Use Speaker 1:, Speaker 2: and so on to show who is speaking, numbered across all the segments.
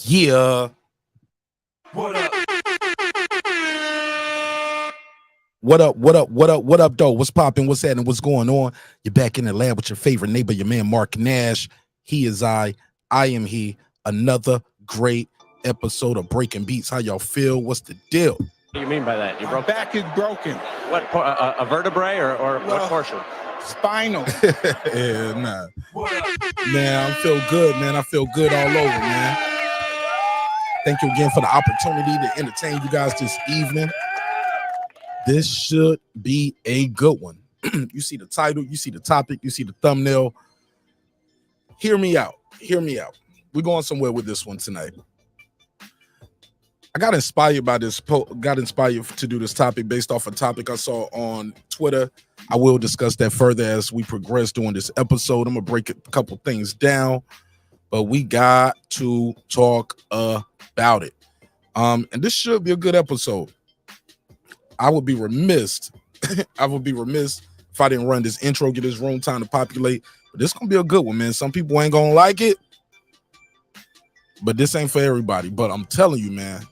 Speaker 1: Yeah.
Speaker 2: What up?
Speaker 1: What up, though? What's popping? What's happening? What's going on? You're back in the lab with your favorite neighbor, your man, Marq Nash. He is I am he. Another great episode of Breaking Beats. How y'all feel? What's the deal?
Speaker 2: What do you mean by that?
Speaker 3: My back is broken.
Speaker 2: What, a vertebrae or what portion?
Speaker 3: Spinal.
Speaker 1: Yeah, nah. Man, I feel good, man. I feel good all over, man. Thank you again for the opportunity to entertain you guys this evening. This should be a good one. You see the title, you see the topic, you see the thumbnail. Hear me out. Hear me out. We're going somewhere with this one tonight. I got inspired by this, got inspired to do this topic based off a topic I saw on Twitter. I will discuss that further as we progress during this episode. I'm going to break a couple things down, but we got to talk about it. And this should be a good episode. I would be remiss. I would be remiss if I didn't run this intro, get this room time to populate. But this going to be a good one, man. Some people ain't going to like it, but this ain't for everybody. But I'm telling you, man,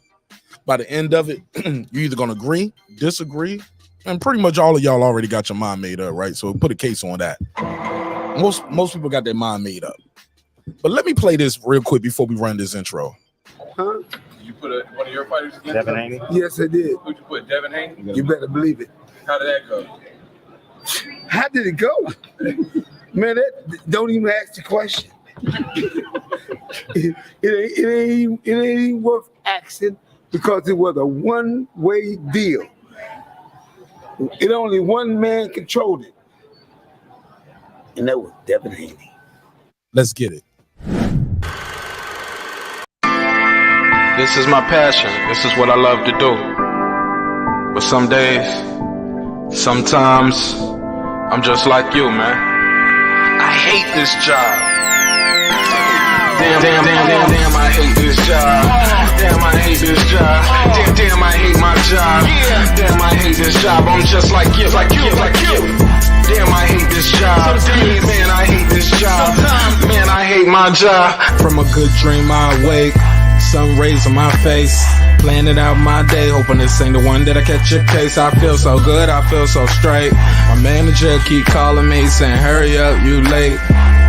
Speaker 1: by the end of it, you're either going to agree, disagree, and pretty much all of y'all already got your mind made up, right? So put a case on that. Most people got their mind made up. But let me play this real quick before we run this intro.
Speaker 4: Huh?
Speaker 5: You put one of your fighters against
Speaker 2: Devin Haney?
Speaker 4: Yes, I did.
Speaker 5: Who'd you put, Devin Haney?
Speaker 4: You better believe it.
Speaker 5: How did that go?
Speaker 4: How did it go? Man, that don't even ask the question. It ain't even worth asking because it was a one-way deal. It only one man controlled it. And that was Devin Haney.
Speaker 1: Let's get it.
Speaker 6: This is my passion. This is what I love to do. But some days, sometimes, I'm just like you, man. I hate this job. Damn, I hate this job. Damn, I hate this job. Damn, I hate my job. Damn, I hate this job. I'm just like you. Damn, I hate this job. Man, I hate this job. Man, I hate my job. From a good dream I wake, sun rays on my face, planning out my day, hoping this ain't the one that I catch a case. I feel so good, I feel so straight. My manager keep calling me saying, hurry up, you late.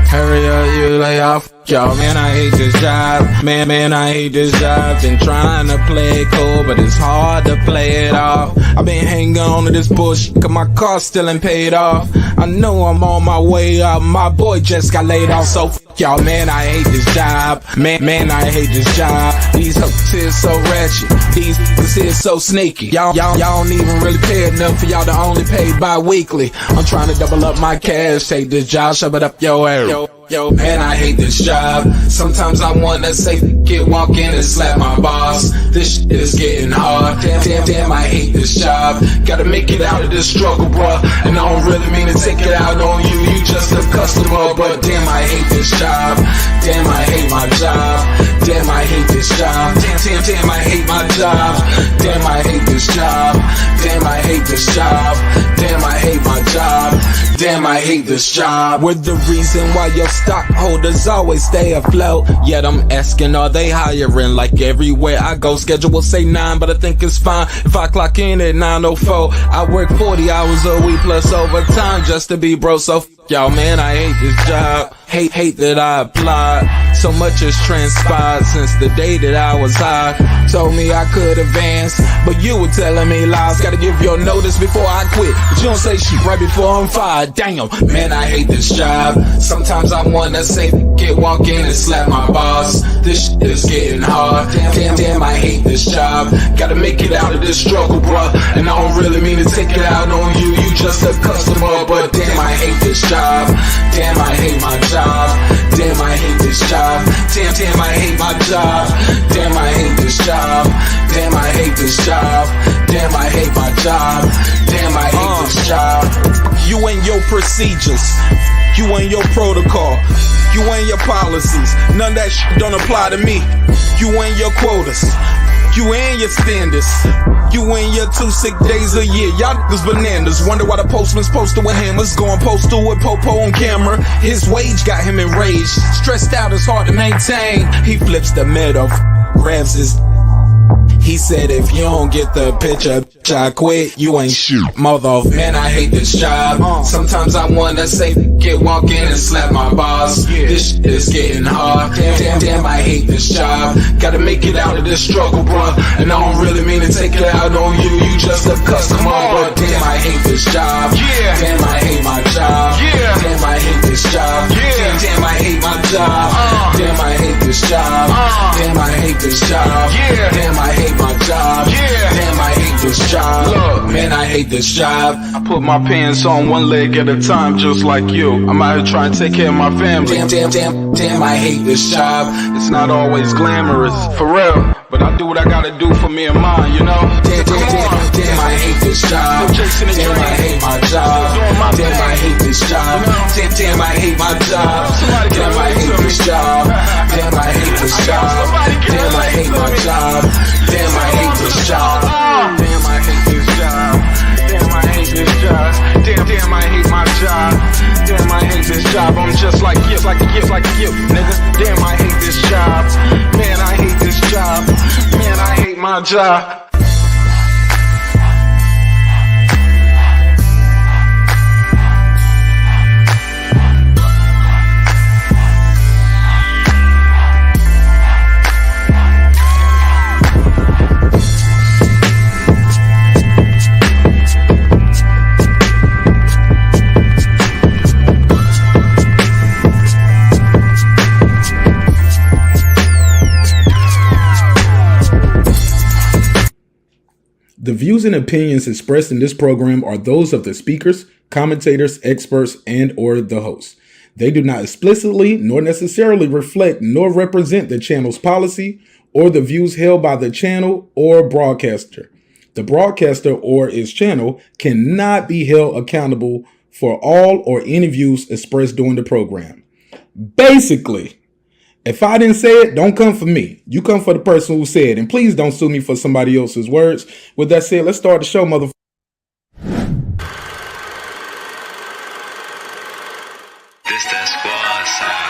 Speaker 6: Hurry up, you lay off. Y'all, man, I hate this job. Man, I hate this job. Been trying to play it cool, but it's hard to play it off. I've been hanging on to this bullshit, cause my car still ain't paid off. I know I'm on my way up. My boy just got laid off, so y'all, man, I hate this job. Man, I hate this job. These hoes here so ratchet. These niggas here so sneaky. Y'all don't even really pay enough for y'all to only pay bi-weekly. I'm trying to double up my cash. Take this job, shove it up your ass. Yo, man, I hate this job. Sometimes I wanna say, walk in and slap my boss. This shit is getting hard. Damn, I hate this job. Gotta make it out of this struggle, bruh. And I don't really mean to take it out on you. You just a customer, but damn, I hate this job. Damn, I hate my job. Damn, I hate this job. Damn, I hate my job. Damn, I hate this job. Damn, I hate this job. Damn, I hate my job. Damn, I hate this job. We're the reason why your stockholders always stay afloat. Yet I'm asking, are they hiring? Like everywhere I go, schedule will say 9, but I think it's fine if I clock in at 9:04. I work 40 hours a week plus overtime just to be bro. So y'all, man, I hate this job. Hate that I applied. So much has transpired since the day that I was high. Told me I could advance, but you were telling me lies. Gotta give your notice before I quit, but you don't say shit right before I'm fired. Damn, man, I hate this job. Sometimes I wanna say, walk in and slap my boss. This shit is getting hard. Damn, I hate this job. Gotta make it out of this struggle, bruh. And I don't really mean to take it out on you. You just a customer, but damn, I hate this job. Damn, I hate my job. Damn, I hate this job. Damn, I hate my job. Damn, I hate this job. Damn, I hate this job. Damn, I hate my job. Damn, I hate this job. You and your procedures. You and your protocol. You and your policies. None of that shit don't apply to me. You and your quotas. You and your standards. You and your 2 sick days a year. Y'all niggas bananas. Wonder why the postman's posted with hammers. Going postal with Popo on camera. His wage got him enraged. Stressed out, it's hard to maintain. He flips the middle, grabs his. He said, if you don't get the picture, I quit. You ain't shit, mother. Man, I hate this job. Sometimes I wanna say, walk in and slap my boss. This shit is getting hard. Damn, I hate this job. Gotta make it out of this struggle, bro. And I don't really mean to take it out on you. You just a customer, but damn, I hate this job. Damn, I hate my job. Damn, I hate this job. Damn, I hate my job. Damn, I hate this job. Damn, I hate this job. Damn, I hate my job. Damn, I hate this job. Look, man, I hate this job. I put my pants on one leg at a time, just like you. I'm out here trying to take care of my family. Damn, I hate this job. It's not always glamorous, for real. But I do what I gotta do for me and mine, you know? Damn, I hate this job. Damn, I hate my job. Damn, I hate this job. Damn, I hate my job. Damn, I hate this job. Damn, I hate this job. Damn, I hate my job. Damn, I hate this job. Damn, I hate this job. Damn, I hate this job. Damn, I hate my job. Damn, I hate this job. I'm just like you, nigga. Damn, I hate this job. Man, I hate this job. Man, I hate my job.
Speaker 1: The views and opinions expressed in this program are those of the speakers, commentators, experts, and or the host. They do not explicitly nor necessarily reflect nor represent the channel's policy or the views held by the channel or broadcaster. The broadcaster or its channel cannot be held accountable for all or any views expressed during the program. Basically, if I didn't say it, don't come for me. You come for the person who said it. And please don't sue me for somebody else's words. With that said, let's start the show, motherfucker.
Speaker 7: This that squad sound.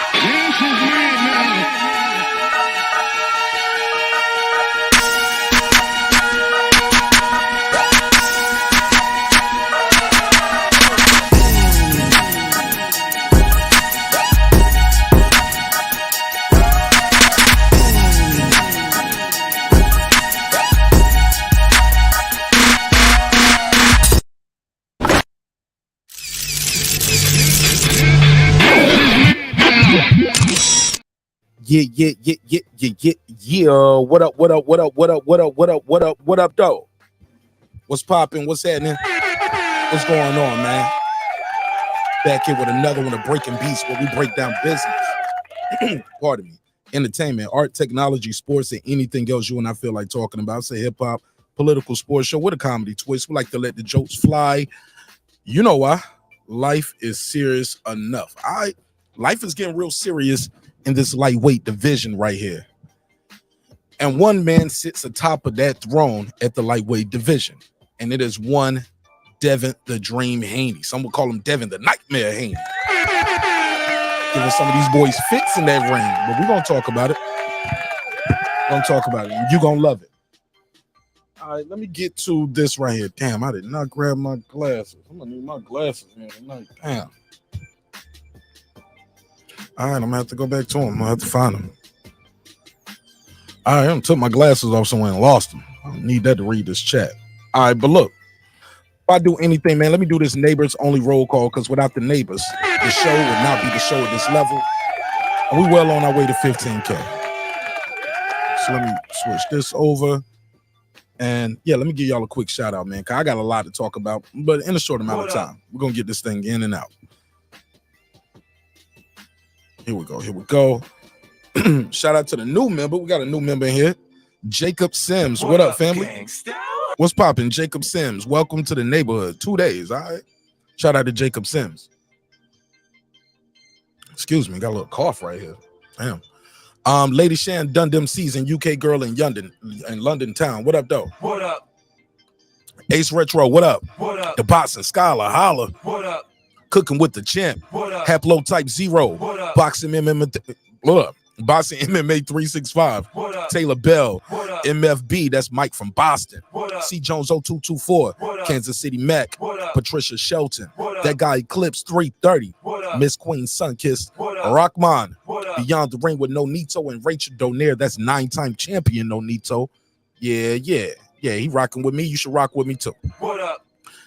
Speaker 1: Yeah. What up, though? What's popping? What's happening? What's going on, man? Back here with another one of Breaking Beats, where we break down business. Pardon me. Entertainment, art, technology, sports, and anything else you and I feel like talking about. Say hip hop, political, sports show with a comedy twist. We like to let the jokes fly. You know why? Life is serious enough. Life is getting real serious in this lightweight division right here. And one man sits atop of that throne at the lightweight division. And it is one Devin the Dream Haney. Some would call him Devin the Nightmare Haney. Giving some of these boys fits in that ring. But we're going to talk about it. And you're going to love it. All right, let me get to this right here. Damn, I did not grab my glasses. I'm going to need my glasses here tonight. Damn. All right, I'm going to have to go back to them. I'm going to have to find them. All right, I took my glasses off somewhere and lost them. I don't need that to read this chat. All right, but look, if I do anything, man, let me do this neighbors only roll call, because without the neighbors, the show would not be the show at this level. And we well on our way to 15K. So let me switch this over. And yeah, let me give y'all a quick shout out, man, because I got a lot to talk about, but in a short amount of time. We're going to get this thing in and out. Here we go. Shout out to the new member. We got a new member in here. Jacob Sims. What up, family? Gangsta? What's poppin'? Jacob Sims. Welcome to the neighborhood. 2 days, all right? Shout out to Jacob Sims. Excuse me, got a little cough right here. Damn. Lady Shan Dundam season, UK girl in London town. What up, though?
Speaker 8: What up?
Speaker 1: Ace Retro, what up?
Speaker 8: What up?
Speaker 1: The Boxing Scholar, holla.
Speaker 8: What up?
Speaker 1: Cooking with the Champ.
Speaker 8: What up?
Speaker 1: Haplotype 0.
Speaker 8: What up?
Speaker 1: Boxing MMA. What up? Boxing MMA 365.
Speaker 8: What up?
Speaker 1: Taylor Bell.
Speaker 8: What up?
Speaker 1: MFB, that's Mike from Boston.
Speaker 8: What up?
Speaker 1: C Jones 0224.
Speaker 8: What up?
Speaker 1: Kansas City Mac.
Speaker 8: What up?
Speaker 1: Patricia Shelton.
Speaker 8: What up?
Speaker 1: That guy Eclipse 330.
Speaker 8: What up?
Speaker 1: Miss Queen Sunkissed.
Speaker 8: What up?
Speaker 1: Rockman.
Speaker 8: What up?
Speaker 1: Beyond the Ring with Nonito and Rachel Donaire. That's 9-time champion Nonito. Yeah. He rocking with me. You should rock with me too.
Speaker 8: What up?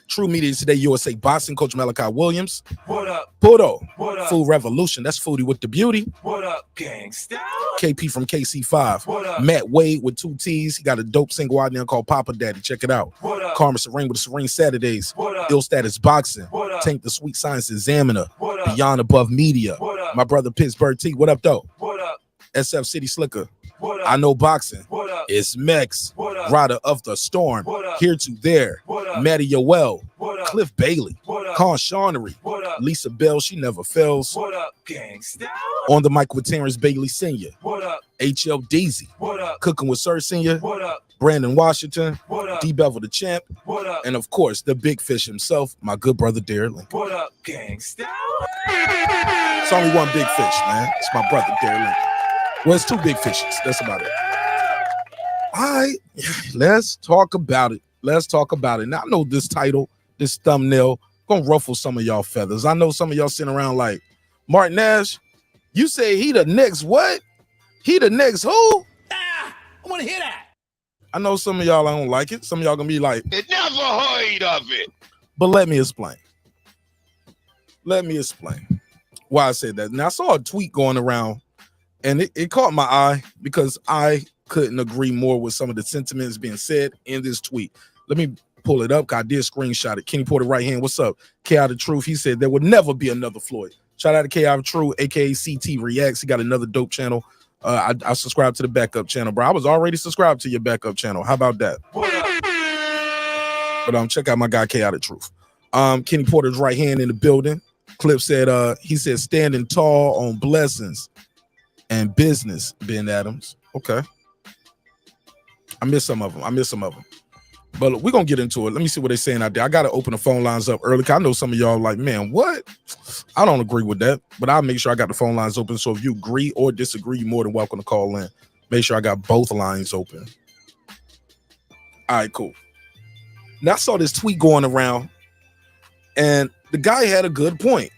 Speaker 1: True Media Today USA Boxing Coach Malachi Williams.
Speaker 8: What up?
Speaker 1: Pudo.
Speaker 8: What up?
Speaker 1: FoodRevolution. That's Foodie with the Beauty.
Speaker 8: What up, gangsta?
Speaker 1: KP from KC5.
Speaker 8: What up?
Speaker 1: Matt Wade with 2 T's. He got a dope single out there called Papa Daddy. Check it out.
Speaker 8: What up?
Speaker 1: Karma Serene with the Serene Saturdays.
Speaker 8: What up?
Speaker 1: Ill Status Boxing.
Speaker 8: What up?
Speaker 1: Tank the Sweet Science Examiner.
Speaker 8: What up?
Speaker 1: Beyond Above Media.
Speaker 8: What up?
Speaker 1: My brother Pittsburgh T. What up, though?
Speaker 8: What up?
Speaker 1: SF City Slicker.
Speaker 8: What up?
Speaker 1: I Know Boxing.
Speaker 8: What up?
Speaker 1: It's Mex.
Speaker 8: What up?
Speaker 1: Rider of the Storm.
Speaker 8: What up?
Speaker 1: Here to There.
Speaker 8: What up?
Speaker 1: Matty Yoel.
Speaker 8: What up?
Speaker 1: Cliff Bailey.
Speaker 8: What up?
Speaker 1: Con Shawnery.
Speaker 8: What up?
Speaker 1: Lisa Bell. She never fails.
Speaker 8: What up, gangsta?
Speaker 1: On the mic with Terrence Bailey Sr.
Speaker 8: What up?
Speaker 1: HL Deezy.
Speaker 8: What up?
Speaker 1: Cooking with Sir Sr.
Speaker 8: What up?
Speaker 1: Brandon Washington.
Speaker 8: What up?
Speaker 1: Dee Bevill The Champ.
Speaker 8: What up?
Speaker 1: And of course, the big fish himself, my good brother Derek Lincoln.
Speaker 8: What up, gangsta?
Speaker 1: It's only one big fish, man. It's my brother Derek Lincoln. Well, it's 2 big fishes. That's about it. All right, let's talk about it. Now, I know this title, this thumbnail, gonna ruffle some of y'all feathers. I know some of y'all sitting around like, Mark Nash, you say he the next what? He the next who?
Speaker 8: I want to hear that.
Speaker 1: I know some of y'all don't like it. Some of y'all gonna be like,
Speaker 6: Never heard of it.
Speaker 1: but let me explain. Why I said that. Now, I saw a tweet going around, and it caught my eye because I couldn't agree more with some of the sentiments being said in this tweet. Let me pull it up, because I did screenshot it. Kenny Porter right hand, what's up? K out of Truth, he said there would never be another Floyd. Shout out to K out of Truth, aka CT Reacts. He got another dope channel. I subscribed to the backup channel, bro. I was already subscribed to your backup channel. How about that?
Speaker 8: What up?
Speaker 1: But check out my guy K out of Truth. Kenny Porter's right hand in the building. Clip said he said standing tall on blessings and business, Ben Adams. Okay. I missed some of them. But we're gonna get into it. Let me see what they're saying out there. I gotta open the phone lines up early. I know some of y'all like, man, what? I don't agree with that, but I'll make sure I got the phone lines open. So if you agree or disagree, you're more than welcome to call in. Make sure I got both lines open. All right, cool. Now I saw this tweet going around, and the guy had a good point.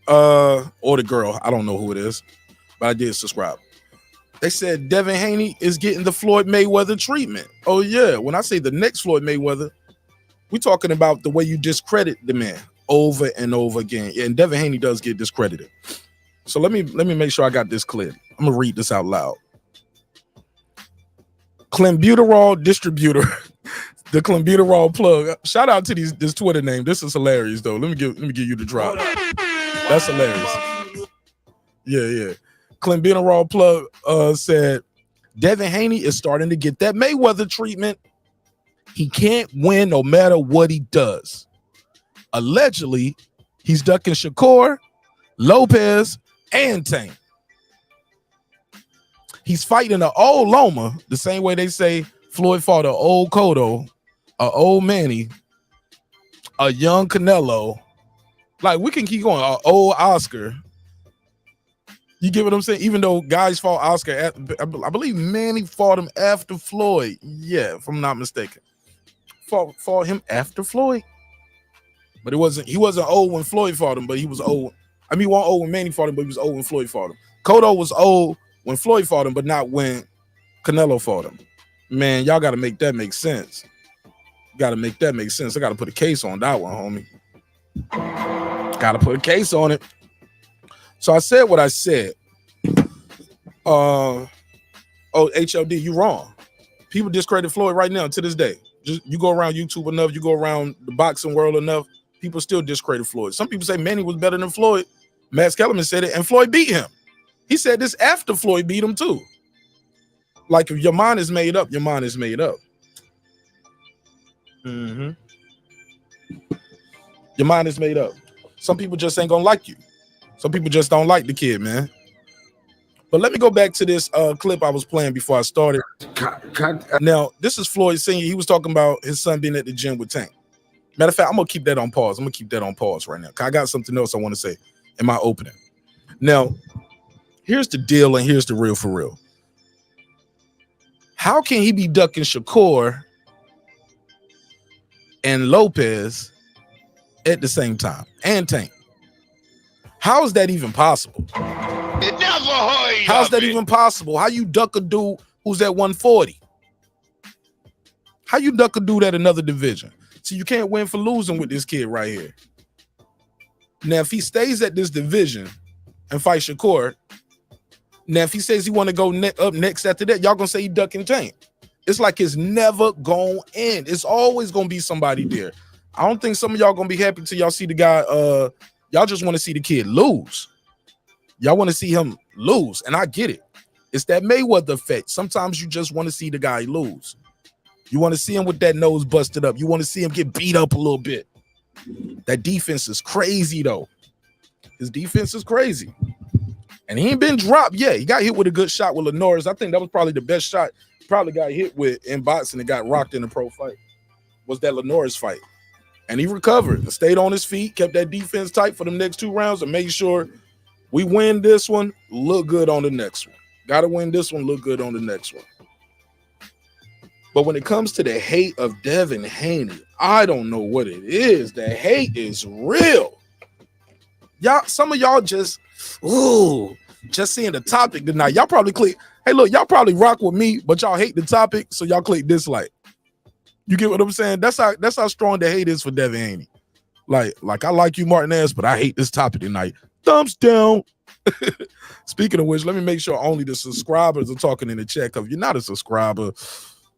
Speaker 1: Or the girl, I don't know who it is, but I did subscribe. They said Devin Haney is getting the Floyd Mayweather treatment. Oh yeah, when I say the next Floyd Mayweather, we're talking about the way you discredit the man over and over again. Yeah, and Devin Haney does get discredited. So let me make sure I got this clear. I'm gonna read this out loud. Clenbuterol distributor, the Clenbuterol plug. Shout out to this Twitter name. This is hilarious though. Let me give you the drop. That's hilarious. Yeah. Clenbuterol plug said Devin Haney is starting to get that Mayweather treatment. He can't win no matter what he does. Allegedly, he's ducking Shakur, Lopez, and Tank. He's fighting an old Loma, the same way they say Floyd fought an old Cotto, an old Manny, a young Canelo. Like, we can keep going, an old Oscar. You get what I'm saying? Even though guys fought Oscar, I believe Manny fought him after Floyd. Yeah, if I'm not mistaken. Fought him after Floyd. But he wasn't old when Floyd fought him, but he was old. I mean, he wasn't old when Manny fought him, but he was old when Floyd fought him. Cotto was old when Floyd fought him, but not when Canelo fought him. Man, y'all got to make that make sense. Got to make that make sense. I got to put a case on that one, homie. Got to put a case on it. So I said what I said. HLD, you wrong. People discredit Floyd right now to this day. Just you go around YouTube enough, you go around the boxing world enough, people still discredit Floyd. Some people say Manny was better than Floyd. Max Kellerman said it, and Floyd beat him. He said this after Floyd beat him too. Like, if your mind is made up, your mind is made up. Your mind is made up. Some people just ain't gonna like you. Some people just don't like the kid, man. But let me go back to this clip I was playing before I started. Now, this is Floyd Sr. He was talking about his son being at the gym with Tank. Matter of fact, I'm going to keep that on pause. Right now. I got something else I want to say in my opening. Now, here's the deal and here's the real for real. How can he be ducking Shakur and Lopez at the same time and Tank? How is that even possible? How's that even possible? How you duck a dude who's at 140? How you duck a dude at another division? So you can't win for losing with this kid right here. Now, if he stays at this division and fight Shakur, now if he says he want to go up next after that, y'all gonna say he ducking Tank. It's like it's never gonna end. It's always gonna be somebody there. I don't think some of y'all gonna be happy till y'all see the guy. Y'all just want to see the kid lose. Y'all want to see him lose, and I get it. It's that Mayweather effect. Sometimes you just want to see the guy lose. You want to see him with that nose busted up. You want to see him get beat up a little bit. That defense is crazy, though. His defense is crazy. And he ain't been dropped yet. He got hit with a good shot with Lenore's. I think that was probably the best shot he probably got hit with in boxing and got rocked in the pro fight. Was that Lenore's fight. And he recovered and stayed on his feet, kept that defense tight for the next 2 rounds and made sure we win this one, look good on the next one. Got to win this one, look good on the next one. But when it comes to the hate of Devin Haney, I don't know what it is. The hate is real. Y'all, some of y'all just seeing the topic tonight. Y'all probably click, hey, look, y'all probably rock with me, but y'all hate the topic, so y'all click dislike. You get what I'm saying? That's how strong the hate is for Devin Haney. Like I like you, Martinez, but I hate this topic tonight. Thumbs down. Speaking of which, let me make sure only the subscribers are talking in the chat. Because if you're not a subscriber,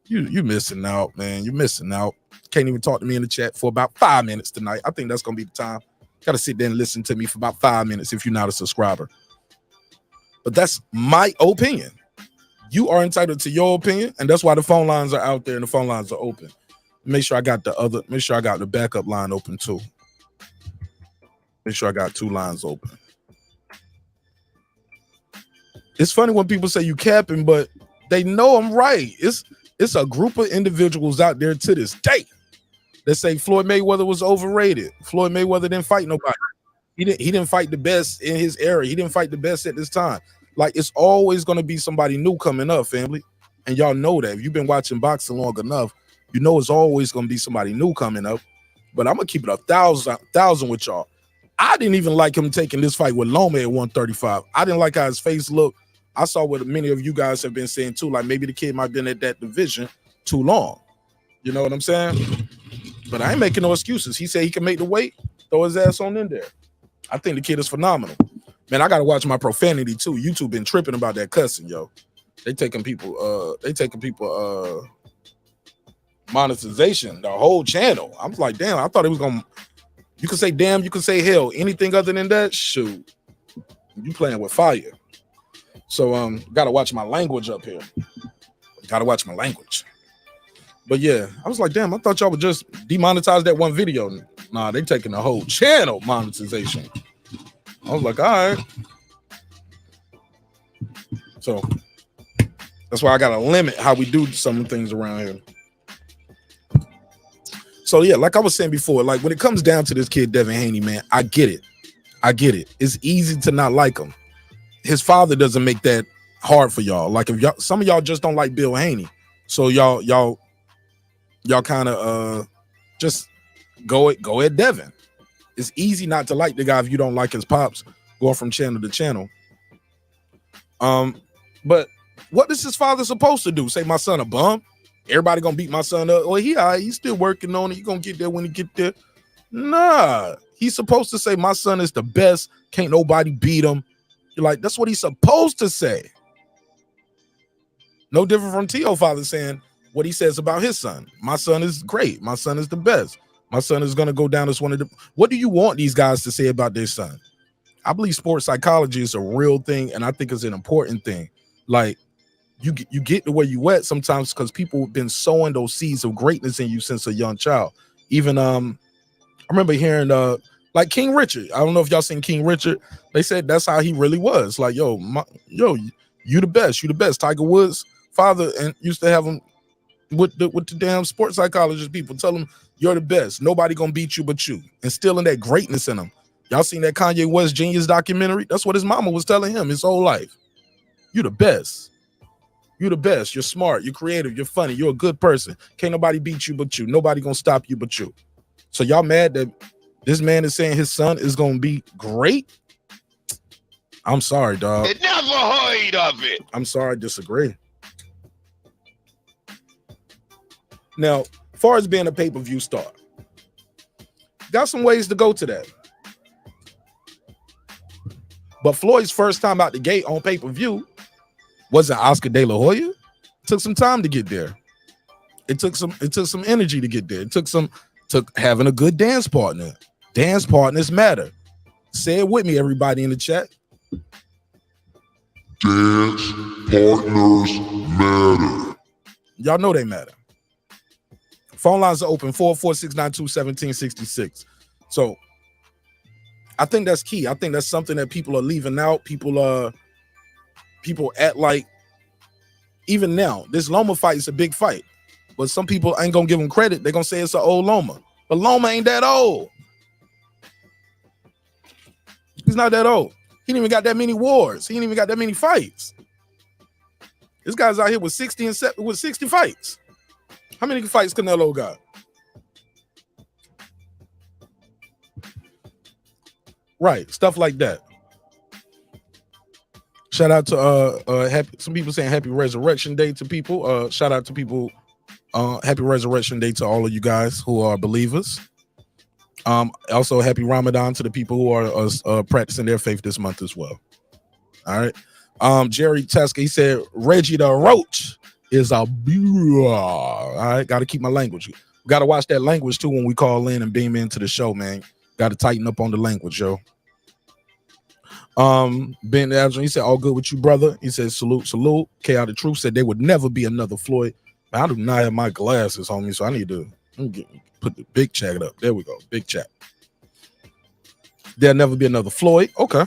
Speaker 1: you're missing out, man. You're missing out. Can't even talk to me in the chat for about 5 minutes tonight. I think that's gonna be the time. Got to sit there and listen to me for about 5 minutes if you're not a subscriber. But that's my opinion. You are entitled to your opinion, and that's why the phone lines are out there and the phone lines are open. Make sure I got the backup line open too. Make sure I got 2 lines open. It's funny when people say you capping, but they know I'm right. It's a group of individuals out there to this day that say Floyd Mayweather was overrated. Floyd Mayweather didn't fight nobody. He didn't fight the best in his era. He didn't fight the best at this time. Like, it's always going to be somebody new coming up, family. And y'all know that. If you've been watching boxing long enough, you know it's always going to be somebody new coming up. But I'm going to keep it 1,000 with y'all. I didn't even like him taking this fight with Loma at 135. I didn't like how his face looked. I saw what many of you guys have been saying too, like maybe the kid might have been at that division too long. You know what I'm saying? But I ain't making no excuses. He said he can make the weight, throw his ass on in there. I think the kid is phenomenal. Man, I got to watch my profanity too. YouTube been tripping about that cussing, yo. They taking people monetization, the whole channel. I'm like, damn, I thought it was gonna. You can say damn, you can say hell. Anything other than that, shoot, you playing with fire. So gotta watch my language up here. Gotta watch my language. But yeah, I was like, damn, I thought y'all would just demonetize that one video. Nah, they taking the whole channel monetization. I was like, all right. So that's why I gotta limit how we do some things around here. So yeah, like I was saying before, like when it comes down to this kid Devin Haney, man, I get it. It's easy to not like him. His father doesn't make that hard for y'all. Like if y'all, some of y'all just don't like Bill Haney, so y'all kind of just go at Devin. It's easy not to like the guy if you don't like his pops going from channel to channel. But what is his father supposed to do? Say my son a bum? Everybody gonna beat my son up? Well, he's still working on it. He gonna get there when he get there. Nah, he's supposed to say my son is the best. Can't nobody beat him. You're like, that's what he's supposed to say. No different from T.O. father saying what he says about his son. My son is great. My son is the best. My son is gonna go down as one of the. What do you want these guys to say about their son? I believe sports psychology is a real thing, and I think it's an important thing. Like you get to where you at sometimes because people have been sowing those seeds of greatness in you since a young child. Even I remember hearing Like King Richard. I don't know if y'all seen King Richard. They said that's how he really was. Like, yo, you the best. You the best. Tiger Woods' father and used to have him with the damn sports psychologist people. Tell him you're the best. Nobody gonna beat you but you. Instilling that greatness in him. Y'all seen that Kanye West Genius documentary? That's what his mama was telling him his whole life. You the best. You the best. You're smart. You're creative. You're funny. You're a good person. Can't nobody beat you but you. Nobody gonna stop you but you. So y'all mad that this man is saying his son is gonna be great? I'm sorry, dog.
Speaker 6: I never heard of it.
Speaker 1: I'm sorry, I disagree. Now, as far as being a pay-per-view star, got some ways to go to that. But Floyd's first time out the gate on pay-per-view wasn't Oscar De La Hoya. It took some time to get there. It took some energy to get there. It took having a good dance partner. Dance partners matter. Say it with me, everybody in the chat.
Speaker 9: Dance partners matter.
Speaker 1: Y'all know they matter. Phone lines are open 44692-1766. So I think that's key. I think that's something that people are leaving out. People act like, even now, this Loma fight is a big fight. But some people ain't gonna give him credit. They're gonna say it's an old Loma. But Loma ain't that old. He's not that old. He didn't even got that many wars. He didn't even got that many fights. This guy's out here with 60 fights. How many fights Canelo got? Right, stuff like that. Shout out to some people saying Happy Resurrection Day to people. Shout out to people. Happy Resurrection Day to all of you guys who are believers. Also, happy Ramadan to the people who are practicing their faith this month as well. All right. Jerry Teska, he said Reggie the Roach is a all right. Got to keep my language. Got to watch that language too when we call in and beam into the show, man. Got to tighten up on the language, yo. Ben Adrian, he said all good with you, brother. He said salute. K out the truth said there would never be another Floyd. I do not have my glasses on me, so I need to put the big chat up. There we go. Big chat. There'll never be another Floyd. Okay.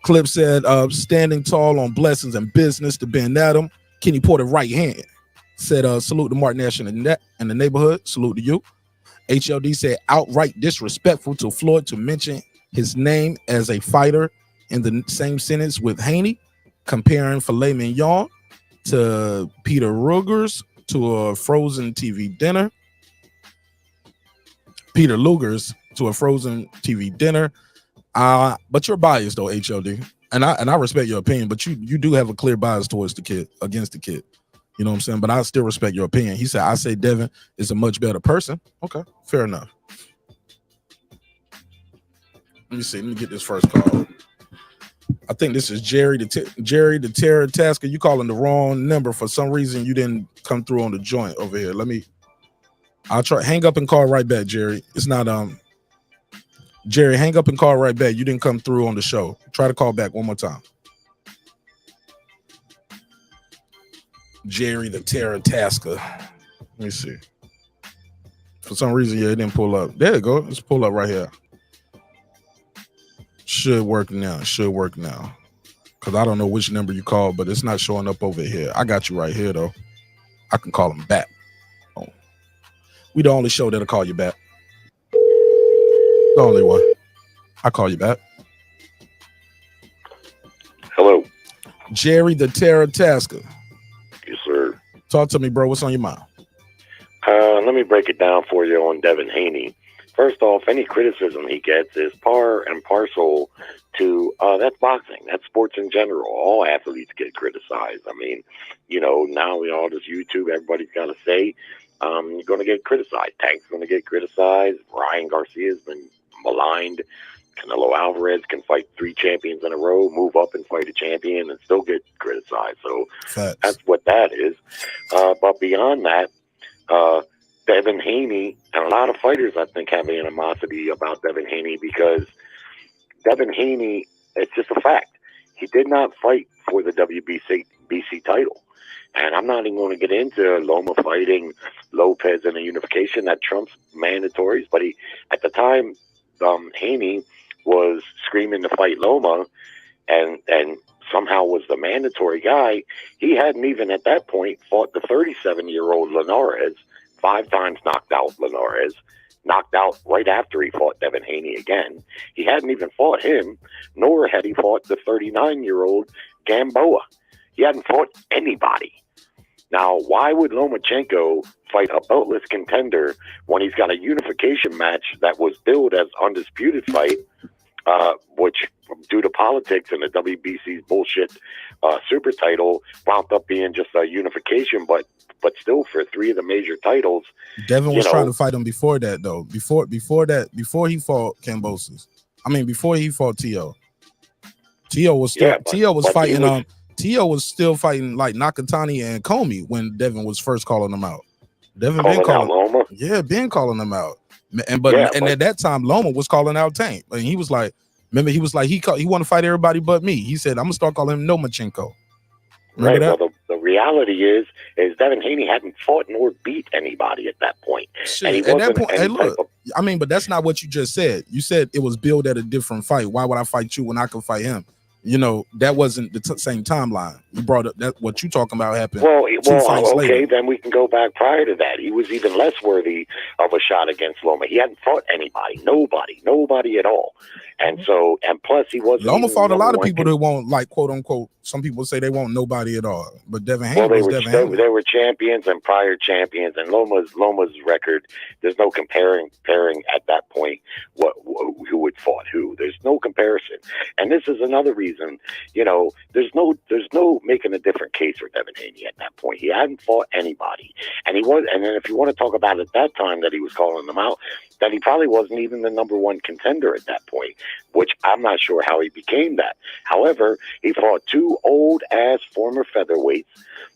Speaker 1: Clip said, standing tall on blessings and business to Ben Adam. Kenny Porter right hand. Said, salute to Marq Nash in the neighborhood. Salute to you. HLD said, outright disrespectful to Floyd to mention his name as a fighter in the same sentence with Haney, comparing filet mignon to Peter Luger's to a frozen TV dinner. Peter Luger's to a frozen TV dinner. But you're biased though, HLD. And I respect your opinion, but you do have a clear bias towards the kid, against the kid. You know what I'm saying? But I still respect your opinion. He said, I say Devin is a much better person. Okay, fair enough. Let me see. Let me get this first call. I think this is Jerry the Terror Tasker. You calling the wrong number. For some reason, you didn't come through on the joint over here. I'll try. Hang up and call right back, Jerry. It's not Jerry, hang up and call right back. You didn't come through on the show. Try to call back one more time. Jerry the Terror Tasker. Let me see. For some reason, yeah, it didn't pull up. There you go. Let's pull up right here. Should work now. Because I don't know which number you called, but it's not showing up over here. I got you right here, though. I can call him back. Oh. We the only show that'll call you back. The only one. I'll call you back.
Speaker 10: Hello.
Speaker 1: Jerry the Terror Tasker.
Speaker 10: Yes, sir.
Speaker 1: Talk to me, bro. What's on your mind?
Speaker 10: Let me break it down for you on Devin Haney. First off, any criticism he gets is par and parcel to that's boxing. That's sports in general. All athletes get criticized. I mean, now we all just YouTube. Everybody's got to say you're going to get criticized. Tank's going to get criticized. Ryan Garcia has been maligned. Canelo Alvarez can fight 3 champions in a row, move up and fight a champion, and still get criticized. So that's what that is. But beyond that, Devin Haney, and a lot of fighters, I think, have animosity about Devin Haney because Devin Haney, it's just a fact. He did not fight for the WBC title. And I'm not even going to get into Loma fighting Lopez in a unification that trumps mandatories. But at the time Haney was screaming to fight Loma, and somehow was the mandatory guy. He hadn't even at that point fought the 37-year-old Linares. 5 times knocked out Linares. Knocked out right after he fought Devin Haney again. He hadn't even fought him, nor had he fought the 39-year-old Gamboa. He hadn't fought anybody. Now, why would Lomachenko fight a beltless contender when he's got a unification match that was billed as undisputed fight, which, due to politics and the WBC's bullshit super title, wound up being just a unification, but still for 3 of the major titles.
Speaker 1: Devin was trying to fight him before that, though. Before he fought Kambosos. I mean, before he fought T.O. T.O. was still fighting. T.O. was still fighting like Nakatani and Comey when Devin was first calling him out. Devin been calling
Speaker 10: Loma.
Speaker 1: Yeah, been calling him out. But at that time, Loma was calling out Tank. And he was like, remember, he was like, he want to fight everybody but me. He said, I'm gonna start calling him Lomachenko.
Speaker 10: Right. Well, the reality is Devin Haney hadn't fought nor beat anybody at that point.
Speaker 1: Shit, at that point, hey, look, I mean, but that's not what you just said. You said it was billed at a different fight. Why would I fight you when I could fight him? You know, that wasn't the same timeline. You brought up that what you talking about happened.
Speaker 10: Well, okay,
Speaker 1: later.
Speaker 10: Then we can go back prior to that. He was even less worthy of a shot against Loma. He hadn't fought anybody, nobody at all. And so, and plus he wasn't.
Speaker 1: Loma fought a lot of people that won't, like, quote unquote, some people say they won't nobody at all. But Devin Haney
Speaker 10: they were champions and prior champions, and Loma's record, there's no comparing at that point who had fought who. There's no comparison. And this is another reason, you know, there's no making a different case for Devin Haney at that point. He hadn't fought anybody. And then if you want to talk about at that time that he was calling them out, that he probably wasn't even the number 1 contender at that point, which I'm not sure how he became that. However, he fought 2 old-ass former featherweights.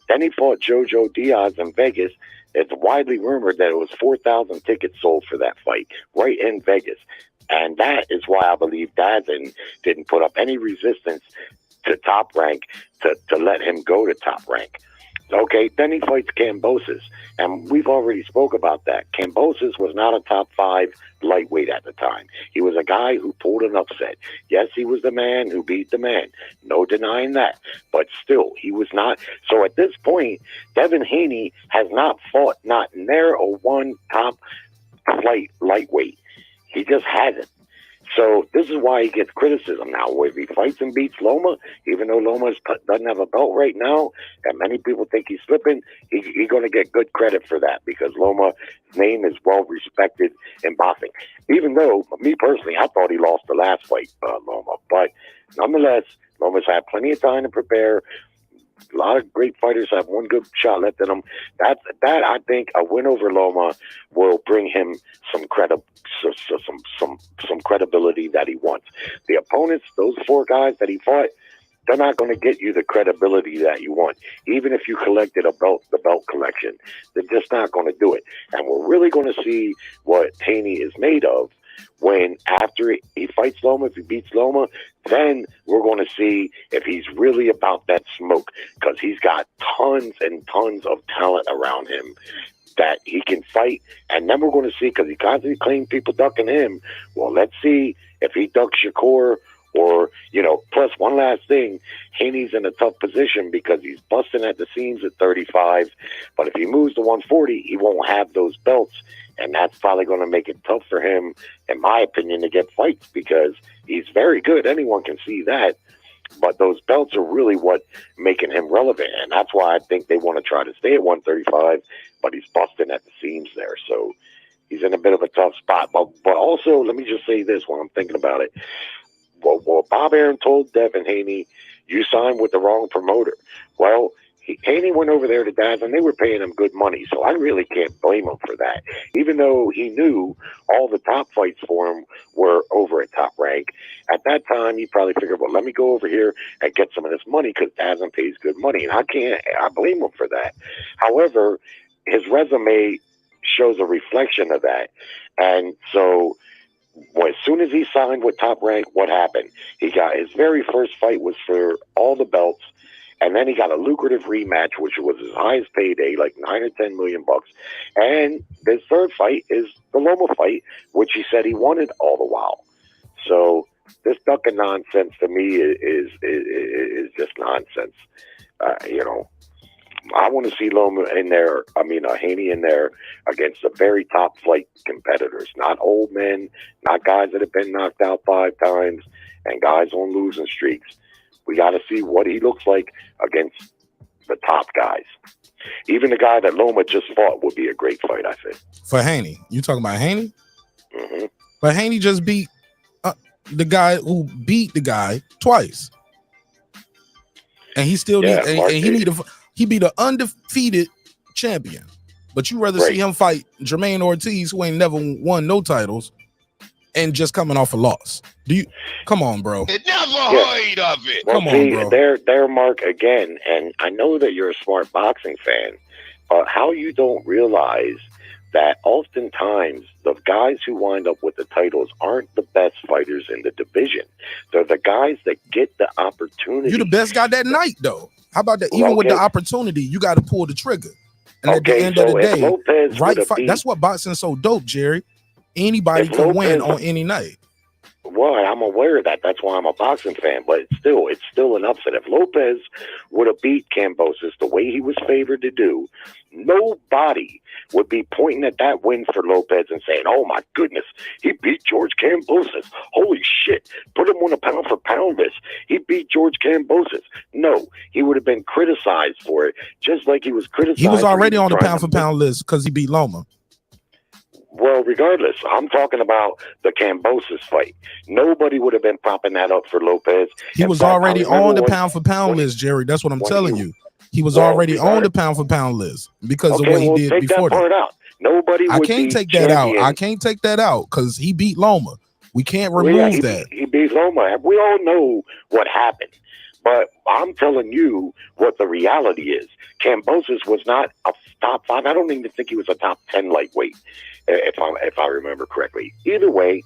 Speaker 10: Then he fought Jojo Diaz in Vegas. It's widely rumored that it was 4,000 tickets sold for that fight right in Vegas. And that is why I believe Dazin didn't put up any resistance to Top Rank to let him go to Top Rank. Okay, then he fights Kambosos, and we've already spoke about that. Kambosos was not a top 5 lightweight at the time. He was a guy who pulled an upset. Yes, he was the man who beat the man. No denying that. But still, he was not. So at this point, Devin Haney has not fought not near a 1 top flight lightweight. He just hasn't. So this is why he gets criticism now. If he fights and beats Loma, even though Loma doesn't have a belt right now, and many people think he's slipping, he's going to get good credit for that because Loma's name is well respected in boxing. Even though, me personally, I thought he lost the last fight, Loma. But nonetheless, Loma's had plenty of time to prepare. A lot of great fighters have one good shot left in them. That I think a win over Loma will bring him some credibility that he wants. The opponents, those 4 guys that he fought, they're not going to get you the credibility that you want. Even if you collected the belt collection, they're just not going to do it. And we're really going to see what Haney is made of when after he fights Loma. If he beats Loma, then we're going to see if he's really about that smoke, because he's got tons and tons of talent around him that he can fight. And then we're going to see, because he constantly claims people ducking him. Well, let's see if he ducks Shakur. Or, you know, plus one last thing, Haney's in a tough position because he's busting at the seams at 35. But if he moves to 140, he won't have those belts. And that's probably going to make it tough for him, in my opinion, to get fights, because he's very good. Anyone can see that. But those belts are really what making him relevant. And that's why I think they want to try to stay at 135, but he's busting at the seams there. So he's in a bit of a tough spot. But also, let me just say this while I'm thinking about it. Well, Bob Arum told Devin Haney, you signed with the wrong promoter. Well, Haney went over there to Daz, and they were paying him good money, so I really can't blame him for that. Even though he knew all the top fights for him were over at Top Rank, at that time, he probably figured, well, let me go over here and get some of this money because Daz pays good money, and I blame him for that. However, his resume shows a reflection of that, and so as soon as he signed with Top Rank, what happened? He got his very first fight was for all the belts. And then he got a lucrative rematch, which was his highest payday, like $9 or $10 million. And this third fight is the Loma fight, which he said he wanted all the while. So this ducking nonsense to me is just nonsense. I want to see Loma in there. Haney in there against the very top flight competitors, not old men, not guys that have been knocked out 5 times, and guys on losing streaks. We got to see what he looks like against the top guys. Even the guy that Loma just fought would be a great fight, I think.
Speaker 1: For Haney, you talking about Haney?
Speaker 10: Mm-hmm.
Speaker 1: But Haney just beat the guy who beat the guy twice, and he still he beat an undefeated champion. But you rather see him fight Jermaine Ortiz, who ain't never won no titles, and just coming off a loss. Come on, bro.
Speaker 6: Never heard of it.
Speaker 10: Well,
Speaker 1: come on, bro.
Speaker 10: They're Marq again, and I know that you're a smart boxing fan, but how you don't realize that oftentimes the guys who wind up with the titles aren't the best fighters in the division. They're the guys that get the opportunity.
Speaker 1: You're the best guy that night, though. How about that? Even with the opportunity, you got to pull the trigger. And at the end of the day, right fight. That's what boxing's so dope, Jerry. Anybody can win on any night.
Speaker 10: Well, I'm aware of that. That's why I'm a boxing fan. But it's still an upset. If Lopez would have beat Kambosos the way he was favored to do, nobody would be pointing at that win for Lopez and saying, "Oh my goodness, he beat George Kambosos. Holy shit! Put him on a pound for pound list. He beat George Kambosos." No, he would have been criticized for it, just like he was criticized.
Speaker 1: He was already on the pound for pound list because he beat Loma.
Speaker 10: Well, regardless, I'm talking about the Kambosos fight. Nobody would have been propping that up for Lopez.
Speaker 1: He was already on the pound for pound list, Jerry. That's what I'm telling you. He was already on the pound for pound list because of what he did before that.
Speaker 10: Out. Nobody.
Speaker 1: I can't take that out. I can't take that out because he beat Loma. We can't remove that.
Speaker 10: He beat Loma. We all know what happened, but I'm telling you what the reality is. Kambosos was not a top 5. I don't even think he was a top 10 lightweight, if I remember correctly. Either way,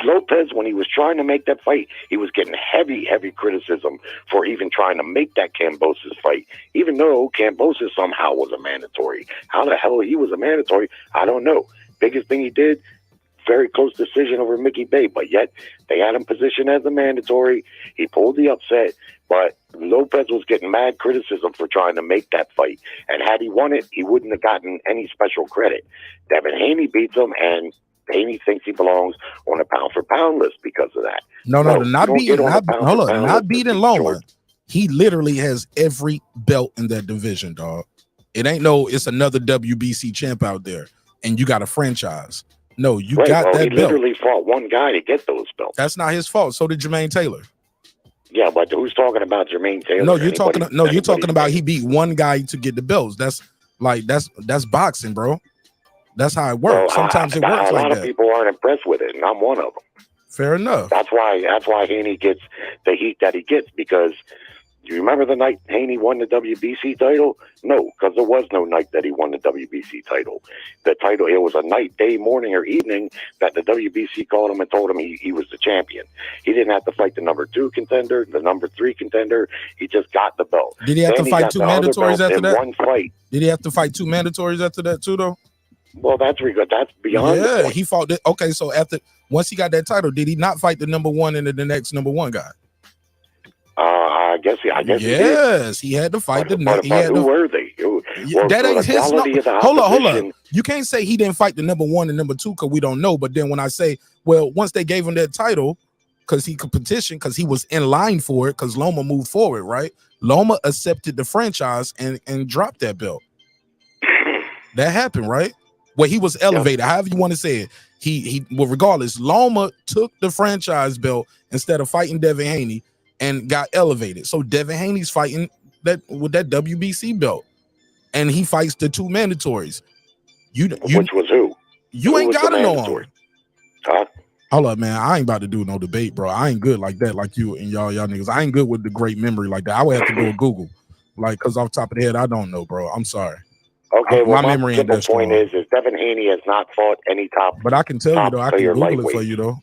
Speaker 10: Lopez, when he was trying to make that fight, he was getting heavy criticism for even trying to make that Kambosos fight, even though Kambosos somehow was a mandatory. How the hell he was a mandatory, I don't know. Biggest thing he did, very close decision over Mickey Bay, but yet they had him positioned as a mandatory. He pulled the upset, but Lopez was getting mad criticism for trying to make that fight. And had he won it, he wouldn't have gotten any special credit. Devin Haney beats him, and Haney thinks he belongs on a pound for pound list because of that.
Speaker 1: Not beating Loma. He literally has every belt in that division, dog. It's another WBC champ out there, and you got a franchise. No, you got that
Speaker 10: he
Speaker 1: belt.
Speaker 10: Literally fought one guy to get those belts.
Speaker 1: That's not his fault. So did Jermaine Taylor.
Speaker 10: Yeah, but who's talking about Jermaine Taylor?
Speaker 1: No, you're talking about he beat one guy to get the belts. That's boxing, bro. That's how it works. Sometimes it works like that. A lot of
Speaker 10: people aren't impressed with it, and I'm one of them.
Speaker 1: Fair enough.
Speaker 10: That's why Haney gets the heat that he gets, because you remember the night Haney won the WBC title? No, because there was no night that he won the WBC title. The title, it was a night, day, morning, or evening that the WBC called him and told him he was the champion. He didn't have to fight the number 2 contender, the number 3 contender. He just got the belt.
Speaker 1: Did he have to fight 2 mandatories after that?
Speaker 10: One fight.
Speaker 1: Did he have to fight 2 mandatories after that too, though?
Speaker 10: Well, that's beyond.
Speaker 1: Yeah, he fought. Okay, so once he got that title, did he not fight the number 1 and the next number 1 guy?
Speaker 10: I guess he did.
Speaker 1: Yes, he had to fight the next.
Speaker 10: Who were they?
Speaker 1: That ain't his. Hold on. You can't say he didn't fight the number 1 and number 2 because we don't know. But then when I say, well, once they gave him that title, because he could petition, because he was in line for it, because Loma moved forward, right? Loma accepted the franchise and dropped that belt. That happened, right? Well, he was elevated, however you want to say it. Well, regardless, Loma took the franchise belt instead of fighting Devin Haney and got elevated. So Devin Haney's fighting with that WBC belt, and he fights the 2 mandatories. Which
Speaker 10: was who?
Speaker 1: You ain't got to know him.
Speaker 10: Huh?
Speaker 1: Hold up, man. I ain't about to do no debate, bro. I ain't good like that, like you and y'all niggas. I ain't good with the great memory like that. I would have to go to Google, because off the top of the head, I don't know, bro. I'm sorry.
Speaker 10: Okay,
Speaker 1: my memory ain't that strong.
Speaker 10: Point is Devin Haney has not fought any top.
Speaker 1: But I can tell you though, I can Google it for you though.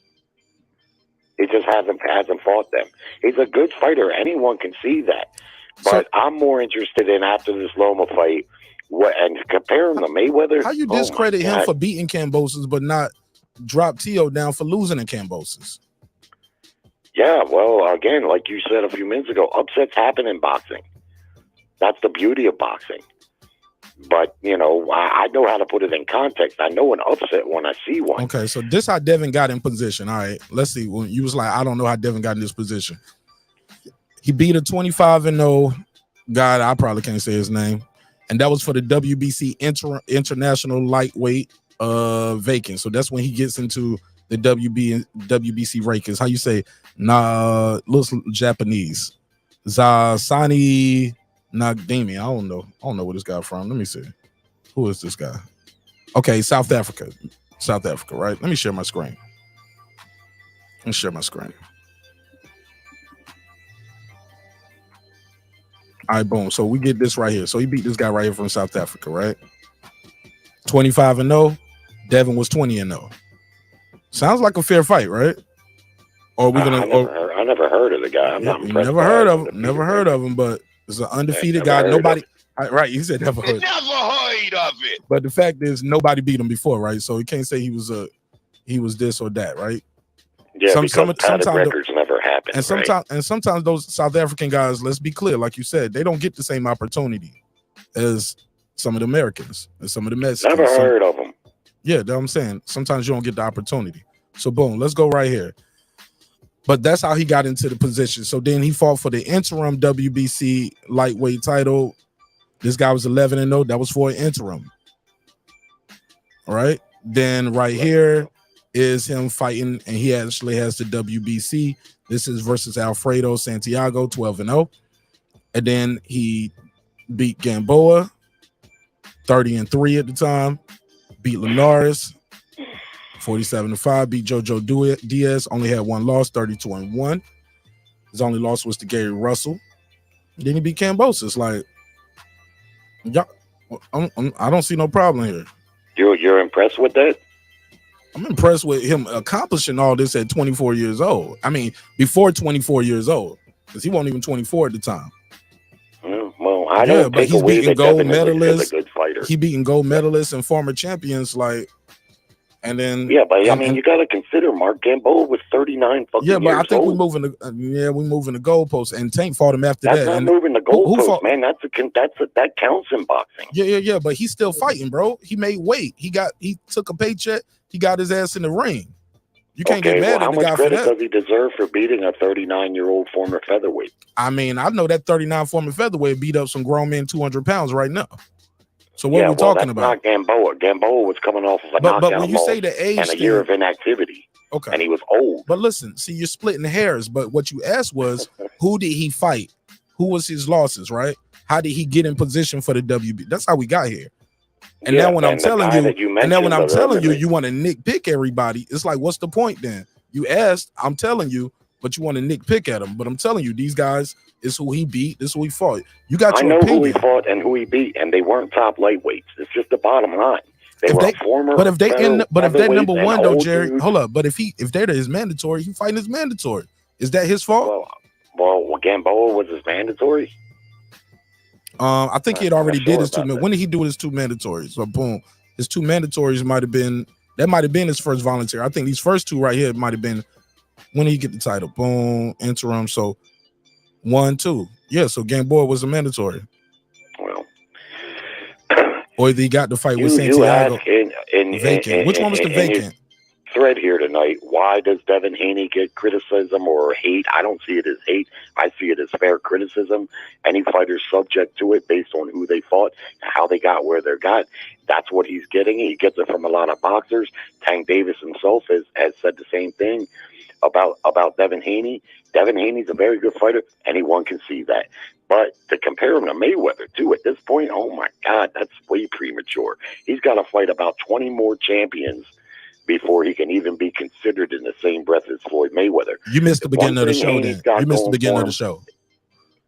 Speaker 10: He just hasn't fought them. He's a good fighter. Anyone can see that. But I'm more interested in after this Loma fight, and compare him to Mayweather.
Speaker 1: How you discredit him for beating Kambosos, but not drop Tio down for losing to Kambosos?
Speaker 10: Yeah, well, again, like you said a few minutes ago, upsets happen in boxing. That's the beauty of boxing. But, you know, I know how to put it in context. I know an upset when I see one.
Speaker 1: Okay, so this how Devin got in position. All right, let's see. When you was like, I don't know how Devin got in this position. He beat a 25-0 guy. I probably can't say his name. And that was for the WBC International Lightweight vacant. So that's when he gets into the WBC rankings. How you say? Looks Japanese. Zasani Nagdemi. I don't know where this guy from. Let me see. Who is this guy? Okay, South Africa. South Africa, right? Let me share my screen. All right, boom. So we get this right here. So he beat this guy right here from South Africa, right? 25-0. Devin was 20-0. Sounds like a fair fight, right? Or we gonna?
Speaker 10: I never heard of the guy. I'm not impressed.
Speaker 1: Never heard of him. Never heard of him. But it's an undefeated guy. Nobody. Right? You said never heard.
Speaker 11: Never heard of it.
Speaker 1: But the fact is, nobody beat him before, right? So he can't say he was this or that, right?
Speaker 10: Yeah, sometimes records never happen.
Speaker 1: And sometimes those South African guys, let's be clear, like you said, they don't get the same opportunity as some of the Americans and some of the Mexicans.
Speaker 10: Never heard of them.
Speaker 1: Yeah, that's what I'm saying. Sometimes you don't get the opportunity. So boom, let's go right here. But that's how he got into the position. So then he fought for the interim WBC lightweight title. This guy was 11-0. That was for an interim. All right. Then right here is him fighting, and he actually has the WBC. This is versus Alfredo Santiago, 12-0. And then he beat Gamboa, 30-3 at the time. Beat Linares, 47-5. Beat Jojo Diaz, only had one loss, 32-1. His only loss was to Gary Russell. Then he beat Kambosos. Like, yeah, I don't see no problem here.
Speaker 10: You're impressed with that?
Speaker 1: I'm impressed with him accomplishing all this at 24 years old. I mean, before 24 years old, because he wasn't even 24 at the time.
Speaker 10: Well, I don't
Speaker 1: but he's beating gold medalists.
Speaker 10: A good fighter.
Speaker 1: He beating gold medalists and former champions, like, and then
Speaker 10: I mean, you got to consider Marq Gamboa was 39 fucking years old.
Speaker 1: I think we're moving the goalposts, and Tank fought him after that.
Speaker 10: That's not moving the goalposts, man. That counts in boxing.
Speaker 1: Yeah, but he's still fighting, bro. He made weight. He took a paycheck. He got his ass in the ring. You can't get mad at the guy for that.
Speaker 10: How much credit does he deserve for beating a 39-year-old former featherweight?
Speaker 1: I mean, I know that 39 former featherweight beat up some grown men 200 pounds right now. So what are we talking about?
Speaker 10: Not Gamboa. Gamboa was coming off of a knockout
Speaker 1: but when you say the age
Speaker 10: and a year of inactivity.
Speaker 1: Okay.
Speaker 10: And he was old.
Speaker 1: But listen, see, you're splitting hairs. But what you asked was, who did he fight? Who was his losses, right? How did he get in position for the WB? That's how we got here. And now when I'm telling you, you want to nitpick everybody, it's like, what's the point then? You asked, I'm telling you, but you want to nitpick at him. But I'm telling you, these guys, is who he beat, this is who he fought. You got your opinion.
Speaker 10: Who he fought and who he beat, and they weren't top lightweights. It's just the bottom line. If
Speaker 1: they're number one though, Jerry, hold up. But if they're his mandatory, he fighting his mandatory. Is that his fault?
Speaker 10: Well, Gamboa was his mandatory.
Speaker 1: I think he had already did his two. When did he do his two mandatories? So boom, his two mandatories might have been his first voluntary. I think these first two right here might have been when did he get the title? Boom, interim. So 1, 2. Yeah, so Gamboa was a mandatory.
Speaker 10: Well,
Speaker 1: or he got the fight with Santiago. Vacant. Which one was the vacant?
Speaker 10: Thread here tonight. Why does Devin Haney get criticism or hate? I don't see it as hate. I see it as fair criticism. Any fighter subject to it based on who they fought and how they got where they got. That's what he's getting. He gets it from a lot of boxers. Tank Davis himself has said the same thing about Devin Haney. Devin Haney's a very good fighter. Anyone can see that. But to compare him to Mayweather, too, at this point, oh, my God, that's way premature. He's got to fight about 20 more champions before he can even be considered in the same breath as Floyd Mayweather.
Speaker 1: You missed the beginning of the show then. You missed the beginning of the show.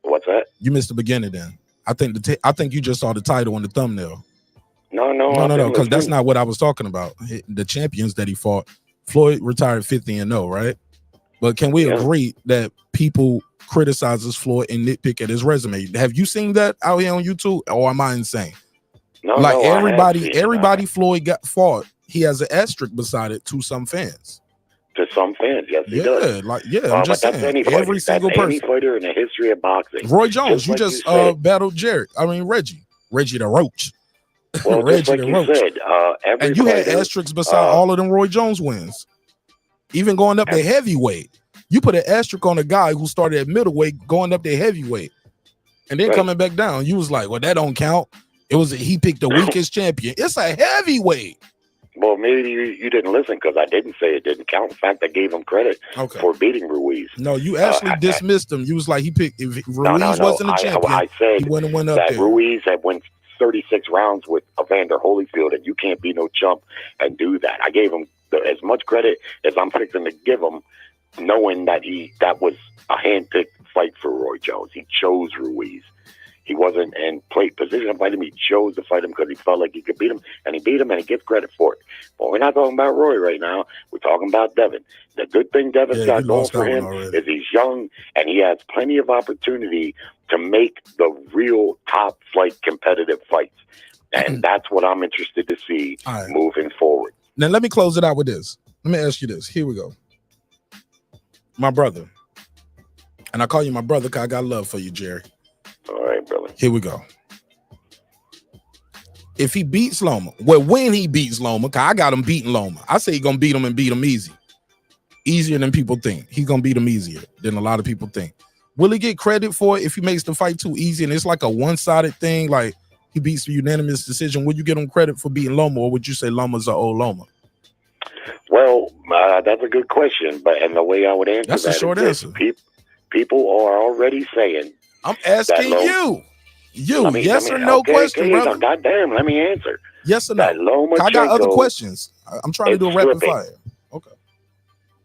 Speaker 10: What's that?
Speaker 1: You missed the beginning then. I think you just saw the title and the thumbnail.
Speaker 10: No,
Speaker 1: because that's not what I was talking about. The champions that he fought. Floyd retired 50-0, right? But can we agree that people criticizes Floyd and nitpick at his resume. Have you seen that out here on YouTube, or am I insane?
Speaker 10: No,
Speaker 1: like
Speaker 10: no,
Speaker 1: everybody Floyd got fought, he has an asterisk beside it to some fans.
Speaker 10: To some fans, yes, he does.
Speaker 1: I'm just
Speaker 10: but that's
Speaker 1: saying,
Speaker 10: any
Speaker 1: every single person.
Speaker 10: Any fighter in the history of boxing.
Speaker 1: Roy Jones, you
Speaker 10: like
Speaker 1: just
Speaker 10: said,
Speaker 1: Reggie the Roach.
Speaker 10: Well,
Speaker 1: Reggie
Speaker 10: just like
Speaker 1: the
Speaker 10: you
Speaker 1: Roach.
Speaker 10: said, every
Speaker 1: and you
Speaker 10: fighter,
Speaker 1: had asterisks beside all of them Roy Jones wins. Even going up to heavyweight. You put an asterisk on a guy who started at middleweight going up to heavyweight and then coming back down. You was like, well, that don't count. He picked the weakest champion. It's a heavyweight.
Speaker 10: Well, maybe you didn't listen because I didn't say it didn't count. In fact, I gave him credit for beating Ruiz.
Speaker 1: No, you actually dismissed him. You was like, he picked, if Ruiz wasn't a champion,
Speaker 10: I said
Speaker 1: he wouldn't have went up
Speaker 10: that
Speaker 1: there.
Speaker 10: Ruiz had won 36 rounds with Evander Holyfield, and you can't be no chump and do that. I gave him as much credit as I'm fixing to give him, knowing that was a handpicked fight for Roy Jones. He chose Ruiz. He wasn't in position to fight him. He chose to fight him because he felt like he could beat him, and he beat him, and he gets credit for it. But we're not talking about Roy right now. We're talking about Devin. The good thing Devin's got going for him is he's young, and he has plenty of opportunity to make the real top-flight competitive fights. And that's what I'm interested to see moving forward.
Speaker 1: Now, let me close it out with this. Let me ask you this. Here we go. My brother. And I call you my brother because I got love for you, Jerry.
Speaker 10: All right, brother.
Speaker 1: Here we go. If he beats Loma, when he beats Loma, because I got him beating Loma. I say he's going to beat him and beat him easy. Easier than people think. He's going to beat him easier than a lot of people think. Will he get credit for it if he makes the fight too easy and it's like a one-sided thing, like he beats the unanimous decision? Would you give him credit for beating Loma, or would you say Loma's an old Loma?
Speaker 10: Well, that's a good question, and the way I would answer
Speaker 1: that's
Speaker 10: that
Speaker 1: a short answer.
Speaker 10: People are already saying.
Speaker 1: I'm asking you. Yes or no question, brother.
Speaker 10: Goddamn, let me answer.
Speaker 1: Yes or no?
Speaker 10: Lomachenko
Speaker 1: I got other questions. I'm trying to do a rapid fire. Okay.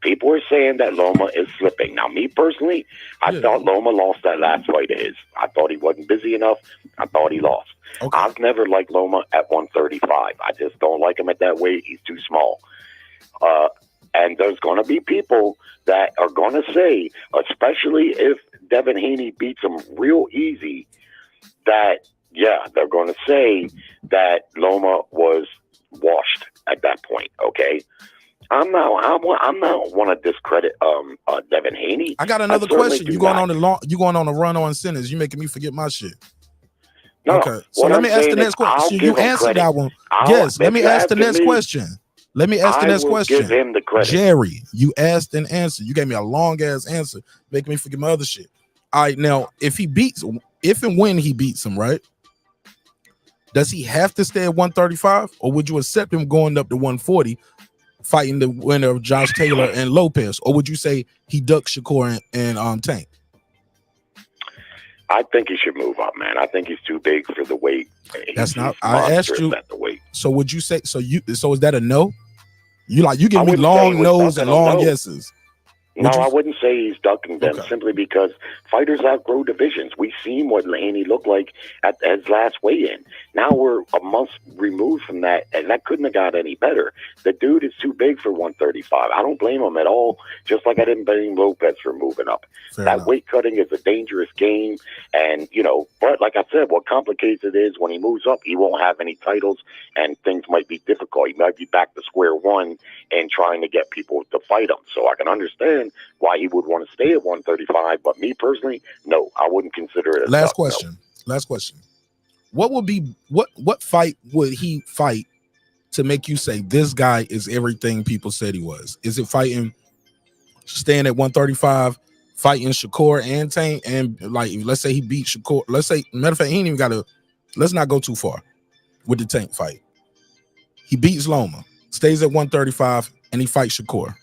Speaker 10: People are saying that Loma is slipping. Now, me personally, I thought Loma lost that last fight of his. I thought he wasn't busy enough. I thought he lost. Okay. I've never liked Loma at 135. I just don't like him at that weight. He's too small. And there's going to be people that are going to say, especially if Devin Haney beats him real easy, that, they're going to say that Loma was washed at that point, okay? I'm not want to discredit Devin Haney.
Speaker 1: I got another question. You going on a run on sentence. You making me forget my shit.
Speaker 10: No,
Speaker 1: okay. So let me ask the next question. You answered that one. Yes. Let me ask the next question. Let me ask the next question.
Speaker 10: Give him the credit.
Speaker 1: Jerry, you asked and answered. You gave me a long ass answer, making me forget my other shit. All right, now if and when he beats him, right? Does he have to stay at 135, or would you accept him going up to 140, fighting the winner of Josh Taylor and Lopez, or would you say he ducks Shakur and Tank?
Speaker 10: I think he should move up, man. I think he's too big for the weight.
Speaker 1: That's not. I asked you.
Speaker 10: At the weight. So
Speaker 1: would you say? So is that a no? You give me long no's and long yeses.
Speaker 10: No, I wouldn't say he's ducking them simply because fighters outgrow divisions. We've seen what Haney looked like at his last weigh-in. Now we're a month removed from that, and that couldn't have got any better. The dude is too big for 135. I don't blame him at all, just like I didn't blame Lopez for moving up. Fair enough. Weight cutting is a dangerous game, and, but like I said, what complicates it is when he moves up, he won't have any titles, and things might be difficult. He might be back to square one and trying to get people to fight him. So I can understand why he would want to stay at 135, but me personally, no, I wouldn't consider it.
Speaker 1: Last question. What fight would he fight to make you say this guy is everything people said he was? Is it staying at 135, fighting Shakur and Tank, and let's say he beat Shakur? Let's say, matter of fact, he ain't even let's not go too far with the Tank fight. He beats Loma, stays at 135, and he fights Shakur.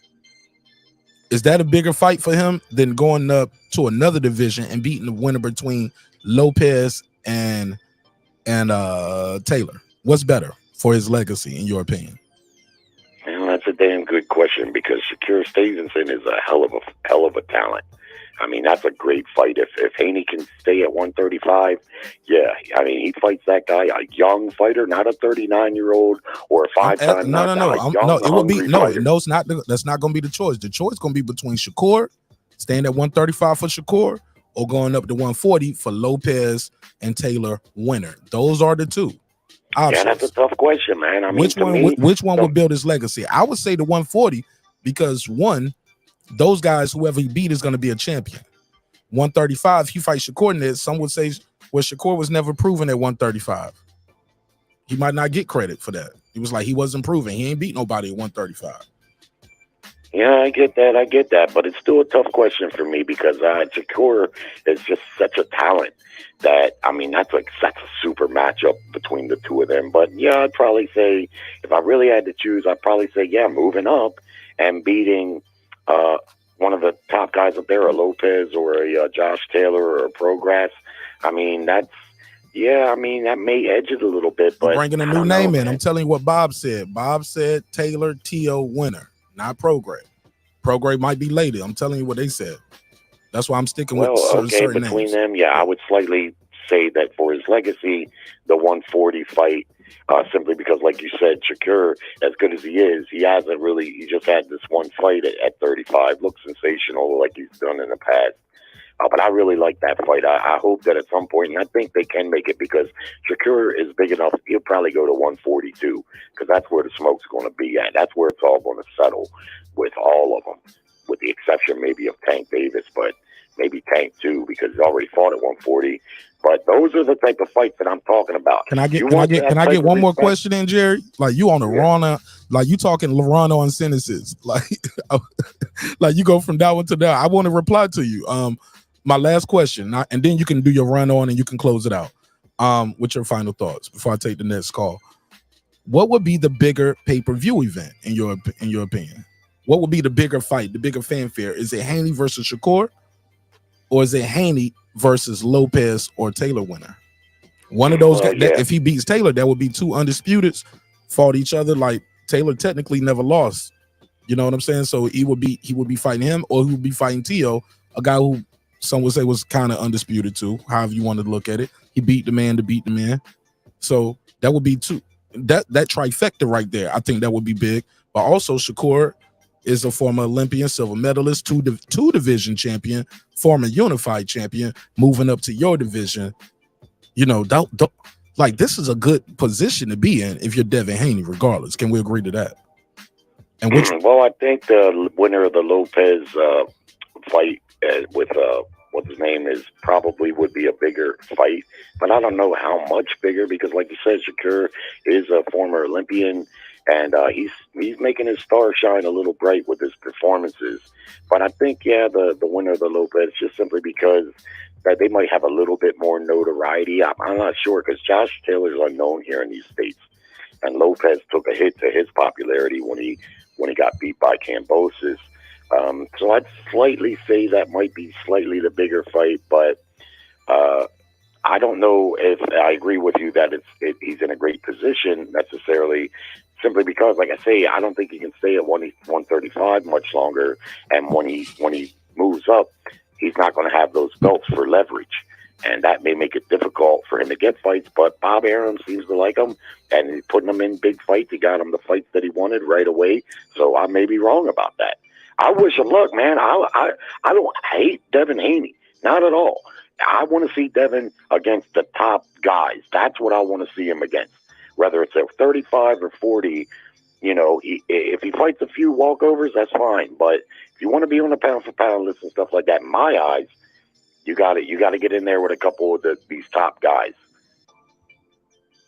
Speaker 1: Is that a bigger fight for him than going up to another division and beating the winner between Lopez and Taylor? What's better for his legacy, in your opinion?
Speaker 10: Well, that's a damn good question because Shakur Stevenson is a hell of a talent. I mean, that's a great fight. If Haney can stay at 135, he fights that guy, a young fighter, not a 39-year-old or a five-time.
Speaker 1: No. It would be fighter. No. It's not. That's not going to be the choice. The choice going to be between Shakur Staying at 135 for Shakur or going up to 140 for Lopez and Taylor winner. Those are the two options.
Speaker 10: Yeah, that's a tough question, man. I mean,
Speaker 1: which one would build his legacy? I would say the 140 because one, those guys, whoever he beat is going to be a champion. 135, he fights Shakur in it. Some would say, well, Shakur was never proven at 135. He might not get credit for that. He was like, he wasn't proven. He ain't beat nobody at 135.
Speaker 10: Yeah, I get that. But it's still a tough question for me because Shakur is just such a talent that, I mean, that's a super matchup between the two of them. But yeah, I'd probably say, if I really had to choose, I'd probably say, yeah, moving up and beating one of the top guys up there, a Lopez or a Josh Taylor or a Progress. I mean, that may edge it a little bit. But
Speaker 1: bringing a new name in. I'm telling you what Bob said. Bob said Taylor T.O. winner, not Progress. Progress might be later. I'm telling you what they said. That's why I'm sticking with certain
Speaker 10: between
Speaker 1: names.
Speaker 10: them, yeah, I would slightly say that for his legacy, the 140 fight, simply because, like you said, Shakur, as good as he is, he just had this one fight at 35, looked sensational like he's done in the past. But I really like that fight. I hope that at some point, and I think they can make it because Shakur is big enough, he'll probably go to 142 because that's where the smoke's going to be at. That's where it's all going to settle with all of them, with the exception maybe of Tank Davis, but maybe Tank too because he already fought at 140. But those are the type of fights that I'm talking about.
Speaker 1: Can I get one more question in, Jerry? Like you on the Rana, like you talking Lorano and sentences. Like you go from that one to that. I want to reply to you. My last question, and then you can do your run on and you can close it out with your final thoughts before I take the next call. What would be the bigger pay-per-view event in your opinion? What would be the bigger fight, the bigger fanfare? Is it Haney versus Shakur, or is it Haney versus Lopez or Taylor winner? One of those guys. If he beats Taylor, that would be two undisputeds fought each other. Like Taylor technically never lost. You know what I'm saying? So he would be fighting him, or he would be fighting T.O., a guy who some would say was kind of undisputed too, however you want to look at it. He beat the man to beat the man. So that would be two. That trifecta right there, I think that would be big. But also Shakur is a former Olympian, silver medalist, two division champion, former unified champion, moving up to your division. You know, like this is a good position to be in if you're Devin Haney, regardless. Can we agree to that? And
Speaker 10: well, I think the winner of the Lopez fight with what his name is probably would be a bigger fight, but I don't know how much bigger because, like you said, Shakur is a former Olympian, and he's making his star shine a little bright with his performances. But I think, the winner of the Lopez, just simply because that they might have a little bit more notoriety. I'm not sure because Josh Taylor's unknown here in these states, and Lopez took a hit to his popularity when he got beat by Kambosos. So I'd slightly say that might be slightly the bigger fight, but I don't know if I agree with you that he's in a great position necessarily, simply because, like I say, I don't think he can stay at 135 much longer, and when he moves up, he's not going to have those belts for leverage, and that may make it difficult for him to get fights. But Bob Arum seems to like him, and he's putting him in big fights. He got him the fights that he wanted right away, so I may be wrong about that. I wish him luck, man. I don't hate Devin Haney, not at all. I want to see Devin against the top guys. That's what I want to see him against. Whether it's at 35 or 40, you know, if he fights a few walkovers, that's fine. But if you want to be on the pound for pound list and stuff like that, in my eyes, you got to get in there with a couple of these top guys.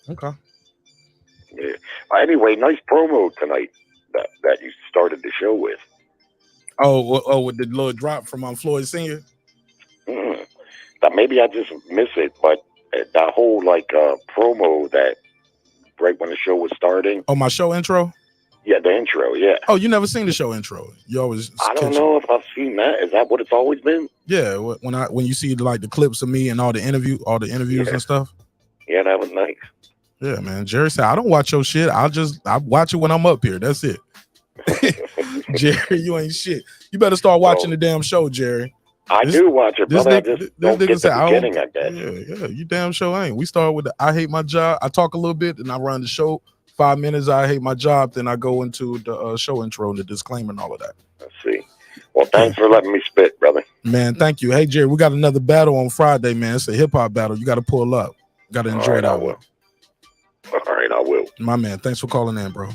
Speaker 1: Okay.
Speaker 10: Yeah. Anyway, nice promo tonight that you started the show with.
Speaker 1: Oh, with the little drop from Floyd Sr.
Speaker 10: That maybe I just miss it, but that whole promo that right when the show was starting.
Speaker 1: Oh, my show intro?
Speaker 10: Yeah, the intro, yeah.
Speaker 1: Oh, you never seen the show intro? You always.
Speaker 10: I don't know if I've seen that. Is that what it's always been?
Speaker 1: Yeah, when you see the clips of me and all the interviews and stuff.
Speaker 10: Yeah, that was nice.
Speaker 1: Yeah, man. Jerry said I don't watch your shit. I watch it when I'm up here. That's it. Jerry, you ain't shit. You better start watching the damn show, Jerry.
Speaker 10: I do watch it, brother. I just don't get the beginning, I guess.
Speaker 1: Yeah, you damn show ain't. We start with the I hate my job. I talk a little bit, and I run the show. 5 minutes, I hate my job. Then I go into the show intro and the disclaimer and all of that.
Speaker 10: Let's see. Well, thanks for letting me spit, brother.
Speaker 1: Man, thank you. Hey, Jerry, we got another battle on Friday, man. It's a hip-hop battle. You got to pull up. Got to enjoy that one.
Speaker 10: All right, I will.
Speaker 1: My man, thanks for calling in, bro.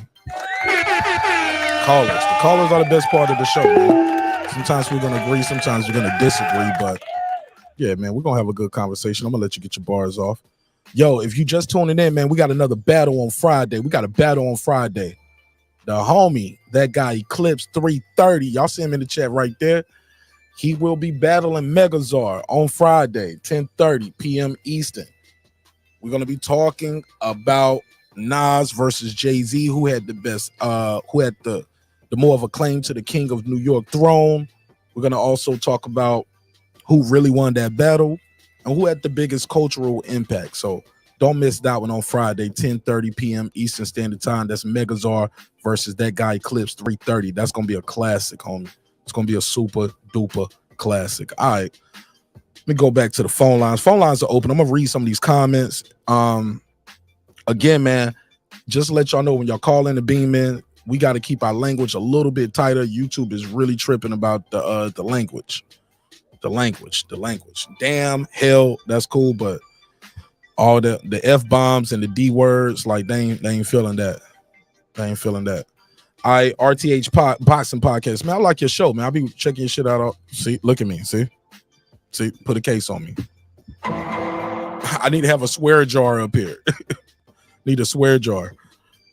Speaker 1: Callers. The callers are the best part of the show, man. Sometimes we're going to agree. Sometimes we're going to disagree. But, yeah, man, we're going to have a good conversation. I'm going to let you get your bars off. Yo, if you just tuning in, man, we got another battle on Friday. The homie, that guy Eclipse 330. Y'all see him in the chat right there. He will be battling Megazord on Friday, 10:30 p.m. Eastern. We're going to be talking about Nas versus Jay-Z, who had the best, who had the more of a claim to the King of New York throne. We're going to also talk about who really won that battle and who had the biggest cultural impact. So don't miss that one on Friday, 10:30 p.m. Eastern Standard Time. That's Megazord versus that guy Eclipse 330. That's going to be a classic, homie. It's going to be a super duper classic. All right. Let me go back to the phone lines. Phone lines are open. I'm going to read some of these comments. Again, man, just to let y'all know, when y'all call in the beam in, we got to keep our language a little bit tighter. YouTube is really tripping about the language. The language. Damn, hell, that's cool, but all the F-bombs and the D words, like they ain't feeling that. All right, RTH Boxing Podcast. Man, I like your show, man. I'll be checking your shit out. See, look at me. See, put a case on me. I need to have a swear jar up here. Need a swear jar.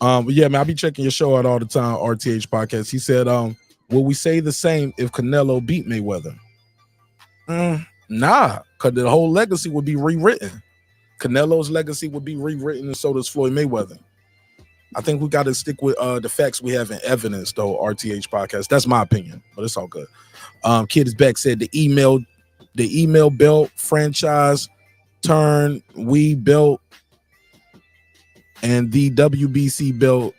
Speaker 1: But yeah, man, I'll be checking your show out all the time, RTH Podcast. He said, will we say the same if Canelo beat Mayweather? Nah, because the whole legacy would be rewritten. Canelo's legacy would be rewritten, and so does Floyd Mayweather. I think we got to stick with the facts we have in evidence, though, RTH Podcast. That's my opinion, but it's all good. Kid is back said the email belt franchise turn we built and the WBC belt,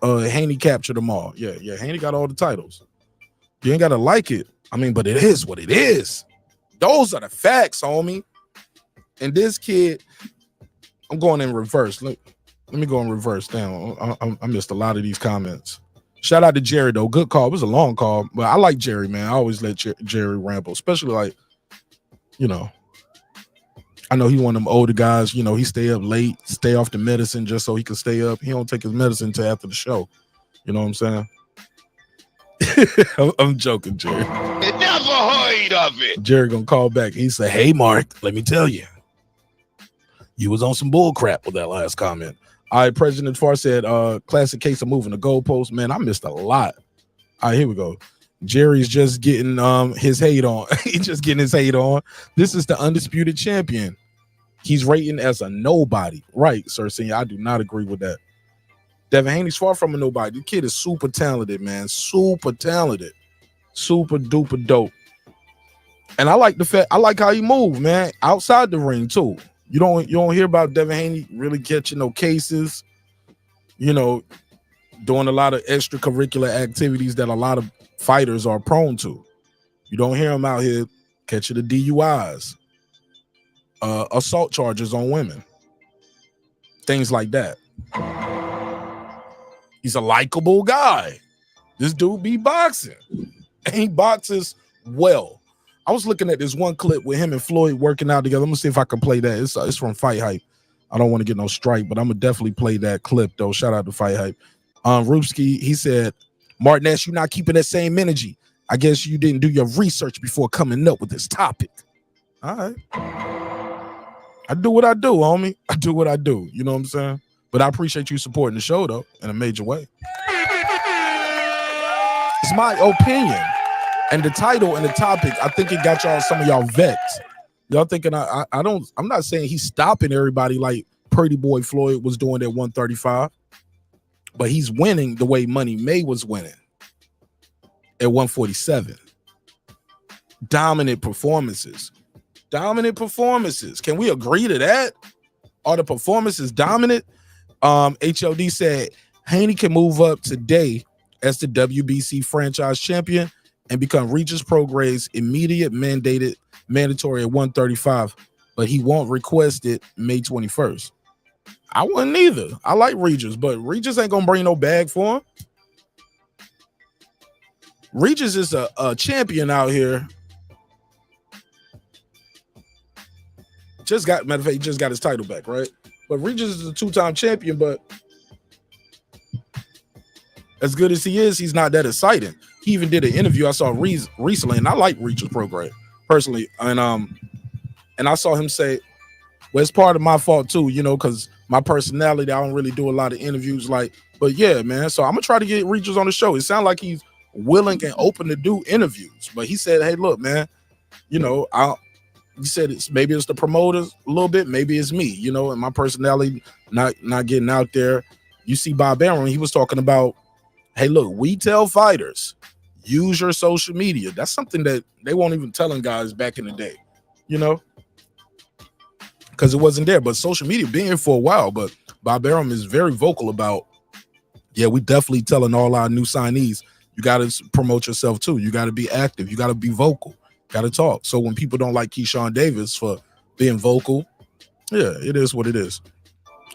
Speaker 1: Haney captured them all. Yeah, Haney got all the titles. You ain't got to like it. I mean, but it is what it is. Those are the facts, homie. And this kid, I'm going in reverse. Let me go in reverse. Damn, I missed a lot of these comments. Shout out to Jerry, though. Good call. It was a long call, but I like Jerry, man. I always let Jerry ramble, especially like, I know he one of them older guys, he stay up late, stay off the medicine just so he can stay up. He don't take his medicine until after the show. You know what I'm saying? I'm joking, Jerry.
Speaker 6: Never heard of it.
Speaker 1: Jerry gonna call back. He said, hey, Marq, let me tell you. You was on some bull crap with that last comment. All right, President Farr said, classic case of moving the goalpost. Man, I missed a lot. All right, here we go. Jerry's just getting his hate on. He's just getting his hate on. This is the undisputed champion. He's rating as a nobody. Right, Sir Senior. I do not agree with that. Devin Haney's far from a nobody. The kid is super talented, man. Super talented. Super duper dope. And I like the fact, I like how he moves, man. Outside the ring, too. You don't hear about Devin Haney really catching no cases, doing a lot of extracurricular activities that a lot of fighters are prone to. You don't hear him out here catching the DUIs, assault charges on women, things like that. He's a likable guy. This dude be boxing, and he boxes well. I was looking at this one clip with him and Floyd working out together. I'm gonna see if I can play that. It's from Fight Hype. I don't want to get no strike, but I'm gonna definitely play that clip though. Shout out to Fight Hype. Rupski, he said, Mark Nash, you're not keeping that same energy. I guess you didn't do your research before coming up with this topic. All right. I do what I do, homie. I do what I do. You know what I'm saying? But I appreciate you supporting the show, though, in a major way. It's my opinion. And the title and the topic, I think it got some of y'all vexed. Y'all thinking I'm not saying he's stopping everybody like Pretty Boy Floyd was doing at 135, but he's winning the way Money May was winning at 147. Dominant performances. Can we agree to that? Are the performances dominant? HLD said Haney can move up today as the WBC franchise champion and become Regis Prograis immediate mandatory at 135, but he won't request it May 21st. I wouldn't either. I like Regis, but Regis ain't gonna bring no bag for him. Regis is a champion out here. Matter of fact, he just got his title back, right? But Regis is a 2-time champion, but as good as he is, he's not that exciting. He even did an interview I saw recently, and I like Regis' program personally. And I saw him say, well, it's part of my fault too, you know, because my personality, I don't really do a lot of interviews but yeah, man. So I'm gonna try to get Regis on the show. It sounds like he's willing and open to do interviews, but he said, hey, look, man, you know, he said maybe it's the promoters a little bit, maybe it's me, you know, and my personality not getting out there. You see Bob Arum, he was talking about, hey, look, we tell fighters, use your social media. That's something that they won't even telling guys back in the day, you know, because it wasn't there. But social media being for a while, but Bob Arum is very vocal about, yeah, we definitely telling all our new signees, you got to promote yourself too. You got to be active. You got to be vocal. Got to talk. So when people don't like Keyshawn Davis for being vocal, yeah, it is what it is.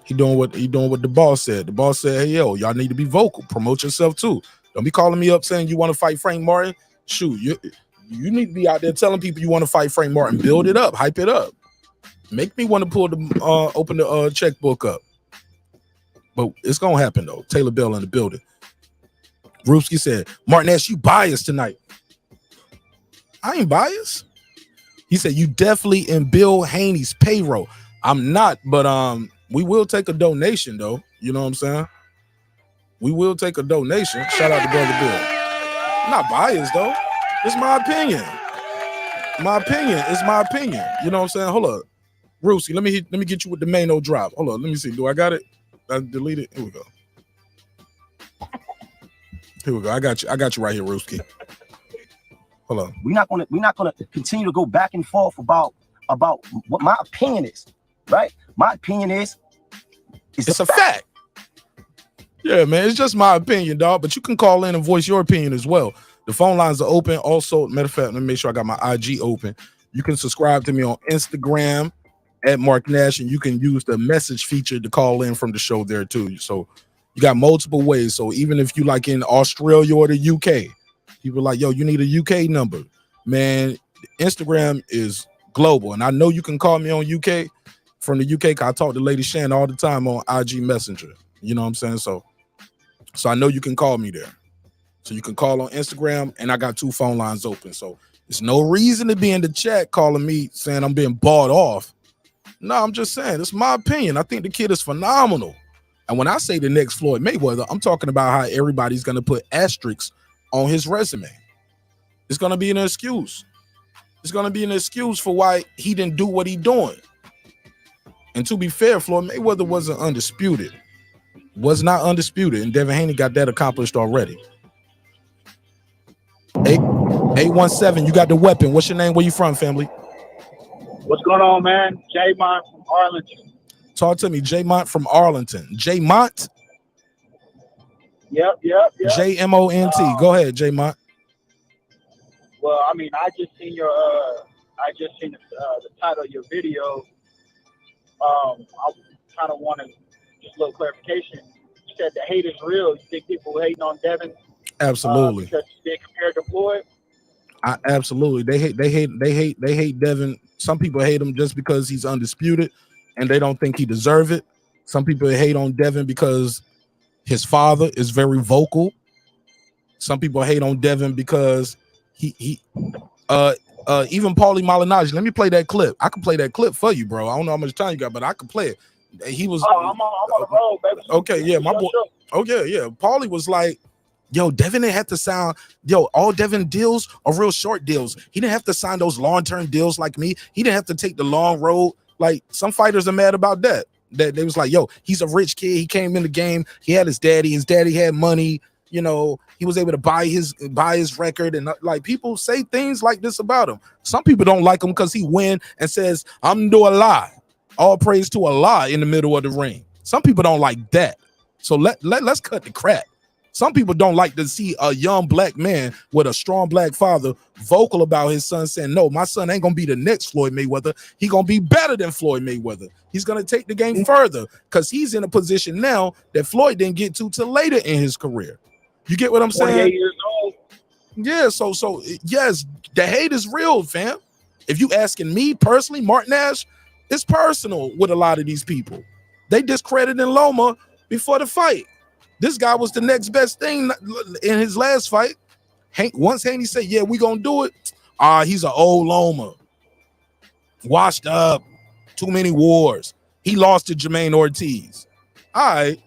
Speaker 1: He doing what the boss said. The boss said, hey, yo, y'all need to be vocal. Promote yourself too. Don't be calling me up saying you want to fight Frank Martin. Shoot, you need to be out there telling people you want to fight Frank Martin. Build it up, hype it up. Make me want to pull the open the checkbook up. But it's gonna happen though. Taylor Bell in the building. Ruski said, Martin Nash, you biased tonight. I ain't biased. He said, you definitely in Bill Haney's payroll. I'm not, but we will take a donation though. You know what I'm saying? We will take a donation. Shout out to Brother Bill. I'm not biased though. It's my opinion. My opinion is my opinion. You know what I'm saying? Hold up. Ruski, let me get you with the main drop. Hold on, let me see. Do I got it? I deleted it. Here we go. Here we go. I got you right here, Ruski. Hold on.
Speaker 11: We're not gonna continue to go back and forth about what my opinion is, right? My opinion is
Speaker 1: it's a fact. Yeah, man, it's just my opinion, dog. But you can call in and voice your opinion as well. The phone lines are open. Also, matter of fact, let me make sure I got my IG open. You can subscribe to me on Instagram at Marq Nash, and you can use the message feature to call in from the show there too. So you got multiple ways. So even if you like in Australia or the UK, people are like, yo, you need a UK number. Man, Instagram is global. And I know you can call me on UK from the UK. I talk to Lady Shan all the time on IG Messenger. You know what I'm saying? So I know you can call me there. So you can call on Instagram, and I got 2 phone lines open. So there's no reason to be in the chat calling me saying I'm being bought off. No, I'm just saying, it's my opinion. I think the kid is phenomenal. And when I say the next Floyd Mayweather, I'm talking about how everybody's going to put asterisks on his resume. It's going to be an excuse. It's going to be an excuse for why he didn't do what he doing. And to be fair, Floyd Mayweather wasn't undisputed. Was not undisputed. And Devin Haney got that accomplished already. 817, you got the weapon. What's your name? Where you from, family?
Speaker 12: What's going on, man? j-Mont from Arlington.
Speaker 1: Talk to me, j-Mont from Arlington. j-Mont?
Speaker 12: Yep.
Speaker 1: J-M-O-N-T. Go ahead, j-Mont.
Speaker 12: Well, I mean, I just seen the title of your video. I kind of wanted just a little clarification. You said the hate is real. You think people hating on Devin?
Speaker 1: Absolutely.
Speaker 12: Because they compared to Floyd?
Speaker 1: Absolutely. They hate Devin. Some people hate him just because he's undisputed and they don't think he deserves it. Some people hate on Devin because his father is very vocal. Some people hate on Devin because he even Paulie Malignaggi. Let me play that clip. I can play that clip for you, bro. I don't know how much time you got, but I can play it. He was
Speaker 12: I'm on the road, baby.
Speaker 1: Okay, yeah, my boy. Oh yeah. Paulie was like, yo, Devin didn't have to sound, all Devin deals are real short deals. He didn't have to sign those long-term deals like me. He didn't have to take the long road. Like, some fighters are mad about that. That they was like, yo, he's a rich kid. He came in the game. He had his daddy. His daddy had money. You know, he was able to buy his record. And like, people say things like this about him. Some people don't like him because he win and says, I'm do a lie. All praise to Allah in the middle of the ring. Some people don't like that. So let's cut the crap. Some people don't like to see a young black man with a strong black father vocal about his son saying, no, my son ain't going to be the next Floyd Mayweather. He's going to be better than Floyd Mayweather. He's going to take the game further because he's in a position now that Floyd didn't get to till later in his career. You get what I'm saying?
Speaker 12: 28 years old.
Speaker 1: Yeah, so yes, the hate is real, fam. If you asking me personally, Marq Nash, it's personal with a lot of these people. They discredited Loma before the fight. This guy was the next best thing in his last fight. Once Haney said, yeah, we gonna do it. He's an old Loma. Washed up, too many wars. He lost to Jermaine Ortiz. All right.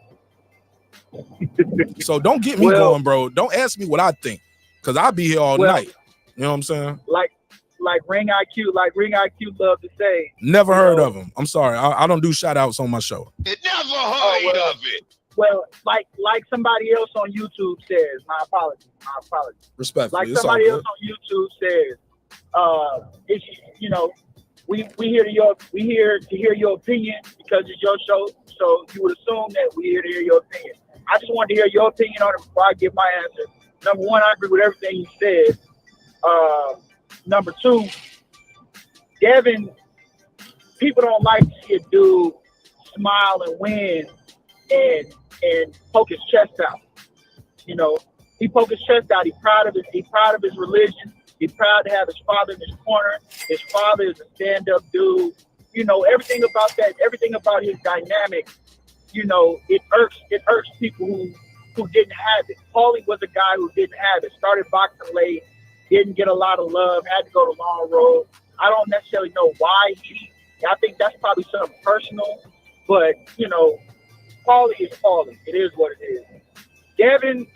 Speaker 1: So don't get me going, bro. Don't ask me what I think, because I'll be here all night. You know what I'm saying?
Speaker 12: Like Ring IQ love to say.
Speaker 1: Never heard of him. I'm sorry. I don't do shout outs on my show.
Speaker 9: Never heard of it.
Speaker 12: Well, like somebody else on YouTube says, my apologies.
Speaker 1: Respectfully.
Speaker 12: Like somebody else on YouTube says, it's, you know, we here to hear your opinion because it's your show. So you would assume that we're here to hear your opinion. I just wanted to hear your opinion on it before I give my answer. Number one, I agree with everything you said. Number two, Devin, people don't like to see a dude smile and win and poke his chest out. You know, he poke his chest out. He's proud of his religion. He's proud to have his father in his corner. His father is a stand-up dude. You know, everything about his dynamic, you know, it irks people who didn't have it. Paulie was a guy who didn't have it. Started boxing late, didn't get a lot of love, had to go the long road. I don't necessarily know why. I think that's probably something personal, but you know, Paulie is Paulie. It is what it is. Devin,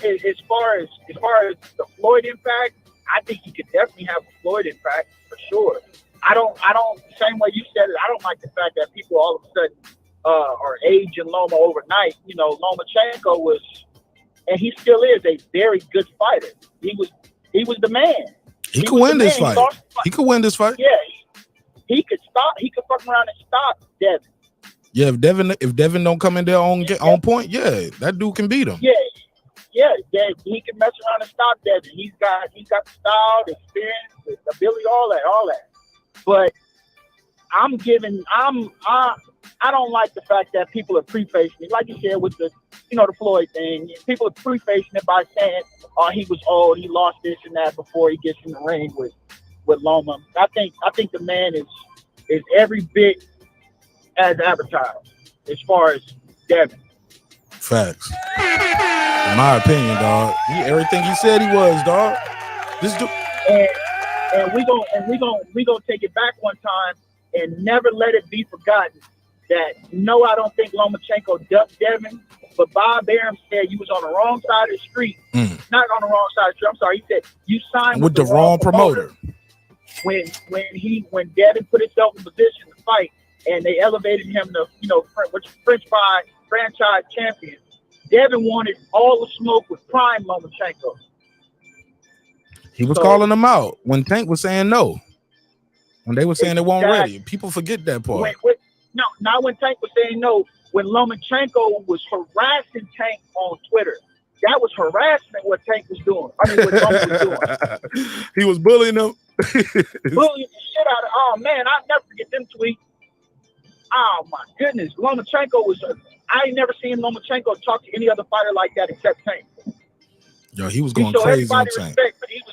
Speaker 12: as far as the Floyd impact, I think he could definitely have a Floyd impact for sure. I don't same way you said it, I don't like the fact that people all of a sudden are aging Loma overnight. You know, Lomachenko was, and he still is, a very good fighter. He was the man.
Speaker 1: He could win this fight. He could win this fight.
Speaker 12: Yeah, he could stop. He could fuck around and stop Devin.
Speaker 1: Yeah, if Devin don't come in there on point, yeah, that dude can beat him.
Speaker 12: Yeah, he can mess around and stop Devin. He's got the style, the experience, the ability, all that. But I don't like the fact that people are prefacing it, like you said with the Floyd thing. People are prefacing it by saying, "Oh, he was old, he lost this and that before he gets in the ring with Loma." I think the man is every bit as advertised as far as Devin.
Speaker 1: Facts. In my opinion, dog. Everything he said he was, dog. This dude.
Speaker 12: And we gonna take it back one time and never let it be forgotten that no, I don't think Lomachenko ducked Devin, but Bob Arum said you was on the wrong side of the street. Not on the wrong side of the street. I'm sorry. He said you signed
Speaker 1: with the wrong promoter.
Speaker 12: When Devin put himself in position to fight and they elevated him to French fry franchise champion, Devin wanted all the smoke with prime Lomachenko.
Speaker 1: He was calling them out when Tank was saying no. When they were saying they weren't ready. People forget that part.
Speaker 12: Not when Tank was saying no. When Lomachenko was harassing Tank on Twitter. That was harassment what Tank was doing. I mean, what Loma was doing.
Speaker 1: He was bullying them.
Speaker 12: Bullying the shit out of, oh man, I'll never forget them tweets. Oh my goodness. Lomachenko was, I ain't never seen Lomachenko talk to any other fighter like that except Tank.
Speaker 1: Yo, he was going crazy on Tank.
Speaker 12: Respect, but he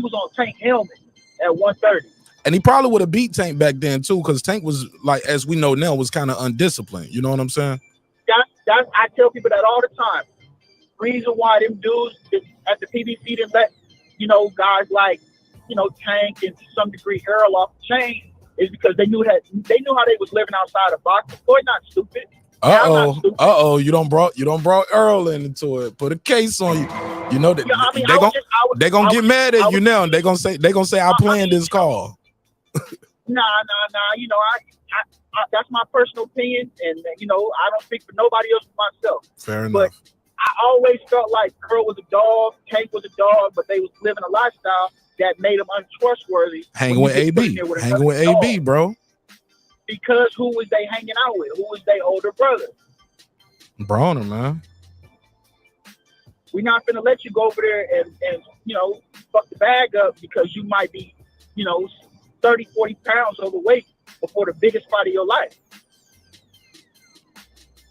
Speaker 12: was on Tank helmet at 130.
Speaker 1: And he probably would have beat Tank back then too, because Tank was, like, as we know now, was kind of undisciplined. You know what I'm saying?
Speaker 12: I tell people that all the time. Reason why them dudes at the PBC didn't let, guys like, Tank and to some degree Earl off the chain is because they knew how they was living outside of boxing. Floyd not stupid.
Speaker 1: You don't brought Earl into it. Put a case on you. You know that they're gonna get mad at you now. They're gonna say I planned this call.
Speaker 12: Nah. I that's my personal opinion, and I don't speak for nobody else but myself.
Speaker 1: Fair enough.
Speaker 12: But I always felt like Earl was a dog, Tank was a dog, but they was living a lifestyle that made them untrustworthy.
Speaker 1: Hanging with AB, bro.
Speaker 12: Because who was they hanging out with? Who was their older brother?
Speaker 1: Bronner, man.
Speaker 12: We're not gonna let you go over there and fuck the bag up because you might be, 30, 40 pounds overweight before the biggest fight of your life.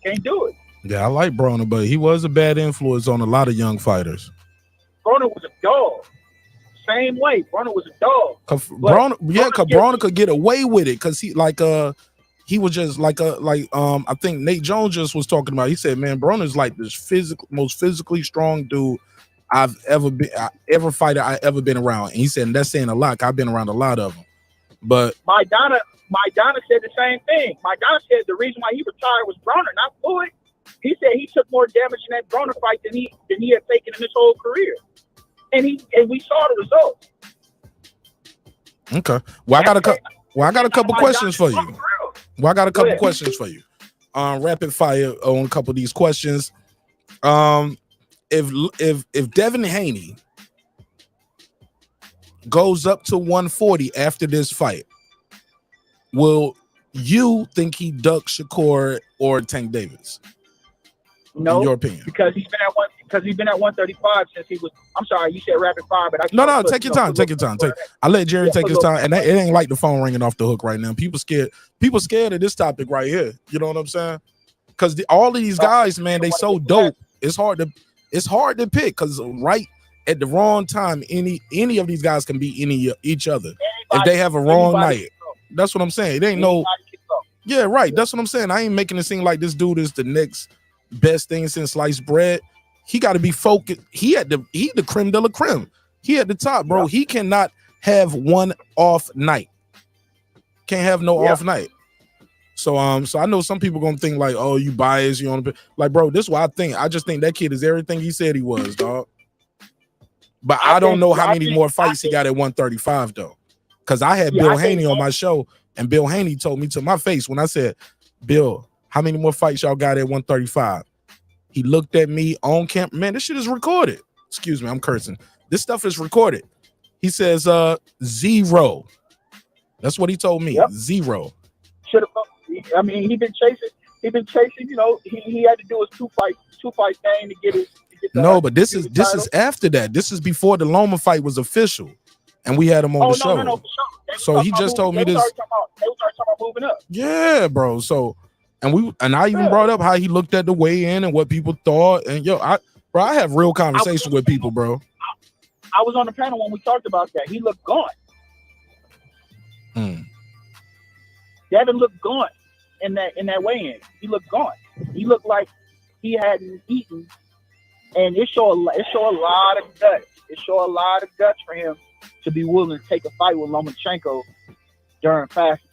Speaker 12: Can't do it.
Speaker 1: Yeah, I like Bronner, but he was a bad influence on a lot of young fighters.
Speaker 12: was a dog. Same way, Broner was a dog.
Speaker 1: Broner could get away with it because he was just I think Nate Jones just was talking about. He said, "Man, Broner's like this most physically strong dude I've ever been around." And he said, and that's saying a lot. I've been around a lot of them, but
Speaker 12: Maidana said the same thing. Maidana said the reason why he retired was Broner, not Floyd. He said he took more damage in that Broner fight than he had taken in his whole career, and we saw the results.
Speaker 1: Okay. Well, I got a couple questions for you. Rapid fire on a couple of these questions. If Devin Haney goes up to 140 after this fight, will you think he ducks Shakur or Tank Davis?
Speaker 12: No,
Speaker 1: in your opinion,
Speaker 12: because he's been at 135 since he was. I'm sorry, you said rapid fire, but
Speaker 1: take your time. I let Jerry take his time, and it ain't like the phone ringing off the hook right now. People scared of this topic right here. You know what I'm saying? Because all of these guys, man, they so dope. It's hard to pick because right at the wrong time, any of these guys can beat each other if they have a wrong night. That's what I'm saying. It ain't no. Yeah, right. That's what I'm saying. I ain't making it seem like this dude is the next best thing since sliced bread. He got to be focused. He the creme de la creme. He at the top, bro. He cannot have one off night. Can't have no off night. So I know some people gonna think like, oh, you biased, you on like, bro. This is what I think. I just think that kid is everything he said he was, dog. But I don't know how many more fights he got at 135 though, because I had Bill Haney on my show, and Bill Haney told me to my face when I said, Bill, how many more fights y'all got at 135? He looked at me on camera. Man, this shit is recorded. Excuse me, I'm cursing. This stuff is recorded. He says 0. That's what he told me. Yep. 0.
Speaker 12: Should have. I mean, he been chasing. You know, he had to do his two fight thing to get his.
Speaker 1: No, but this is after that. This is before the Loma fight was official, and we had him on the show. No, for sure. So he just told me this. They was talking about moving up. Yeah, bro. So. And I even brought up how he looked at the weigh-in and what people thought. And I have real conversations with people, bro.
Speaker 12: I was on the panel when we talked about that. He looked gone. Devin looked gone in that weigh-in. He looked gone. He looked like he hadn't eaten, and it show a lot of guts. It show a lot of guts for him to be willing to take a fight with Lomachenko during fasting.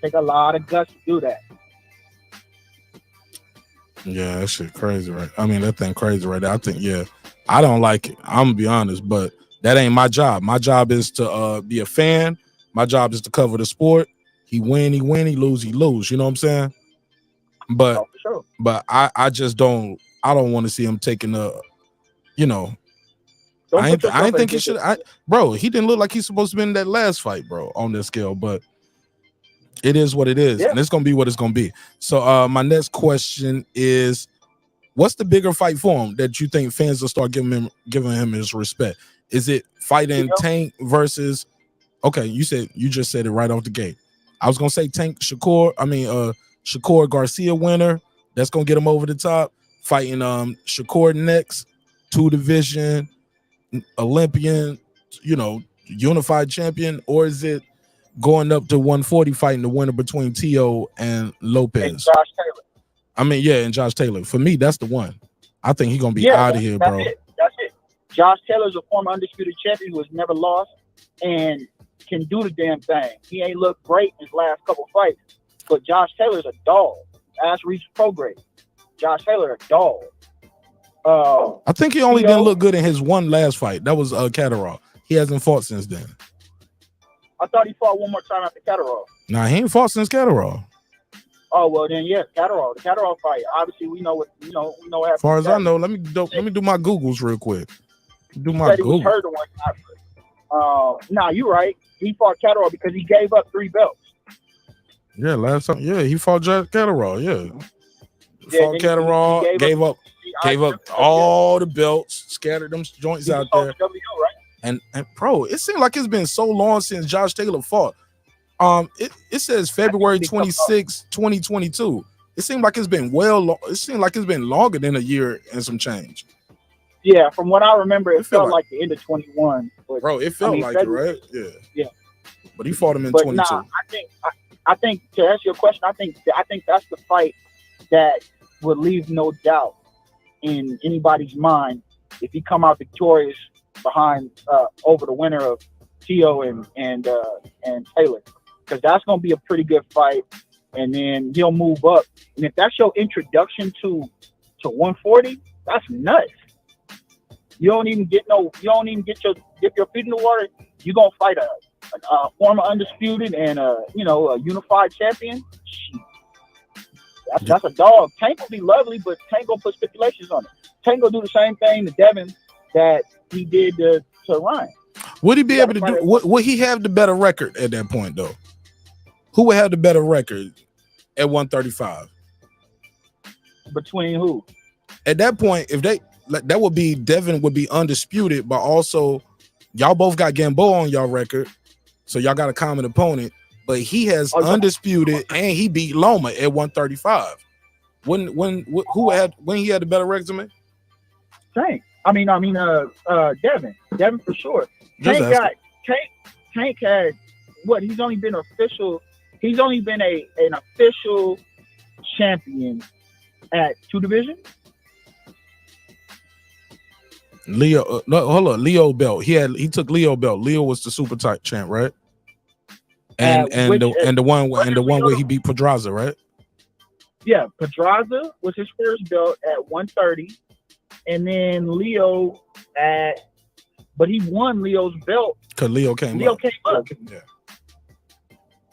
Speaker 12: Take a lot of guts to do that.
Speaker 1: Yeah, that shit crazy, right? I mean, that thing crazy right there. I think, I don't like it. I'm gonna be honest, but that ain't my job. My job is to be a fan. My job is to cover the sport. He win, he lose, he lose. You know what I'm saying? But I just don't. I don't want to see him taking I didn't think he should. Bro, he didn't look like he's supposed to be in that last fight, bro, on this scale. But it is what it is, and it's gonna be what it's gonna be. So my next question is, what's the bigger fight for him that you think fans will start giving him his respect? Is it fighting Tank versus? Okay, you just said it right off the gate. I was gonna say Tank Shakur. I mean Shakur Garcia winner. That's gonna get him over the top. Fighting Shakur next, 2 division Olympian, unified champion, or is it going up to 140 fighting the winner between T.O. and Lopez?
Speaker 12: And Josh Taylor.
Speaker 1: I mean, and Josh Taylor. For me, that's the one. I think he's gonna be out of here, bro.
Speaker 12: That's it. Josh Taylor's a former undisputed champion who has never lost and can do the damn thing. He ain't looked great in his last couple fights, but Josh Taylor's a dog. Ask Reese Prograde. Josh Taylor, a dog.
Speaker 1: I think he only didn't look good in his one last fight. That was Catterall. He hasn't fought since then.
Speaker 12: I thought he fought one more time after Catterall.
Speaker 1: Nah, he ain't fought since Catterall.
Speaker 12: Oh well, then Catterall. The Catterall fight. Obviously, we know what happened.
Speaker 1: As far as I know, let me do my Googles real quick. Do my Googles.
Speaker 12: Hurt one time. Nah, you're right. He fought Catterall because he gave up 3 belts.
Speaker 1: Yeah, last time. Yeah, he fought Catterall. Yeah, fought Catterall. Gave up all the belts. Scattered them joints out there.
Speaker 12: W, right?
Speaker 1: And bro, it seemed like it's been so long since Josh Taylor fought. It says February 26, 2022. It seemed like it's been it seemed like it's been longer than a year and some change.
Speaker 12: Yeah, from what I remember, it felt like the end of 21. But,
Speaker 1: bro, it felt like it, right? Yeah.
Speaker 12: Yeah.
Speaker 1: But he fought him in
Speaker 12: but
Speaker 1: 22.
Speaker 12: Nah, I think to answer your question, I think that's the fight that would leave no doubt in anybody's mind if he come out victorious behind over the winner of Tio and Taylor, because that's gonna be a pretty good fight, and then he'll move up. And if that's your introduction to 140, that's nuts. You don't even get your dip your feet in the water. You're gonna fight a former undisputed and a unified champion. That's a dog. Tank will be lovely, but Tank gonna put stipulations on it. Tank gonna do the same thing to Devin that he did to Ryan.
Speaker 1: Would he be able to do? Would he have the better record at that point, though? Who would have the better record at 135?
Speaker 12: Between who?
Speaker 1: At that point, if that would be Devin would be undisputed, but also y'all both got Gamboa on y'all record, so y'all got a common opponent. But he has undisputed, and he beat Loma at 135. When he had the better record to me?
Speaker 12: Tank. Devin. Devin for sure. Tank had what? He's only been an official champion at 2 divisions.
Speaker 1: Leo, no, hold on. Leo belt. He took Leo belt. Leo was the super tight champ, right? And the one where he beat Pedraza, right?
Speaker 12: Yeah, Pedraza was his first belt at 130, and then Leo but he won Leo's belt
Speaker 1: because Leo came up.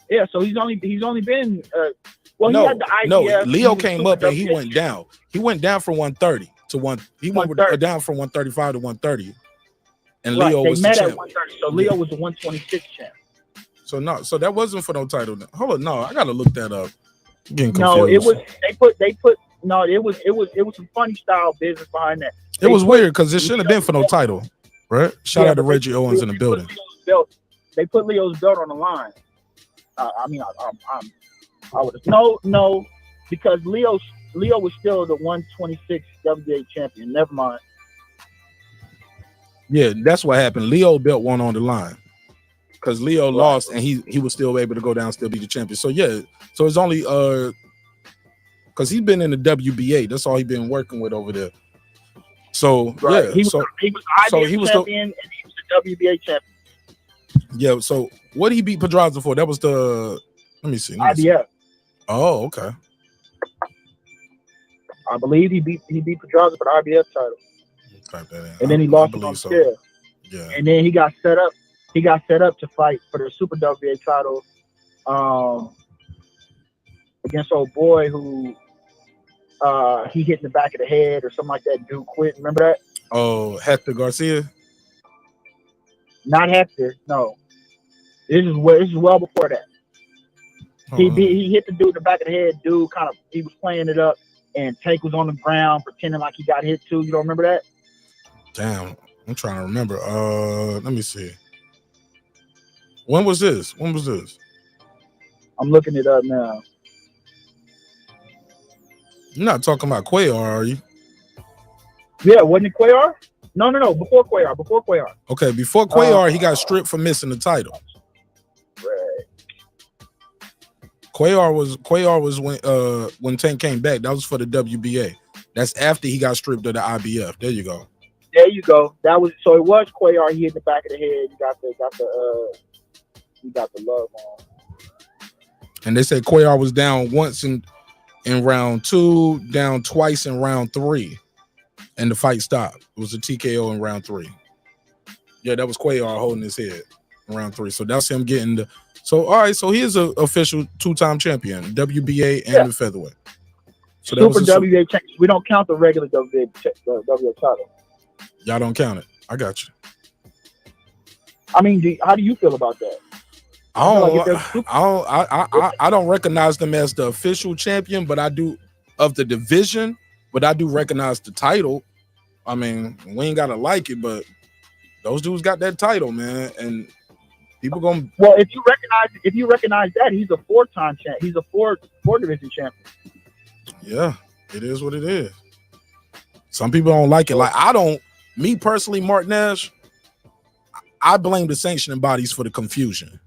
Speaker 12: Yeah, so he's only been he had the IBF.
Speaker 1: No, Leo came up and he went down. He went down from 130 to 1. He went down from 135 to 130, and Leo was the champ.
Speaker 12: At 130, so Leo was the 126 champ.
Speaker 1: So that wasn't for no title. Hold on, no, I gotta look that up.
Speaker 12: No, it was it was some funny style business behind that.
Speaker 1: It was weird because it shouldn't have been for no title, right? Shout out to Reggie Owens in the building.
Speaker 12: They put Leo's belt on the line. I would no, because Leo was still the 126 WBA champion. Never mind.
Speaker 1: Yeah, that's what happened. Leo belt won on the line because Leo lost, and he was still able to go down, still be the champion. So yeah, so it's only because he's been in the WBA. That's all he's been working with over there. So yeah,
Speaker 12: he was IBF champion and he was the WBA champion.
Speaker 1: Yeah. So what did he beat Pedraza for? That was the let me see.
Speaker 12: IBF.
Speaker 1: Oh, okay.
Speaker 12: I believe he beat Pedraza for the IBF title.
Speaker 1: Type that in.
Speaker 12: And then he lost him on scale.
Speaker 1: Yeah.
Speaker 12: And then he got set up. He got set up to fight for the Super WBA title against old boy who he hit in the back of the head or something like that. Dude quit. Remember that?
Speaker 1: Oh, Hector Garcia.
Speaker 12: Not Hector. No. This is well before that. He hit the dude in the back of the head. Dude he was playing it up, and Tank was on the ground pretending like he got hit too. You don't remember that?
Speaker 1: Damn, I'm trying to remember. Let me see. When was this?
Speaker 12: I'm looking it up now.
Speaker 1: You're not talking about Cuellar, are you?
Speaker 12: Yeah, wasn't it Cuellar? No. Before Cuellar.
Speaker 1: Okay, before Cuellar, he got stripped for missing the title.
Speaker 12: Right.
Speaker 1: Cuellar was when Tank came back. That was for the WBA. That's after he got stripped of the IBF. There you go. That was so. It was Cuellar. He hit the back of the head. He got the love on. And they said Cuellar was down once in round 2, down twice in round 3, and the fight stopped. It was a TKO in round 3. Yeah, that was Cuellar holding his head in round 3. So that's him getting the. So all right, so he is an official 2-time champion, WBA and the featherweight. So that
Speaker 12: Super WBA champion. We don't count the regular WBA title.
Speaker 1: Y'all don't count it. I got you.
Speaker 12: I mean, how do you feel about that?
Speaker 1: I don't recognize them as the official champion, but I do of the division. But I do recognize the title. I mean, we ain't gotta like it, but those dudes got that title, man. And people gonna
Speaker 12: if you recognize that, he's a 4-time champ. He's a 4 division champion.
Speaker 1: Yeah, it is what it is. Some people don't like it. Like I don't. Me personally, Mark Nash, I blame the sanctioning bodies for the confusion.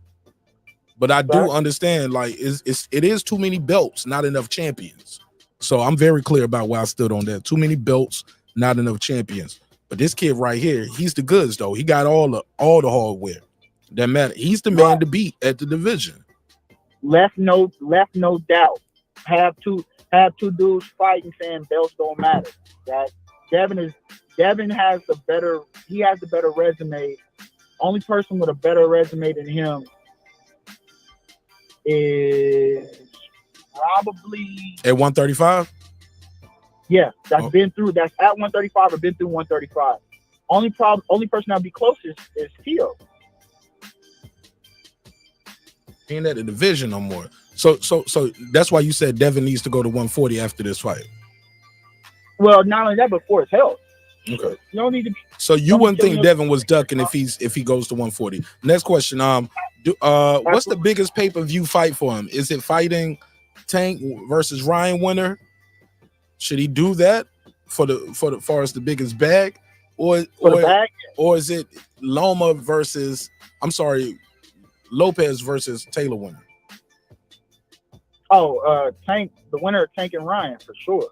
Speaker 1: But I do understand, like, it is too many belts, not enough champions. So I'm very clear about where I stood on that. Too many belts, not enough champions. But this kid right here, he's the goods though. He got all the hardware that matter. He's the man to beat at the division.
Speaker 12: Left no doubt. Have two dudes fighting saying belts don't matter. That Devin has the better resume. Only person with a better resume than him is probably
Speaker 1: at 135.
Speaker 12: Yeah, that's at 135 or been through 135. Only person that'll be closest is Tio.
Speaker 1: He ain't at the division no more. So that's why you said Devin needs to go to 140 after this fight.
Speaker 12: Well, not only that, but for his health.
Speaker 1: Okay.
Speaker 12: You don't need to.
Speaker 1: So you wouldn't think Devin was ducking if he goes to 140. Next question. What's the biggest pay-per-view fight for him? Is it fighting Tank versus Ryan winner? Should he do that for far as the biggest bag, or is it Loma versus Lopez versus Taylor winner?
Speaker 12: Tank, the winner of Tank and Ryan for sure.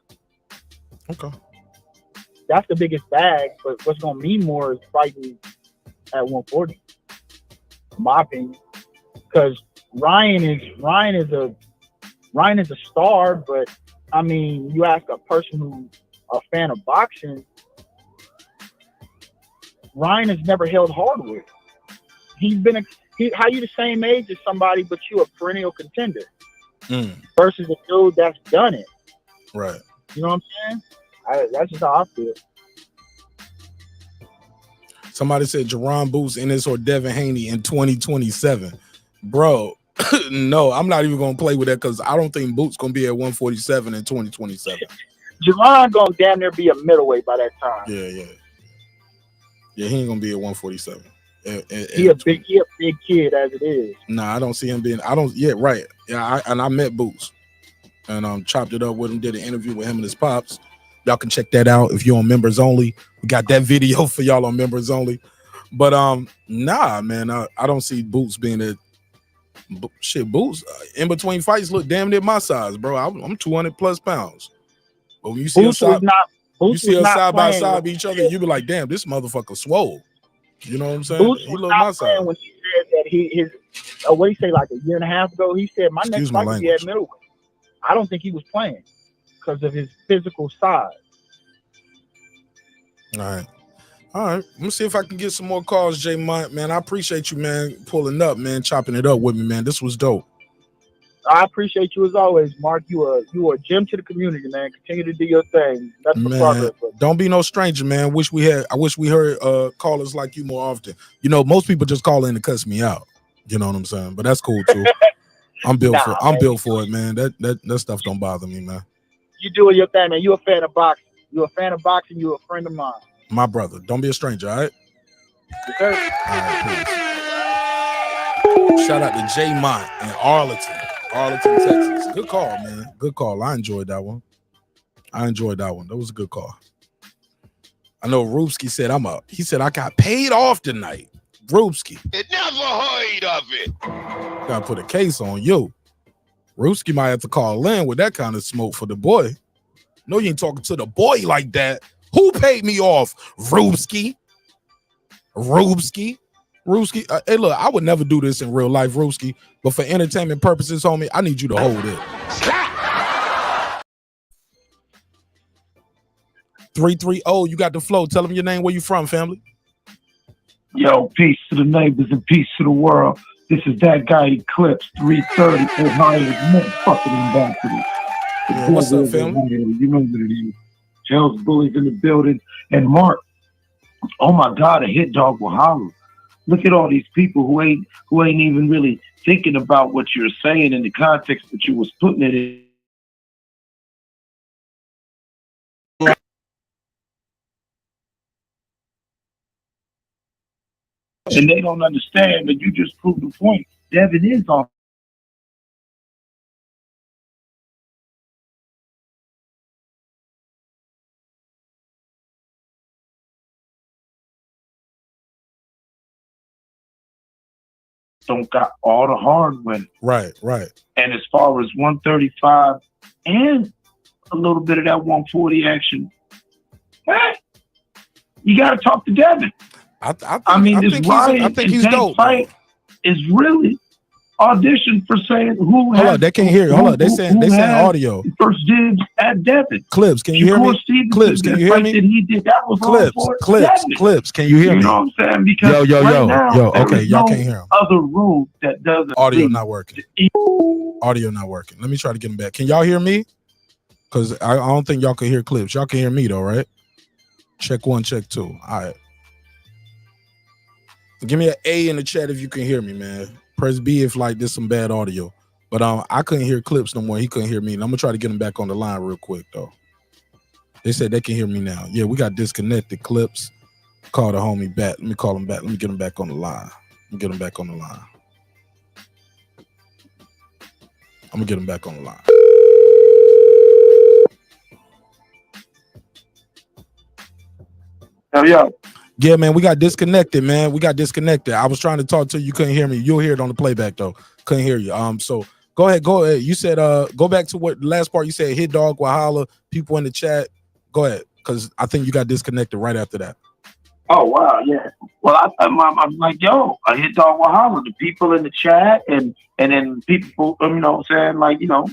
Speaker 1: Okay,
Speaker 12: that's the biggest bag. But what's gonna mean more is fighting at 140, in my opinion, because Ryan is a star, but I mean, you ask a person who's a fan of boxing, Ryan has never held hardwood. How you the same age as somebody, but you a perennial contender versus a dude that's done it.
Speaker 1: Right.
Speaker 12: You know what I'm saying? That's just how I feel.
Speaker 1: Somebody said Jerron Boots Ennis or Devin Haney in 2027. Bro, no, I'm not even going to play with that because I don't think Boots going to be at 147 in 2027.
Speaker 12: Jerron going to damn near be a middleweight by that time.
Speaker 1: Yeah, he ain't going to be at 147.
Speaker 12: He a big kid as it is.
Speaker 1: Nah, I don't see him being. Right. Yeah, I met Boots and chopped it up with him. Did an interview with him and his pops. Y'all can check that out if you're on members only. We got that video for y'all on members only. But nah, man, I don't see Boots being a Boots in between fights look damn near my size, bro. I'm 200 plus pounds. But when you see us side by side each other, you be like, damn, this motherfucker swole. You know what I'm saying?
Speaker 12: Boots was not playing when he said that what he say like a year and a half ago. He said my next fight will be at middleweight. I don't think he was playing because of his physical size.
Speaker 1: All right. Let me see if I can get some more calls, j-Mont, man. I appreciate you, man, pulling up, man, chopping it up with me, man. This was dope.
Speaker 12: I appreciate you as always, Mark. You are a gem to the community, man. Continue to do your thing. That's the progress.
Speaker 1: Don't be no stranger, man. I wish we heard callers like you more often. You know, most people just call in to cuss me out. You know what I'm saying? But that's cool too. I'm built for it, man. That stuff don't bother me, man.
Speaker 12: You doing your thing, man. You a fan of boxing. You a fan of boxing. You a friend of mine.
Speaker 1: My brother. Don't be a stranger, all right?
Speaker 12: Yes, sir.
Speaker 1: All right, shout out to j-Mont in Arlington, Texas. Good call, man. Good call. I enjoyed that one. That was a good call. I know Rubski said he said I got paid off tonight. Rubski.
Speaker 9: It never heard of it.
Speaker 1: Gotta put a case on you. Rubski might have to call in with that kind of smoke for the boy. No, you ain't talking to the boy like that. Who paid me off? Rubski. Hey, look, I would never do this in real life, Rubski, but for entertainment purposes, homie, I need you to hold it. 330, you got the flow. Tell them your name, where you from, family.
Speaker 13: Yo, peace to the neighbors and peace to the world. This is that guy Eclipse, 330, Ohio, motherfucking ambassador.
Speaker 1: Yeah, what's up, family?
Speaker 13: You know what it is. Hell's Bullies in the building. And Mark, oh my God, a hit dog will holler. Look at all these people who ain't even really thinking about what you're saying in the context that you was putting it in. And they don't understand that you just proved the point. Devin is on don't got all the hard win.
Speaker 1: Right.
Speaker 13: And as far as 135 and a little bit of that 140 action, hey, you got to talk to Devin.
Speaker 1: I think he's dope.
Speaker 13: Fight is really audition for saying who.
Speaker 1: Hold on, they can't hear you. Hold on, they saying audio.
Speaker 13: First dibs at Devin.
Speaker 1: Clips, can you hear me? Clips, can you hear me? Clips, can you hear me?
Speaker 13: You know what I'm saying? Because
Speaker 1: yo. Okay, y'all can't hear him.
Speaker 13: Other rule that doesn't.
Speaker 1: Audio not working. Audio not working. Let me try to get him back. Can y'all hear me? Because I don't think y'all can hear Clips. Y'all can hear me though, right? Check 1, check 2. All right. Give me an A in the chat if you can hear me, man. Press B if like there's some bad audio. But I couldn't hear Clips no more. He couldn't hear me. And I'm gonna try to get him back on the line real quick though. They said they can hear me now. Yeah, we got disconnected. Clips. Call the homie back. Let me call him back. Let me get him back on the line. I'm gonna get him back on the line.
Speaker 13: Yo.
Speaker 1: Yeah, man, we got disconnected, man. I was trying to talk to you. You couldn't hear me. You'll hear it on the playback, though. Couldn't hear you. So go ahead. You said, go back to what the last part you said, hit dog, Wahala, people in the chat. Go ahead, because I think you got disconnected right after that.
Speaker 13: Oh, wow, yeah. Well, I'm like, yo, I hit dog, Wahala, the people in the chat, and then people, you know what I'm saying, like, you know,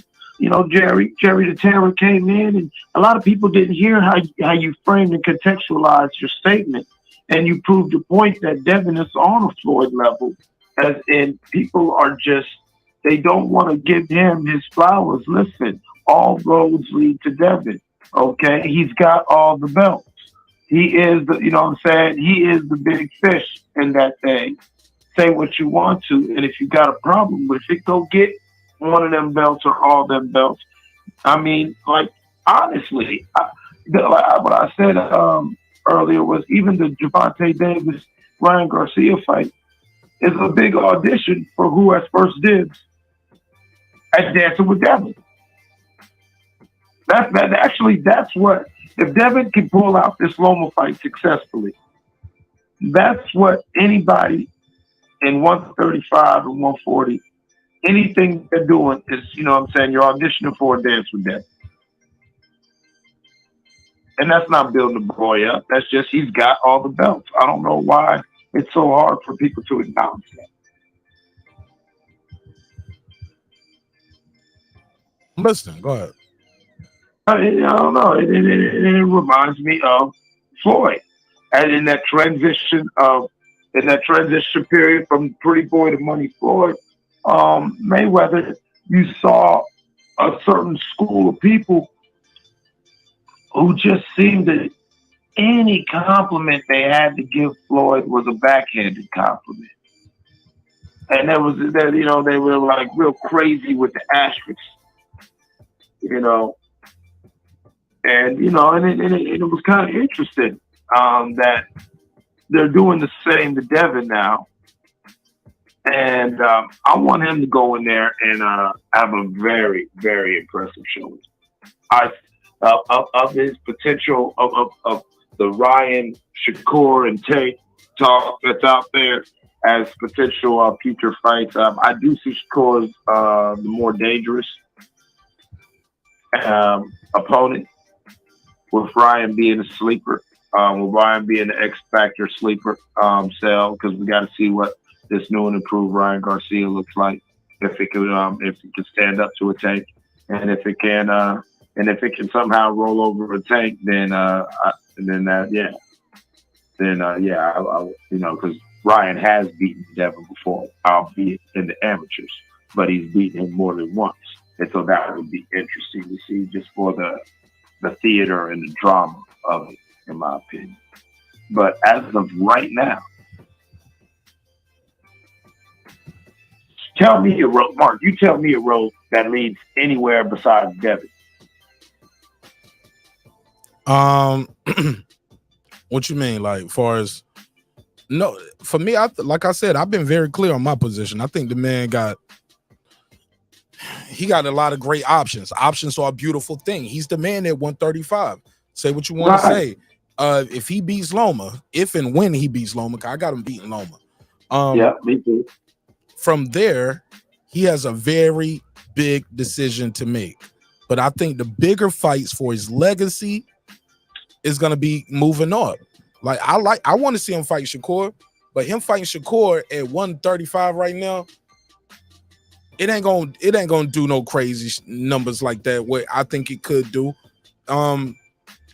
Speaker 13: Jerry the Terror came in, and a lot of people didn't hear how you framed and contextualized your statement. And you proved the point that Devin is on a Floyd level, as in people are just, they don't want to give him his flowers. Listen, all roads lead to Devin, okay? He's got all the belts. He is the, you know what I'm saying? He is the big fish in that thing. Say what you want to, and if you got a problem with it, go get one of them belts or all them belts. I mean, like, honestly, what I said, earlier was even the Gervonta Davis Ryan Garcia fight is a big audition for who has first dibs at Dancing with Devin. That's what, if Devin can pull out this Loma fight successfully, that's what anybody in 135 and 140, anything they're doing is, you know what I'm saying, you're auditioning for a Dance with Devin. And that's not building a boy up. That's just he's got all the belts. I don't know why it's so hard for people to acknowledge that.
Speaker 1: Listen, go ahead.
Speaker 13: I don't know. It reminds me of Floyd, and in that transition period from Pretty Boy to Money Floyd, Mayweather, you saw a certain school of people who just seemed that any compliment they had to give Floyd was a backhanded compliment. And there was that, you know, they were like real crazy with the asterisks, you know. And, you know, and it was kind of interesting that they're doing the same to Devin now. And I want him to go in there and have a very, very impressive showing. Of his potential of the Ryan, Shakur, and Tate talk that's out there as potential future fights. I do see Shakur as the more dangerous opponent, with Ryan being a sleeper, with Ryan being the X Factor sleeper cell, because we got to see what this new and improved Ryan Garcia looks like, if it can stand up to a Tank, and if it can. And if it can somehow roll over a Tank, then you know, because Ryan has beaten Devin before, albeit in the amateurs, but he's beaten him more than once, and so that would be interesting to see, just for the theater and the drama of it, in my opinion. But as of right now, tell me a road, Mark. You tell me a road that leads anywhere besides Devin.
Speaker 1: What you mean, like, far as no? For me, like I said, I've been very clear on my position. I think the man got a lot of great options. Options are a beautiful thing. He's the man at 135. Say what you want to say. If he beats Loma, if and when he beats Loma, 'cause I got him beating Loma.
Speaker 13: Yeah, me too.
Speaker 1: from there, he has a very big decision to make. But I think the bigger fights for his legacy is going to be moving up. Like I want to see him fight Shakur, but him fighting Shakur at 135 right now, it ain't gonna do no crazy numbers like that. What I think it could do, and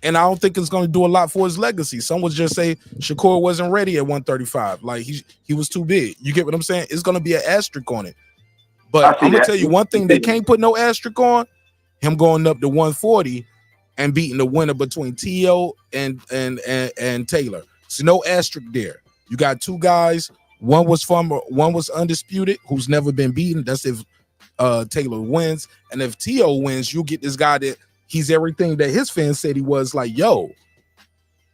Speaker 1: I don't think it's gonna do a lot for his legacy. Some would just say Shakur wasn't ready at 135, like he was too big. You get what I'm saying? It's gonna be an asterisk on it. But I'm gonna tell you one thing they can't put no asterisk on: him going up to 140 and beating the winner between T.O. and Taylor. So no asterisk there. You got two guys. One was undisputed, who's never been beaten. That's if Taylor wins. And if T.O. wins, you get this guy that he's everything that his fans said he was. Like, yo,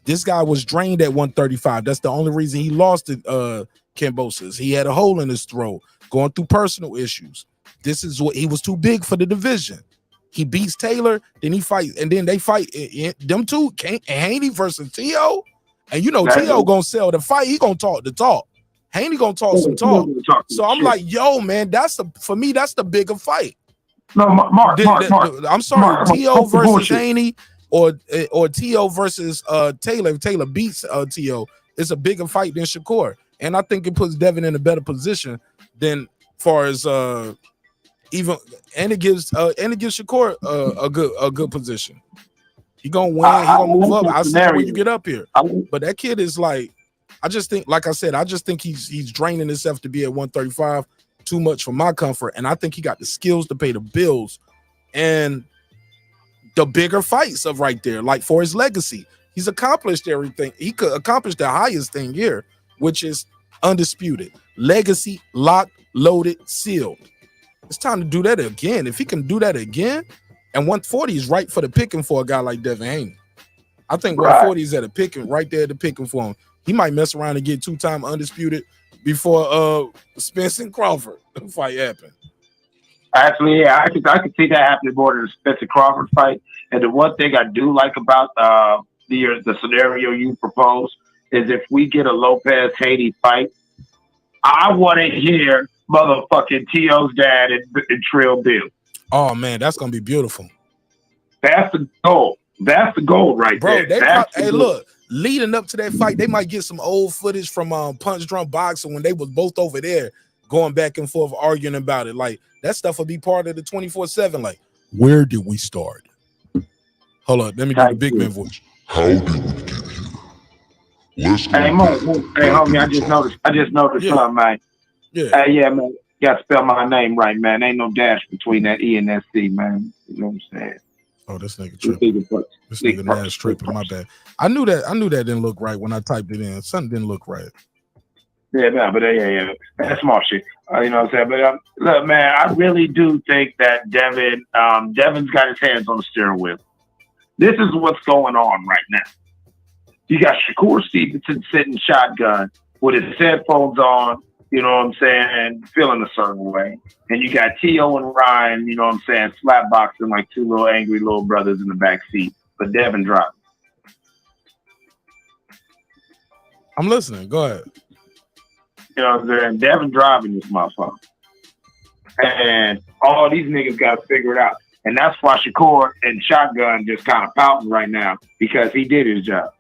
Speaker 1: this guy was drained at 135. That's the only reason he lost to Kambosos. He had a hole in his throat, going through personal issues. This is what he was too big for the division. He beats Taylor, then he fights, and then they fight them two, Haney versus T.O. And you know, T.O. gonna sell the fight. He gonna talk the talk. Haney gonna talk some talk. So I'm like, yo, man, for me, that's the bigger fight.
Speaker 13: No, Mark.
Speaker 1: I'm sorry, T.O. versus Haney or T.O. versus Taylor. If Taylor beats T.O., it's a bigger fight than Shakur. And I think it puts Devin in a better position than far as even, and it gives Shakur a good position. He gonna win. He gonna move up. I see when you get up here. But that kid is like, I just think, like I said, I just think he's draining himself to be at 135. Too much for my comfort, and I think he got the skills to pay the bills and the bigger fights of right there. Like for his legacy, he's accomplished everything. He could accomplish the highest thing here, which is undisputed legacy, locked, loaded, sealed. It's time to do that again. If he can do that again, and 140 is right for the picking for a guy like Devin Haney. I think 140 is at a picking, right there at the picking for him. He might mess around and get two-time undisputed before Spence and Crawford fight happen.
Speaker 13: Actually, yeah, I could see that happening more than the Spence and Crawford fight. And the one thing I do like about the scenario you propose is if we get a Lopez Haney fight, I want to hear motherfucking T.O.'s dad and Trill Bill.
Speaker 1: Oh man, that's gonna be beautiful.
Speaker 13: That's the goal. That's the goal right there.
Speaker 1: Hey, look, leading up to that fight, they might get some old footage from Punch Drunk Boxing when they was both over there going back and forth arguing about it. Like that stuff will be part of the 24/7. Like, where did we start? Hold on, let me do the big man voice.
Speaker 14: How did we get here? Let's go.
Speaker 13: Hey, homie, I just noticed something, man.
Speaker 1: Yeah.
Speaker 13: Yeah, man. You gotta spell my name right, man. Ain't no dash between that E and that C, man. You know what I'm saying?
Speaker 1: Oh, this nigga tripping. This nigga Nash tripping. My bad. I knew that didn't look right when I typed it in. Something didn't look right.
Speaker 13: Yeah, no, but yeah. That's small shit. You know what I'm saying? But look, man, I really do think that Devin's got his hands on the steering wheel. This is what's going on right now. You got Shakur Stevenson sitting shotgun with his headphones on, you know what I'm saying, feeling a certain way. And you got T.O. and Ryan, you know what I'm saying, slap boxing like two little angry little brothers in the back seat. But Devin dropped.
Speaker 1: I'm listening. Go ahead.
Speaker 13: You know what I'm saying? Devin driving this motherfucker. And all these niggas got to figure it out. And that's why Shakur and Shotgun just kind of pouting right now, because he did his job.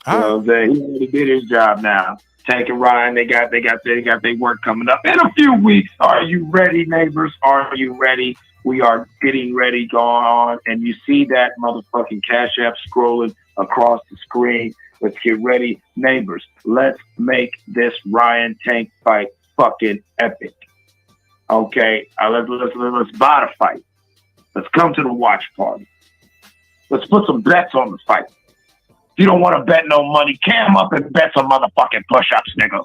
Speaker 13: You know what I'm saying? He already did his job now. Tank and Ryan, they got their work coming up in a few weeks. Are you ready, neighbors? Are you ready? We are getting ready, going on. And you see that motherfucking Cash App scrolling across the screen. Let's get ready, neighbors. Let's make this Ryan Tank fight fucking epic. Okay, let's buy the fight. Let's come to the watch party. Let's put some bets on the fight. If you don't want to bet no money, cam up and bet some motherfucking push-ups, nigga.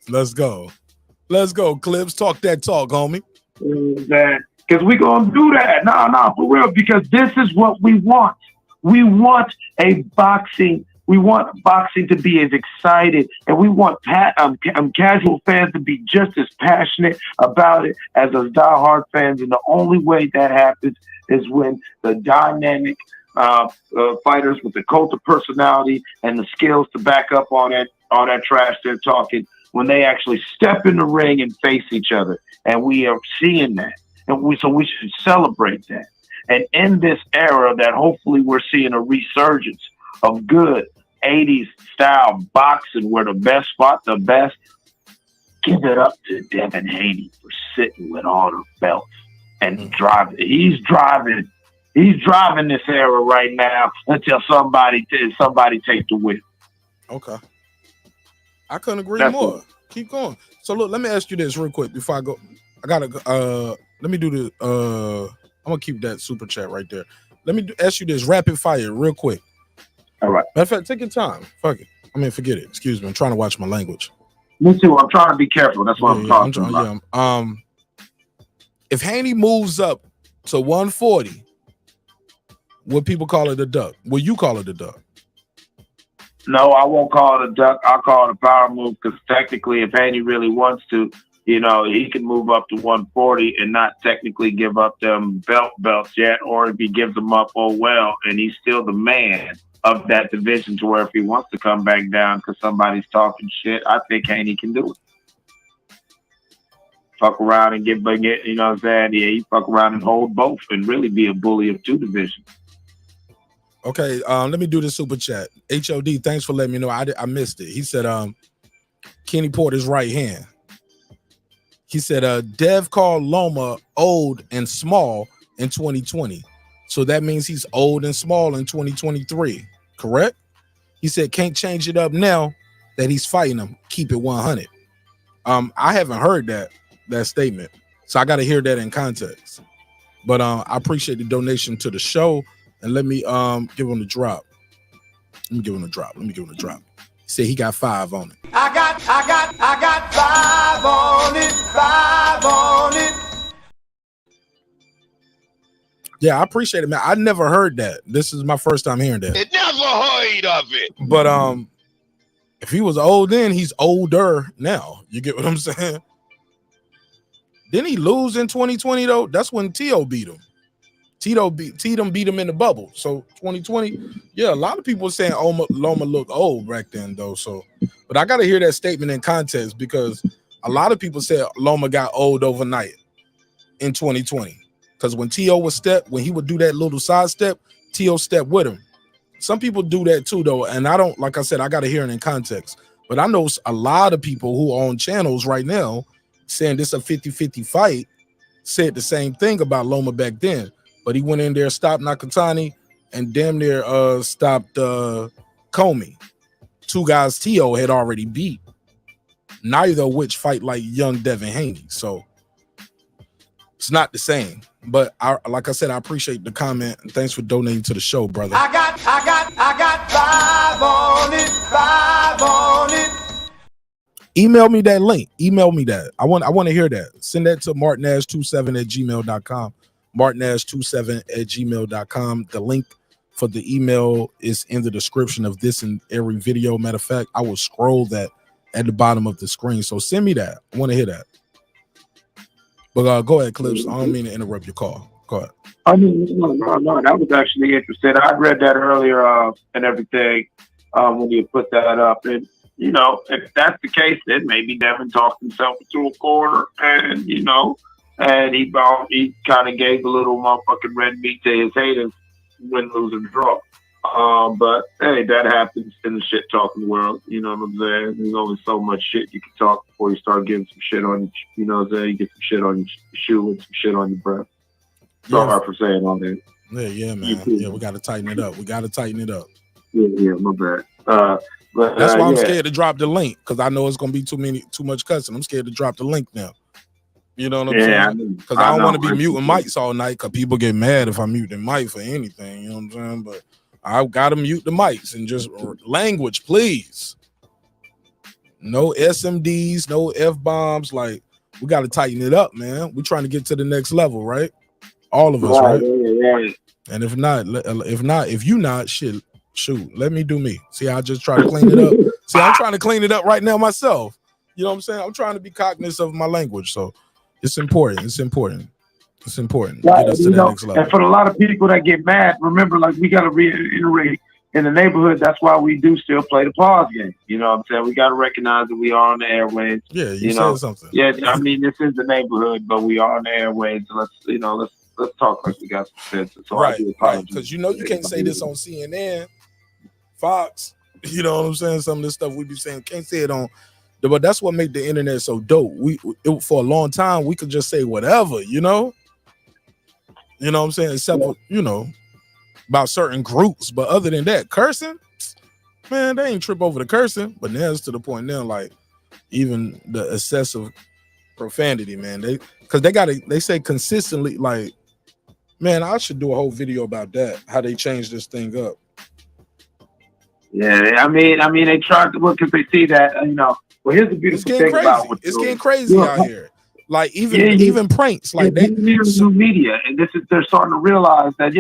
Speaker 1: Let's go, Clips. Talk that talk, homie.
Speaker 13: Because we gonna do that. No, for real. Because this is what we want. We want boxing to be as excited, and we want casual fans to be just as passionate about it as us diehard fans. And the only way that happens is when the dynamic fighters with the cult of personality and the skills to back up on that all that trash they're talking when they actually step in the ring and face each other. And we are seeing that. And we should celebrate that. And in this era that hopefully we're seeing a resurgence of good 80s style boxing where the best fought the best, give it up to Devin Haney for sitting with all the belts and driving. He's driving this era right now until somebody take the win.
Speaker 1: Okay. I couldn't agree more. Keep going. So look, let me ask you this real quick before I go. I gotta let me do the I'm gonna keep that super chat right there. Let me ask you this rapid fire real quick.
Speaker 13: All right.
Speaker 1: Matter of fact, take your time. Fuck it. I mean, forget it. Excuse me. I'm trying to watch my language.
Speaker 13: Me too. I'm trying to be careful. That's what I'm talking about.
Speaker 1: Yeah. If Haney moves up to 140, would people call it a duck? Will you call it a duck?
Speaker 13: No, I won't call it a duck. I'll call it a power move because technically, if Haney really wants to, he can move up to 140 and not technically give up them belts yet, or if he gives them up, oh well, and he's still the man of that division to where if he wants to come back down because somebody's talking shit, I think Haney can do it. Fuck around and get, you know what I'm saying? Yeah, he fuck around and hold both and really be a bully of two divisions.
Speaker 1: Okay, let me do the super chat. HOD, thanks for letting me know. I missed it. He said, Kenny Porter's right hand. He said, Dev called Loma old and small in 2020. So that means he's old and small in 2023, correct? He said, can't change it up now that he's fighting him. Keep it 100. I haven't heard that statement. So I got to hear that in context. But I appreciate the donation to the show. And let me give him the drop. Let me give him the drop. He said he got 5 on it.
Speaker 8: I got 5 on it, 5 on it.
Speaker 1: Yeah, I appreciate it, man. I never heard that. This is my first time hearing that.
Speaker 9: It never heard of it.
Speaker 1: But if he was old then, he's older now. You get what I'm saying? Didn't he lose in 2020 though? That's when T.O. beat him. Tito beat him in the bubble. So 2020, yeah, a lot of people were saying Loma looked old back then though. So, but I got to hear that statement in context because a lot of people said Loma got old overnight in 2020. Because when when he would do that little side step, T.O. stepped with him. Some people do that too though, and I don't. Like I said, I got to hear it in context. But I know a lot of people who are on channels right now saying this a 50-50 fight said the same thing about Loma back then. But he went in there, stopped Nakatani, and damn near stopped Comey. 2 guys T.O. had already beat. Neither of which fight like young Devin Haney. So it's not the same. But like I said, I appreciate the comment and thanks for donating to the show, brother.
Speaker 8: I got 5 on it, 5 on it.
Speaker 1: Email me that link. Email me that. I want to hear that. Send that to marknash27@gmail.com. marknash27@gmail.com. The link for the email is in the description of this and every video. Matter of fact, I will scroll that at the bottom of the screen. So send me that. I want to hear that. But go ahead, Clips. I don't mean to interrupt your call. Go ahead.
Speaker 13: I mean, no, that was actually interesting. I read that earlier and everything when you put that up. And, if that's the case, then maybe Devin talked himself into a corner and, and he kind of gave a little motherfucking red meat to his haters, win, lose, and draw. But hey, that happens in the shit talking world. You know what I'm saying? There's only so much shit you can talk before you start getting some shit on you know what I'm saying? You get some shit on your shoe and some shit on your breath. Sorry for saying all that.
Speaker 1: Yeah, man. Yeah, we got to tighten it up.
Speaker 13: Yeah, my bad. But
Speaker 1: that's why I'm scared to drop the link because I know it's gonna be too much cussing. I'm scared to drop the link now. You know what I'm saying? Because I don't want to be muting mics all night because people get mad if I mute the mic for anything. You know what I'm saying? But I've got to mute the mics and just language, please. No SMDs, no F-bombs. Like, we got to tighten it up, man. We're trying to get to the next level, right? All of us, right?
Speaker 13: Right.
Speaker 1: And if you not, shoot, let me do me. See, I just try to clean it up. See, I'm trying to clean it up right now myself. You know what I'm saying? I'm trying to be cognizant of my language. So it's important.
Speaker 13: Right, get us to that next level. And for a lot of people that get mad, remember, like, we got to reiterate in the neighborhood, that's why we do still play the pause game. You know what I'm saying? We got to recognize that we are on the airwaves.
Speaker 1: Yeah, you said something.
Speaker 13: Yeah, I mean, this is the neighborhood, but we are on the airwaves. Let's talk like we got some sense. So
Speaker 1: right, because you can't say this on CNN, Fox. You know what I'm saying? Some of this stuff we be saying can't say it on. But that's what made the internet so dope. For a long time we could just say whatever, you know. You know what I'm saying? Except for, about certain groups, but other than that, cursing, man, they ain't trip over the cursing. But now it's to the point now, like even the excessive profanity, man. They say consistently, like, man, I should do a whole video about that. How they changed this thing up.
Speaker 13: Yeah, I mean, they tried to look because they see that, Well, here's the beautiful thing about what's
Speaker 1: it's getting crazy out here. Like even pranks, like
Speaker 13: new media, and they're starting to realize that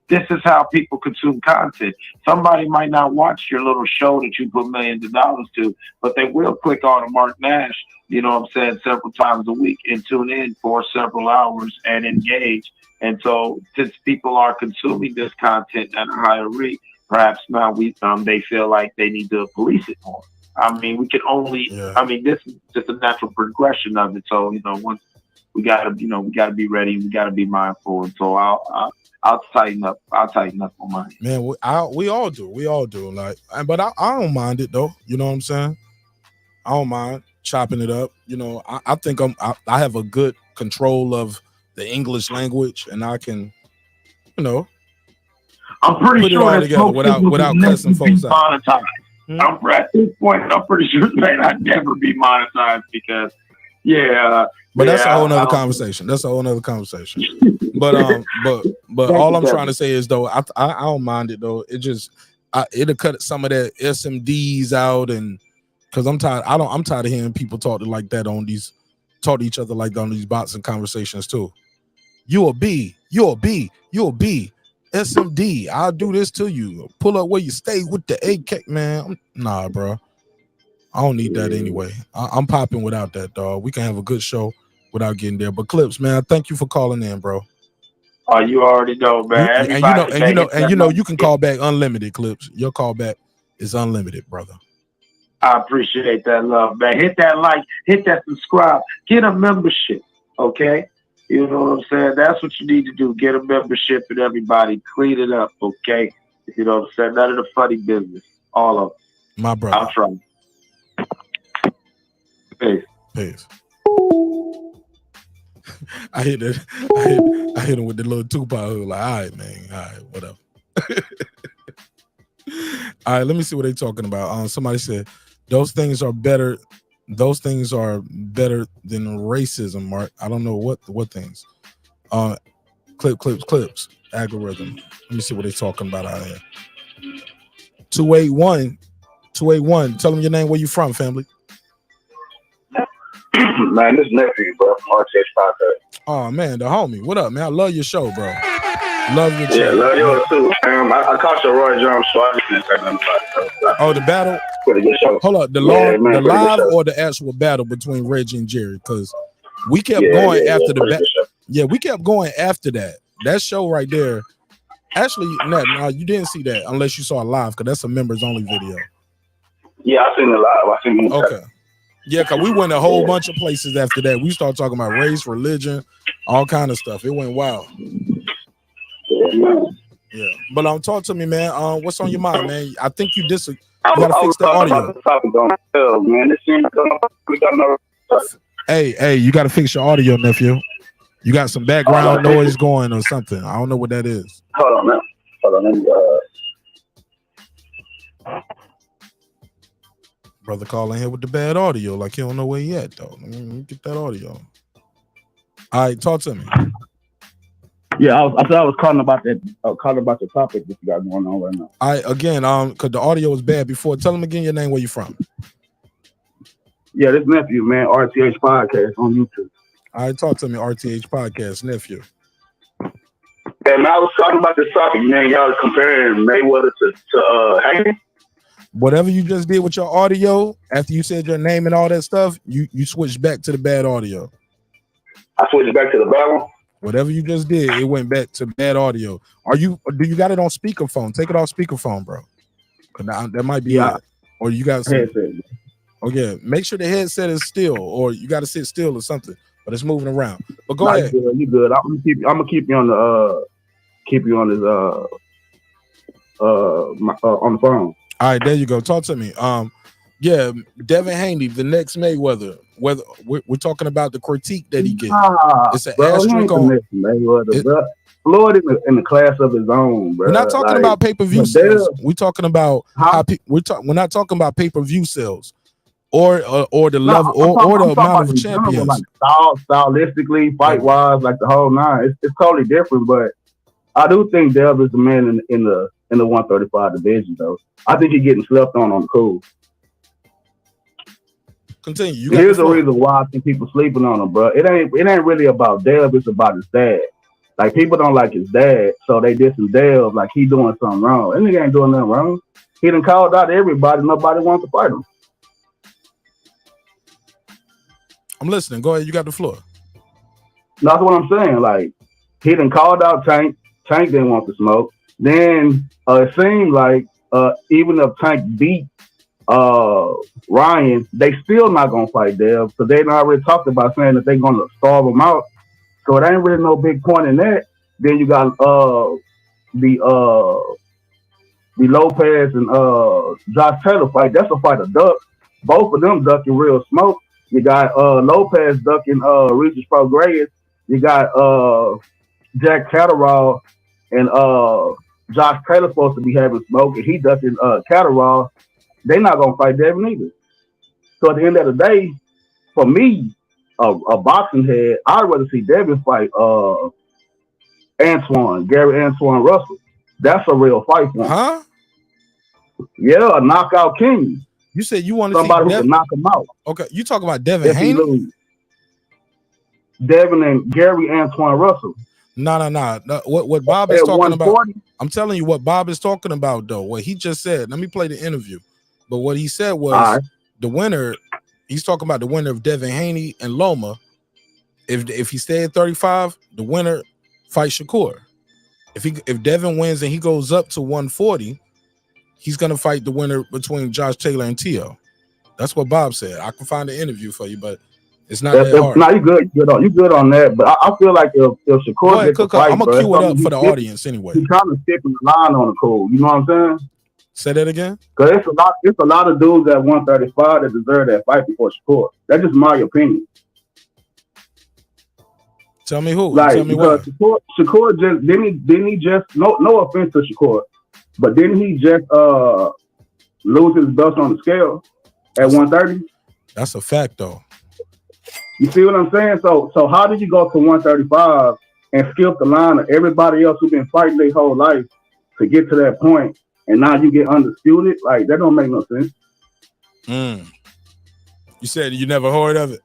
Speaker 13: this is how people consume content. Somebody might not watch your little show that you put millions of dollars to, but they will click on a Marq Nash, you know what I'm saying, several times a week and tune in for several hours and engage. And so since people are consuming this content at a higher rate, perhaps now they feel like they need to police it more. I mean, we can only. I mean, this is just a natural progression of it. So once we gotta be ready. We gotta be mindful. And so I'll tighten up. I'll tighten up on mine.
Speaker 1: Man, we all do. We all do. Like, but I don't mind it though. You know what I'm saying? I don't mind chopping it up. I think I have a good control of the English language, and I can,
Speaker 13: I'm pretty
Speaker 1: put
Speaker 13: sure
Speaker 1: it all together without cussing folks out.
Speaker 13: At this point, I'm pretty sure that I'd never be monetized because,
Speaker 1: But that's a whole nother conversation. That's a whole nother conversation. But all I'm trying to say is though, I don't mind it though. It just it'll cut some of that SMDs out, and because I'm tired. I'm tired of hearing people talk to each other like that on these bots and conversations too. You're a B. SMD, I'll do this to you. Pull up where you stay with the AK, man. Nah, bro. I don't need that anyway. I'm popping without that, dog. We can have a good show without getting there. But Clips, man, thank you for calling in, bro.
Speaker 13: Oh, you already know, man.
Speaker 1: You can call back unlimited, Clips. Your call back is unlimited, brother.
Speaker 13: I appreciate that love, man. Hit that like, hit that subscribe, get a membership, okay? You know what I'm saying? That's what you need to do. Get a membership and everybody clean it up, okay? You know what I'm saying? None of the funny business. All of it.
Speaker 1: My brother.
Speaker 13: I'll try.
Speaker 1: Peace. I hit him with the little Tupac hood. Like, all right, man. All right, whatever. All right, let me see what they're talking about. Somebody said those things are better. Those things are better than racism, Marq. I don't know what things. Clips. Algorithm. Let me see what they're talking about out here. 281. Tell them your name, where you from, family.
Speaker 15: Man, this nephew, bro, from RTH Podcast.
Speaker 1: Oh man, the homie. What up, man? I love your show, bro. Love your show.
Speaker 15: Yeah, love yours too. I caught your Roy Jones, so I just didn't say nothing about it.
Speaker 1: Oh, the battle.
Speaker 15: Pretty good show.
Speaker 1: Hold up, the live or the actual battle between Reggie and Jerry? Because we kept going after the battle. Yeah, we kept going after that. That show right there. Actually, no, you didn't see that unless you saw it live, because that's a members only video.
Speaker 15: Yeah, I seen it live.
Speaker 1: Okay. Yeah, because we went a whole bunch of places after that. We started talking about race, religion, all kind of stuff. It went wild. Yeah. But talk to me, man. What's on your mind, man? I think you disagree. You gotta fix the audio. Hey, you gotta fix your audio, nephew. You got some background noise going or something. I don't know what that is.
Speaker 15: Hold on, man. Let me
Speaker 1: Brother calling here with the bad audio, like he don't know where he at, though. Let me get that audio. All right, talk to me.
Speaker 16: Yeah, I said I was calling about that. Calling about the topic that you got going on right now.
Speaker 1: All right, again, because the audio was bad before. Tell them again your name, where you from.
Speaker 16: Yeah, this nephew, man. RTH Podcast on YouTube.
Speaker 1: All right, talk to me. RTH Podcast, nephew.
Speaker 15: Yeah, man, I was talking about this topic, man. Y'all comparing Mayweather to Haney.
Speaker 1: Whatever you just did with your audio, after you said your name and all that stuff, you switched back to the bad audio.
Speaker 15: I switched back to the bad one?
Speaker 1: Whatever you just did, it went back to bad audio. Do you got it on speakerphone? Take it off speakerphone, bro. Now, that might be it. Or you got
Speaker 16: headset.
Speaker 1: Oh yeah, make sure the headset is still, or you got to sit still or something. But it's moving around. But go ahead.
Speaker 16: You good? I'm gonna keep you on the on the phone.
Speaker 1: All right, there you go. Talk to me. Yeah, Devin Haney, the next Mayweather. Whether we're talking about the critique that he gets, it's an asterisk on
Speaker 16: Mayweather, bro. Floyd in the class of his own, bro.
Speaker 1: We're not talking about pay-per-view sales. We're talking about we're not talking about pay-per-view sales or the level or the amount of champions.
Speaker 16: Like stylistically, fight wise, like the whole nine. It's totally different, but I do think Dev is the man in the 135 division, though. I think he's getting slept on the cool.
Speaker 1: Continue.
Speaker 16: Here's the reason why I think people sleeping on him, bro. It ain't really about Dev. It's about his dad. Like, people don't like his dad, so they dissing Dev like he doing something wrong. That nigga ain't doing nothing wrong. He done called out everybody. Nobody wants to fight him.
Speaker 1: I'm listening. Go ahead. You got the floor.
Speaker 16: That's what I'm saying. Like, he done called out Tank. Tank didn't want to smoke. Then it seemed like even if Tank beat Ryan, they still not gonna fight Dev because they already talked about saying that they're gonna starve him out. So it ain't really no big point in that. Then you got the Lopez and Josh Taylor fight. That's a fight of ducks. Both of them ducking real smoke. You got Lopez ducking Regis Prograis. You got Jack Catterall and Josh Taylor supposed to be having smoke, and he ducking Catterall. They not gonna fight Devin either. So at the end of the day, for me, a boxing head, I'd rather see Devin fight Gary Antoine Russell. That's a real fight for him.
Speaker 1: Huh?
Speaker 16: Yeah, a knockout king.
Speaker 1: You said you want to see
Speaker 16: somebody who can knock him out.
Speaker 1: Okay, you talking about Devin Haney?
Speaker 16: Devin and Gary Antoine Russell.
Speaker 1: No. What Bob is talking about? I'm telling you what Bob is talking about, though. What he just said. Let me play the interview. But what he said was the winner. He's talking about the winner of Devin Haney and Loma. If he stayed at 35, the winner fights Shakur. If Devin wins and he goes up to 140, he's gonna fight the winner between Josh Taylor and Tio. That's what Bob said. I can find the interview for you, but it's not that hard.
Speaker 16: No, you good on that. But I feel like if Shakur gets the fight,
Speaker 1: I'm gonna cue it up for the audience anyway.
Speaker 16: He's kind of skipping the line on the cool. You know what I'm saying?
Speaker 1: Say that again.
Speaker 16: Because it's a lot of dudes at 135 that deserve that fight before Shakur. That's just my opinion.
Speaker 1: Tell me who.
Speaker 16: Like,
Speaker 1: tell me what.
Speaker 16: Shakur just didn't he just no offense to Shakur, but didn't he just lose his belt on the scale at 130?
Speaker 1: That's a fact, though.
Speaker 16: You see what I'm saying? So how did you go to 135 and skip the line of everybody else who's been fighting their whole life to get to that point? And now you get undisputed? Like, that don't make no sense.
Speaker 1: You said you never heard of it?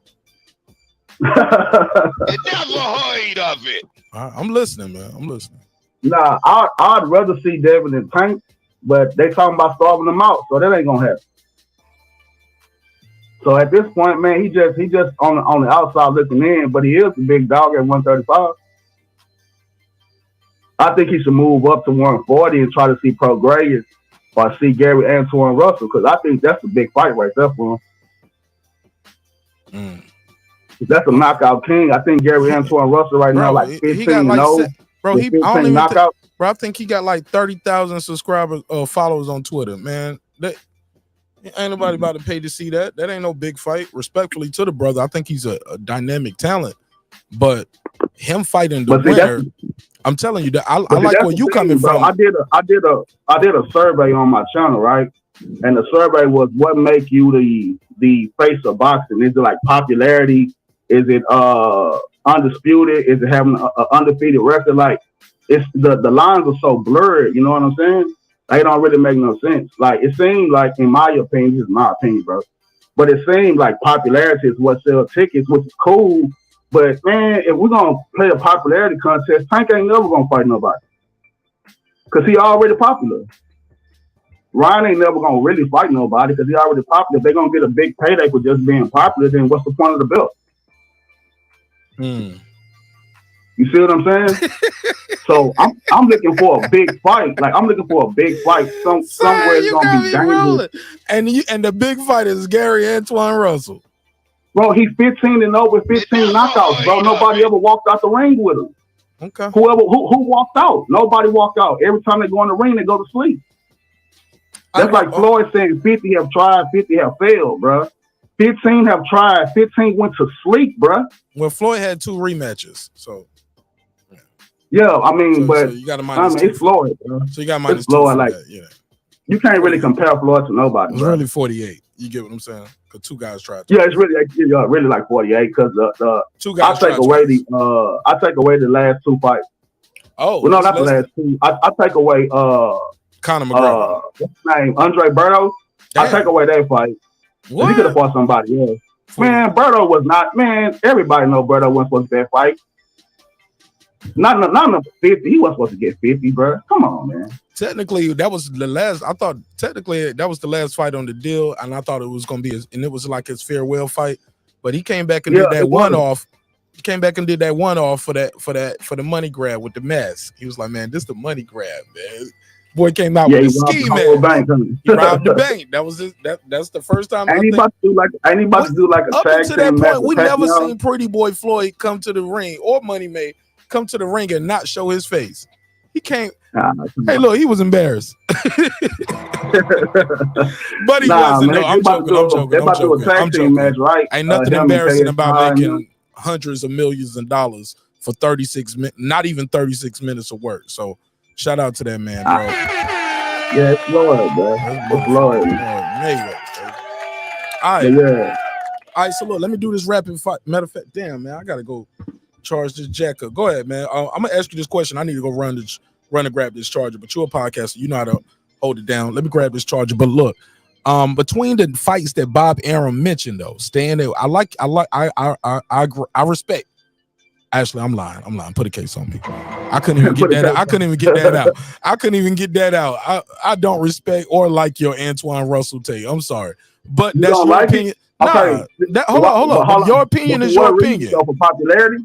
Speaker 9: You never heard of it.
Speaker 1: I'm listening, man. I'm listening.
Speaker 16: Nah, I'd rather see Devin and Tank, but they talking about starving them out, so that ain't gonna happen. So at this point, man, he just on the outside looking in, but he is the big dog at 135. I think he should move up to 140 and try to see Prograis or see Gary Antoine Russell, because I think that's a big fight right there for him. That's a knockout king. I think Gary Antoine Russell right now like 15-0.
Speaker 1: I think he got like 30,000 subscribers or followers on Twitter, man. Ain't nobody about to pay to see that. That ain't no big fight. Respectfully to the brother, I think he's a dynamic talent. But him fighting the winner, I'm telling you that I like where you coming from.
Speaker 16: I did a survey on my channel, right? And the survey was, what make you the face of boxing? Is it like popularity? Is it undisputed? Is it having an undefeated record? Like, it's the lines are so blurred. You know what I'm saying? They don't really make no sense. Like, it seemed like, in my opinion, this is my opinion, bro, but it seemed like popularity is what sells tickets, which is cool. But man, if we're gonna play a popularity contest, Tank ain't never gonna fight nobody, cause he already popular. Ryan ain't never gonna really fight nobody because he already popular. If they're gonna get a big payday for just being popular, then what's the point of the belt? You see what I'm saying? So I'm looking for a big fight. Like I'm looking for a big fight. Somewhere it's gonna be dangerous.
Speaker 1: And the big fight is Gary Antoine Russell.
Speaker 16: Bro, he's 15-0 with 15 knockouts, bro. Nobody ever walked out the ring with him.
Speaker 1: Okay.
Speaker 16: Who walked out? Nobody walked out. Every time they go in the ring, they go to sleep. That's like Floyd saying 50 have tried, 50 have failed, bro. 15 have tried, 15 went to sleep, bro.
Speaker 1: Well, Floyd had 2 rematches, so.
Speaker 16: Yeah, I mean, but
Speaker 1: you got a
Speaker 16: it's Floyd, bro.
Speaker 1: So you got minus
Speaker 16: Floyd,
Speaker 1: 2
Speaker 16: like
Speaker 1: that, yeah.
Speaker 16: You can't really compare Floyd to nobody.
Speaker 1: It's
Speaker 16: bro.
Speaker 1: really 48. You get what I'm saying? Because 2 guys tried.
Speaker 16: Yeah, it's really like 48 because the
Speaker 1: 2 guys.
Speaker 16: I take away the last 2 fights.
Speaker 1: Oh,
Speaker 16: well, no, not the last 2. I take away
Speaker 1: Conor McGregor.
Speaker 16: What's his name? Andre Berto. I take away that fight. What? He could have fought somebody else. Man, Berto was not. Man, everybody know Berto wasn't supposed to get that fight. Not number 50. He wasn't supposed to get 50, bro. Come on, man.
Speaker 1: Technically, that was the last. I thought technically that was the last fight on the deal, and I thought it was going to be, and it was like his farewell fight. But he came back and did that one off. He came back and did that one off for the money grab with the mask. He was like, "Man, this the money grab, man." Boy came out with a ski man. He robbed the bank. That was his, that's the first time.
Speaker 16: Ain't he about to do like a
Speaker 1: up
Speaker 16: tag
Speaker 1: to that
Speaker 16: team
Speaker 1: point, we never
Speaker 16: match,
Speaker 1: seen Pretty Boy Floyd come to the ring or Money May come to the ring and not show his face. He can't. Hey, look, he was embarrassed. But he wasn't. No, I'm joking.
Speaker 16: Right?
Speaker 1: Ain't nothing embarrassing about making hundreds of millions of dollars for 36 minutes, not even 36 minutes of work. So shout out to that man, bro.
Speaker 16: Yeah, it's Floyd, bro. It's Floyd.
Speaker 1: Mayweather. All right.
Speaker 16: Yeah.
Speaker 1: All right, so look, let me do this rapid fight. Matter of fact, damn, man, I got to go charge this jacker. Go ahead, man. I'm going to ask you this question. I need to go run and grab this charger, but you're a podcaster. You know how to hold it down. Let me grab this charger. But look, between the fights that Bob Arum mentioned, though, staying there, I respect. Actually, I'm lying. Put a case on me. I couldn't even get that out. I couldn't even get that out. I don't respect or like your Antoine Russell take. I'm sorry. But that's your opinion.
Speaker 16: Okay.
Speaker 1: Hold on. Your opinion is your opinion.
Speaker 16: For popularity?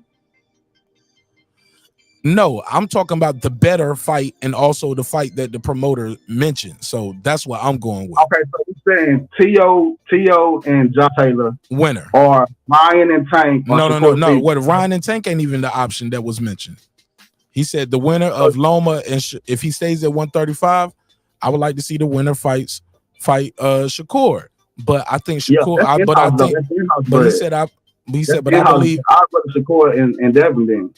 Speaker 1: No, I'm talking about the better fight and also the fight that the promoter mentioned. So that's what I'm going with.
Speaker 16: Okay, so you're saying T.O. and John Taylor
Speaker 1: winner, or
Speaker 16: Ryan and Tank?
Speaker 1: No. What Ryan and Tank ain't even the option that was mentioned. He said the winner of Loma, and if he stays at 135, I would like to see the winner fight Shakur. But I think Shakur. But I believe
Speaker 16: I'd rather Shakur and Devin then.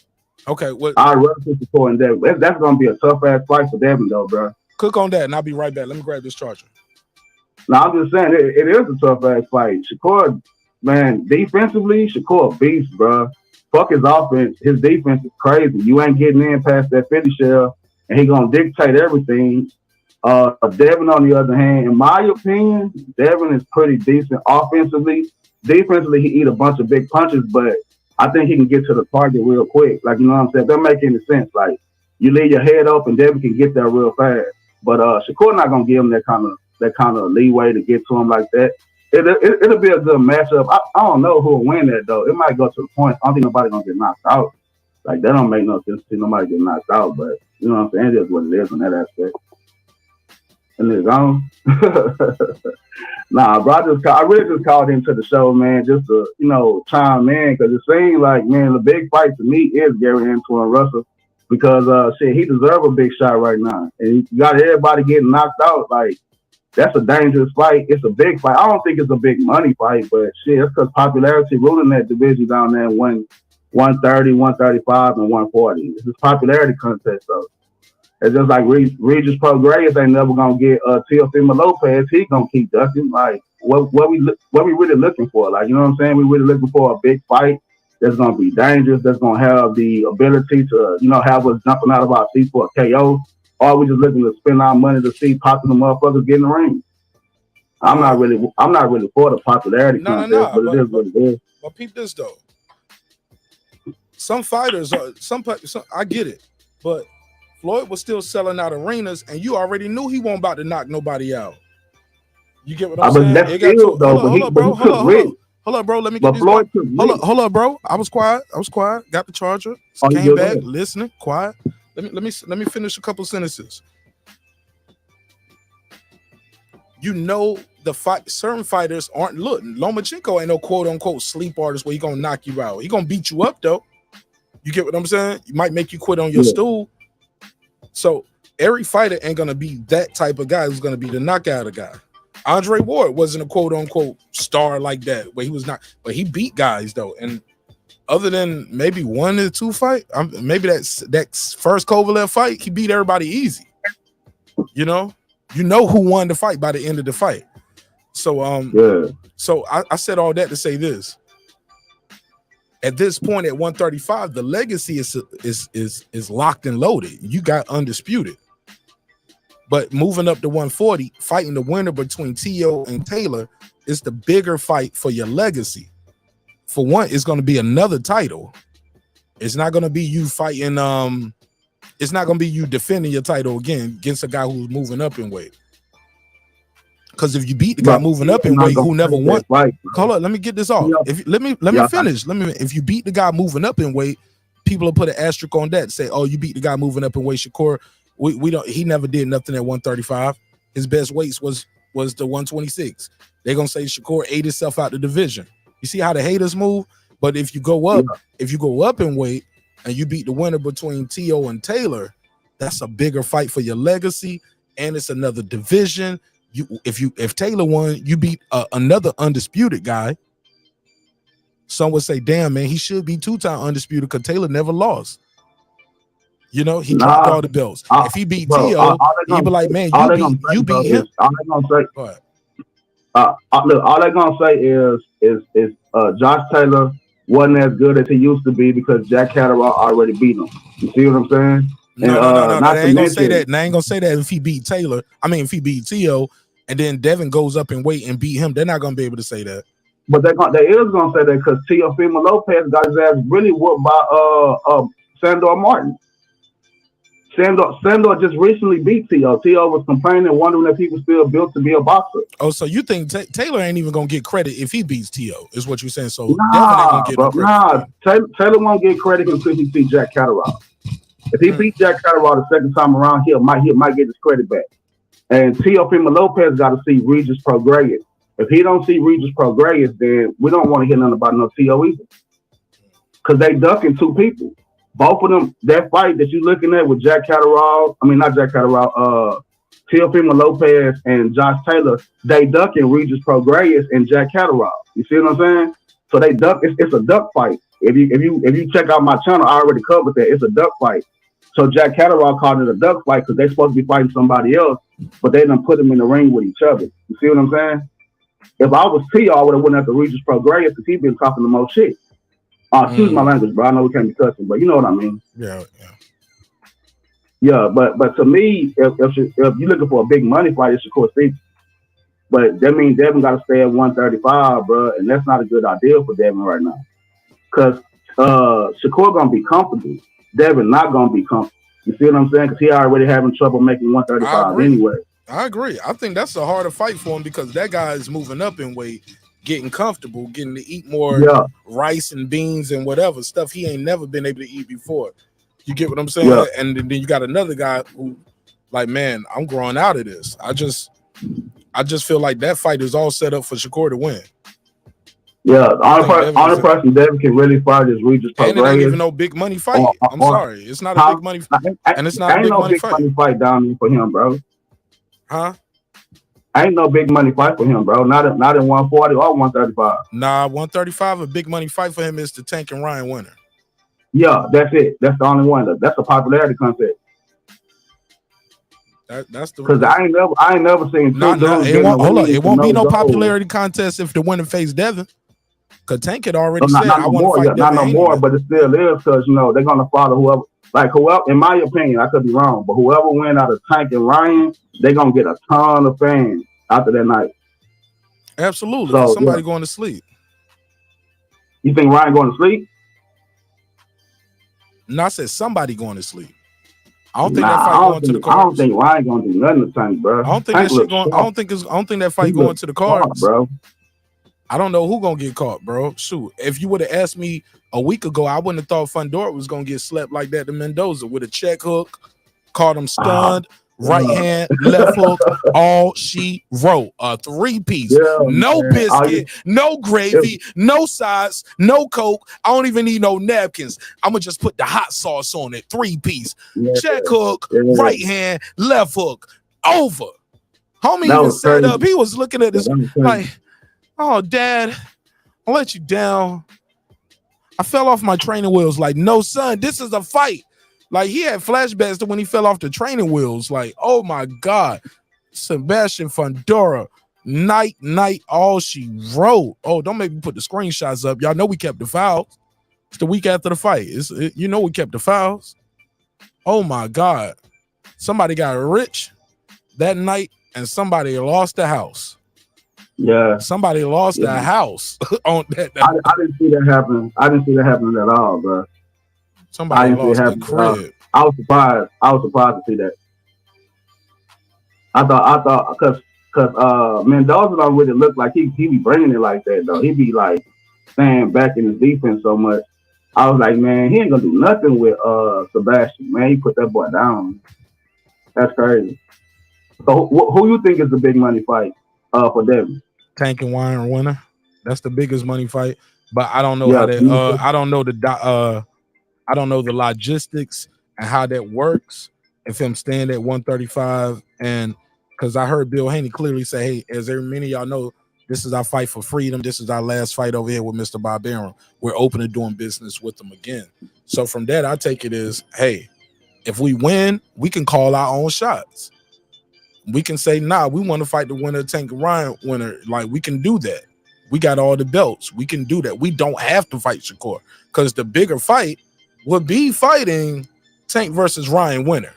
Speaker 1: Okay,
Speaker 16: I'd rather Shakur and Devin. That's gonna be a tough ass fight for Devin though, bro.
Speaker 1: Cook on that, and I'll be right back. Let me grab this charger.
Speaker 16: No, I'm just saying it is a tough ass fight. Shakur, man, defensively, Shakur beast, bro. Fuck his offense. His defense is crazy. You ain't getting in past that 50 shell, and he gonna dictate everything. Devin, on the other hand, in my opinion, Devin is pretty decent offensively. Defensively, he eat a bunch of big punches, but I think he can get to the target real quick. Like, you know what I'm saying? If that make any sense. Like, you leave your head open, Devin can get there real fast. But Shakur not gonna give him that kind of leeway to get to him like that. It'll be a good matchup. I don't know who will win that though. It might go to the point. I don't think nobody gonna get knocked out. Like, that don't make no sense to see nobody get knocked out. But you know what I'm saying? It is what it is in that aspect. And it's on. Nah, bro, I really just called into the show, man, just to, chime in, because it seems like, man, the big fight to me is Gary Antoine Russell, because, he deserves a big shot right now. And you got everybody getting knocked out. Like, that's a dangerous fight. It's a big fight. I don't think it's a big money fight, but shit, it's because popularity ruling that division down there in 130, 135, and 140. It's a popularity contest, though. It's just like Regis Prograis ain't never gonna get Teofimo Lopez. He gonna keep ducking. Like, what we really looking for? Like, you know what I'm saying? We really looking for a big fight that's gonna be dangerous. That's gonna have the ability to, have us jumping out of our seats for a KO. Or we just looking to spend our money to see popular motherfuckers get in the ring. I'm not really for the popularity contest, but it is what it is.
Speaker 1: But peep this though. Some fighters are I get it, but Floyd was still selling out arenas, and you already knew he wasn't about to knock nobody out. You get what I'm saying?
Speaker 16: That's still, though,
Speaker 1: Hold Hold up, bro. Let me
Speaker 16: But
Speaker 1: get
Speaker 16: Floyd
Speaker 1: this. Hold up, bro. I was quiet. Got the charger. Came back, listening, quiet. Let me finish a couple sentences. You know the fight. Certain fighters aren't. Look, Lomachenko ain't no quote unquote sleep artist where he gonna knock you out. He gonna beat you up though. You get what I'm saying? You might make you quit on your stool. So every fighter ain't gonna be that type of guy who's gonna be the knockout guy. Andre Ward wasn't a quote unquote star like that, where he was not, but he beat guys though. And other than maybe 1 or 2 fight, maybe that first Kovalev fight, he beat everybody easy. You know who won the fight by the end of the fight. So so I said all that to say this. At this point at 135, the legacy is locked and loaded. You got undisputed. But moving up to 140, fighting the winner between T.O. and Taylor is the bigger fight for your legacy. For one, it's going to be another title. It's not going to be you fighting. It's not going to be you defending your title again against a guy who's moving up in weight. Because if you beat the guy moving up in weight who never won, hold on, let me get this off. Let me finish. If you beat the guy moving up in weight, people will put an asterisk on that and say, "Oh, you beat the guy moving up in weight." Shakur, we don't. He never did nothing at 135. His best weights was the 126. They're gonna say Shakur ate himself out the division. You see how the haters move? But if you go up, in weight and you beat the winner between T.O. and Taylor, that's a bigger fight for your legacy, and it's another division. If Taylor won, you beat another undisputed guy. Some would say, "Damn, man, he should be 2-time undisputed because Taylor never lost." He dropped all the belts. If he beat T.O., he'd be like, "Man, you beat him."
Speaker 16: All they're gonna say, look, all they're gonna say is Josh Taylor wasn't as good as he used to be because Jack Catterall already beat him. You see what I'm saying?
Speaker 1: No, they ain't gonna say that. And I ain't gonna say that if he beat Taylor. I mean, if he beat T.O. and then Devin goes up in weight and beat him, they're not gonna be able to say that.
Speaker 16: But they is gonna say that because Teofimo Lopez got his ass really whooped by Sandor Martin. Sandor just recently beat T.O. T.O. was complaining, wondering if he was still built to be a boxer.
Speaker 1: Oh, so you think Taylor ain't even gonna get credit if he beats T.O. is what you're saying? So Devin ain't gonna get credit.
Speaker 16: Taylor won't get credit until he see Jack Catterall. If he beat Jack Catterall the second time around, he might get his credit back. And Teofimo Lopez got to see Regis Prograis. If he don't see Regis Prograis, then we don't want to hear nothing about no T.O. either. Because they ducking 2 people. Both of them, that fight that you're looking at with Teofimo Lopez and Josh Taylor, they ducking Regis Prograis and Jack Catterall. You see what I'm saying? So they duck. It's a duck fight. If you check out my channel, I already covered that. It's a duck fight. So Jack Catterall called it a duck fight because they're supposed to be fighting somebody else, but they done put them in the ring with each other. You see what I'm saying? If I was T, I would have went after Regis Prograis because he's been talking the most shit. Excuse my language, bro. I know we can't be cussing, but you know what I mean. Yeah. But to me, if you're looking for a big money fight, it's Shakur Stevenson. But that means Devin got to stay at 135, bro, and that's not a good idea for Devin right now. Because Shakur gonna be comfortable. Devin not gonna be comfortable. You see what I'm saying? Because he already having trouble making 135 anyway.
Speaker 1: I agree. I think that's a harder fight for him because that guy is moving up in weight, getting comfortable, getting to eat more rice and beans and whatever stuff he ain't never been able to eat before. You get what I'm saying? Yeah. And then you got another guy who, like, man, I'm growing out of this. I just feel like that fight is all set up for Shakur to win.
Speaker 16: Yeah, the only person Devin can really fight is Regis Prograis.
Speaker 1: And it ain't even no big money fight. I'm sorry, it's not a big money fight, and it's not a big money
Speaker 16: fight down there for him, bro.
Speaker 1: Huh?
Speaker 16: Ain't no big money fight for him, bro. Not in 140 or 135.
Speaker 1: Nah, 135, a big money fight for him is the Tank and Ryan winner.
Speaker 16: Yeah, that's it. That's the only one. That's a popularity contest.
Speaker 1: That's the
Speaker 16: because I ain't never seen two dudes.
Speaker 1: It won't be no popularity contest if the winner face Devin. Because Tank had already said I want to fight Devin.
Speaker 16: Not no more, but it still is because they're gonna follow whoever. Like whoever, in my opinion, I could be wrong, but whoever win out of Tank and Ryan, they're gonna get a ton of fans after that night.
Speaker 1: Absolutely. So, somebody going to sleep.
Speaker 16: You think Ryan going to sleep?
Speaker 1: No, I said somebody going to sleep. I don't think that fight going to the cards.
Speaker 16: I don't think Ryan gonna do nothing to Tank, bro.
Speaker 1: I don't think that fight going to the cards,
Speaker 16: bro.
Speaker 1: I don't know who gonna get caught, bro. Shoot, if you would have asked me a week ago, I wouldn't have thought Fundora was gonna get slept like that to Mendoza with a check hook, caught him stunned, right hand, left hook, all she wrote. A 3-piece, no biscuit, no gravy, no sides, no Coke. I don't even need no napkins. I'm gonna just put the hot sauce on it. 3-piece, check hook, right hand, left hook, over. Homie even sat up. He was looking at this like, oh, Dad, I'll let you down. I fell off my training wheels. Like, no, son, this is a fight. Like, he had flashbacks to when he fell off the training wheels. Like, oh, my God. Sebastian Fundora, night, all she wrote. Oh, don't make me put the screenshots up. Y'all know we kept the fouls. It's the week after the fight. You know we kept the fouls. Oh, my God. Somebody got rich that night, and somebody lost the house.
Speaker 16: Yeah,
Speaker 1: somebody lost the house on that.
Speaker 16: I didn't see that happen. I didn't see that happening at all, bro.
Speaker 1: Somebody lost the crib.
Speaker 16: I was surprised. I was surprised to see that. I thought, because Mendoza don't really look like he be bringing it like that though. He be like staying back in his defense so much. I was like, man, he ain't gonna do nothing with Sebastian. Man, he put that boy down. That's crazy. So who you think is the big money fight for Devin?
Speaker 1: Tank and Wine winner. That's the biggest money fight. But I don't know how that. I don't know the logistics and how that works. If him staying at 135, and because I heard Bill Haney clearly say, "Hey, as many of y'all know, this is our fight for freedom. This is our last fight over here with Mr. Bob Arum. We're open to doing business with them again." So from that, I take it as, hey, if we win, we can call our own shots. We can say, nah, we want to fight the winner, Tank and Ryan winner. Like, we can do that. We got all the belts. We can do that. We don't have to fight Shakur, because the bigger fight would be fighting Tank versus Ryan winner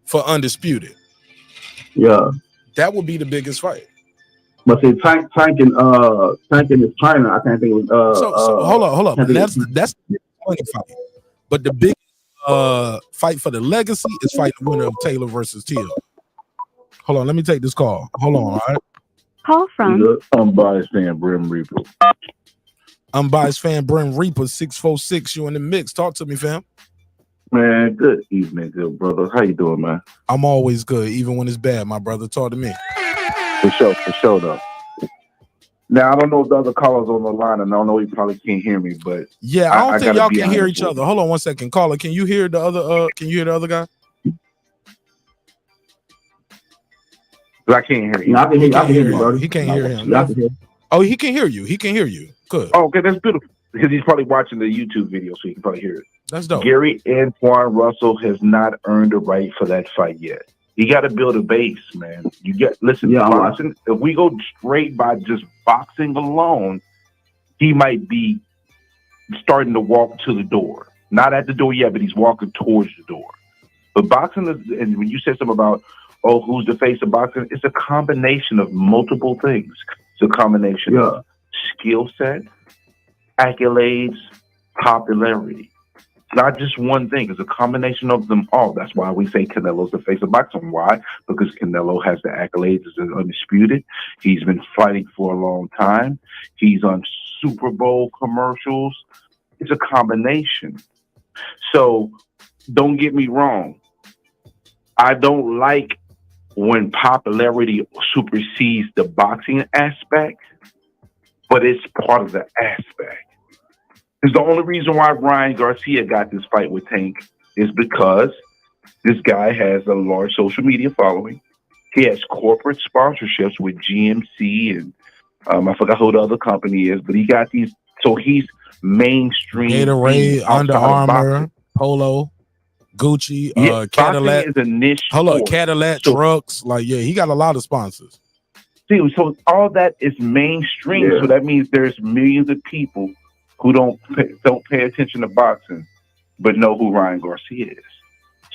Speaker 1: for undisputed.
Speaker 16: Yeah, that
Speaker 1: would be the biggest fight.
Speaker 16: But see, Tank and his trainer, I can't think of.
Speaker 1: So hold up. That's the big fight. But the big fight for the legacy is fighting the winner of Taylor versus Teal. Hold on, let me take this call. Hold on, all right?
Speaker 17: Call from
Speaker 18: Unbiased fan Brim Reaper.
Speaker 1: Unbiased fan Brim Reaper 646. You in the mix? Talk to me, fam.
Speaker 18: Man, good evening, good brother. How you doing, man?
Speaker 1: I'm always good, even when it's bad, my brother. Talk to me.
Speaker 18: For sure, though. Now, I don't know if the other callers on the line, and I don't know, you probably can't hear me, but
Speaker 1: yeah, I don't think y'all can hear each other. Hold on one second, caller. Can you hear the other? Can you hear the other guy?
Speaker 18: I can't hear you.
Speaker 16: No, I can hear you, bro.
Speaker 1: He can't hear him. Oh, he can hear you. He can hear you. Good.
Speaker 18: Oh, okay, that's beautiful. Because he's probably watching the YouTube video, so he can probably hear it.
Speaker 1: That's dope.
Speaker 18: Gary Antoine Russell has not earned the right for that fight yet. You got to build a base, man. Boxing, if we go straight by just boxing alone, he might be starting to walk to the door. Not at the door yet, but he's walking towards the door. But boxing is, and when you said something about, oh, who's the face of boxing? It's a combination of multiple things. It's a combination of skill set, accolades, popularity. It's not just one thing. It's a combination of them all. That's why we say Canelo's the face of boxing. Why? Because Canelo has the accolades as undisputed. He's been fighting for a long time. He's on Super Bowl commercials. It's a combination. So don't get me wrong. I don't like when popularity supersedes the boxing aspect, but it's part of the aspect. It's the only reason why Ryan Garcia got this fight with Tank is because this guy has a large social media following. He has corporate sponsorships with GMC and I forgot who the other company is, but he got these. So he's mainstream.
Speaker 1: Gatorade, Under Armour, Polo, Gucci, Cadillac.
Speaker 18: Is a niche
Speaker 1: Cadillac trucks. Like, yeah, he got a lot of sponsors.
Speaker 18: See, so all that is mainstream. Yeah. So that means there's millions of people who don't pay attention to boxing, but know who Ryan Garcia is.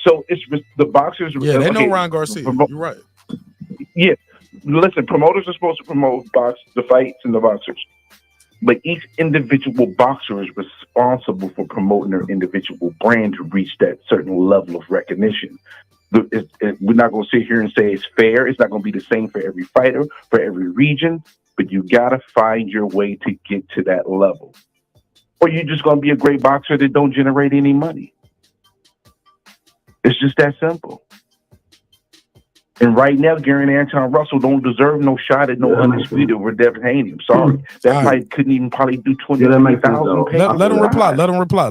Speaker 18: So it's the boxers.
Speaker 1: Yeah, they know Ryan Garcia. You're right.
Speaker 18: Yeah, listen, promoters are supposed to promote the fights and the boxers, but each individual boxer is responsible for promoting their individual brand to reach that certain level of recognition. We're not going to sit here and say it's fair. It's not going to be the same for every fighter, for every region. but you gotta find your way to get to that level, or you're just gonna be a great boxer that don't generate any money. It's just that simple. And right now, Gary and Anton Russell don't deserve no shot at no undisputed over Devin Haney. I'm sorry, that fight couldn't even probably do 20,000.
Speaker 1: Let him reply. Let him reply.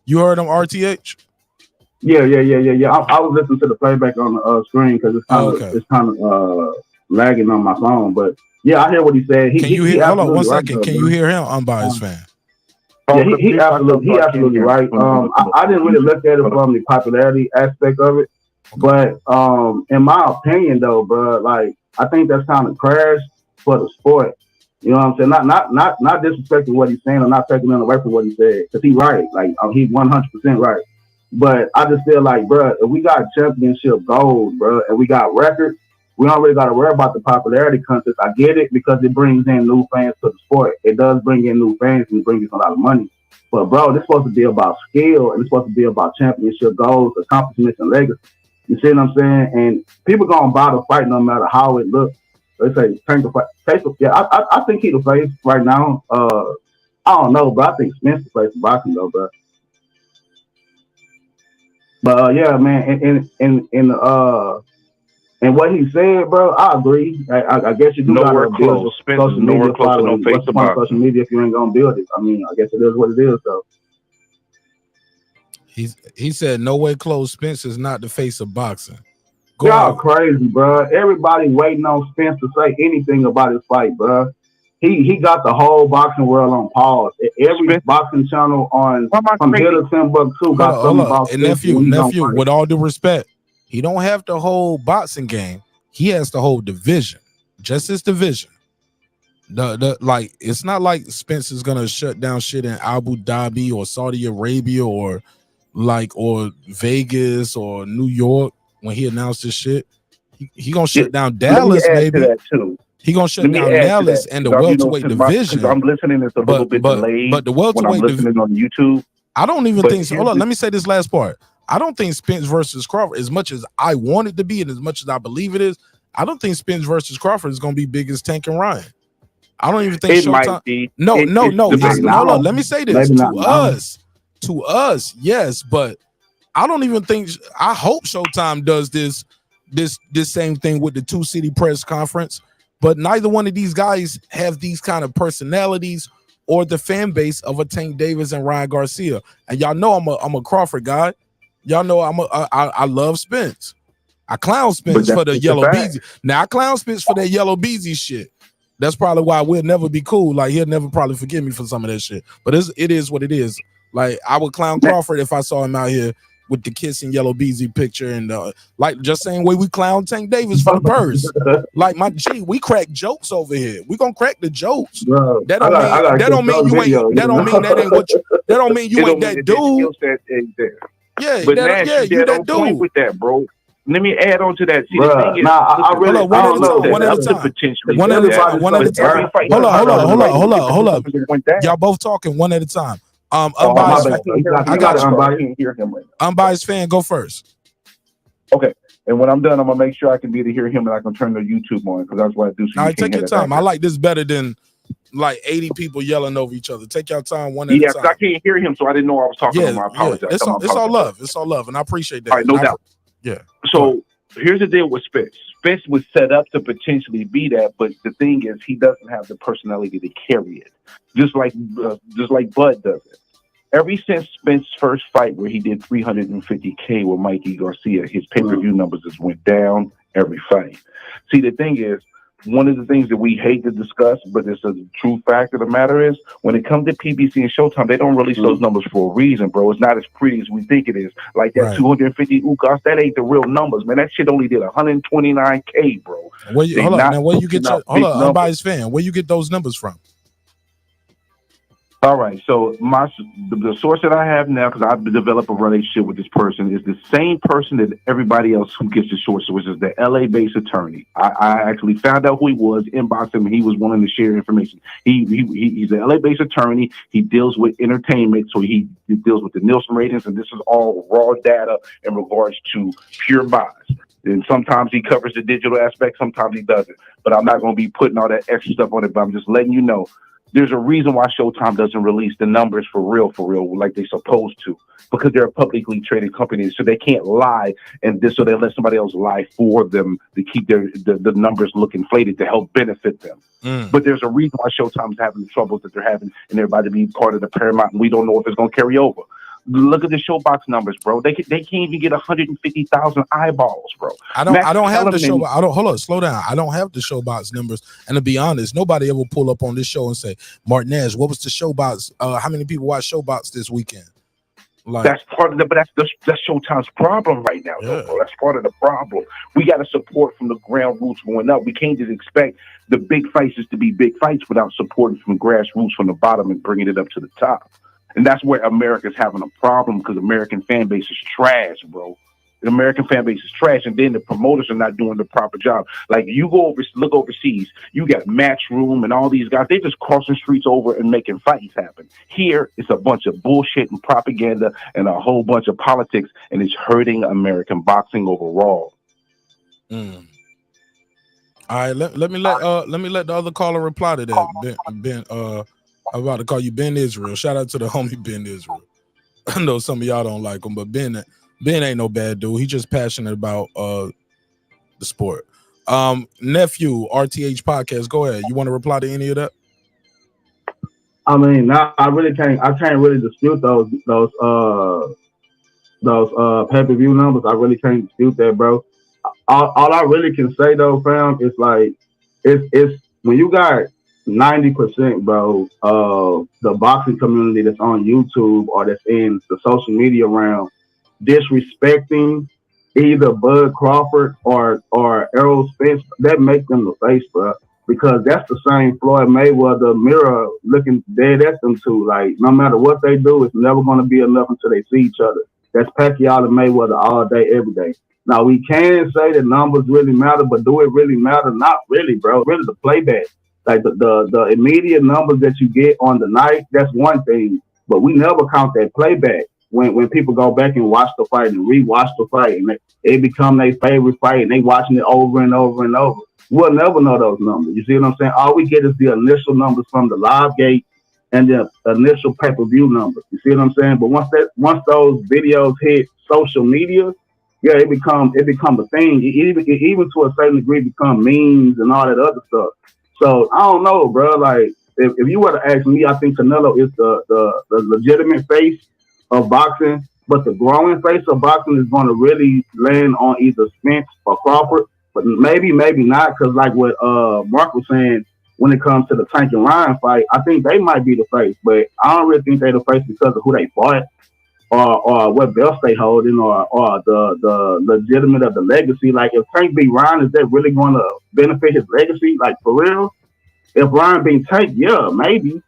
Speaker 1: You heard him, RTH?
Speaker 16: Yeah. I was listening to the playback on the screen because it's kind of lagging on my phone. But yeah, I hear what he said.
Speaker 1: Can you hear? Hold on 1 second. Can you hear him, Unbiased fan?
Speaker 16: Yeah, he absolutely right. I didn't really look at it from the popularity aspect of it, but in my opinion, though, bro, like I think that's kind of crash for the sport. You know what I'm saying? Not disrespecting what he's saying or not taking it away from what he said, because he's right. Like he's 100% right. But I just feel like, bro, if we got championship gold, bro, and we got records, we don't really got to worry about the popularity contest. I get it because it brings in new fans to the sport. It does bring in new fans and it brings in a lot of money. But, bro, this supposed to be about skill and it's supposed to be about championship goals, accomplishments, and legacy. You see what I'm saying? And people going to buy the fight no matter how it looks. They say, tank the fight. Yeah, I think he's the face right now. I don't know, but I think Smith's the face of boxing, though, bro. But yeah, man, and what he said, bro, I agree. I guess you do
Speaker 18: nowhere
Speaker 16: gotta build
Speaker 18: close. Nowhere close to no face to boxing.
Speaker 16: Social media if you ain't gonna build it. I mean, I guess it is what it is, though.
Speaker 1: He said no way close. Spence is not the face of boxing.
Speaker 16: Y'all crazy, bro. Everybody waiting on Spence to say anything about his fight, bro. He got the whole boxing world on pause. Every boxing channel on from here to Timbuktu got something about
Speaker 1: and nephew, with all due respect, he don't have the whole boxing game. He has the whole division, just his division. Like it's not like Spence is gonna shut down shit in Abu Dhabi or Saudi Arabia or Vegas or New York when he announced this shit. He gonna shut down Dallas, maybe. He gonna shut down Dallas and the welterweight division.
Speaker 18: I'm listening. It's a little bit delayed.
Speaker 1: But the welterweight
Speaker 18: division on YouTube.
Speaker 1: I don't even think so. Hold on, let me say this last part. I don't think Spence versus Crawford, as much as I want it to be and as much as I believe it is, I don't think Spence versus Crawford is gonna be big as Tank and Ryan. I don't even think
Speaker 18: it might be.
Speaker 1: No. Hold on, let me say this to us, yes, but I don't even think. I hope Showtime does this same thing with the 2 City press conference. But neither one of these guys have these kind of personalities or the fan base of a Tank Davis and Ryan Garcia. And y'all know I'm a Crawford guy. Y'all know I love Spence. I clown Spence for the yellow beezy. Now I clown Spence for that yellow beezy shit. That's probably why we'll never be cool. Like he'll never probably forgive me for some of that shit. But it is what it is. Like I would clown Crawford if I saw him out here with the kissing yellow beezy picture and like just same way we clown Tank Davis for the purse. Like we crack jokes over here. We gonna crack the jokes. Bro, that don't mean you ain't that dude. Yeah,
Speaker 18: but Nash, you that dude with that, bro. Let me add on to that. See, the thing is,
Speaker 16: I really
Speaker 1: one at a time. Hold up. Y'all both talking one at a time. Unbiased fan. I got you. Unbiased fan, go first.
Speaker 18: Okay. And when I'm done, I'm gonna make sure I can be able to hear him and I can turn the YouTube on because that's what I do. So
Speaker 1: all right, take your time. I like this better than like 80 people yelling over each other. Take your time one at a time.
Speaker 18: Yeah, I can't hear him, so I didn't know I was talking to him. I apologize.
Speaker 1: It's all love. It's all love, and I appreciate that.
Speaker 18: All right, no doubt.
Speaker 1: Yeah.
Speaker 18: So here's the deal with Spence. Spence was set up to potentially be that, but the thing is, he doesn't have the personality to carry it, just like Bud doesn't. Ever since Spence's first fight where he did $350K with Mikey Garcia, his pay-per-view numbers just went down every fight. See, the thing is, one of the things that we hate to discuss, but it's a true fact of the matter is, when it comes to PBC and Showtime, they don't release those numbers for a reason, bro. It's not as pretty as we think it is. Like that 250 UCAS, that ain't the real numbers, man. That shit only did 129K, bro.
Speaker 1: Hold on, where you get Unbiased fan? Where you get those numbers from?
Speaker 18: All right, so the source that I have now, because I've developed a relationship with this person, is the same person that everybody else who gets the source, which is the LA-based attorney. I actually found out who he was, inboxed him, and he was willing to share information. He's an LA-based attorney. He deals with entertainment, so he deals with the Nielsen ratings, and this is all raw data in regards to pure buys. And sometimes he covers the digital aspect, sometimes he doesn't. But I'm not going to be putting all that extra stuff on it. But I'm just letting you know, there's a reason why Showtime doesn't release the numbers for real, like they're supposed to, because they're a publicly traded company, so they can't lie, so they let somebody else lie for them to keep the numbers look inflated to help benefit them. But there's a reason why Showtime's having the troubles that they're having, and everybody be part of the Paramount, and we don't know if it's going to carry over. Look at the Showbox numbers, bro. They can't even get 150,000 eyeballs, bro.
Speaker 1: I don't have the show. Hold on, slow down. I don't have the Showbox numbers. And to be honest, nobody ever pull up on this show and say, Mark Nash, what was the Showbox? How many people watched Showbox this weekend? Like,
Speaker 18: that's part of that's Showtime's problem right now, though, bro. That's part of the problem. We got to support from the ground roots going up. We can't just expect the big fights just to be big fights without supporting from grassroots from the bottom and bringing it up to the top. And that's where America's having a problem, because American fan base is trash, bro. The American fan base is trash, and then the promoters are not doing the proper job. Like, you look overseas, you got Matchroom and all these guys. They just crossing streets over and making fights happen. Here, it's a bunch of bullshit and propaganda and a whole bunch of politics, and it's hurting American boxing overall.
Speaker 1: All right, let me let the other caller reply to that. Ben, I'm about to call you Ben Israel. Shout out to the homie Ben Israel. I know some of y'all don't like him, but Ben ain't no bad dude. He just passionate about the sport. Nephew, RTH Podcast, go ahead. You want to reply to any of that?
Speaker 16: I mean, I can't really dispute those pay-per-view numbers. I really can't dispute that, bro. All I really can say though, fam, is like it's when you got 90%, bro, of the boxing community that's on YouTube or that's in the social media realm disrespecting either Bud Crawford or Errol Spence, that makes them the face, bro. Because that's the same Floyd Mayweather mirror looking dead at them too. Like, no matter what they do, it's never going to be enough until they see each other. That's Pacquiao and Mayweather all day, every day. Now, we can say that numbers really matter, but do it really matter? Not really, bro. Really, the playback. Like the immediate numbers that you get on the night, that's one thing. But we never count that playback when people go back and watch the fight and rewatch the fight, and it become their favorite fight, and they watching it over and over and over. We'll never know those numbers. You see what I'm saying? All we get is the initial numbers from the live gate and the initial pay-per-view numbers. You see what I'm saying? But once those videos hit social media, yeah, it become a thing. It even to a certain degree become memes and all that other stuff. So I don't know, bro. Like, if you were to ask me, I think Canelo is the legitimate face of boxing, but the growing face of boxing is going to really land on either Spence or Crawford. But maybe not, because like what Marq was saying, when it comes to the Tank and Ryan fight, I think they might be the face, but I don't really think they're the face because of who they fought or what belts they holding or the legitimate of the legacy. Like, if Tank beat Ryan, is that really going to benefit his legacy? Like, for real? If Ryan beat Tank, yeah, maybe.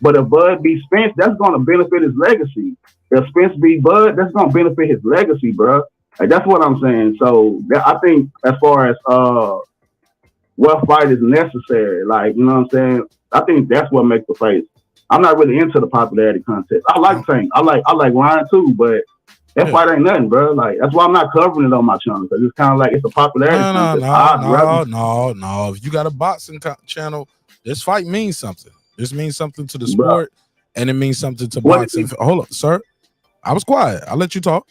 Speaker 16: But if Bud beat Spence, that's going to benefit his legacy. If Spence beat Bud, that's going to benefit his legacy, bro. Like, that's what I'm saying. So I think as far as what fight is necessary, like, you know what I'm saying? I think that's what makes the face. I'm not really into the popularity contest. I like Tank. I like Ryan too, but that fight ain't nothing, bro. Like, that's why I'm not covering it on my channel, because it's kind of like it's a popularity contest.
Speaker 1: No. If you got a boxing channel, this fight means something. This means something to the sport, and it means something to boxing. Hold up, sir. I was quiet. I'll let you talk.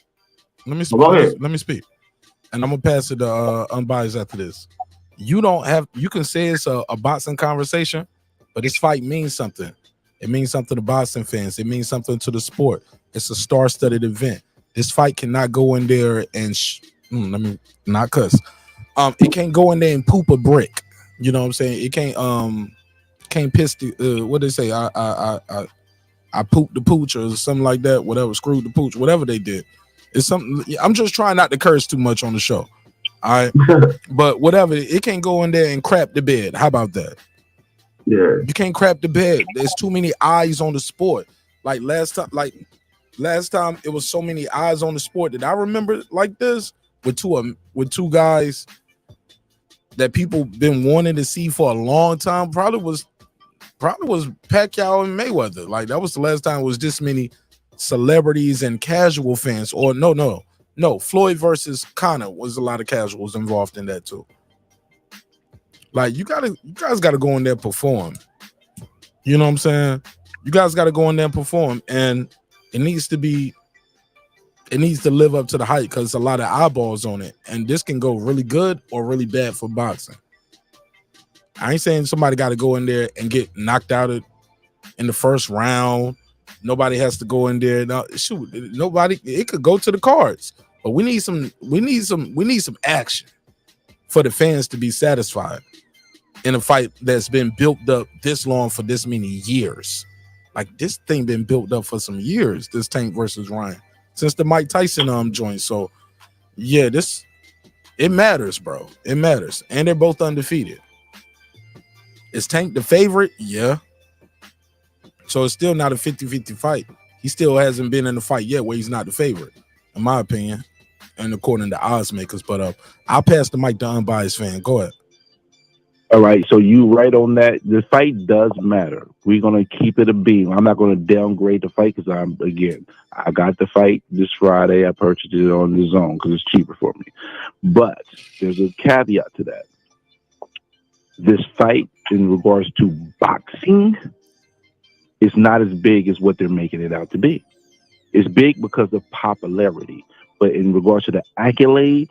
Speaker 1: Let me speak.
Speaker 16: Go ahead.
Speaker 1: Let me speak. And I'm gonna pass it to Unbiased after this. You can say it's a boxing conversation, but this fight means something. It means something to boxing fans. It means something to the sport. It's a star-studded event. This fight cannot go in there and let me not cuss. It can't go in there and poop a brick. You know what I'm saying? It can't piss the what they say? I pooped the pooch or something like that. Whatever, screwed the pooch. Whatever they did. It's something. I'm just trying not to curse too much on the show. All right, but whatever. It can't go in there and crap the bed. How about that?
Speaker 16: Yeah,
Speaker 1: you can't crap the bed. There's too many eyes on the sport. Like last time, it was so many eyes on the sport that I remember like this with two guys that people been wanting to see for a long time. Probably was Pacquiao and Mayweather. Like, that was the last time it was this many celebrities and casual fans. Or no, No, Floyd versus Conor was a lot of casuals involved in that too. Like you guys gotta go in there and perform. You know what I'm saying? You guys gotta go in there and perform, and it needs to live up to the hype because a lot of eyeballs on it, and this can go really good or really bad for boxing. I ain't saying somebody got to go in there and get knocked out in the first round. Nobody has to go in there. No, shoot, nobody. It could go to the cards, but we need some action for the fans to be satisfied in a fight that's been built up this long for this many years. Like this thing been built up for some years. This Tank versus Ryan since the Mike Tyson joint. So yeah, it matters, bro. It matters, and they're both undefeated. Is Tank the favorite? Yeah. So it's still not a 50-50 fight. He still hasn't been in the fight yet where he's not the favorite, in my opinion, and according to odds makers. But I'll pass the mic to Unbiased fan. Go ahead.
Speaker 18: All right, so you right on that. The fight does matter. We're gonna keep it a beam. I'm not gonna downgrade the fight because I got the fight this Friday. I purchased it on the Zone because it's cheaper for me. But there's a caveat to that. This fight, in regards to boxing, is not as big as what they're making it out to be. It's big because of popularity, but in regards to the accolades,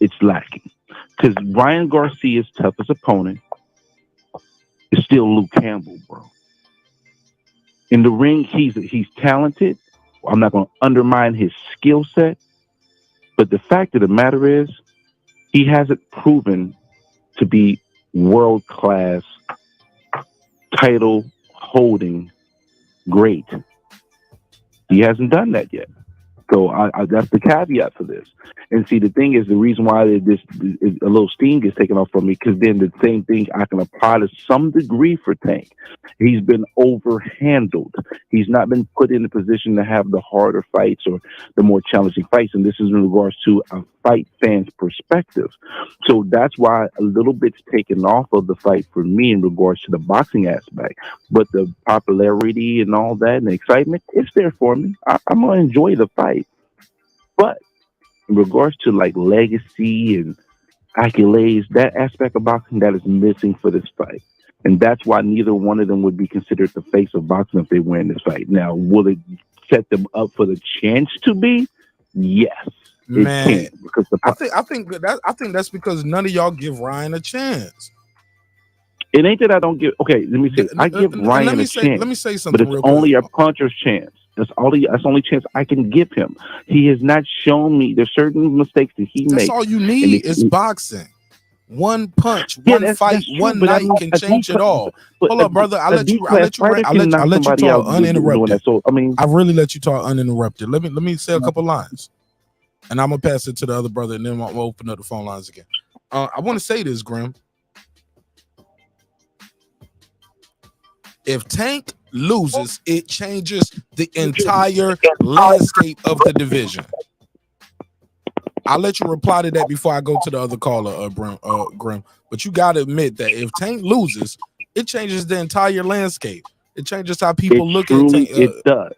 Speaker 18: it's lacking. Because Ryan Garcia's toughest opponent is still Luke Campbell, bro. In the ring, he's talented. I'm not going to undermine his skill set, but the fact of the matter is, he hasn't proven to be world-class title holding great. He hasn't done that yet. So that's the caveat for this. And see, the thing is, the reason why this a little steam gets taken off from me, because then the same thing I can apply to some degree for Tank. He's been overhandled. He's not been put in a position to have the harder fights or the more challenging fights. And this is in regards to a fight fan's perspective. So that's why a little bit's taken off of the fight for me in regards to the boxing aspect. But the popularity and all that and the excitement, it's there for me. I'm going to enjoy the fight. But in regards to like legacy and accolades, that aspect of boxing that is missing for this fight. And that's why neither one of them would be considered the face of boxing if they win this fight. Now, will it set them up for the chance to be? Yes.
Speaker 1: Man,
Speaker 18: because
Speaker 1: I think that's because none of y'all give Ryan a chance.
Speaker 18: It ain't that I don't give. Okay, let me say. I give Ryan a chance.
Speaker 1: Let me say something.
Speaker 18: But it's only a puncher's chance. That's the only chance I can give him. He has not shown me. There's certain mistakes that he makes.
Speaker 1: That's all you need is boxing. One punch, one fight, one night can change it all. Hold up, brother. I'll let you talk uninterrupted.
Speaker 18: So I mean,
Speaker 1: I really let you talk uninterrupted. Let me say a couple lines, and I'm gonna pass it to the other brother, and then we'll open up the phone lines again. I want to say this, Grim. If Tank loses, it changes the entire landscape of the division. I'll let you reply to that before I go to the other caller, Grim. But you got to admit that if Tank loses, it changes the entire landscape. It changes how people look at Tank.
Speaker 18: It does.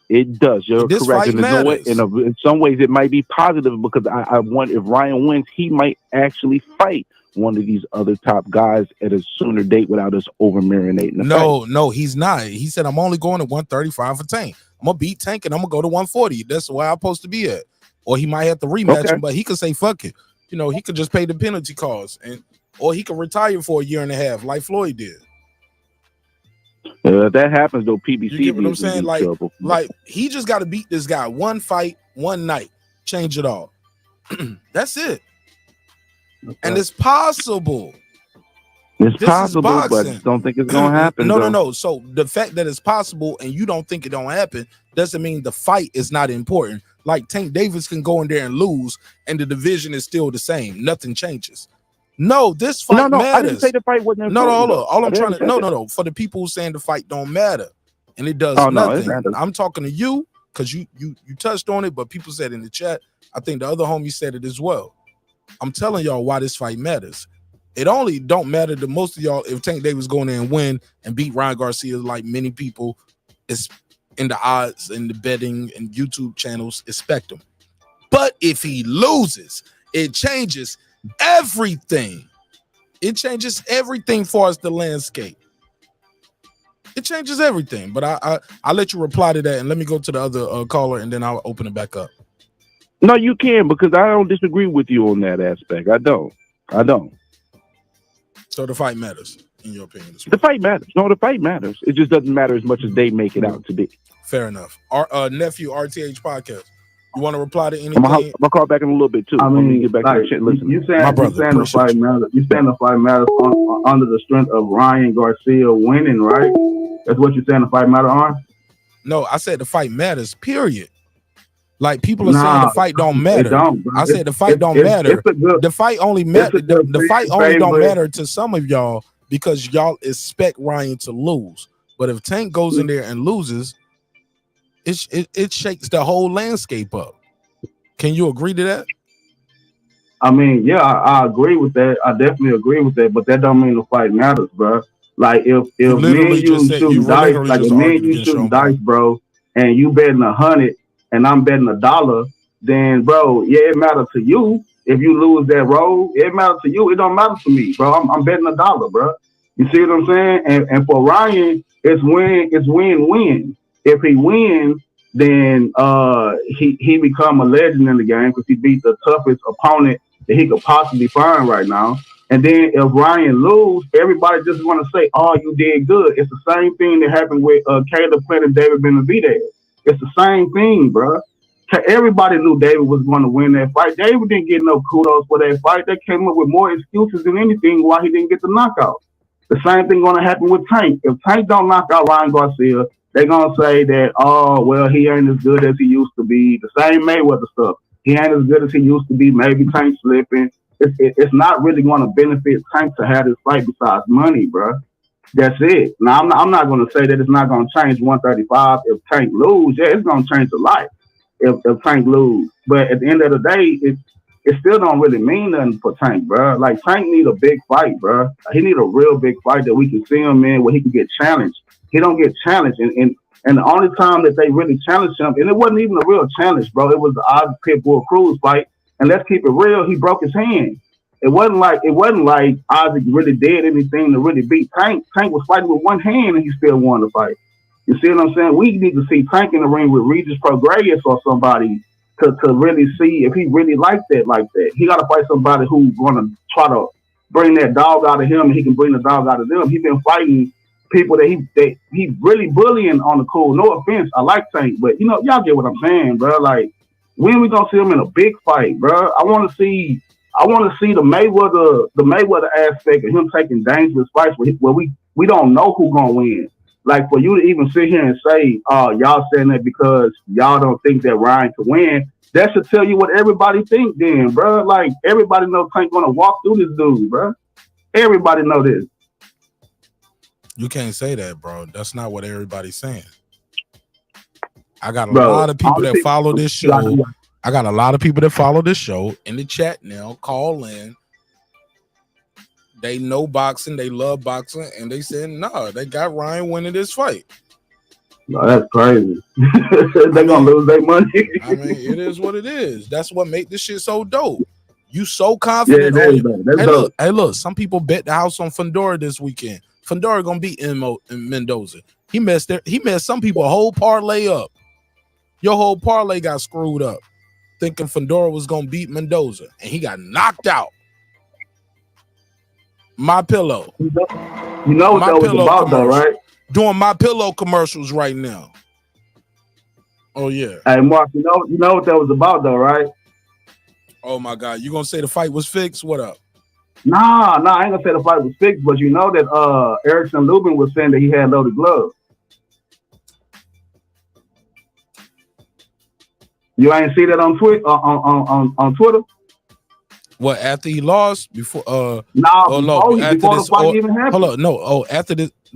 Speaker 18: It does. You're correct. In some ways, it might be positive because I want, if Ryan wins, he might actually fight one of these other top guys at a sooner date without us over marinating.
Speaker 1: No, he's not. He said, I'm only going to 135 for Tank. I'm gonna beat Tank and I'm gonna go to 140. That's where I'm supposed to be at. Or he might have to rematch him, but he could say fuck it. You know, he could just pay the penalty costs, or he could retire for a year and a half, like Floyd did.
Speaker 18: If that happens though, PBC.
Speaker 1: You get what I'm saying? Like he just got to beat this guy one fight, one night, change it all. That's it. Okay. And it's possible.
Speaker 18: It's possible, but I don't think it's gonna happen.
Speaker 1: No. So the fact that it's possible and you don't think it don't happen doesn't mean the fight is not important. Like Tank Davis can go in there and lose, and the division is still the same. Nothing changes. No, this fight matters. I didn't
Speaker 18: say the fight wasn't
Speaker 1: important. All I'm trying to no. For the people who saying the fight don't matter, and it does nothing. I'm talking to you because you touched on it, but people said in the chat. I think the other homie said it as well. I'm telling y'all why this fight matters. It only don't matter to most of y'all if Tank Davis go in there and win and beat Ryan Garcia, like many people is in the odds and the betting and YouTube channels expect him. But if he loses, it changes everything. It changes everything for us, the landscape. It changes everything. But I'll let you reply to that, and let me go to the other caller, and then I'll open it back up.
Speaker 18: No, you can, because I don't disagree with you on that aspect. I don't.
Speaker 1: So the fight matters, in your opinion?
Speaker 18: The fight matters. No, the fight matters. It just doesn't matter as much as they make it out to be.
Speaker 1: Fair enough. Our nephew, RTH Podcast. You want to reply to anything?
Speaker 18: I'm gonna call back in a little bit too.
Speaker 16: I mean,
Speaker 18: get back
Speaker 16: like,
Speaker 18: to shit. Listen,
Speaker 16: you saying the fight matters. You saying the fight matters under the strength of Ryan Garcia winning, right? That's what you're saying. The fight matter on?
Speaker 1: No, I said the fight matters. Period. Like people are saying the fight don't matter. I said the fight don't matter. The fight only matter. The fight only don't matter to some of y'all because y'all expect Ryan to lose. But if Tank goes in there and loses, it shakes the whole landscape up. Can you agree to that?
Speaker 16: I mean, yeah, I agree with that. I definitely agree with that. But that don't mean the fight matters, bro. Like if me and you shoot dice, like if me and you shoot dice, bro, and you betting 100 and I'm betting $1, then bro, yeah, it matters to you. If you lose that roll, it matters to you. It don't matter to me, bro. I'm betting $1, bro. You see what I'm saying? And for Ryan, it's win-win. If he wins, then he become a legend in the game because he beat the toughest opponent that he could possibly find right now. And then if Ryan lose, everybody just want to say, "Oh, you did good." It's the same thing that happened with Caleb Plant and David Benavidez. It's the same thing, bro. Everybody knew David was going to win that fight. David didn't get no kudos for that fight. They came up with more excuses than anything why he didn't get the knockout. The same thing going to happen with Tank. If Tank don't knock out Ryan Garcia, they're going to say that, oh, well, he ain't as good as he used to be. The same Mayweather stuff. He ain't as good as he used to be. Maybe Tank slipping. It's not really going to benefit Tank to have this fight besides money, bro. That's it. Now, I'm not going to say that it's not going to change 135 if Tank lose. Yeah, it's going to change the life if Tank lose. But at the end of the day, it still don't really mean nothing for Tank, bro. Like, Tank need a big fight, bro. He need a real big fight that we can see him in where he can get challenged. He don't get challenged. And the only time that they really challenged him, and it wasn't even a real challenge, bro. It was the Oz Pitbull Cruz fight. And let's keep it real, he broke his hand. It wasn't like Isaac really did anything to really beat Tank. Tank was fighting with one hand and he still won the fight. You see what I'm saying? We need to see Tank in the ring with Regis Prograis or somebody to really see if he really likes that like that. He got to fight somebody who's going to try to bring that dog out of him and he can bring the dog out of them. He's been fighting people that he really bullying on the cool. No offense, I like Tank, but you know, y'all get what I'm saying, bro. Like, when we gonna see him in a big fight, bro? I want to see the Mayweather aspect of him taking dangerous fights where we don't know who's gonna win. Like, for you to even sit here and say, y'all saying that because y'all don't think that Ryan can win, that should tell you what everybody think then, bro. Like, everybody knows Tank gonna walk through this dude, bro. Everybody know this.
Speaker 1: You can't say that, bro. That's not what everybody's saying. I got a lot of people that follow this show. I got a lot of people that follow this show in the chat now. Call in. They know boxing. They love boxing. And they said, nah, they got Ryan winning this fight.
Speaker 16: No, that's crazy. They're going to lose their money.
Speaker 1: I mean, it is what it is. That's what make this shit so dope. You so confident.
Speaker 16: Yeah,
Speaker 1: hey, look, some people bet the house on Fundora this weekend. Fundora going to beat Mendoza. He messed some people a whole parlay up. Your whole parlay got screwed up, thinking Fundora was gonna beat Mendoza, and he got knocked out. My Pillow.
Speaker 16: You know what that was about, though, right?
Speaker 1: Doing My Pillow commercials right now. Oh yeah.
Speaker 16: Hey, Mark, you know what that was about, though, right?
Speaker 1: Oh my God, you gonna say the fight was fixed? What up?
Speaker 16: Nah, I ain't gonna say the fight was fixed, but you know that Erickson Lubin was saying that he had loaded gloves. You ain't see that on Twitter? On Twitter?
Speaker 1: What, after he lost? Before
Speaker 16: before the fight even happened.
Speaker 1: Hold on, no. Oh,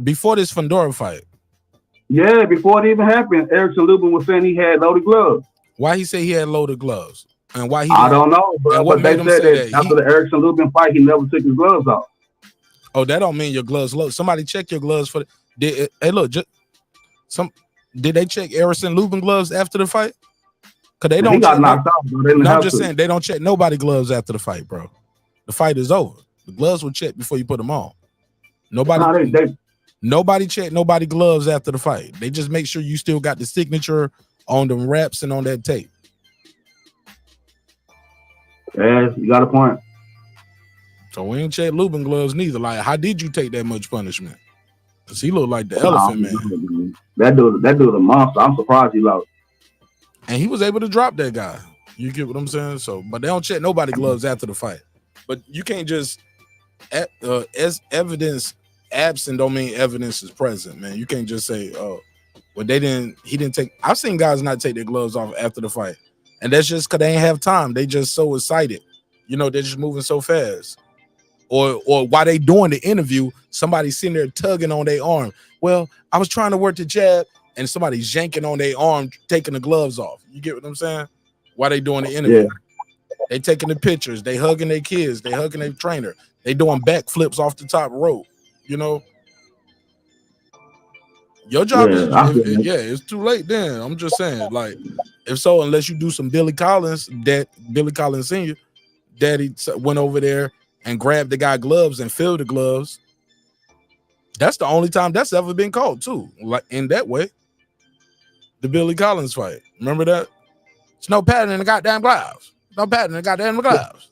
Speaker 1: before this Fundora fight.
Speaker 16: Yeah, before it even happened, Erickson Lubin was saying he had loaded gloves.
Speaker 1: Why he say he had loaded gloves? And why he?
Speaker 16: I don't know, bro. But they said that after the Erickson Lubin fight, he never took his gloves off.
Speaker 1: Oh, that don't mean your gloves load. Somebody check your gloves for. Did they check Erickson Lubin gloves after the fight? Cause they
Speaker 16: Man, he
Speaker 1: don't
Speaker 16: got
Speaker 1: check.
Speaker 16: knocked out, bro. They didn't
Speaker 1: No, I'm
Speaker 16: have
Speaker 1: just
Speaker 16: to.
Speaker 1: saying they don't check nobody gloves after the fight, bro. The fight is over. The gloves will check before you put them on. Nobody,
Speaker 16: Nah,
Speaker 1: nobody check nobody gloves after the fight. They just make sure you still got the signature on them wraps and on that tape.
Speaker 16: Yeah, you got a point.
Speaker 1: So we ain't check Lubin gloves neither. Like, how did you take that much punishment? Cause he looked like the elephant man.
Speaker 16: That dude a monster. I'm surprised he lost.
Speaker 1: And he was able to drop that guy. You get what I'm saying? So, but they don't check nobody gloves after the fight. But you can't just as evidence absent don't mean evidence is present, man. You can't just say, oh, well, he didn't take. I've seen guys not take their gloves off after the fight, and that's just because they ain't have time. They just so excited, they're just moving so fast. Or while they doing the interview, somebody's sitting there tugging on their arm. Well, I was trying to work the jab, and somebody's yanking on their arm, taking the gloves off. You get what I'm saying? While they doing the interview, they taking the pictures, they hugging their kids, they hugging their trainer, they doing backflips off the top rope. Your job is it's too late. Then I'm just saying, like, if so, unless you do some Billy Collins Senior, Daddy went over there and grabbed the guy gloves and filled the gloves. That's the only time that's ever been called too. Like in that way, the Billy Collins fight. Remember that? It's no padding in the goddamn gloves. No padding in the goddamn gloves.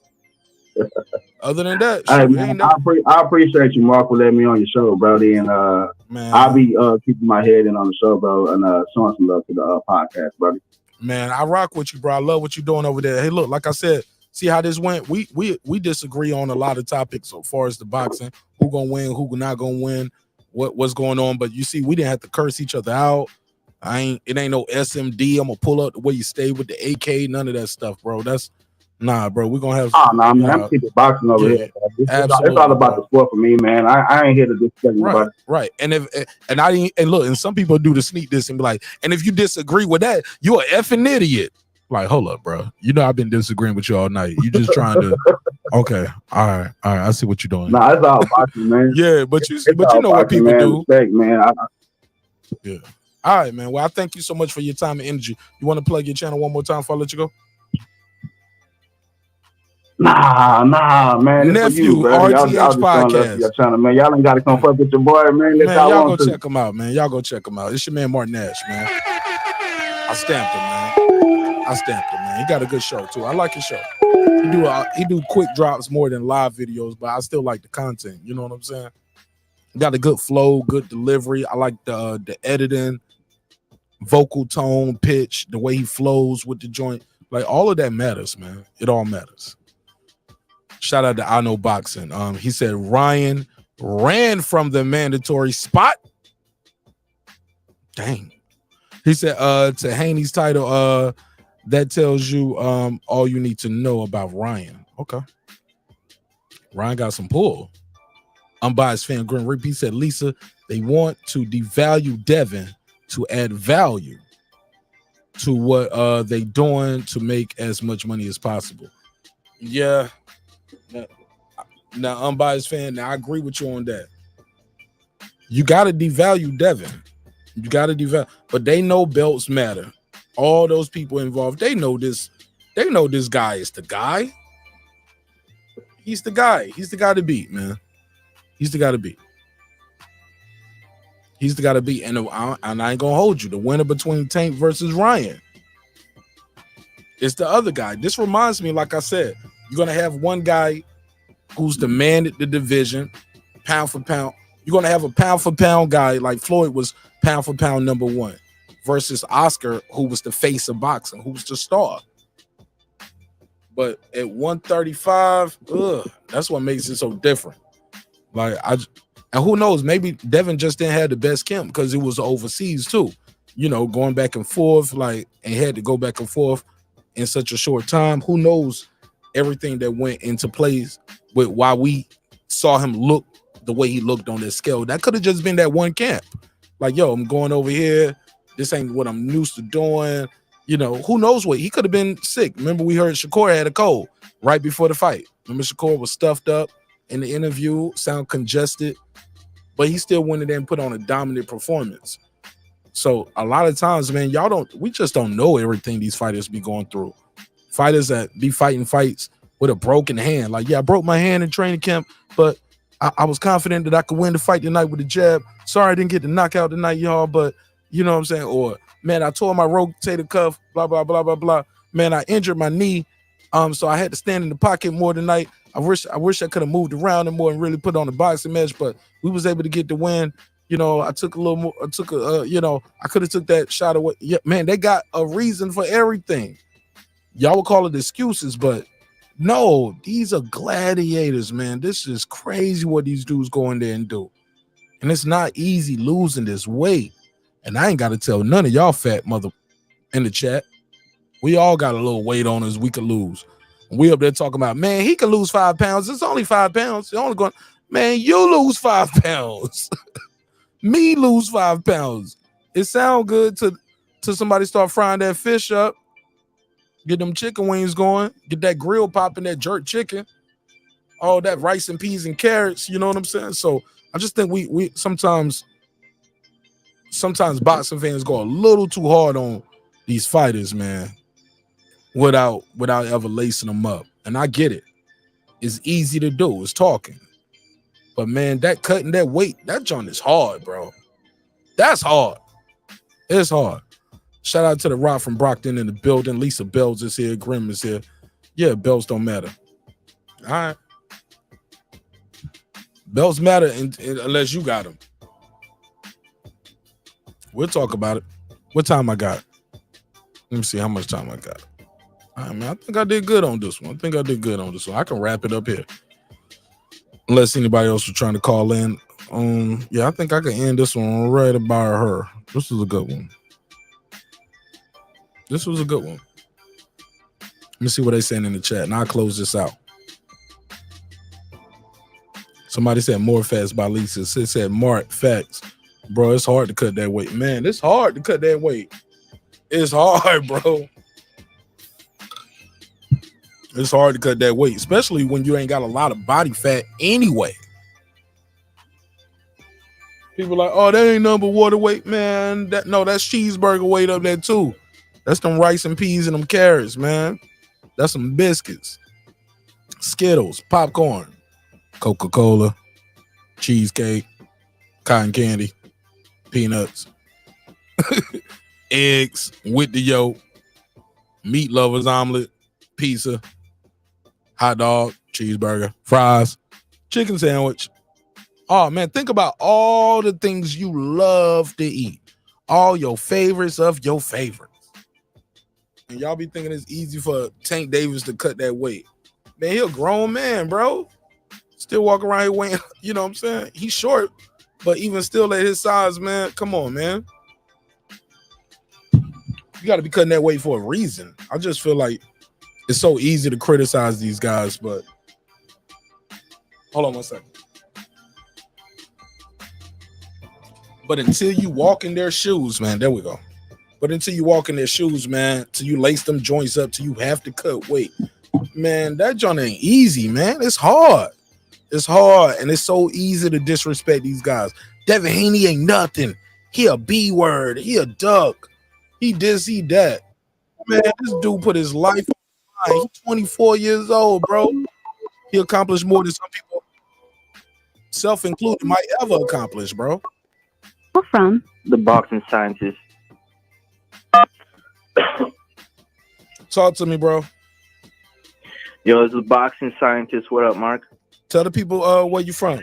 Speaker 1: Other than that,
Speaker 16: hey, man, I appreciate you, Mark, for letting me on your show, brody. And I'll be keeping my head in on the show, bro, and showing some love to the podcast, buddy.
Speaker 1: Man, I rock with you, bro. I love what you're doing over there. Hey, look, like I said, see how this went? We disagree on a lot of topics so far as the boxing, who gonna win, who not gonna win, what's going on. But you see, we didn't have to curse each other out. It ain't no SMD. I'm gonna pull up the way you stay with the AK, none of that stuff, bro. That's nah, bro. We're gonna have
Speaker 16: man. I'm keeping boxing over here. It's all about the sport for me, man. I ain't here to discuss anybody.
Speaker 1: Right. And some people do the sneak this and be like, and if you disagree with that, you're an effing idiot. Like, hold up, bro. I've been disagreeing with you all night. You just trying to okay. All right. I see what you're doing.
Speaker 16: Nah, it's all boxing, man.
Speaker 1: Yeah, but you know what people do.
Speaker 16: Respect, man.
Speaker 1: Yeah. All right, man. Well, I thank you so much for your time and energy. You want to plug your channel one more time before I let you go?
Speaker 16: Nah, man.
Speaker 1: Nephew, RTH Podcast.
Speaker 16: Your channel, man. Y'all ain't got to come fuck with your boy, man.
Speaker 1: Y'all go check him out, man. Y'all go check him out. It's your man, Mark Nash, man. I stamped him, man. He got a good show, too. I like his show. He do quick drops more than live videos, but I still like the content. You know what I'm saying? He got a good flow, good delivery. I like the editing, vocal tone, pitch, the way he flows with the joint. Like, all of that matters, man. It all matters. Shout out to I Know Boxing. He said Ryan ran from the mandatory spot. Dang. He said to Haney's title, that tells you all you need to know about Ryan. Okay. Ryan got some pull. Unbiased fan Grim Rip. He said, Lisa, they want to devalue Devin to add value to what they doing to make as much money as possible. Yeah. Now, Unbiased fan, now I agree with you on that. You got to devalue Devin. You got to devalue, but they know belts matter. All those people involved, they know this. They know this guy is the guy. He's the guy. He's the guy to beat, man. He's the guy to beat. He's the guy to beat. And I ain't gonna hold you. The winner between Tank versus Ryan, it's the other guy. This reminds me, like I said, you're gonna have one guy who's the man at the division, pound for pound. You're gonna have a pound for pound guy like Floyd was pound for pound number one, versus Oscar, who was the face of boxing, who was the star. But at 135, that's what makes it so different. Like and who knows, maybe Devin just didn't have the best camp because it was overseas too. Going back and forth, and had to go back and forth in such a short time. Who knows everything that went into place with why we saw him look the way he looked on that scale. That could have just been that one camp. Like, yo, I'm going over here. This ain't what I'm used to doing. Who knows what? He could have been sick. Remember, we heard Shakur had a cold right before the fight. Remember, Shakur was stuffed up in the interview, sound congested, but he still went in there and put on a dominant performance. So a lot of times, man, we just don't know everything these fighters be going through. Fighters that be fighting fights with a broken hand. Like, yeah, I broke my hand in training camp, but I was confident that I could win the fight tonight with a jab. Sorry I didn't get the knockout tonight, y'all, but you know what I'm saying? Or, man, I tore my rotator cuff, blah, blah, blah, blah, blah. Man, I injured my knee, so I had to stand in the pocket more tonight. I wish I could have moved around more and really put on a boxing match, but we was able to get the win. You know, I took a little more, I could have took that shot away. Yeah, man, they got a reason for everything. Y'all would call it excuses, but no, these are gladiators, man. This is crazy what these dudes go in there and do. And it's not easy losing this weight. And I ain't got to tell none of y'all fat mother in the chat. We all got a little weight on us we could lose. And we up there talking about, man, he could lose 5 pounds. It's only 5 pounds. It's only going, man, you lose 5 pounds. Me lose 5 pounds. It sound good to somebody start frying that fish up, get them chicken wings going, get that grill popping, that jerk chicken, all that rice and peas and carrots. You know what I'm saying? So I just think we sometimes boxing fans go a little too hard on these fighters, man, without ever lacing them up. And I get it. It's easy to do. It's talking. But, man, that cutting that weight, that joint is hard, bro. That's hard. It's hard. Shout out to the Rock from Brockton in the building. Lisa Bells is here. Grim is here. Yeah, bells don't matter. All right. Bells matter unless you got them. We'll talk about it. What time I got? Let me see how much time I got. All right, man. I think I did good on this one. I can wrap it up here. Unless anybody else was trying to call in. Yeah, I think I can end this one right about her. This was a good one. Let me see what they saying in the chat, and I'll close this out. Somebody said more facts by Lisa. Sid said Marq facts. Bro, it's hard to cut that weight. Man, it's hard to cut that weight. It's hard, bro. It's hard to cut that weight, especially when you ain't got a lot of body fat anyway. People like, oh, that ain't nothing but water weight, man. That's cheeseburger weight up there too. That's them rice and peas and them carrots, man. That's some biscuits, Skittles, popcorn, Coca-Cola, cheesecake, cotton candy, peanuts, eggs with the yolk, meat lovers omelet, pizza, hot dog, cheeseburger, fries, chicken sandwich. Oh, man, think about all the things you love to eat. All your favorites of your favorites. And y'all be thinking it's easy for Tank Davis to cut that weight. Man, he a grown man, bro. Still walk around here weighing, you know what I'm saying? He's short, but even still at his size, man, come on, man. You got to be cutting that weight for a reason. I just feel like it's so easy to criticize these guys, but hold on one second. But until you walk in their shoes, man, there we go. But until you walk in their shoes, man, till you lace them joints up, till you have to cut weight, man, that joint ain't easy, man. It's hard. It's hard, and it's so easy to disrespect these guys. Devin Haney ain't nothing. He a B word. He a duck. He this, he that. Man, this dude put his life on the line. He's 24 years old, bro. He accomplished more than some people, self-included, might ever accomplish, bro.
Speaker 17: We're from
Speaker 19: the boxing scientist.
Speaker 1: Talk to me, bro.
Speaker 19: Yo, it's the boxing scientist. What up, Marq?
Speaker 1: Tell the people where you from.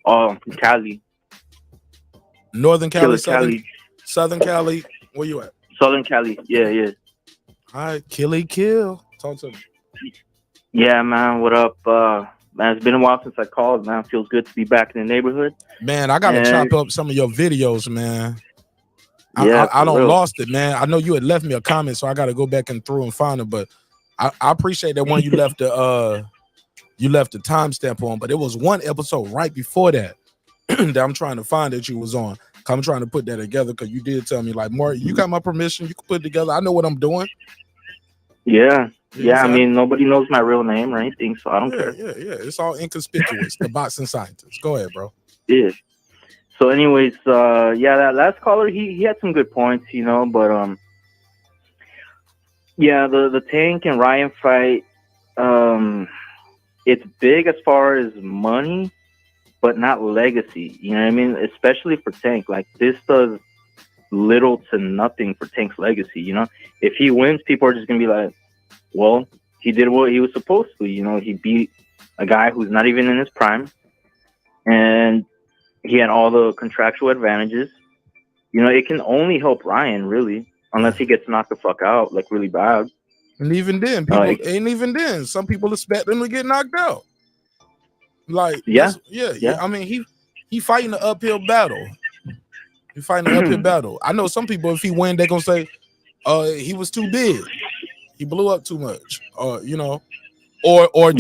Speaker 19: Cali.
Speaker 1: Northern Cali,
Speaker 19: Cali.
Speaker 1: Southern Cali. Where you at?
Speaker 19: Southern Cali. Yeah.
Speaker 1: All right, kill. Talk to me.
Speaker 19: Yeah, man. What up? Man, it's been a while since I called, man. Feels good to be back in the neighborhood.
Speaker 1: Man, I gotta chop up some of your videos, man.
Speaker 19: Yeah,
Speaker 1: I don't lost it, man. I know you had left me a comment, so I gotta go back and through and find it. But I appreciate that one you left the timestamp on. But it was one episode right before that that I'm trying to find that you was on. I'm trying to put that together because you did tell me like, Marq, you got my permission. You can put it together. I know what I'm doing.
Speaker 19: Yeah. I mean, nobody knows my real name or anything, so I don't care.
Speaker 1: Yeah. It's all inconspicuous. The boxing scientist. Go ahead, bro.
Speaker 19: Yeah. So, anyways, yeah, that last caller, he had some good points, you know, but yeah, the Tank and Ryan fight, it's big as far as money, but not legacy. You know what I mean? Especially for Tank, like this does little to nothing for Tank's legacy. You know, if he wins, people are just gonna be like, well, he did what he was supposed to. You know, he beat a guy who's not even in his prime, and he had all the contractual advantages. You know, it can only help Ryan, really, unless he gets knocked the fuck out, like really bad.
Speaker 1: And even then, some people expect him to get knocked out. Like, yeah. I mean, he fighting an uphill battle. I know some people, if he win, they're gonna say, he was too big, he blew up too much, you know, or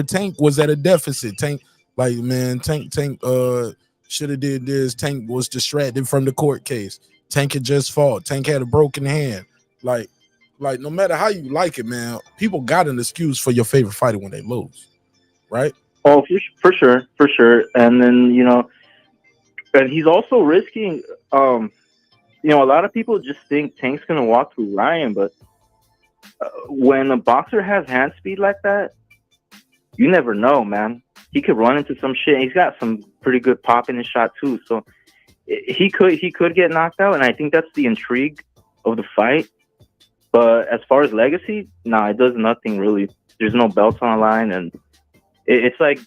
Speaker 1: Tank was at a deficit. Tank, like, man, Tank should have did this. Tank was distracted from the court case. Tank had just fought. Tank had a broken hand. Like no matter how you like it, man, people got an excuse for your favorite fighter when they lose, right?
Speaker 19: Oh, for sure. And then, you know, and he's also risking, you know, a lot of people just think Tank's going to walk through Ryan, but when a boxer has hand speed like that, you never know, man. He could run into some shit. He's got some pretty good pop in his shot too. So he could get knocked out. And I think that's the intrigue of the fight. But as far as legacy, it does nothing really. There's no belts on the line, and it's like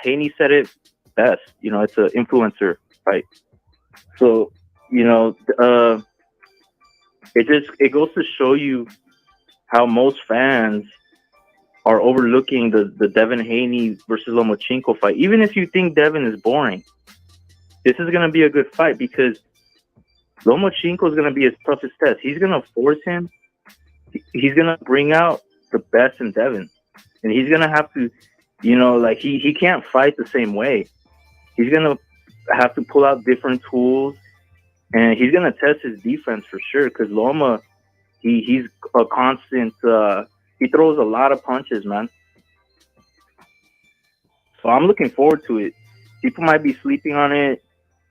Speaker 19: Haney said it best. You know, it's an influencer fight. So, you know, it goes to show you how most fans are overlooking the Devin Haney versus Lomachenko fight. Even if you think Devin is boring, this is going to be a good fight because Lomachenko is going to be his toughest test. He's going to force him. He's going to bring out the best in Devin. And he's going to have to, you know, like he can't fight the same way. He's going to have to pull out different tools. And he's going to test his defense for sure because Loma, he's a constant, he throws a lot of punches, man. So I'm looking forward to it. People might be sleeping on it.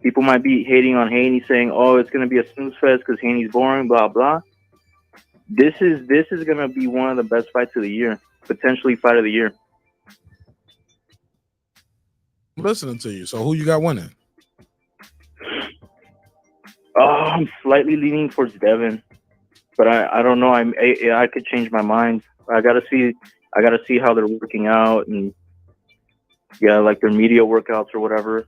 Speaker 19: People might be hating on Haney, saying, "Oh, it's gonna be a snooze fest because Haney's boring." Blah blah. This is gonna be one of the best fights of the year, potentially fight of the year.
Speaker 1: I'm listening to you. So who you got winning?
Speaker 19: I'm slightly leaning towards Devin, but I don't know. I could change my mind. I gotta see how they're working out and like their media workouts or whatever.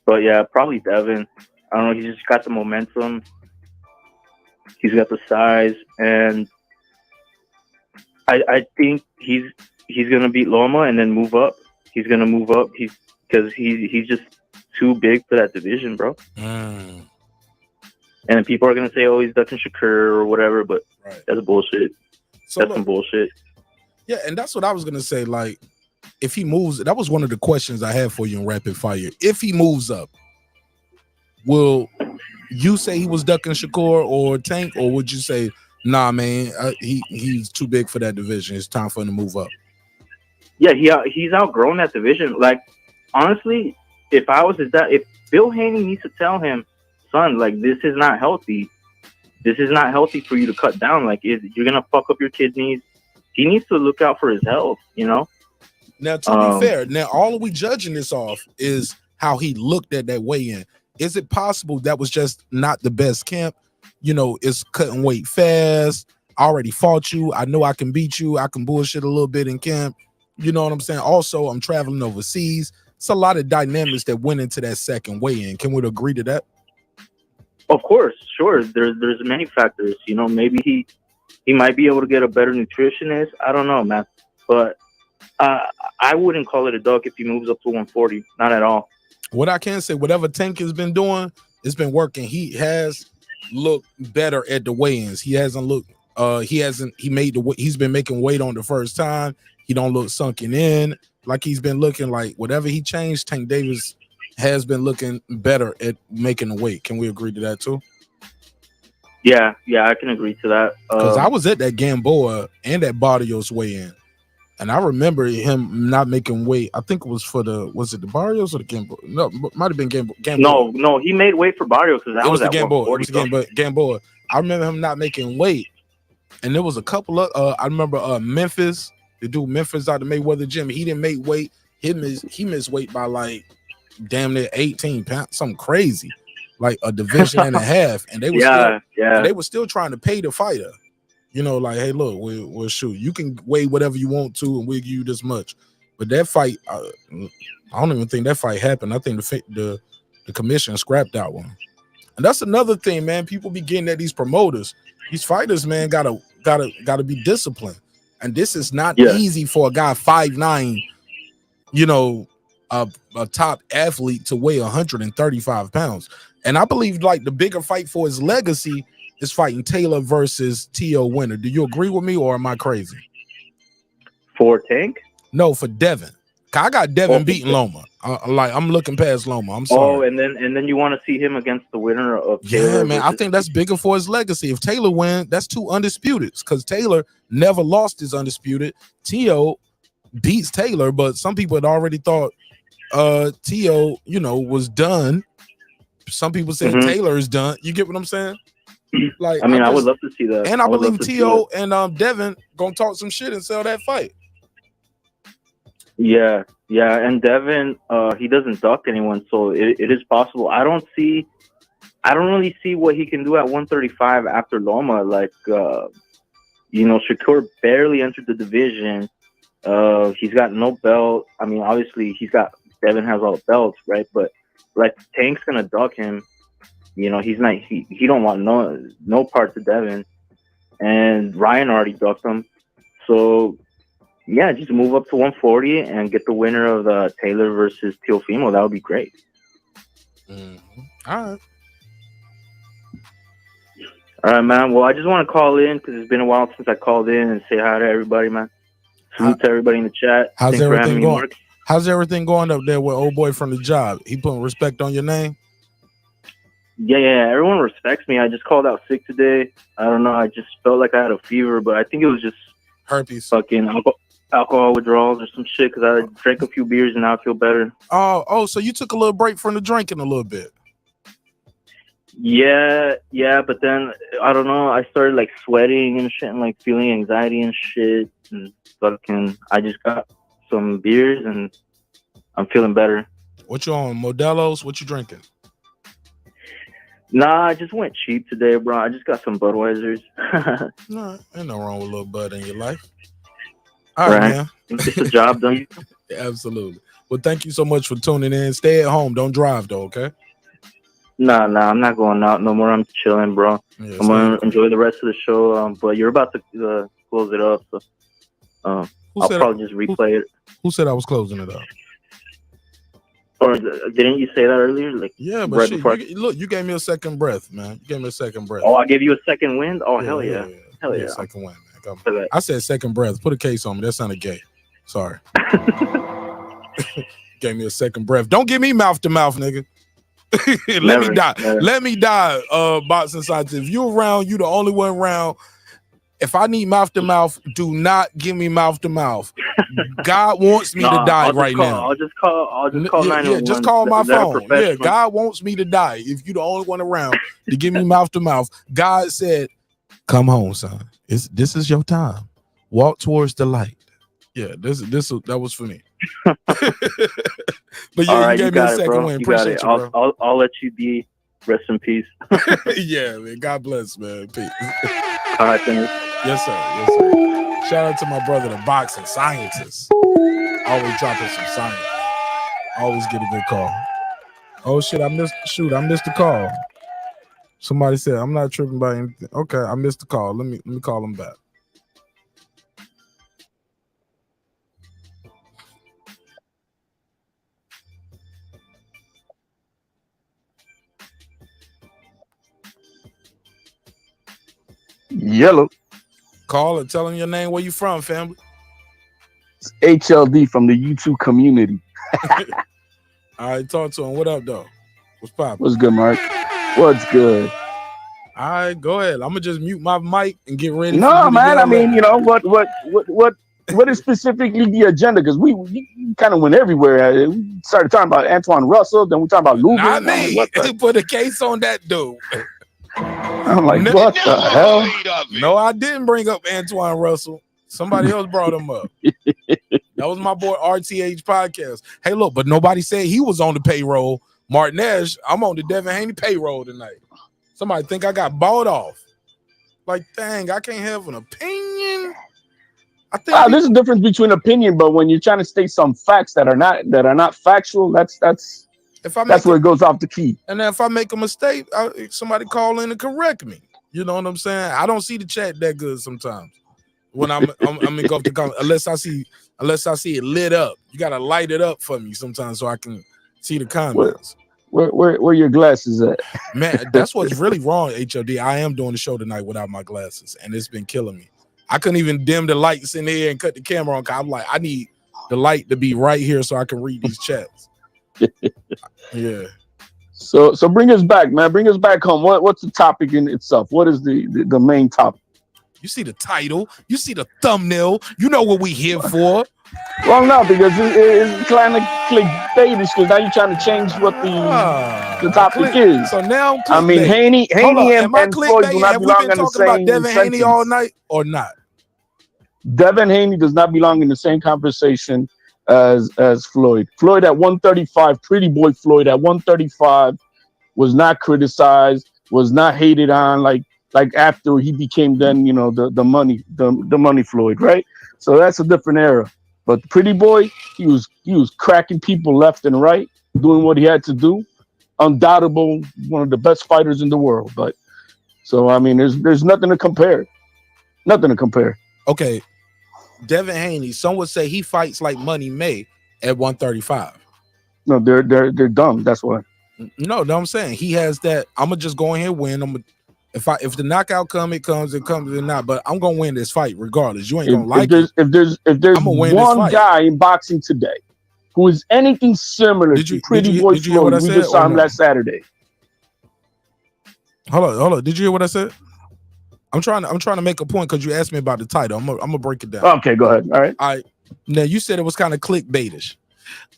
Speaker 19: But yeah, probably Devin. I don't know. He's just got the momentum. He's got the size, and I think he's gonna beat Loma and then move up. He's gonna move up. Because he's just too big for that division, bro. And people are gonna say, "Oh, he's ducking Shakur or whatever," but that's bullshit. That's some bullshit.
Speaker 1: Yeah, and that's what I was gonna say. Like, if he moves, that was one of the questions I had for you in rapid fire. If he moves up, will you say he was ducking Shakur or Tank, or would you say, nah, man, he's too big for that division. It's time for him to move up?
Speaker 19: Yeah, he's outgrown that division. Like, honestly, if I was his dad, if Bill Haney needs to tell him, son, like, this is not healthy. This is not healthy for you to cut down. Like, you're gonna fuck up your kidneys. He needs to look out for his health, you know?
Speaker 1: Now, to be fair, all we judging this off is how he looked at that weigh-in. Is it possible that was just not the best camp? You know, it's cutting weight fast. I already fought you. I know I can beat you. I can bullshit a little bit in camp. You know what I'm saying? Also, I'm traveling overseas. It's a lot of dynamics that went into that second weigh-in. Can we agree to that?
Speaker 19: Of course, sure. There's many factors. You know, maybe he might be able to get a better nutritionist. I don't know, man. But I wouldn't call it a duck if he moves up to 140. Not at all.
Speaker 1: What I can say, whatever Tank has been doing, it's been working. He has looked better at the weigh-ins. He hasn't looked. He's been making weight on the first time. He don't look sunken in like he's been looking. Like whatever he changed, Tank Davis has been looking better at making the weight. Can we agree to that too? Yeah,
Speaker 19: I can agree to that.
Speaker 1: Because I was at that Gamboa and that Barrios weigh-in, And I remember him not making weight. I think it was for was it the Barrios or the Gamboa? No, it might have been Gamboa.
Speaker 19: No, he made weight for Barrios because that was
Speaker 1: the
Speaker 19: at
Speaker 1: Gamboa. It
Speaker 19: 140.
Speaker 1: was the Gamboa. I remember him not making weight. And there was a couple of I remember Memphis, the dude Memphis out the Mayweather gym. He didn't make weight. He missed weight by like damn near 18 pounds, something crazy, like a division and a half. And they were they were still trying to pay the fighter. You know, like, hey, look, we'll shoot. You can weigh whatever you want to, and we'll give you this much. But that fight, I don't even think that fight happened. I think the commission scrapped that one. And that's another thing, man. People be getting at these promoters. These fighters, man, gotta be disciplined. And this is not easy for a guy 5'9", you know, a top athlete to weigh 135 pounds. And I believe like the bigger fight for his legacy is fighting Taylor versus T.O. Winner. Do you agree with me, or am I crazy?
Speaker 19: For Tank?
Speaker 1: No, for Devin. I got Devin beating Loma. I'm looking past Loma. I'm sorry.
Speaker 19: Oh, and then you want to see him against the winner of Taylor?
Speaker 1: Yeah, man. I think that's bigger for his legacy. If Taylor wins, that's 2 undisputed. Because Taylor never lost his undisputed. T.O. beats Taylor, but some people had already thought T.O. was done. Some people said Taylor is done. You get what I'm saying? Like,
Speaker 19: I would love to see that.
Speaker 1: And I believe T.O. and Devin gonna talk some shit and sell that fight.
Speaker 19: Yeah, and Devin, he doesn't duck anyone, so it is possible. I don't really see what he can do at 135 after Loma. Like, Shakur barely entered the division. He's got no belt. I mean, obviously, Devin has all the belts, right? But like, Tank's gonna duck him. He's not. He don't want no parts of Devin, and Ryan already ducked him. So. Yeah, just move up to 140 and get the winner of Taylor versus Teofimo. That would be great.
Speaker 1: All
Speaker 19: right, man. Well, I just want to call in because it's been a while since I called in and say hi to everybody, man. Salute to everybody in the chat.
Speaker 1: How's everything going? How's everything going up there with old boy from the job? He putting respect on your name?
Speaker 19: Yeah. Everyone respects me. I just called out sick today. I don't know. I just felt like I had a fever, but I think it was just
Speaker 1: herpes.
Speaker 19: Fucking alcohol withdrawals or some shit because I drank a few beers and now I feel better.
Speaker 1: Oh, so you took a little break from the drinking a little bit.
Speaker 19: Yeah, but then I don't know, I started like sweating and shit and like feeling anxiety and shit, and fucking I just got some beers and I'm feeling better.
Speaker 1: What you on, Modelo's? What you drinking?
Speaker 19: Nah, I just went cheap today, bro. I just got some Budweisers.
Speaker 1: No, ain't no wrong with a little bud in your life. All right, man.
Speaker 19: It's a job, don't you?
Speaker 1: Yeah, absolutely. Well, thank you so much for tuning in. Stay at home. Don't drive, though, okay?
Speaker 19: Nah, I'm not going out no more. I'm chilling, bro. Yeah, I'm going to enjoy the rest of the show. But you're about to close it up, so I'll probably just replay it.
Speaker 1: Who said I was closing it up?
Speaker 19: Or didn't you say that earlier? Like,
Speaker 1: yeah, but shit, look, you gave me a second breath, man. You gave me a second breath.
Speaker 19: Oh, I gave you a second wind? Oh, hell yeah. Hell yeah.
Speaker 1: Second wind, man. I said second breath. Put a case on me. That sounded gay. Sorry. Gave me a second breath. Don't give me mouth to mouth, nigga. Let me die. Never. Let me die, boxing scientist. If you around, you the only one around. If I need mouth to mouth, do not give me mouth to mouth. God wants me to die right now.
Speaker 19: I'll just call 911.
Speaker 1: Yeah, just call my phone. Yeah, God wants me to die. If you the only one around to give me mouth to mouth, God said, "Come home, son. This is your time. Walk towards the light." Yeah, that was for me. But yeah,
Speaker 19: all right,
Speaker 1: you gave me a second win. Appreciate you, bro.
Speaker 19: I'll let you be. Rest in peace.
Speaker 1: Yeah, man. God bless, man. Peace.
Speaker 19: All right, thanks.
Speaker 1: Yes, sir. Shout out to my brother, the boxing scientist. Always dropping some science. Always get a good call. Oh shit, I missed the call. Somebody said I'm not tripping by anything. Okay, I missed the call. Let me call him back.
Speaker 17: Yellow.
Speaker 1: Call and tell him your name, where you from, family.
Speaker 17: It's HLD from the YouTube community.
Speaker 1: All right, talk to him. What up, though? What's poppin'?
Speaker 17: What's good, Mark? What's good?
Speaker 1: All right, go ahead. I'm gonna just mute my mic and get ready.
Speaker 17: No, man. I mean, you know what what is specifically the agenda? Because we kind of went everywhere. We started talking about Antoine Russell, then we talked about Lubin.
Speaker 1: Not me. Put a case on that dude.
Speaker 17: I'm like, what the hell?
Speaker 1: No, I didn't bring up Antoine Russell. Somebody else brought him up. That was my boy RTH Podcast. Hey, look, but nobody said he was on the payroll. Mark Nash, I'm on the Devin Haney payroll tonight. Somebody think I got bought off. Like, dang, I can't have an opinion. I think
Speaker 17: there's a difference between opinion, but when you're trying to state some facts that are not factual, that's where it goes off the key.
Speaker 1: And then if I make a mistake, somebody call in and correct me. You know what I'm saying? I don't see the chat that good sometimes. When I'm in go to comment, unless I see it lit up. You gotta light it up for me sometimes so I can see the comments.
Speaker 17: Where your glasses at?
Speaker 1: Man, that's what's really wrong, HOD. I am doing the show tonight without my glasses, and it's been killing me. I couldn't even dim the lights in here and cut the camera on. I'm like, I need the light to be right here so I can read these chats. Yeah.
Speaker 17: So bring us back, man. Bring us back home. What's the topic in itself? What is the main topic?
Speaker 1: You see the title, you see the thumbnail, you know what we here for.
Speaker 17: Well, no, because it's kind of clickbaitish, because now you're trying to change what the topic is.
Speaker 1: So now,
Speaker 17: I mean, Haney and Floyd do not belong in the same
Speaker 1: about Devin Haney
Speaker 17: sentence.
Speaker 1: all night or not?
Speaker 17: Devin Haney does not belong in the same conversation as Floyd. Floyd at 135, pretty boy Floyd at 135 was not criticized, was not hated on like after he became then, you know, the money Floyd, right? So that's a different era. But the pretty boy, he was cracking people left and right, doing what he had to do. Undoubtable, one of the best fighters in the world. But so I mean, there's nothing to compare. Nothing to compare.
Speaker 1: Okay. Devin Haney, some would say he fights like Money May at 135.
Speaker 17: No, they're dumb. That's why.
Speaker 1: No, I'm saying he has that. I'm gonna just go in here and win. If the knockout comes, it comes or not. But I'm gonna win this fight regardless. You ain't gonna like it.
Speaker 17: If there's one guy in boxing today who is anything similar to Pretty Boy Floyd, we just saw him last Saturday.
Speaker 1: Hold on. Did you hear what I said? I'm trying to make a point because you asked me about the title. I'm gonna break it down.
Speaker 17: Okay, go ahead. All right.
Speaker 1: Now you said it was kind of clickbaitish.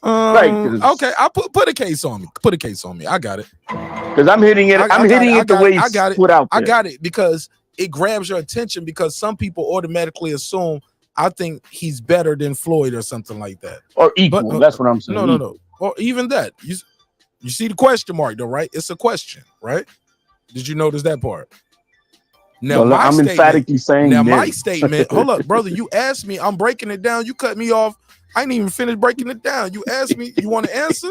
Speaker 17: Right.
Speaker 1: Okay, I put a case on me. Put a case on me. I got it.
Speaker 17: Because I'm hitting it. I'm hitting it the way it's put out there.
Speaker 1: I got it because it grabs your attention because some people automatically assume I think he's better than Floyd or something like that.
Speaker 17: Or equal. That's what I'm saying.
Speaker 1: No. Or even that. You see the question mark though, right? It's a question, right? Did you notice that part? Now
Speaker 17: well, I'm emphatically saying.
Speaker 1: Now my statement. Hold up, brother. You asked me. I'm breaking it down. You cut me off. I ain't even finished breaking it down. You asked me. You want to answer?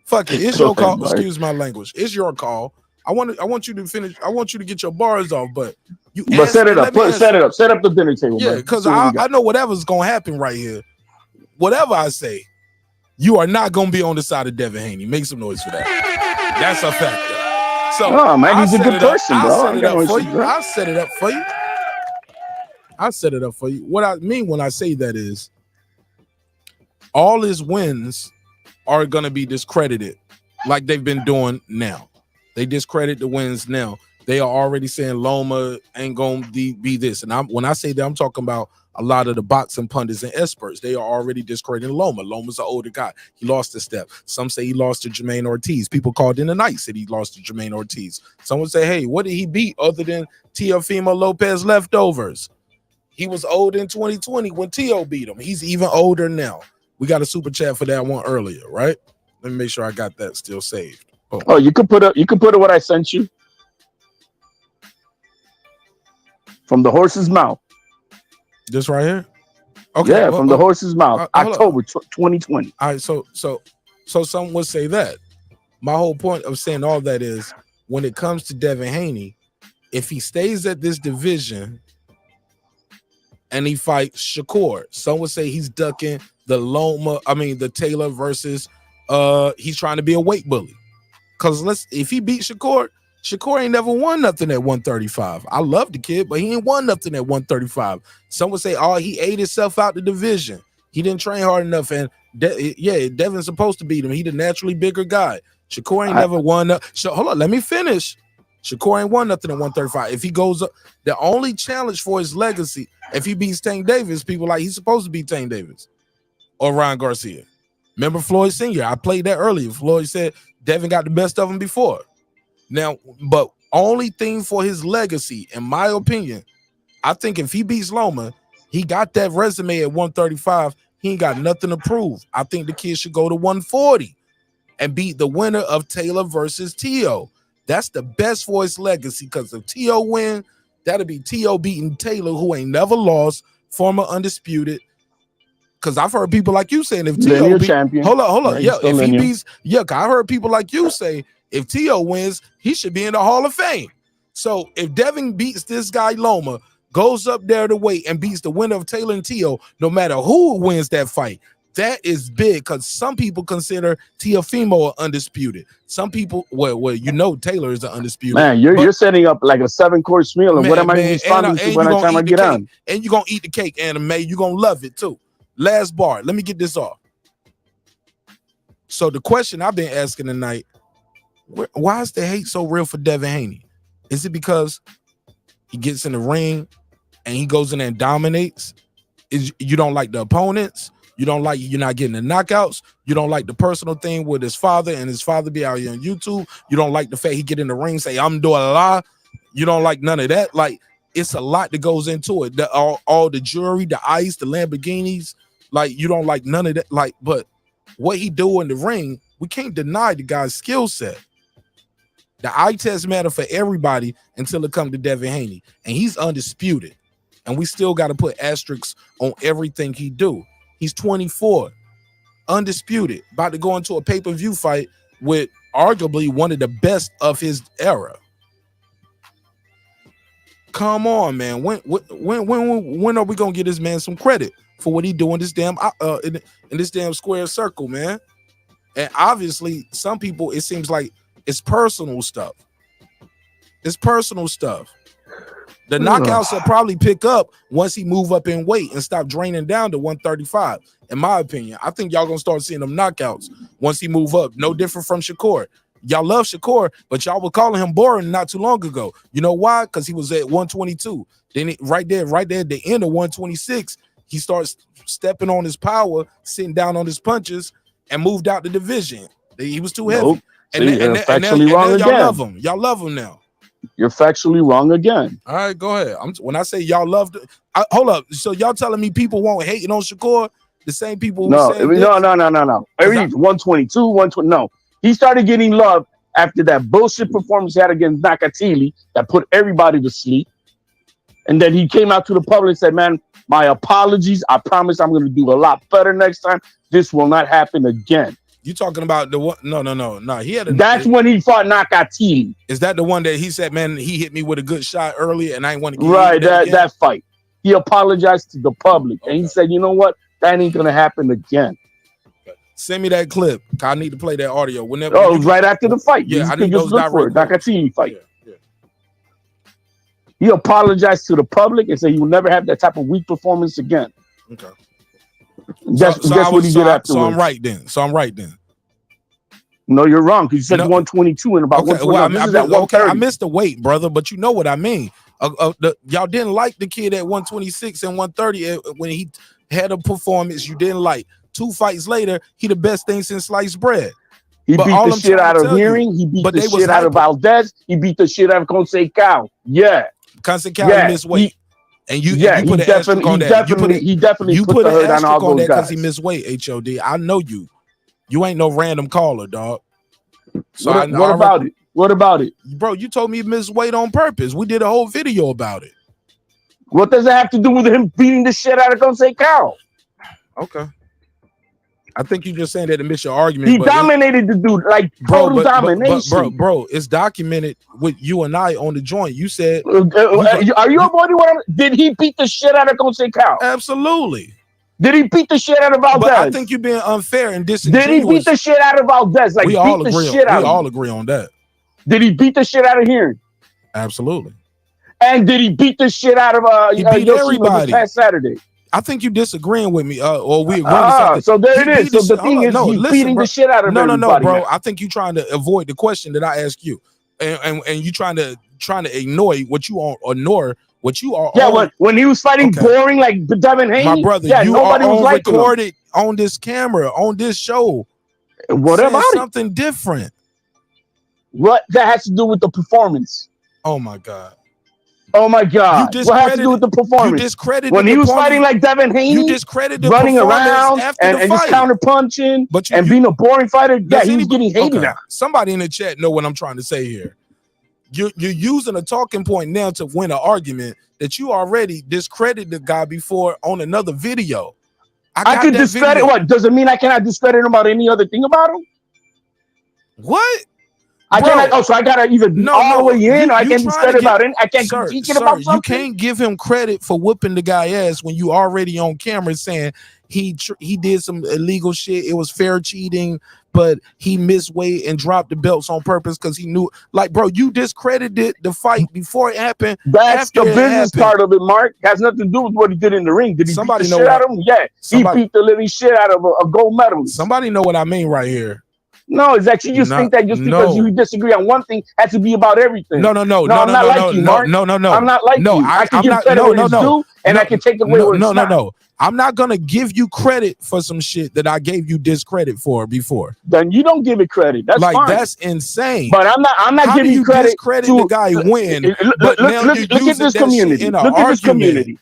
Speaker 1: Fuck it. It's your call. Excuse my language. It's your call. I want you to finish. I want you to get your bars off. But you.
Speaker 17: But set it up. Set it up. Set up the dinner table.
Speaker 1: Yeah, because I know whatever's gonna happen right here. Whatever I say, you are not gonna be on the side of Devin Haney. Make some noise for that. That's a fact. So,
Speaker 17: oh man, he's a good person, bro.
Speaker 1: I'll set it up for you. I'll set it up for you. I'll set it up for you. What I mean when I say that is, all his wins are going to be discredited like they've been doing now. They discredit the wins now. They are already saying Loma ain't going to be this. And when I say that, I'm talking about a lot of the boxing pundits and experts. They are already discrediting Loma. Loma's an older guy. He lost a step. Some say he lost to Jermaine Ortiz. People called in the night said he lost to Jermaine Ortiz. Someone say, hey, what did he beat other than Teofimo Lopez leftovers? He was old in 2020 when Teo beat him. He's even older now. We got a super chat for that one earlier, right? Let me make sure I got that still saved.
Speaker 17: Oh, you could put up what I sent you from the horse's mouth.
Speaker 1: This right here? Okay.
Speaker 17: Yeah, from the horse's mouth. October 2020.
Speaker 1: All right, so some would say that. My whole point of saying all that is when it comes to Devin Haney, if he stays at this division and he fights Shakur, some would say he's ducking the Taylor versus he's trying to be a weight bully. Because if he beat Shakur ain't never won nothing at 135. I love the kid, but he ain't won nothing at 135. Some would say, oh, he ate himself out the division. He didn't train hard enough. And Devin's supposed to beat him. He the naturally bigger guy. Shakur ain't never won. So hold on, let me finish. Shakur ain't won nothing at 135. If he goes up, the only challenge for his legacy, if he beats Tank Davis, people like he's supposed to beat Tank Davis or Ryan Garcia. Remember Floyd Sr.? I played that earlier. Floyd said Devin got the best of him before. Now, but only thing for his legacy, in my opinion, I think if he beats Loma, he got that resume at 135. He ain't got nothing to prove. I think the kid should go to 140 and beat the winner of Taylor versus T.O. That's the best for his legacy, because if T.O. win, that'll be T.O. beating Taylor, who ain't never lost, former undisputed. Because I've heard people like you saying if T.O.
Speaker 17: champion.
Speaker 1: Hold on.
Speaker 17: Yeah,
Speaker 1: if he beats, I heard people like you say if T.O. wins, he should be in the Hall of Fame. So if Devin beats this guy Loma, goes up there to weight and beats the winner of Taylor and T.O., no matter who wins that fight, that is big, because some people consider Teofimo undisputed. Some people, well, Taylor is the undisputed.
Speaker 17: Man, you're setting up like a 7-course meal, and what am I responding to by the time I get on?
Speaker 1: And you're going to eat the cake, Anna Mae. You're going to love it, too. Last bar. Let me get this off. So the question I've been asking tonight, why is the hate so real for Devin Haney? Is it because he gets in the ring and he goes in there and dominates? You don't like the opponents? You're not getting the knockouts? You don't like the personal thing with his father and his father be out here on YouTube? You don't like the fact he get in the ring, say, I'm doing a lot? You don't like none of that? Like, it's a lot that goes into it. All the jewelry, the ice, the Lamborghinis, like, you don't like none of that. Like, but what he do in the ring, we can't deny the guy's skill set. The eye test matter for everybody until it comes to Devin Haney. And he's undisputed. And we still got to put asterisks on everything he do. He's 24, undisputed, about to go into a pay-per-view fight with arguably one of the best of his era. Come on, man. When are we gonna get this man some credit for what he doing this damn in this damn square circle, man? And obviously, some people, it seems like it's personal stuff. It's personal stuff. The knockouts will probably pick up once he move up in weight and stop draining down to 135. In my opinion, I think y'all gonna start seeing them knockouts once he move up. No different from Shakur. Y'all love Shakur, but y'all were calling him boring not too long ago. You know why? Because he was at 122. Then right there at the end of 126, he starts stepping on his power, sitting down on his punches, and moved out the division. He was too heavy.
Speaker 17: Nope.
Speaker 1: And y'all love him now.
Speaker 17: You're factually wrong again.
Speaker 1: All right, go ahead. When I say y'all loved it, hold up. So y'all telling me people won't hating on Shakur? The same people who
Speaker 17: No.
Speaker 1: Every
Speaker 17: 122, 120. No. He started getting love after that bullshit performance he had against Nakatili that put everybody to sleep. And then he came out to the public and said, man, my apologies. I promise I'm going to do a lot better next time. This will not happen again.
Speaker 1: You talking about the one? No. He had
Speaker 17: That's when he fought Nakatili.
Speaker 1: Is that the one that he said, man, he hit me with a good shot earlier and I didn't want to get
Speaker 17: right, that fight. He apologized to the public. Okay. And he said, you know what? That ain't going to happen again.
Speaker 1: Send me that clip. I need to play that audio. Whenever
Speaker 17: it was right after the fight.
Speaker 1: Yeah, I need those direct
Speaker 17: Nakatili fight. Yeah. He apologized to the public and said he will never have that type of weak performance again.
Speaker 1: Okay.
Speaker 17: That's what he did afterwards.
Speaker 1: So I'm right then.
Speaker 17: No, you're wrong. Because you said 122 and about 120.
Speaker 1: I missed the weight, brother, but you know what I mean. Y'all didn't like the kid at 126 and 130 when he had a performance you didn't like. 2 fights later, he the best thing since sliced bread.
Speaker 17: He beat the shit out of Hearing. He beat the shit out of Valdez. He beat the shit out of Conceição. Yeah.
Speaker 1: Conceição missed weight. And you put an asterisk on that.
Speaker 17: He definitely
Speaker 1: you
Speaker 17: put
Speaker 1: an asterisk
Speaker 17: on that
Speaker 1: because he missed weight, HOD. I know you. You ain't no random caller, dog. So
Speaker 17: What about it?
Speaker 1: Bro, you told me he missed weight on purpose. We did a whole video about it.
Speaker 17: What does it have to do with him beating the shit out of Conceição?
Speaker 1: Okay. I think you're just saying that to miss your argument.
Speaker 17: He dominated the dude, like total domination.
Speaker 1: Bro, it's documented with you and I on the joint. You said,
Speaker 17: are you avoiding what did he beat the shit out of Conceição?
Speaker 1: Absolutely.
Speaker 17: Did he beat the shit out of Valdez?
Speaker 1: But I think you're being unfair and disingenuous.
Speaker 17: Did he beat the shit out of Valdez? Like,
Speaker 1: we all agree on that.
Speaker 17: Did he beat the shit out of Hearing?
Speaker 1: Absolutely.
Speaker 17: And did he beat the shit out of
Speaker 1: he beat everybody
Speaker 17: this past Saturday?
Speaker 1: I think you disagreeing with me, or we agreeing.
Speaker 17: So there it is. So the thing is, he's beating the shit out of everybody.
Speaker 1: No, bro. I think you're trying to avoid the question that I asked you. and you trying to ignore what you are.
Speaker 17: Yeah, when he was fighting boring like Devin Haney,
Speaker 1: my brother,
Speaker 17: yeah,
Speaker 1: you
Speaker 17: nobody
Speaker 1: are
Speaker 17: was
Speaker 1: on
Speaker 17: liking him.
Speaker 1: recorded on this camera on this show.
Speaker 17: What
Speaker 1: saying
Speaker 17: about it?
Speaker 1: something different?
Speaker 17: What that has to do with the performance?
Speaker 1: Oh my God.
Speaker 17: Oh my God! What has to do with the performance?
Speaker 1: You discredited
Speaker 17: when he was fighting like Devin Haney.
Speaker 1: You discredited the
Speaker 17: running around
Speaker 1: after
Speaker 17: and
Speaker 1: the fight.
Speaker 17: just counter punching and being a boring fighter. Yeah, he was getting hated out.
Speaker 1: Somebody in the chat know what I'm trying to say here. You're using a talking point now to win an argument that you already discredited the guy before on another video.
Speaker 17: I could discredit video. What? Does it mean I cannot discredit him about any other thing about him?
Speaker 1: What?
Speaker 17: I cannot. Oh, so I gotta either be all the way in, or I can't discredit about it. I can't critique it about something.
Speaker 1: You can't give him credit for whooping the guy ass when you already on camera saying he did some illegal shit. It was fair cheating, but he missed weight and dropped the belts on purpose because he knew. Like, bro, you discredited the fight before it happened.
Speaker 17: That's the business part of it, Mark. Has nothing to do with what he did in the ring. Did he beat the shit out of him? Yeah, he beat the living shit out of a gold medalist.
Speaker 1: Somebody know what I mean right here.
Speaker 17: No, it's actually you think that just because you disagree on one thing has to be about everything.
Speaker 1: No.
Speaker 17: I'm not like you, Mark.
Speaker 1: No.
Speaker 17: I'm not like you. I can give credit where it's due, and I can take away where it's not.
Speaker 1: No. I'm not gonna give you credit for some shit that I gave you discredit for before.
Speaker 17: Then you don't give it credit. That's
Speaker 1: like
Speaker 17: fine.
Speaker 1: That's insane.
Speaker 17: But I'm not giving you credit
Speaker 1: to the guy win.
Speaker 17: Look at this community. Look at this community.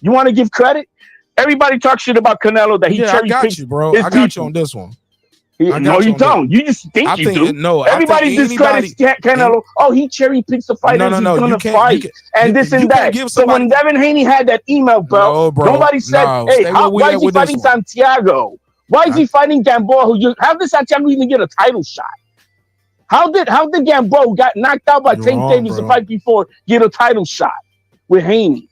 Speaker 17: You want to give credit? Everybody talks shit about Canelo that he cherry picked.
Speaker 1: I got you, bro. I got you on this one.
Speaker 17: No, you don't. You just think you do.
Speaker 1: No,
Speaker 17: everybody discredits Canelo. Oh, he cherry picks the fighters he's gonna fight, and this and that. So when Devin Haney had that email, bro, nobody said, "Hey, why is he fighting Santiago? Why is he fighting Gamboa? How did Santiago even get a title shot? How did Gamboa, who got knocked out by Tank Davis the fight before, get a title shot with Haney?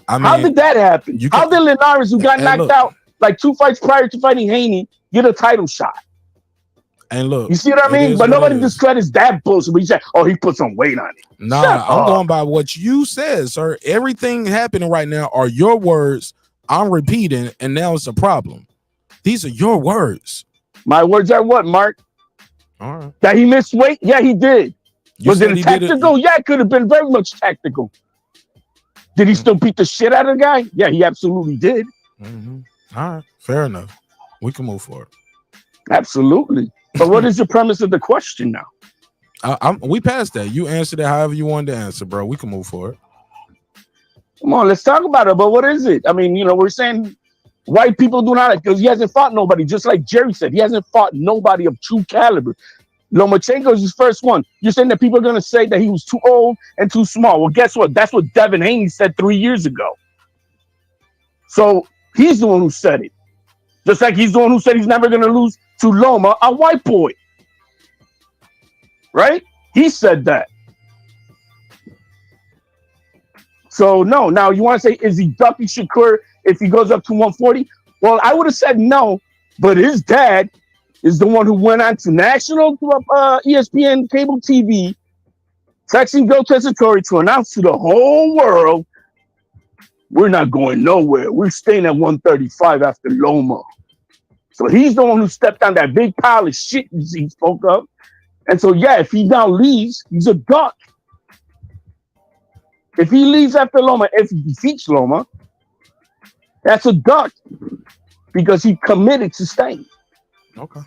Speaker 17: I mean, how did that happen? How did Linares, who got knocked out like 2 fights prior to fighting Haney, get a title shot?
Speaker 1: And look,
Speaker 17: you see what I mean? But nobody discredits that bullshit. But you say, "Oh, he put some weight on it."
Speaker 1: Nah, I'm going by what you said, sir. Everything happening right now are your words. I'm repeating, and now it's a problem. These are your words.
Speaker 17: My words are what, Mark?
Speaker 1: All right.
Speaker 17: That he missed weight? Yeah, he did. Was it tactical? Yeah, it could have been very much tactical. Did he still beat the shit out of the guy? Yeah, he absolutely did.
Speaker 1: Mm-hmm. All right, fair enough. We can move forward.
Speaker 17: Absolutely. But what is the premise of the question now?
Speaker 1: We passed that. You answered it however you wanted to answer, bro. We can move forward.
Speaker 17: Come on, let's talk about it. But what is it? I mean, we're saying white people do not, because he hasn't fought nobody. Just like Jerry said, he hasn't fought nobody of true caliber. Lomachenko is his first one. You're saying that people are going to say that he was too old and too small. Well, guess what? That's what Devin Haney said 3 years ago. So he's the one who said it. Just like he's the one who said he's never going to lose to Loma, a white boy. Right? He said that. So, no. Now, you want to say, is he ducking Shakur if he goes up to 140? Well, I would have said no, but his dad is the one who went on to national ESPN cable TV, texting Joe Tessitore to announce to the whole world, we're not going nowhere. We're staying at 135 after Loma. So he's the one who stepped on that big pile of shit he spoke of. And so, yeah, if he now leaves, he's a duck. If he leaves after Loma, if he defeats Loma, that's a duck because he committed to staying.
Speaker 1: Okay.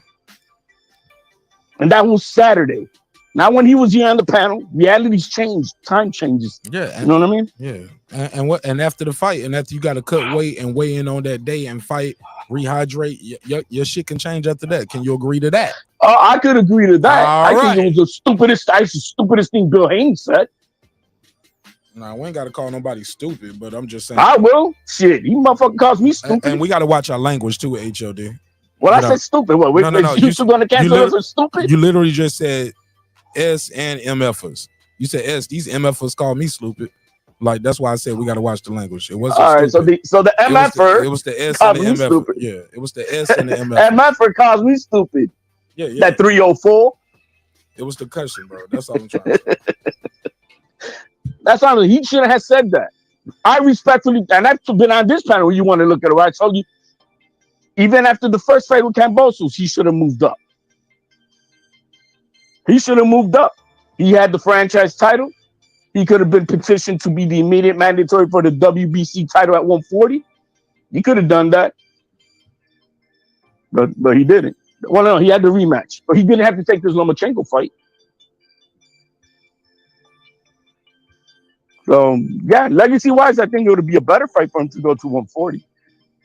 Speaker 17: And that was Saturday. Now, when he was here on the panel, realities changed, time changes.
Speaker 1: Yeah,
Speaker 17: you know what I mean?
Speaker 1: Yeah, and after the fight, and after you got to cut weight and weigh in on that day and fight, rehydrate, your shit can change after that. Can you agree to that?
Speaker 17: I could agree to that.
Speaker 1: All
Speaker 17: I think it was the stupidest thing Bill Haney said.
Speaker 1: Nah, we ain't got to call nobody stupid, but I'm just saying.
Speaker 17: I will. Shit, he motherfucker calls me stupid.
Speaker 1: And we got to watch our language too, HOD.
Speaker 17: Well, I said stupid. What? No. You still going to cancel us for stupid?
Speaker 1: You literally just said S and MFers. You said S. These MFers call me stupid. Like, that's why I said we got to watch the language. It wasn't
Speaker 17: all right.
Speaker 1: stupid.
Speaker 17: So the MFer.
Speaker 1: It was the S and the MFer. Stupid. Yeah, it was the S and the MFer.
Speaker 17: MFer calls me stupid.
Speaker 1: Yeah.
Speaker 17: That 304.
Speaker 1: It was the cushion, bro. That's all I'm trying to say.
Speaker 17: That's all. He shouldn't have said that. I respectfully, and I've been on this panel where you want to look at it. Right? I told you, even after the first fight with Kambosos, he should have moved up. He should have moved up. He had the franchise title. He could have been petitioned to be the immediate mandatory for the WBC title at 140. He could have done that, but he didn't. Well, no, he had the rematch, but he didn't have to take this Lomachenko fight. So yeah, legacy-wise, I think it would be a better fight for him to go to 140,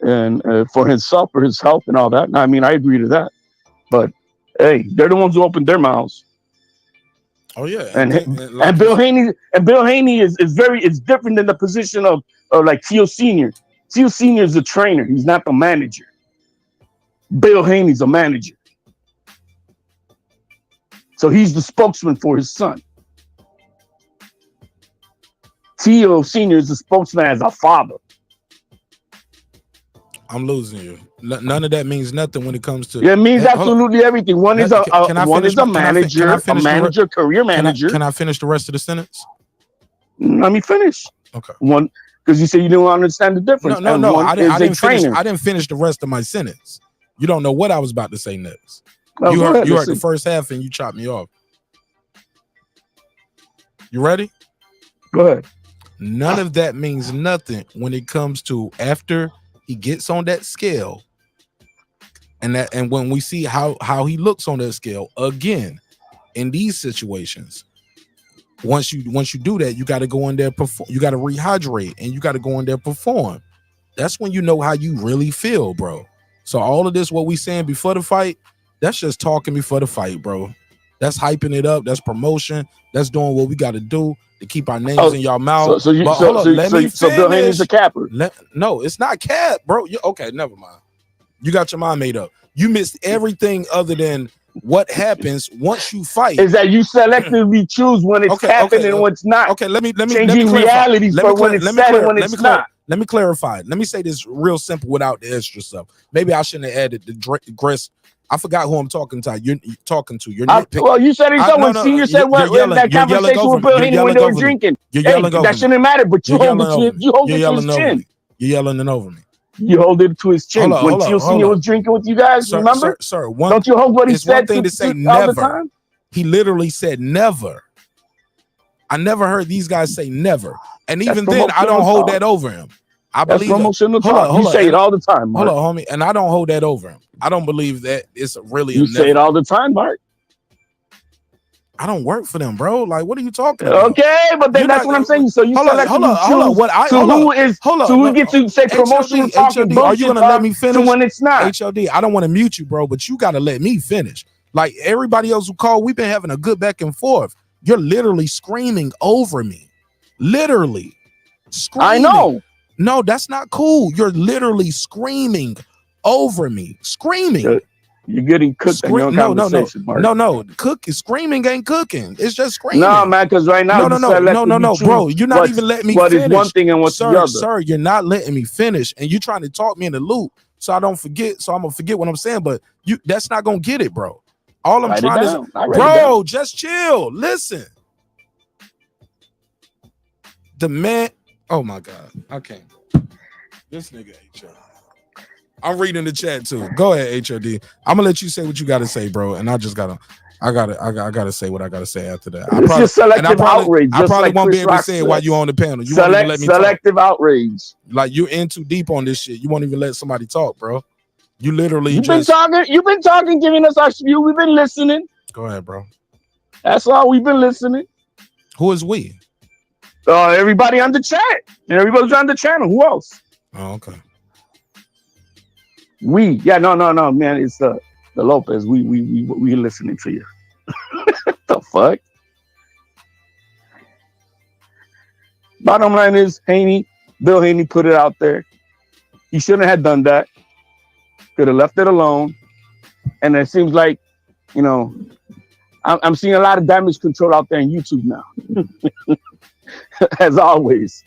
Speaker 17: and for himself, for his health, and all that. I mean, I agree to that. But hey, they're the ones who opened their mouths.
Speaker 1: Oh yeah,
Speaker 17: and Bill Haney is different than the position of like Tio Senior. Tio Senior is the trainer; he's not the manager. Bill Haney's a manager, so he's the spokesman for his son. Tio Senior is the spokesman as a father.
Speaker 1: I'm losing you. None of that means nothing when it comes to.
Speaker 17: Yeah, it means absolutely everything. One is a manager, career manager.
Speaker 1: Can I finish the rest of the sentence?
Speaker 17: Let me finish.
Speaker 1: Okay.
Speaker 17: One, because you say you don't understand the difference.
Speaker 1: No. I didn't finish the rest of my sentence. You don't know what I was about to say next. You heard the first half and you chopped me off. You ready?
Speaker 17: Go ahead.
Speaker 1: None of that means nothing when it comes to after he gets on that scale, and when we see how he looks on that scale again in these situations. Once you do that, you got to go in there, perform. You got to rehydrate, and you got to go in there, perform. That's when you know how you really feel, bro. So all of this, what we saying before the fight, that's just talking before the fight, bro. That's hyping it up. That's promotion. That's doing what we got to do to keep our names in y'all mouth.
Speaker 17: So Bill Haney's a capper.
Speaker 1: No, it's not cap, bro. Okay, never mind. You got your mind made up. You missed everything other than what happens once you fight.
Speaker 17: Is that you selectively choose when it's happening and what's not.
Speaker 1: Okay, let me
Speaker 17: changing realities for when it's said and when it's not.
Speaker 1: Let me clarify. Let me say this real simple without the extra stuff. Maybe I shouldn't have added the Grace. I forgot who I'm talking to. You're talking to. You're nitpicking.
Speaker 17: Well, you said it. When Senior said what in that conversation with Bill Haney when they were drinking.
Speaker 1: You're yelling over
Speaker 17: that shouldn't matter. But you hold it to his chin.
Speaker 1: You're yelling over me.
Speaker 17: You hold it to his chin when Tio Senior was drinking with you guys. Remember?
Speaker 1: Sir,
Speaker 17: don't you hold what he said?
Speaker 1: One thing to say never. He literally said never. I never heard these guys say never, and even then, I don't hold that over him. I believe
Speaker 17: promotional talk. You say it all the time, Mark.
Speaker 1: Hold on, homie, and I don't hold that over him. I don't believe that it's really.
Speaker 17: You say it all the time, Mark.
Speaker 1: I don't work for them, bro. Like, what are you talking about?
Speaker 17: Okay, but then that's what I'm saying. So you hold on. Who gets to say promotional talk and bullshit?
Speaker 1: Are you gonna let me finish?
Speaker 17: When it's not
Speaker 1: HOD, I don't want to mute you, bro, but you got to let me finish. Like everybody else who called, we've been having a good back and forth. You're literally screaming over me, literally screaming.
Speaker 17: I know.
Speaker 1: No, that's not cool. You're literally screaming over me, screaming.
Speaker 17: You're getting cooked.
Speaker 1: No. Screaming ain't cooking. It's just screaming.
Speaker 17: No, man, because right now,
Speaker 1: no, bro. You're not even letting me finish.
Speaker 17: What is one thing and what's the other?
Speaker 1: Sir, you're not letting me finish, and you're trying to talk me in the loop, so I don't forget. So I'm gonna forget what I'm saying, but that's not gonna get it, bro. All I'm trying to, bro, just chill. Listen, the man. Oh my God, I can't. This nigga HOD. I'm reading the chat too. Go ahead, HOD. I'm gonna let you say what you gotta say, bro. And I gotta say what I gotta say after that.
Speaker 17: It's just selective outrage.
Speaker 1: I probably won't be able to say it while you on the panel. You won't even let me
Speaker 17: selective outrage.
Speaker 1: Like you're in too deep on this shit. You won't even let somebody talk, bro. You literally
Speaker 17: You've been talking, giving us our view. We've been listening.
Speaker 1: Go ahead, bro.
Speaker 17: That's all. We've been listening.
Speaker 1: Who is we?
Speaker 17: Everybody on the chat and everybody's on the channel. Who else?
Speaker 1: Oh, okay.
Speaker 17: No, man. It's the Lopez. We listening to you. What the fuck? Bottom line is Bill Haney put it out there. He shouldn't have done that. Could have left it alone. And it seems like, I'm seeing a lot of damage control out there on YouTube now. As always.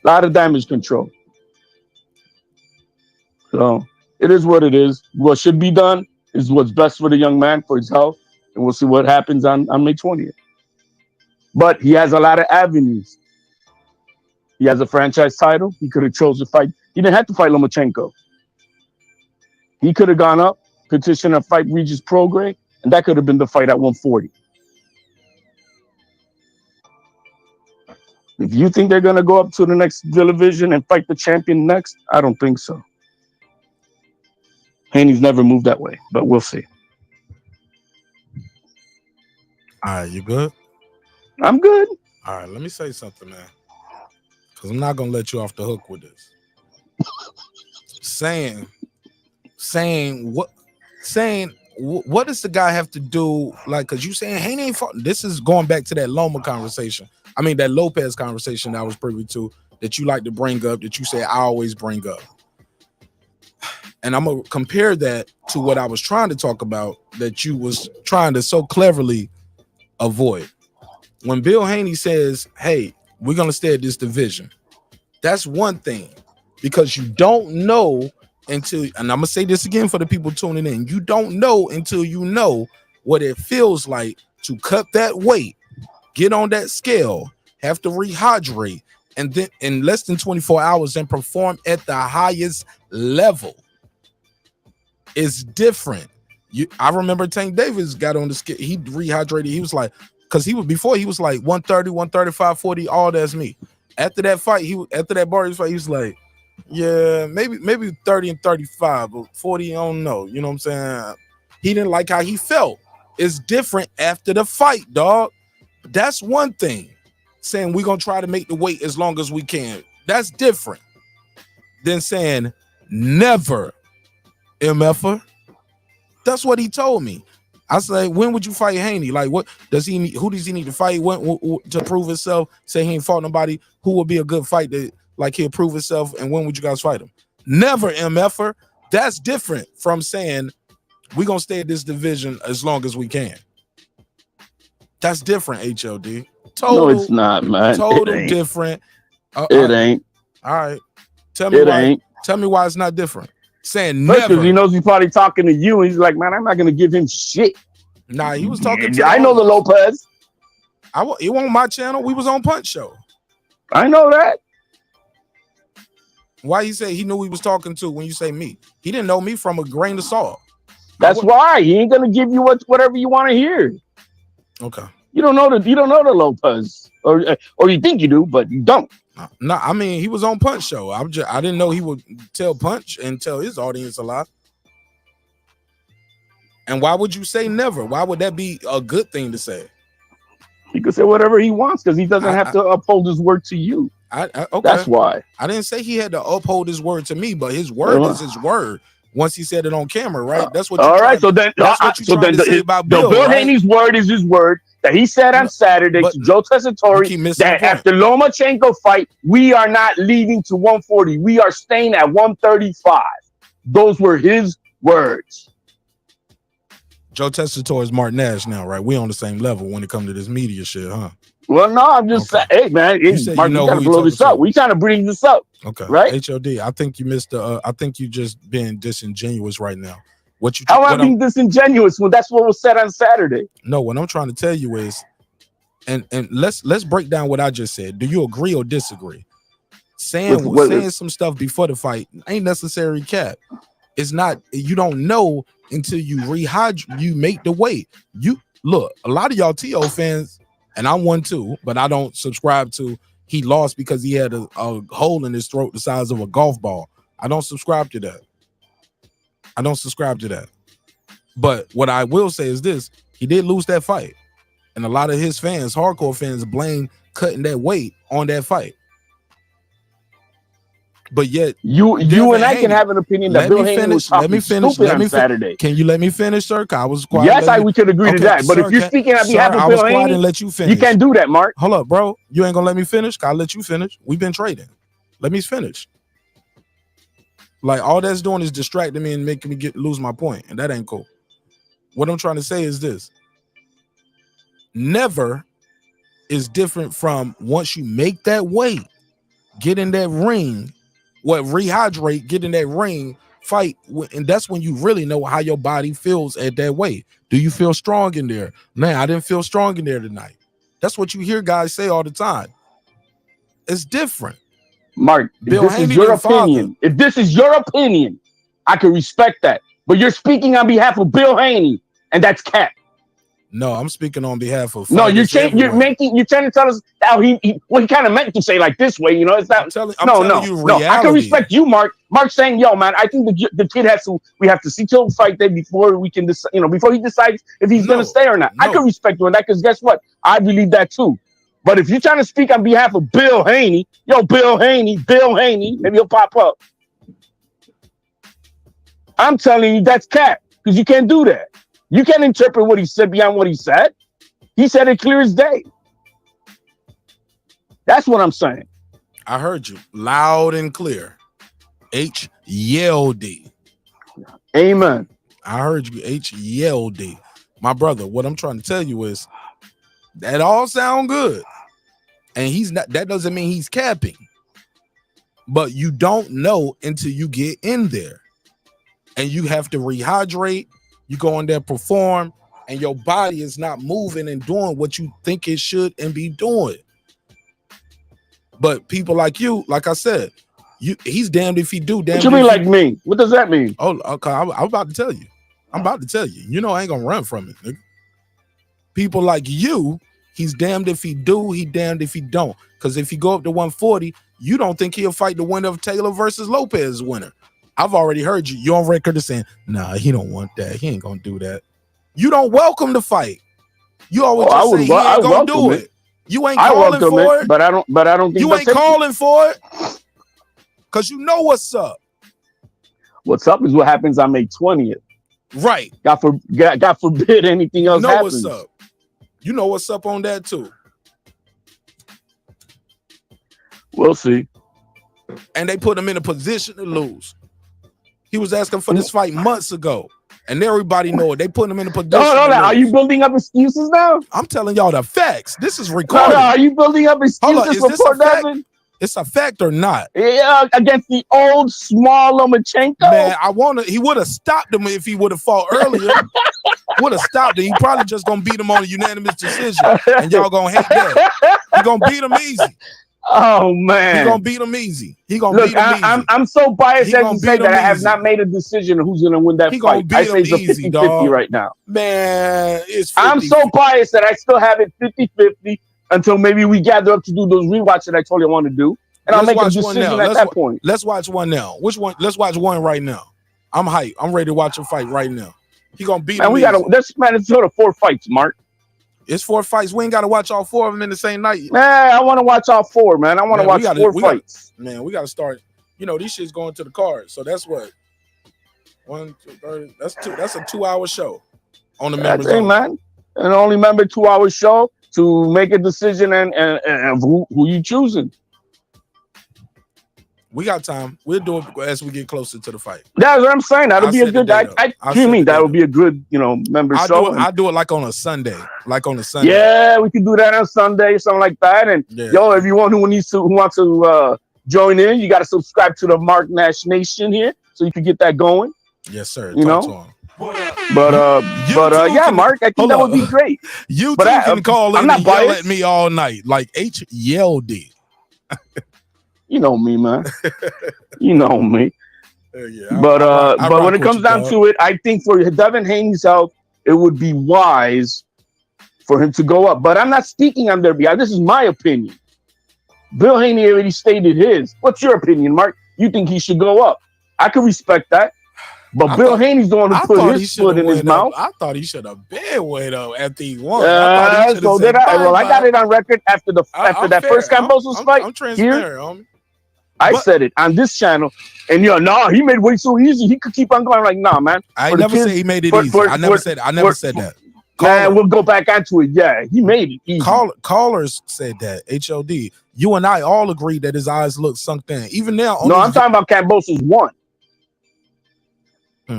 Speaker 17: A lot of damage control. So it is what it is. What should be done is what's best for the young man, for his health, and we'll see what happens on May 20th. But he has a lot of avenues. He has a franchise title. He could have chosen to fight. He didn't have to fight Lomachenko. He could have gone up, petitioned a fight Regis Prograis, and that could have been the fight at 140. If you think they're gonna go up to the next division and fight the champion next, I don't think so. Haney's never moved that way, but we'll see.
Speaker 1: All right, you good?
Speaker 17: I'm good.
Speaker 1: All right, let me say something, man. Because I'm not gonna let you off the hook with this. saying what does the guy have to do? Like, because you saying Haney ain't fought. This is going back to that Loma conversation. I mean, that Lopez conversation that I was privy to, that you like to bring up, that you say I always bring up. And I'm gonna compare that to what I was trying to talk about, that you was trying to so cleverly avoid. When Bill Haney says, hey, we're gonna stay at this division, that's one thing, because you don't know until, and I'm gonna say this again for the people tuning in, you don't know until you know what it feels like to cut that weight, get on that scale, have to rehydrate, and then in less than 24 hours and perform at the highest level. It's different. I remember Tank Davis got on the scale, he rehydrated, he was like, because he was before he was like 130, 135, 40, all that's me. After that fight, after that Barrios fight, he was like, yeah, maybe 30 and 35, but 40, I don't know. You know what I'm saying? He didn't like how he felt. It's different after the fight, dog. That's one thing. Saying we're gonna try to make the weight as long as we can. That's different than saying never, MFer. That's what he told me. I say, when would you fight Haney? Like, what does he need? Who does he need to fight? When to prove himself? Say he ain't fought nobody. Who would be a good fight that like he'll prove himself? And when would you guys fight him? Never, MFer. That's different from saying we're gonna stay at this division as long as we can. That's different, HLD.
Speaker 17: No, it's not, man.
Speaker 1: Total different.
Speaker 17: It ain't.
Speaker 1: All right. Tell me why. Tell me why it's not different. Saying never.
Speaker 17: Because he knows he's probably talking to you, and he's like, man, I'm not gonna give him shit.
Speaker 1: Nah, he was talking to
Speaker 17: I know the Lopez.
Speaker 1: It wasn't my channel. We was on Punch Show.
Speaker 17: I know that.
Speaker 1: Why you say he knew he was talking to when you say me? He didn't know me from a grain of salt.
Speaker 17: That's why he ain't gonna give you whatever you want to hear.
Speaker 1: Okay.
Speaker 17: You don't know the Lopez, or you think you do, but you don't.
Speaker 1: No, I mean he was on Punch Show. I didn't know he would tell Punch and tell his audience a lot. And why would you say never? Why would that be a good thing to say?
Speaker 17: He could say whatever he wants because he doesn't have to uphold his word to you.
Speaker 1: Okay.
Speaker 17: That's why.
Speaker 1: I didn't say he had to uphold his word to me, but his word is his word. Once he said it on camera, right? That's what.
Speaker 17: All right. So then, Bill Haney's word is his word that he said on Saturday to Joe Tessitore that after Lomachenko fight, we are not leaving to 140. We are staying at 135. Those were his words.
Speaker 1: Joe Tessitore is Mark Nash now, right? We on the same level when it comes to this media shit, huh?
Speaker 17: Well, no, I'm just saying, hey, man, Mark, you gotta blow this up. We trying to bring this up.
Speaker 1: Okay.
Speaker 17: Right?
Speaker 1: HOD, I think you missed I think you just being disingenuous right now.
Speaker 17: How am I being disingenuous when that's what was said on Saturday?
Speaker 1: No, what I'm trying to tell you is, and let's break down what I just said. Do you agree or disagree? Saying some stuff before the fight ain't necessary cap. It's not, you don't know until you you make the weight. You look, a lot of y'all TO fans, and I'm one too, but I don't subscribe to he lost because he had a hole in his throat the size of a golf ball. I don't subscribe to that. But what I will say is this: he did lose that fight, and a lot of his fans, hardcore fans, blame cutting that weight on that fight. But yet,
Speaker 17: you and I can have an opinion that Bill Haney was talking stupid on Saturday.
Speaker 1: Can you let me finish, sir? I was quiet.
Speaker 17: Yes, we could agree to that. But if you're speaking on behalf of Bill Haney,
Speaker 1: and let you finish.
Speaker 17: You can't do that, Mark.
Speaker 1: Hold up, bro. You ain't gonna let me finish? I'll let you finish. We've been trading. Let me finish. Like, all that's doing is distracting me and making me lose my point, and that ain't cool. What I'm trying to say is this: never is different from once you make that weight, get in that ring. Rehydrate, get in that ring, fight, and that's when you really know how your body feels at that weight. Do you feel strong in there? Man, I didn't feel strong in there tonight. That's what you hear guys say all the time. It's different.
Speaker 17: Mark, if this is your opinion, I can respect that. But you're speaking on behalf of Bill Haney, and that's cap.
Speaker 1: No, I'm speaking on behalf of.
Speaker 17: No, you're trying to tell us how he kind of meant to say like this way. You know, it's not.
Speaker 1: I'm telling you reality.
Speaker 17: I can respect you, Mark. Mark saying, "Yo, man, I think the kid has to. We have to see till fight day before we can decide. You know, before he decides if he's gonna stay or not." I can respect you on that because guess what? I believe that too. But if you're trying to speak on behalf of Bill Haney, Bill Haney, maybe he'll pop up. I'm telling you, that's cap because you can't do that. You can't interpret what he said beyond what he said. He said it clear as day. That's what I'm saying.
Speaker 1: I heard you loud and clear. H yelled.
Speaker 17: Amen.
Speaker 1: I heard you. H yelled. My brother, what I'm trying to tell you is that all sound good. And he's not, that doesn't mean he's capping. But you don't know until you get in there. And you have to rehydrate. You go in there, perform, and your body is not moving and doing what you think it should and be doing. But people like you, like I said, he's damned if he do. Damned
Speaker 17: what you mean like me? What does that mean?
Speaker 1: Oh, okay. I'm about to tell you. You know I ain't gonna run from it, nigga. People like you, he's damned if he do, he damned if he don't. Because if he go up to 140, you don't think he'll fight the winner of Taylor versus Lopez winner. I've already heard you. You're on record as saying, nah, he don't want that. He ain't gonna do that. You don't welcome the fight. You always just say he ain't gonna do it. You ain't calling for it.
Speaker 17: But I don't think
Speaker 1: you ain't calling for it. Cause you know what's up.
Speaker 17: What's up is what happens on May 20th.
Speaker 1: Right.
Speaker 17: God forbid anything else happens.
Speaker 1: You know what's up. You know what's up on that too.
Speaker 17: We'll see.
Speaker 1: And they put him in a position to lose. He was asking for this fight months ago, and everybody know it. They put him in a position.
Speaker 17: No. Are you building up excuses now?
Speaker 1: I'm telling y'all the facts. This is recorded.
Speaker 17: No, are you building up excuses for poor Devin?
Speaker 1: It's a fact or not?
Speaker 17: Yeah, against the old small Lomachenko.
Speaker 1: Man, he would have stopped him if he would have fought earlier. Would have stopped him. He probably just gonna beat him on a unanimous decision, and y'all gonna hate that. He gonna beat him easy.
Speaker 17: Oh man,
Speaker 1: he gonna beat him easy. He gonna beat him easy.
Speaker 17: I'm so biased as to say that I have not made a decision of who's gonna win that fight. I say it's a 50-50 right now.
Speaker 1: Man, it's 50-50.
Speaker 17: I'm so biased that I still have it 50-50 until maybe we gather up to do those rewatches that I told you I want to do, and I'll make a decision at that point.
Speaker 1: Let's watch one now. Which one? Let's watch one right now. I'm hyped. I'm ready to watch a fight right now. He gonna beat him.
Speaker 17: It's sort of 4 fights, Mark.
Speaker 1: It's 4 fights. We ain't got to watch all 4 of them in the same night.
Speaker 17: Man, I want to watch all 4, man. I want to watch 4 fights.
Speaker 1: We got to start. You know, these shit's going to the card. So that's what? 1, 2, 30. That's a 2-hour show on the members.
Speaker 17: Hey, man. And only member 2-hour show to make a decision and who you choosing.
Speaker 1: We got time. We'll do it as we get closer to the fight.
Speaker 17: That's what I'm saying. That'll be a good. That would be a good, member show.
Speaker 1: I'll do it like on a Sunday.
Speaker 17: Yeah, we can do that on Sunday, something like that. And everyone who wants to join in, you got to subscribe to the Marq Nash Nation here, so you can get that going.
Speaker 1: Yes, sir.
Speaker 17: But yeah, Mark, I think that would be great.
Speaker 1: You can call in and yell at me all night, like H yelled.
Speaker 17: You know me, man. You know me. But when it comes down to it, I think for Devin Haney's health, it would be wise for him to go up. But I'm not speaking on their behalf. This is my opinion. Bill Haney already stated his. What's your opinion, Mark? You think he should go up? I can respect that. But Bill Haney's the one who put his foot in his mouth.
Speaker 1: I thought he should have been went up after he won.
Speaker 17: So did I. Well, I got it on record after that first Cambosos fight.
Speaker 1: I'm transparent, homie.
Speaker 17: I said it on this channel, and he made it way so easy. He could keep on going like, nah, man.
Speaker 1: I never said he made it easy. I never said that.
Speaker 17: Man, we'll go back onto it. Yeah, he made it easy.
Speaker 1: Callers said that. HOD. You and I all agreed that his eyes look sunk in. Even now.
Speaker 17: No, I'm talking about Cambosos 1.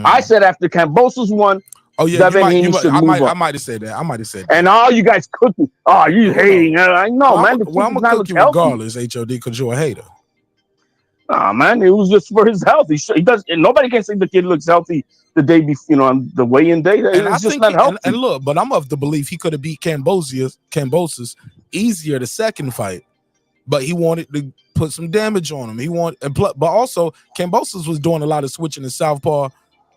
Speaker 17: I said after Cambosos 1.
Speaker 1: Oh yeah, I might have said that.
Speaker 17: And all you guys cooking. Oh, you hating? No, man.
Speaker 1: I'm gonna cook you regardless, HOD, because you're a hater.
Speaker 17: Nah, man, it was just for his health. He does. And nobody can say the kid looks healthy the day before, on the weigh-in day. It's just not healthy.
Speaker 1: And look, but I'm of the belief he could have beat Cambosos easier the second fight, but he wanted to put some damage on him. But also Cambosos was doing a lot of switching to southpaw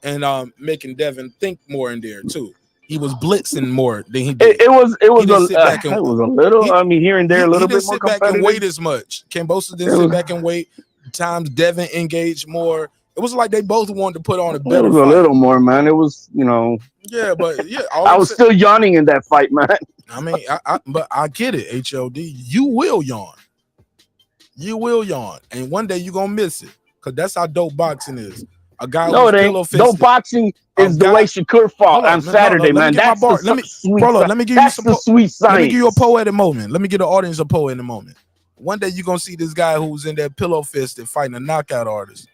Speaker 1: and making Devin think more in there too. He was blitzing more than he did.
Speaker 17: It was
Speaker 1: He
Speaker 17: a
Speaker 1: didn't sit back and-
Speaker 17: it was a little. I mean, here and there, a little
Speaker 1: he
Speaker 17: bit
Speaker 1: didn't
Speaker 17: more
Speaker 1: sit back
Speaker 17: competitive.
Speaker 1: and wait as much. Kambosos didn't sit back and wait. Times Devin engaged more. It was like they both wanted to put on a
Speaker 17: It
Speaker 1: better
Speaker 17: was a
Speaker 1: fight.
Speaker 17: little more, man. It was,
Speaker 1: Yeah, but yeah,
Speaker 17: I was still yawning in that fight, man.
Speaker 1: I mean, but I get it, HLD. You will yawn. You will yawn, and one day you're gonna miss it, because that's how dope boxing is. A guy
Speaker 17: No,
Speaker 1: who's
Speaker 17: it ain't.
Speaker 1: pillow-fisted.
Speaker 17: Dope boxing is the way Shakur fought on Saturday, man. That's the sweet.
Speaker 1: Let me give you
Speaker 17: that's
Speaker 1: some
Speaker 17: the sweet science.
Speaker 1: Let me give you a poetic moment. Let me get the audience a poetic moment. One day you're gonna see this guy who's in that pillow fisted fighting a knockout artist,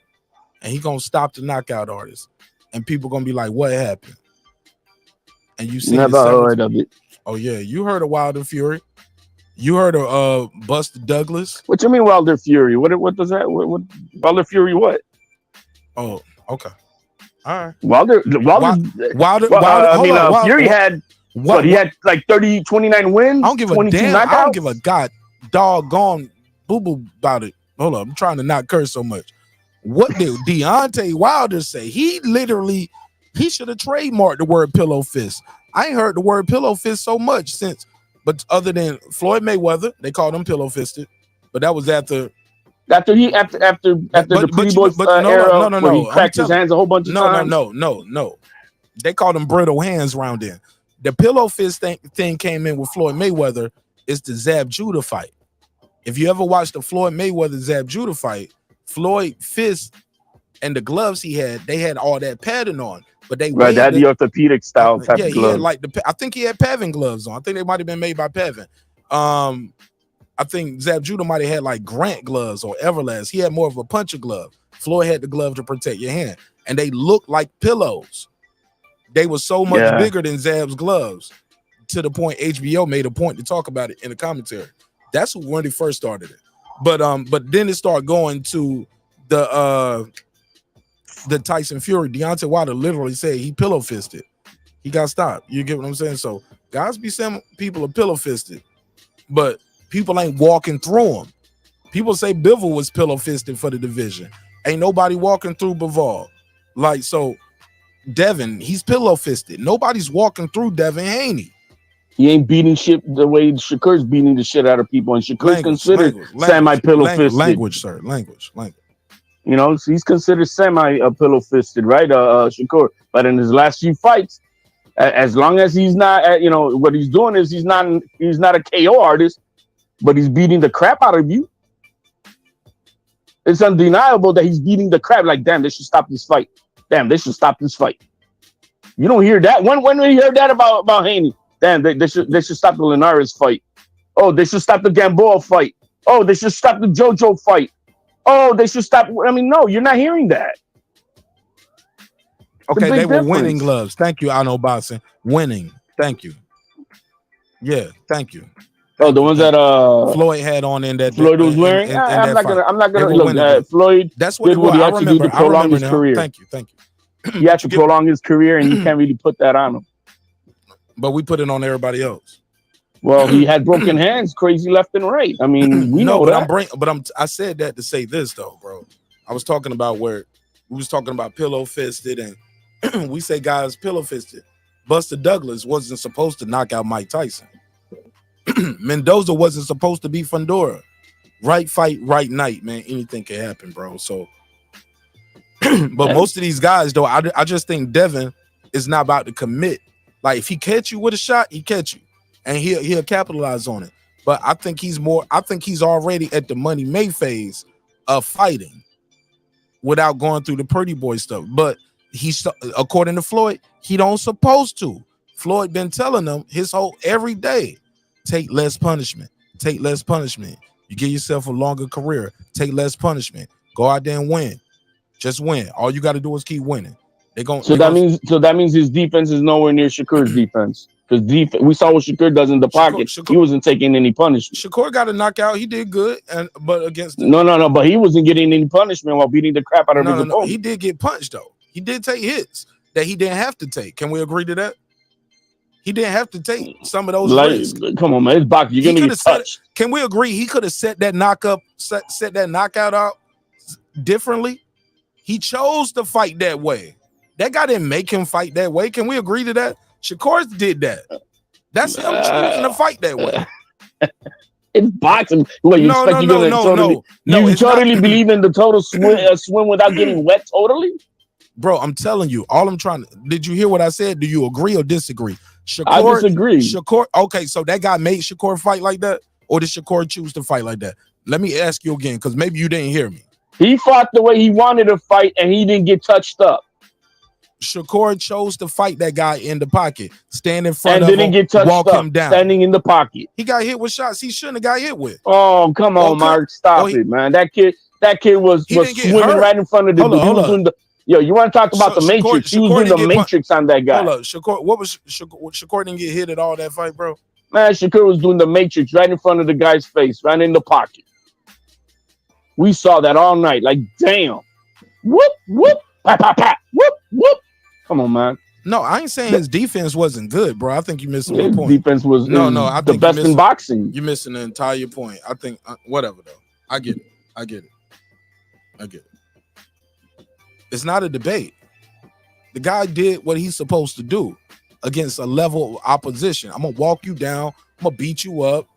Speaker 1: and he gonna stop the knockout artist, and people gonna be like, "What happened?" And you see,
Speaker 17: Never heard of it.
Speaker 1: Oh yeah, you heard of Wilder Fury. You heard of Buster Douglas.
Speaker 17: What you mean, Wilder Fury? What does that? What Wilder Fury? What?
Speaker 1: Oh, okay. All right.
Speaker 17: Wilder. Fury had what? He had like 29 wins.
Speaker 1: I don't give a damn. I don't give a doggone boo-boo about it. Hold up, I'm trying to not curse so much. What did Deontay Wilder say? He should have trademarked the word pillow fist. I ain't heard the word pillow fist so much since, but other than Floyd Mayweather, they called him pillow fisted, but that was after the Pretty Boy era, where he cracked his hands a whole bunch of times. No. They called him brittle hands round in. The pillow fist thing came in with Floyd Mayweather. It's the Zab Judah fight. If you ever watched the Floyd Mayweather Zab Judah fight, Floyd fist and the gloves he had, they had all that padding on, but they
Speaker 17: right. That the orthopedic style type of
Speaker 1: he had
Speaker 17: gloves.
Speaker 1: I think he had Pavin gloves on. I think they might have been made by Pavin. I think Zab Judah might have had like Grant gloves or Everlast. He had more of a puncher glove. Floyd had the glove to protect your hand, and they looked like pillows. They were so much bigger than Zab's gloves, to the point HBO made a point to talk about it in the commentary. That's when they first started it. But then it started going to the Tyson Fury. Deontay Wilder literally said he pillow fisted. He got stopped. You get what I'm saying? So guys be saying people are pillow fisted, but people ain't walking through them. People say Bivol was pillow fisted for the division. Ain't nobody walking through Bivol. Like, so Devin, he's pillow fisted. Nobody's walking through Devin Haney.
Speaker 17: He ain't beating shit the way Shakur's beating the shit out of people, and Shakur's considered semi-pillow fisted.
Speaker 1: Language.
Speaker 17: You know, so he's considered semi-pillow fisted, right? Shakur. But in his last few fights, as long as he's not, what he's doing is he's not a KO artist, but he's beating the crap out of you. It's undeniable that he's beating the crap. Like, damn, they should stop this fight. Damn, they should stop this fight. You don't hear that. When we heard that about Haney, damn, they should stop the Linares fight. Oh, they should stop the Gamboa fight. Oh, they should stop the JoJo fight. Oh, they should stop. I mean, no, you're not hearing that.
Speaker 1: Okay, they were winning gloves. Thank you, I know boxing. Winning. Thank you. Yeah, thank you.
Speaker 17: Oh, the ones that
Speaker 1: Floyd had on in that
Speaker 17: Floyd was wearing. I'm not gonna look. Floyd.
Speaker 1: That's what
Speaker 17: did what he had to do to prolong his career.
Speaker 1: Thank you.
Speaker 17: He had to prolong his career, and you can't really put that on him.
Speaker 1: But we put it on everybody else.
Speaker 17: Well, he had broken hands, crazy left and right. I mean, we know that.
Speaker 1: I said that to say this though, bro. I was talking about where we was talking about pillow fisted, and we say guys pillow fisted. Buster Douglas wasn't supposed to knock out Mike Tyson. Mendoza wasn't supposed to be Fundora. Right fight, right night, man. Anything can happen, bro. So, but most of these guys, though, I just think Devin is not about to commit. Like, if he catch you with a shot, he catch you, and he'll capitalize on it. But I think he's already at the money made phase of fighting without going through the pretty boy stuff. But he's, according to Floyd, he don't supposed to. Floyd been telling them every day, take less punishment. Take less punishment. You give yourself a longer career. Take less punishment. Go out there and win. Just win. All you got to do is keep winning.
Speaker 17: That means his defense is nowhere near Shakur's defense. Because we saw what Shakur does in the pocket. He wasn't taking any punishment.
Speaker 1: Shakur got a knockout. He did good, but against
Speaker 17: but he wasn't getting any punishment while beating the crap out of his opponent.
Speaker 1: He did get punched though. He did take hits that he didn't have to take. Can we agree to that? He didn't have to take some of those risks.
Speaker 17: Come on, man. It's boxing. You're gonna get touched.
Speaker 1: Can we agree he could have set that knockout out differently? He chose to fight that way. That guy didn't make him fight that way. Can we agree to that? Shakur did that. That's him choosing to fight that way.
Speaker 17: It's boxing. What you expect? You totally believe in the total swim without getting wet totally?
Speaker 1: Bro, I'm telling you, did you hear what I said? Do you agree or disagree?
Speaker 17: I disagree.
Speaker 1: Shakur, okay, so that guy made Shakur fight like that, or did Shakur choose to fight like that? Let me ask you again, because maybe you didn't hear me.
Speaker 17: He fought the way he wanted to fight, and he didn't get touched up.
Speaker 1: Shakur chose to fight that guy in the pocket, stand in front
Speaker 17: and
Speaker 1: of
Speaker 17: didn't
Speaker 1: him,
Speaker 17: get touched
Speaker 1: walk
Speaker 17: up,
Speaker 1: him down.
Speaker 17: standing in the pocket.
Speaker 1: He got hit with shots he shouldn't have got hit with.
Speaker 17: Oh, come on, Mark. Stop it, man. That kid was swimming right in front of the dude. He was doing you want to talk about the Matrix? He was doing the Matrix on that guy.
Speaker 1: Hold up, Shakur. What was Shakur didn't get hit at all that fight, bro?
Speaker 17: Man, Shakur was doing the Matrix right in front of the guy's face, right in the pocket. We saw that all night. Like, damn. Whoop, whoop, pat, pat, pat, whoop, whoop. Come on, man.
Speaker 1: No, I ain't saying his defense wasn't good, bro. I think you missing the point.
Speaker 17: Defense was
Speaker 1: I think
Speaker 17: the best in boxing.
Speaker 1: You're missing the entire point. I think whatever though. I get it. It's not a debate. The guy did what he's supposed to do against a level of opposition. I'm gonna walk you down. I'm gonna beat you up.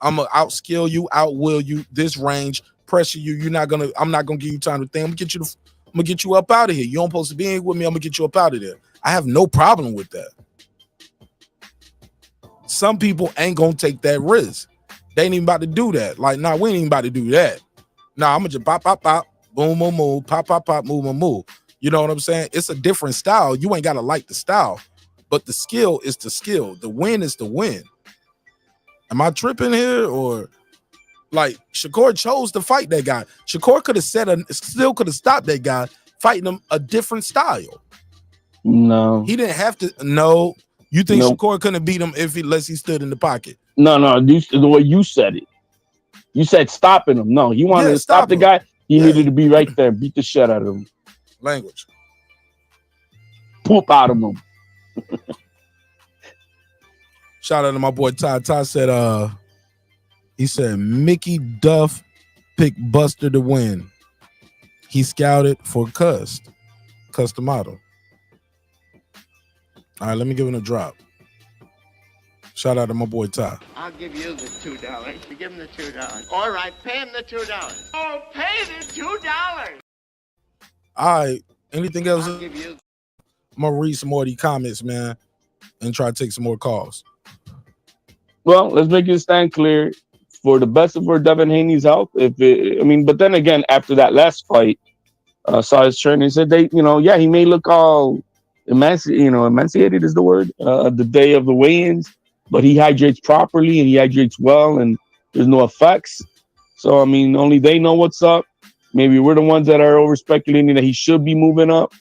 Speaker 1: I'm gonna outskill you, outwill you. This range, pressure you. I'm not gonna give you time to think. I'm gonna get you up out of here. You don't supposed to be in with me. I'm gonna get you up out of there. I have no problem with that. Some people ain't gonna take that risk. They ain't even about to do that. Like, nah, we ain't even about to do that. Nah, I'm gonna just pop, pop, pop, boom, boom, move, pop, pop, pop, move, move, move. You know what I'm saying? It's a different style. You ain't gotta like the style, but the skill is the skill. The win is the win. Am I tripping here? Or like Shakur chose to fight that guy. Shakur could have still could have stopped that guy fighting him a different style.
Speaker 17: No,
Speaker 1: he didn't have to. No, you think Shakur couldn't have beat him unless he stood in the pocket?
Speaker 17: No, the way you said it. You said stopping him. No, he wanted to stop the guy. He needed to be right there, beat the shit out of him.
Speaker 1: Language.
Speaker 17: Poop out of him.
Speaker 1: Shout out to my boy Ty. Ty said, he said Mickey Duff picked Buster to win. He scouted for Customato. All right, let me give him a drop. Shout out to my boy Ty.
Speaker 20: I'll give you the $2. You give him the $2. All right, pay him the $2. Oh, pay the $2.
Speaker 1: All right, anything else?
Speaker 20: I'll give you.
Speaker 1: I'm gonna read some more of these comments, man, and try to take some more calls.
Speaker 17: Well, let's make it stand clear. For the best of Devin Haney's health, but then again, after that last fight, saw his trainer and said he may look all emaciated is the word, the day of the weigh-ins, but he hydrates properly and he hydrates well and there's no effects. So, only they know what's up. Maybe we're the ones that are over speculating that he should be moving up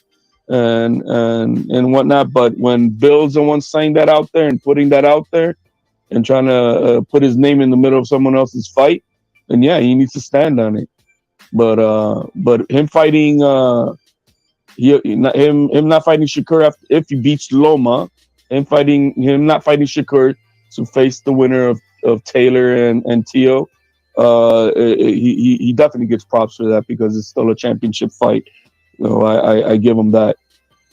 Speaker 17: and whatnot. But when Bill's the one saying that out there and putting that out there and trying to put his name in the middle of someone else's fight, then yeah, he needs to stand on it. But him fighting him not fighting Shakur if he beats Loma, him not fighting Shakur to face the winner of Taylor and Teo, he definitely gets props for that because it's still a championship fight. I give him that.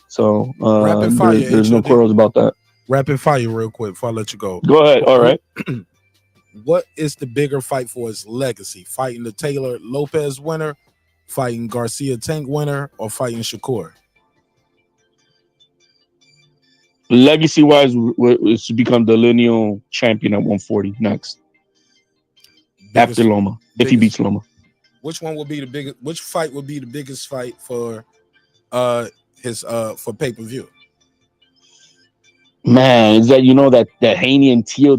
Speaker 17: So there's no quarrels about that.
Speaker 1: Rapid fire real quick before I let you go.
Speaker 17: Go ahead. All right.
Speaker 1: What is the bigger fight for his legacy? Fighting the Taylor Lopez winner, fighting Garcia Tank winner, or fighting Shakur?
Speaker 17: Legacy wise, is to become the lineal champion at 140 next. After Loma, if he beats Loma.
Speaker 1: Which one would be the biggest? Which fight would be the biggest fight for his for pay-per-view?
Speaker 17: Man, is that that Haney and Teo,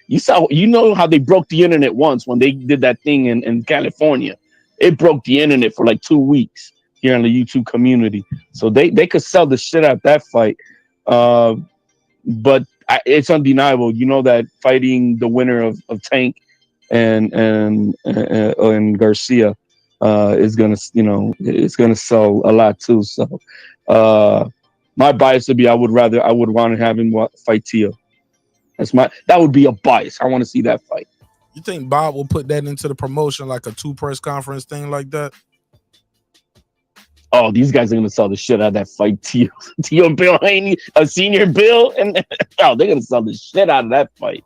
Speaker 17: you saw how they broke the internet once when they did that thing in California. It broke the internet for like 2 weeks here in the YouTube community. So they could sell the shit out that fight. But it's undeniable, that fighting the winner of Tank and Garcia is gonna it's gonna sell a lot too. So my bias would be I would want to have him fight Teo. That would be a bias. I want to see that fight.
Speaker 1: You think Bob will put that into the promotion like a 2 press conference thing like that?
Speaker 17: Oh, these guys are gonna sell the shit out of that fight. Tio and Bill Haney, a senior Bill, and oh, they're gonna sell the shit out of that fight.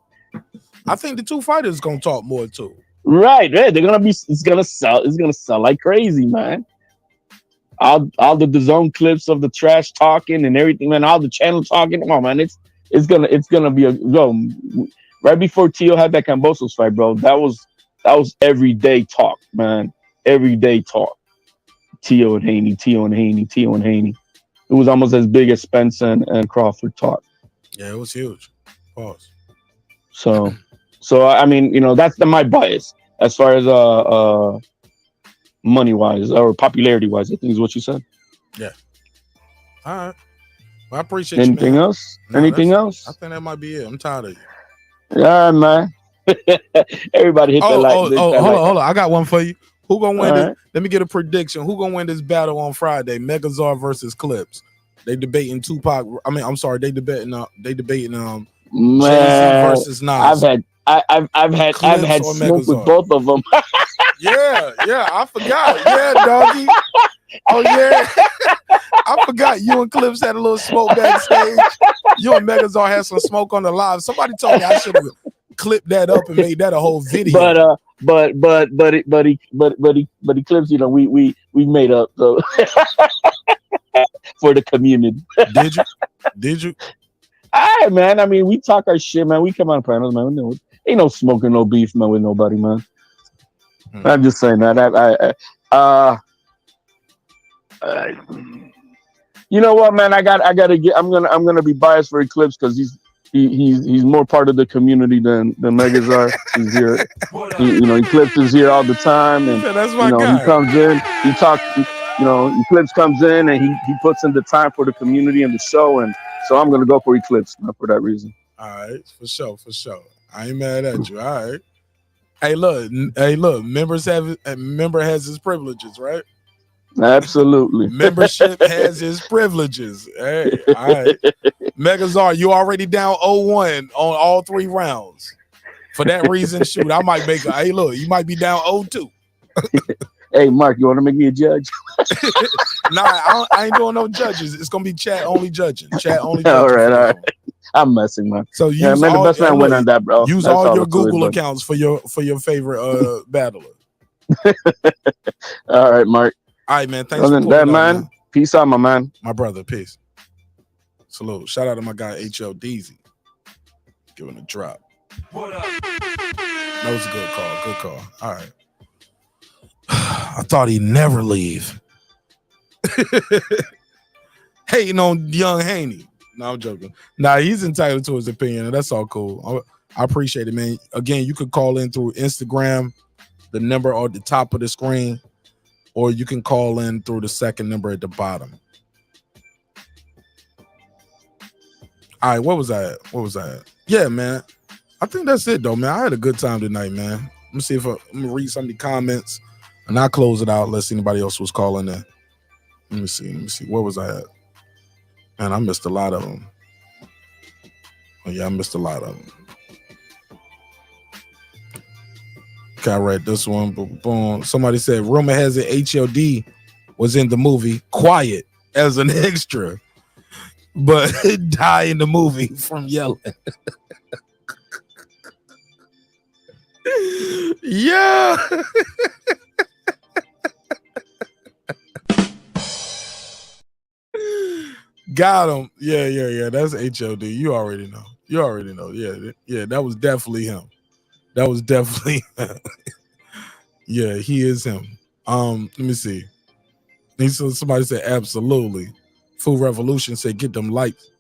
Speaker 1: I think the two fighters gonna talk more too.
Speaker 17: Right. They're gonna be. It's gonna sell like crazy, man. All the DAZN clips of the trash talking and everything, man. All the channel talking. Come on, man. It's gonna be a go. Right before Tio had that Cambosos fight, bro. That was everyday talk, man. Everyday talk. Tio and Haney. It was almost as big as Spence and Crawford talk.
Speaker 1: Yeah, it was huge. Pause.
Speaker 17: So I mean, that's my bias as far as money wise or popularity wise. I think is what you said.
Speaker 1: Yeah. All right. Well, I appreciate
Speaker 17: anything
Speaker 1: you, man.
Speaker 17: else. Anything else?
Speaker 1: I think that might be it. I'm tired of you.
Speaker 17: Yeah, man. Everybody hit that like.
Speaker 1: Hold on. I got one for you. Who gonna win this?
Speaker 17: Right.
Speaker 1: Let me get a prediction. Who gonna win this battle on Friday? Megazord versus Clips. They debating Tupac. They debating
Speaker 17: Man,
Speaker 1: Jay-Z versus Nash.
Speaker 17: I've had smoke with both of them.
Speaker 1: Yeah, I forgot. Yeah, doggy. Oh yeah, I forgot. You and Clips had a little smoke backstage. You and Megazord had some smoke on the live. Somebody told me I should have clipped that up and made that a whole video.
Speaker 17: But he Clips. We made up for the community.
Speaker 1: Did you?
Speaker 17: All right, man. I mean, we talk our shit, man. We come on panels, man. Ain't no smoking, no beef, man, with nobody, man. I'm just saying that. You know what, man? I gotta get. I'm gonna be biased for Eclipse because he's more part of the community than Megazord. He's here. Eclipse is here all the time, and
Speaker 1: that's my guy.
Speaker 17: He comes in. He talks. Eclipse comes in and he puts in the time for the community and the show, and so I'm gonna go for Eclipse for that reason.
Speaker 1: All right, for sure. I ain't mad at you. All right. Hey, look. Member has his privileges, right?
Speaker 17: Absolutely.
Speaker 1: Membership has his privileges. Hey, all right. Megazord, you already down 0-1 on all 3 rounds. For that reason, shoot, I might make a. Hey, look, you might be down 0-2.
Speaker 17: Hey, Mark, you want to make me a judge?
Speaker 1: Nah, I ain't doing no judges. It's gonna be chat only judging. Chat only. Judging
Speaker 17: all right. I'm messing, man.
Speaker 1: So
Speaker 17: the best man win on that, bro.
Speaker 1: Use all your Google accounts for your favorite battler.
Speaker 17: All right, Mark.
Speaker 1: All right, man. Thanks
Speaker 17: for that, man. Peace out, my man.
Speaker 1: My brother, peace. Salute. Shout out to my guy H.L. Deezy. Giving a drop. What up? That was a good call. Good call. All right. I thought he'd never leave. Hating on young Haney. No, I'm joking. Nah, he's entitled to his opinion, and that's all cool. I appreciate it, man. Again, you could call in through Instagram, the number on the top of the screen, or you can call in through the second number at the bottom. All right, what was that? Yeah, man. I think that's it, though, man. I had a good time tonight, man. Let me see if I'm going to read some of the comments, and I'll close it out unless anybody else was calling in. Let me see. Where was I at? Man, I missed a lot of them. Oh, yeah, I missed a lot of them. Okay, I read this one. Boom. Somebody said, rumor has it HLD was in the movie Quiet as an extra, but died in the movie from yelling. Yeah. Got him. Yeah. That's HLD. You already know. Yeah. That was definitely him. Yeah, he is him. Let me see. Somebody said absolutely. FoodRevolution said get them likes.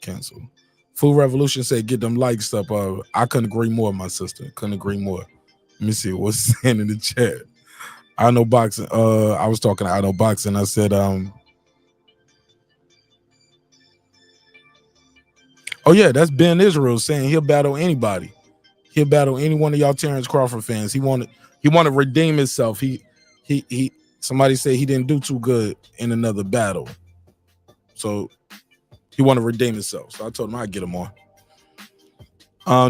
Speaker 1: Cancel. FoodRevolution said get them likes up. I couldn't agree more, my sister. Couldn't agree more. Let me see what's saying in the chat. I know boxing. I was talking to I know boxing. I said, oh yeah, that's Ben Israel saying he'll battle anybody. He'll battle any one of y'all Terrence Crawford fans. He wanted to redeem himself. He somebody said he didn't do too good in another battle. So he wanted to redeem himself. So I told him I'd get him on.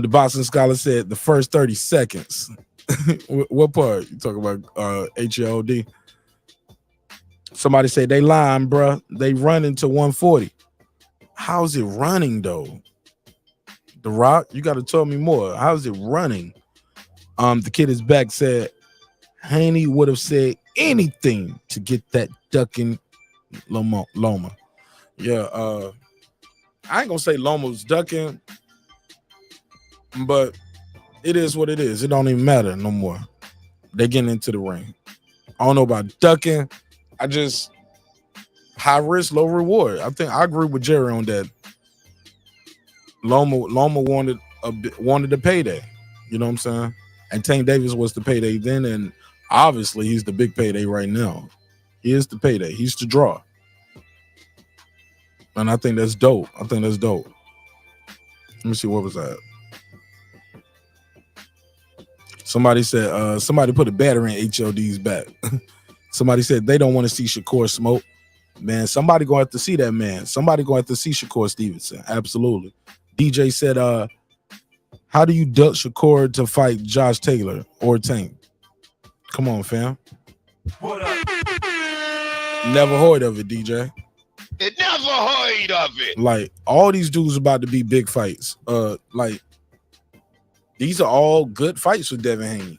Speaker 1: The boxing scholar said the first 30 seconds. What part? You talking about HLD? Somebody said they lying, bruh. They running to 140. How's it running though? The Rock, you got to tell me more. How's it running? The kid is back said Haney would have said anything to get that ducking Loma. Yeah, I ain't gonna say Loma's ducking, but it is what it is. It don't even matter no more. They getting into the ring. I don't know about ducking. I just high risk, low reward. I think I agree with Jerry on that. Loma wanted a payday. You know what I'm saying? And Tank Davis was the payday then, and obviously he's the big payday right now. He is the payday. He's the draw. And I think that's dope. Let me see, what was that? Somebody said, somebody put a battery in HLD's back. Somebody said they don't want to see Shakur smoke. Man, somebody gonna have to see that, man. Somebody gonna have to see Shakur Stevenson. Absolutely. DJ said, how do you duck Shakur to fight Josh Taylor or Tank? Come on, fam.
Speaker 9: What up?
Speaker 1: Never heard of it, DJ.
Speaker 9: It never heard of it.
Speaker 1: Like, all these dudes about to be big fights. Like, these are all good fights with Devin Haney.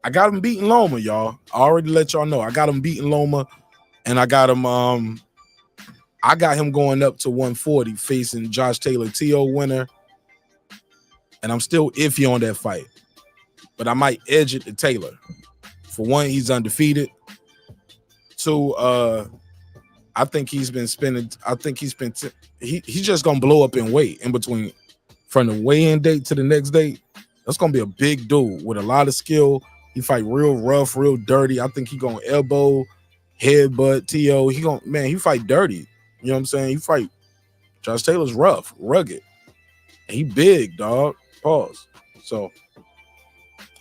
Speaker 1: I got him beating Loma, y'all. I already let y'all know. I got him beating Loma, and I got him going up to 140 facing Josh Taylor, TO winner. And I'm still iffy on that fight. But I might edge it to Taylor. For one, he's undefeated. Two, I think he's just gonna blow up in weight in between from the weigh-in date to the next date. That's gonna be a big dude with a lot of skill. He fight real rough, real dirty. I think he gonna elbow, headbutt TO. He fight dirty. You know what I'm saying? He fight. Josh Taylor's rough, rugged. And he big, dog. Pause. So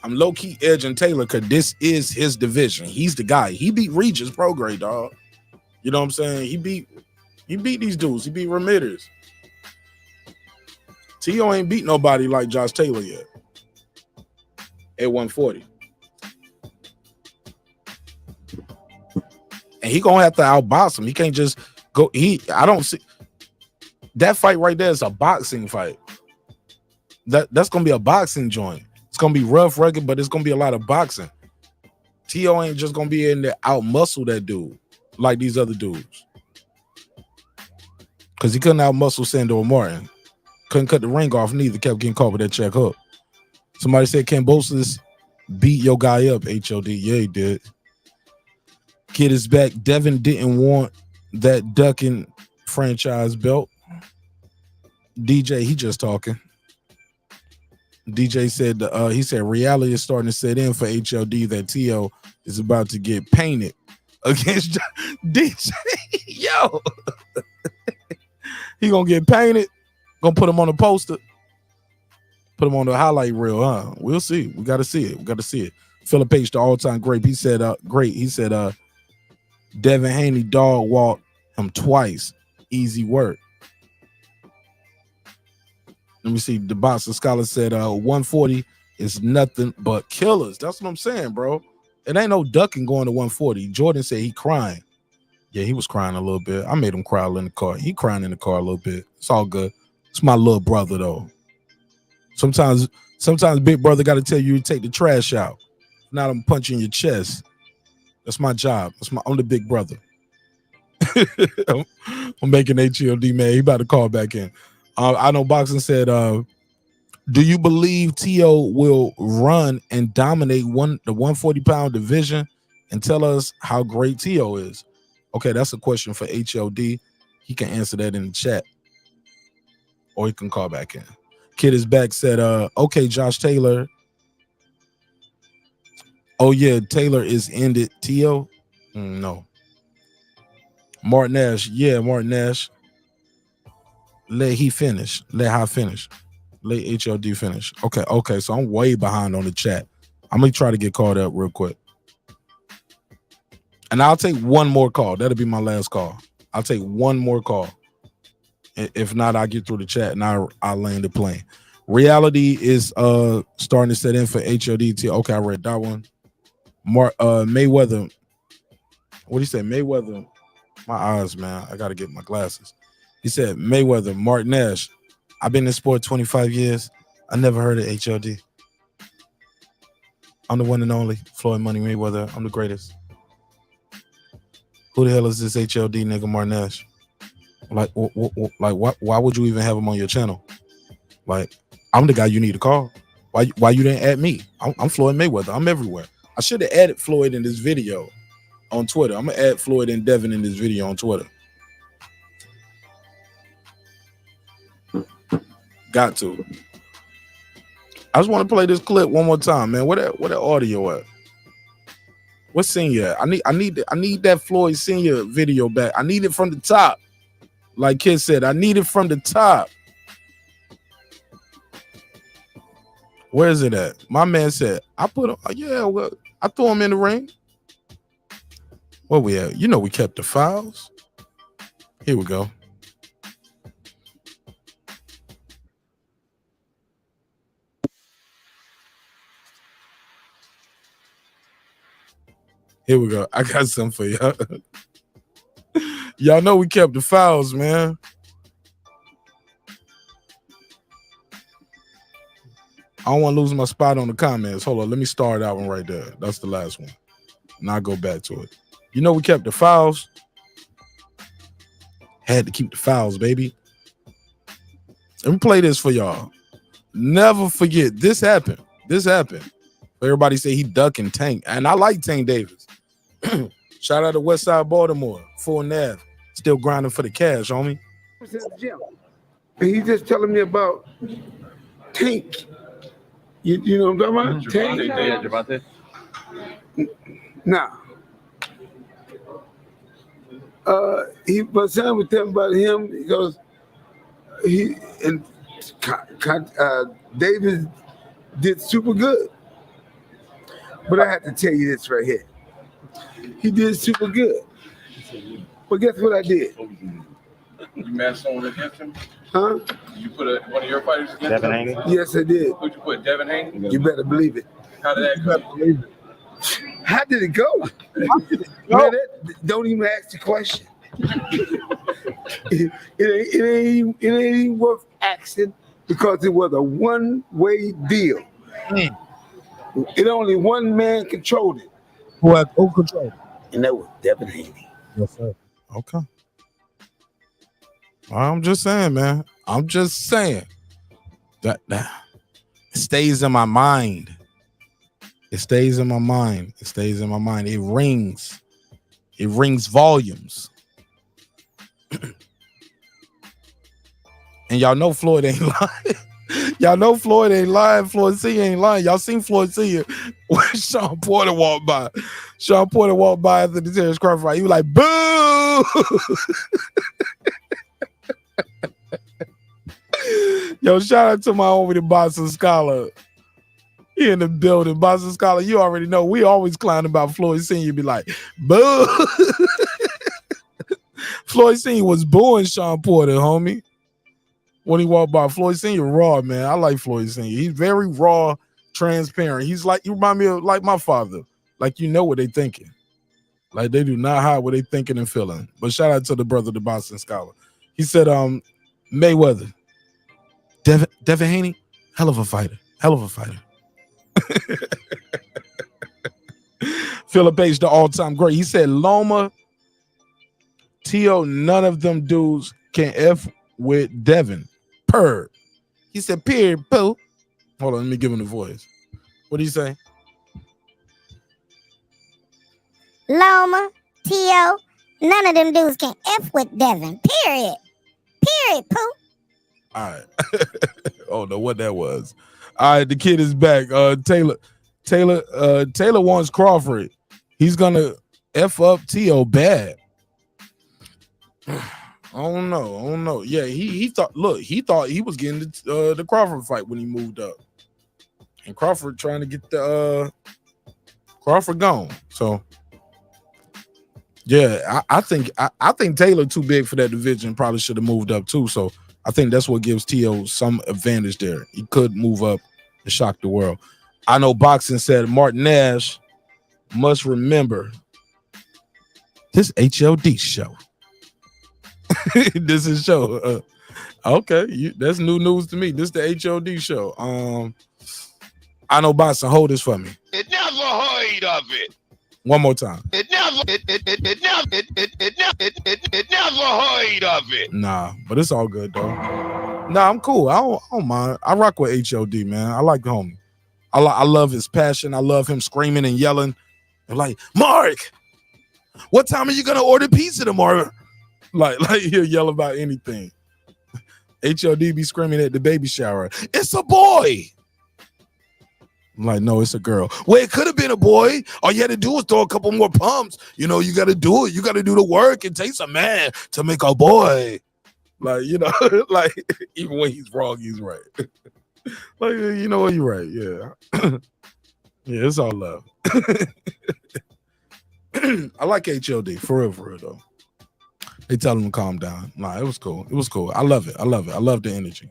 Speaker 1: I'm low-key edging Taylor because this is his division. He's the guy. He beat Regis Prograis, dog. You know what I'm saying? He beat these dudes. He beat Ramirez. T.O. ain't beat nobody like Josh Taylor yet at 140. And he gonna have to outbox him. He can't just go. I don't see that fight right there is a boxing fight. That's gonna be a boxing joint. It's gonna be rough, rugged, but it's gonna be a lot of boxing. T.O. ain't just gonna be in there out muscle that dude like these other dudes. Because he couldn't out muscle Sandor Martin. Couldn't cut the ring off neither. Kept getting caught with that check hook. Somebody said Kambosos beat your guy up, HOD. Yeah, he did. Kid is back. Devin didn't want that ducking franchise belt. DJ, he just talking. DJ said he said reality is starting to set in for HLD that T.O. is about to get painted against DJ. Yo. He gonna get painted. Gonna put him on the poster. Put him on the highlight reel, huh? We'll see. We gotta see it. Philip H, the all-time great. He said great. He said Devin Haney dog walked him twice. Easy work. Let me see. The boxing scholar said 140 is nothing but killers. That's what I'm saying, bro. It ain't no ducking going to 140. Jordan said he crying. Yeah, he was crying a little bit. I made him cry in the car. He crying in the car a little bit. It's all good. It's my little brother, though. Sometimes big brother got to tell you to take the trash out. Not I'm punching your chest. That's my job. I'm the big brother. I'm making HLD, man. He about to call back in. I know Boxing said, do you believe T.O. will run and dominate the 140-pound division? And tell us how great T.O. is. Okay, that's a question for HLD. He can answer that in the chat. Or he can call back in. Kid is back said, okay, Josh Taylor. Oh, yeah, Taylor is ended. T.O.? No. Mark Nash. Yeah, Mark Nash. Let her finish. Let HLD finish. Okay. So I'm way behind on the chat. I'm going to try to get caught up real quick. And I'll take one more call. That'll be my last call. I'll take one more call. If not, I'll get through the chat and I'll land the plane. Reality is starting to set in for HLD. Okay, I read that one. Mayweather What he said, Mayweather. My eyes, man. I gotta get my glasses. He said, Mayweather, Mark Nash. I've been in sport 25 years. I never heard of HLD. I'm the one and only Floyd Money Mayweather. I'm the greatest. Who the hell is this HLD nigga, Mark Nash? Like why would you even have him on your channel? Like, I'm the guy you need to call. Why you didn't add me? I'm Floyd Mayweather. I'm everywhere. I should have added Floyd in this video on Twitter. I'm gonna add Floyd and Devin in this video on Twitter. Got to. I just want to play this clip one more time, man. Where that audio at? What's Senior at? I need that Floyd Senior video back. I need it from the top. Like Kid said, I need it from the top. Where is it at? My man said, I put him, yeah, well, I threw him in the ring. Where we at? You know we kept the files. Here we go. Here we go. I got something for y'all. Y'all know we kept the files, man. I don't want to lose my spot on the comments. Hold on. Let me start that one right there. That's the last one. And I'll go back to it. You know we kept the files. Had to keep the files, baby. Let me play this for y'all. Never forget. This happened. This happened. Everybody say he ducking Tank. And I like Tank Davis. Shout out to Westside Baltimore. Full Nav. Still grinding for the cash, homie.
Speaker 4: And he's just telling me about Tank. You know what I'm talking about? Tank?
Speaker 2: Yeah, Gervonta.
Speaker 4: Nah. My son was telling about him because he and Davis did super good. But I have to tell you this right here. He did super good. But guess what I did?
Speaker 5: You matched someone against him?
Speaker 4: Huh?
Speaker 5: You put one of your fighters against
Speaker 2: Devin
Speaker 5: him?
Speaker 2: Haney?
Speaker 4: Yes, I did.
Speaker 5: Who'd you put, Devin Haney?
Speaker 4: You better believe it.
Speaker 5: How did that go?
Speaker 4: How did it go? Man, don't even ask the question. it ain't even worth asking because it was a one-way deal. It only one man controlled it.
Speaker 1: Who controlled it?
Speaker 4: And that was Devin Haney.
Speaker 1: Yes, sir. Okay. I'm just saying, man. I'm just saying that it stays in my mind. It stays in my mind. It stays in my mind. It rings. It rings volumes. And y'all know Floyd ain't lying. Y'all know Floyd ain't lying. Floyd Senior ain't lying. Y'all seen Floyd Senior when Sean Porter walked by. Sean Porter walked by after the Terrence Crawford fight. He was like, boo! Yo, shout out to my homie, the Boston Scholar. He in the building. Boston Scholar, you already know. We always clown about Floyd Senior. Be like, boo! Floyd Senior was booing Sean Porter, homie. When he walked by, Floyd Senior raw, man. I like Floyd Senior. He's very raw, transparent. He's like, you remind me of like my father. Like, you know what they thinking. Like, they do not hide what they thinking and feeling. But shout out to the brother, the Boston Scholar. He said, Mayweather, Devin Haney, hell of a fighter. Hell of a fighter. Philip H, the all-time great. He said, Loma, T.O., none of them dudes can F with Devin. Per. He said, period, poo. Hold on, let me give him the voice. What do you say?
Speaker 21: Loma, T.O., none of them dudes can F with Devin. Period. Period, poo.
Speaker 1: All right. Oh, no, what that was. All right, the kid is back. Taylor wants Crawford. He's gonna F up T.O. bad. I don't know. Yeah, he thought he was getting the Crawford fight when he moved up. And Crawford trying to get the Crawford gone. So yeah, I think Taylor too big for that division, probably should have moved up too. So I think that's what gives T.O. some advantage there. He could move up and shock the world. I know boxing said Mark Nash must remember This HLD show. This is show. Okay, that's new news to me. This the HLD show. I know Boston, hold this for me.
Speaker 9: It never heard of it.
Speaker 1: One more time.
Speaker 9: It never heard of it.
Speaker 1: Nah, but it's all good though. Nah, I'm cool. I don't mind. I rock with HLD, man. I like the homie. I love his passion. I love him screaming and yelling. And like, Marq, what time are you gonna order pizza tomorrow? Like he'll yell about anything. HLD be screaming at the baby shower. It's a boy. I'm like, no, it's a girl. Well, it could have been a boy. All you had to do was throw a couple more pumps. You know, you got to do it. You got to do the work. It takes a man to make a boy. Like, you know, like, even when he's wrong, he's right. Like, you know what, you're right. Yeah. Yeah, it's all love. I like HLD, for real, though. They tell him to calm down. Nah, it was cool. It was cool. I love it. I love the energy.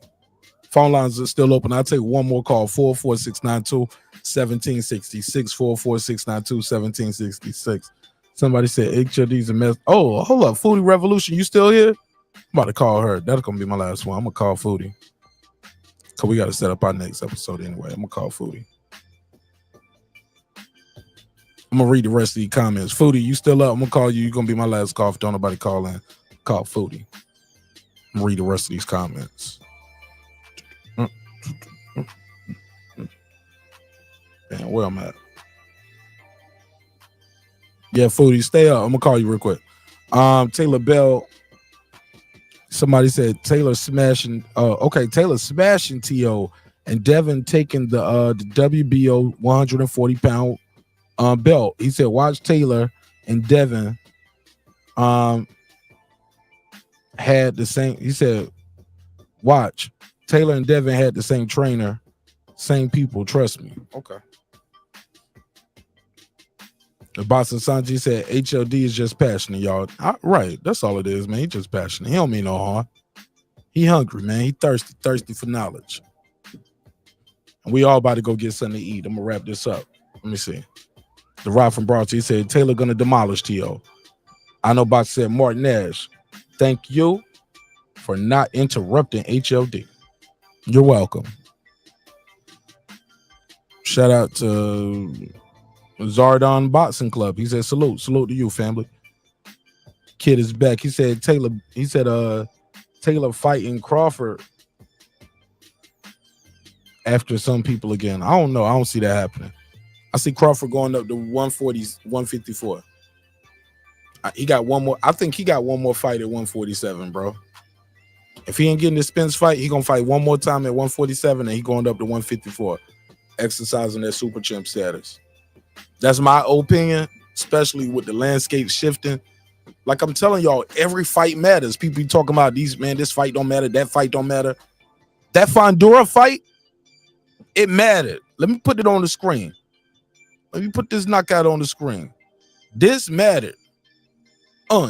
Speaker 1: Phone lines are still open. I'll take one more call. 44692-1766. 44692-1766. Somebody said HLD's a mess. Oh, hold up. FoodRevolution, you still here? I'm about to call her. That's going to be my last one. I'm going to call Foodie. Because we got to set up our next episode anyway. I'm going to call Foodie. I'm going to read the rest of the comments. Foodie, you still up? I'm going to call you. You're going to be my last call. If don't nobody call in, call Foodie. I'm going to read the rest of these comments. Damn, where I'm at. Yeah, Foodie, stay up. I'm going to call you real quick. Taylor Bell. Somebody said Taylor smashing. Taylor smashing T.O. and Devin taking the WBO 140-pound belt. He said, watch Taylor and Devin had the same. He said, watch Taylor and Devin had the same trainer, same people. Trust me. Okay. The Boston Sanji said HLD is just passionate, y'all. Right. That's all it is, man. He just passionate. He don't mean no harm. He hungry, man. He thirsty for knowledge. And we all about to go get something to eat. I'm gonna wrap this up. Let me see. The Rod from Bronx, he said Taylor gonna demolish T.O. I know Box said Mark Nash. Thank you for not interrupting HLD. You're welcome. Shout out to Zardon Boxing Club. He said salute to you, family. Kid is back. He said Taylor fighting Crawford after some people again. I don't know. I don't see that happening. I see Crawford going up to 140s, 154. He got one more. I think he got one more fight at 147, bro. If he ain't getting the Spence fight, he gonna fight one more time at 147, and he going up to 154, exercising that super champ status. That's my opinion, especially with the landscape shifting. Like I'm telling y'all, every fight matters. People be talking about this fight don't matter, that fight don't matter. That Fondura fight, it mattered. Let me put it on the screen. Let me put this knockout on the screen. This mattered.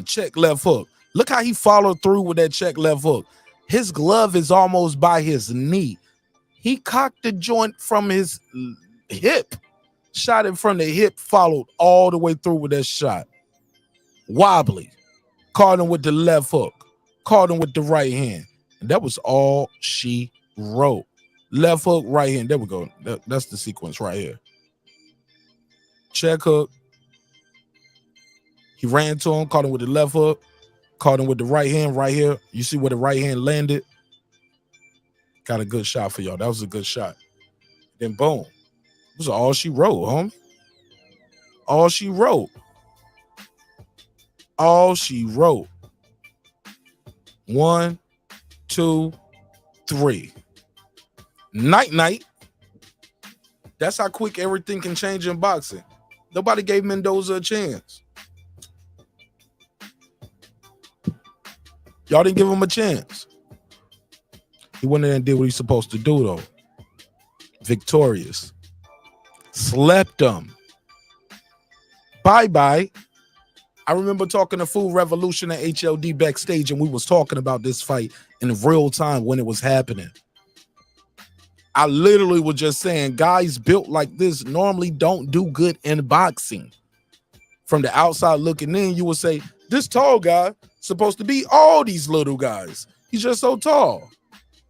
Speaker 1: Check left hook. Look how he followed through with that check left hook. His glove is almost by his knee. He cocked the joint from his hip. Shot it from the hip, followed all the way through with that shot. Wobbly. Caught him with the left hook. Caught him with the right hand. And that was all she wrote. Left hook, right hand. There we go. That's the sequence right here. Check hook. He ran to him, caught him with the left hook. Caught him with the right hand right here. You see where the right hand landed? Got a good shot for y'all. That was a good shot. Then boom. This is all she wrote, homie. All she wrote. All she wrote. 1, 2, 3. Night. That's how quick everything can change in boxing. Nobody gave Mendoza a chance. Y'all didn't give him a chance. He went in and did what he's supposed to do, though. Victorious. Slept him. Bye-bye. I remember talking to FoodRevolution and HLD backstage, and we was talking about this fight in real time when it was happening. I literally was just saying, guys built like this normally don't do good in boxing. from the outside looking in, you would say, this tall guy supposed to be all these little guys. He's just so tall.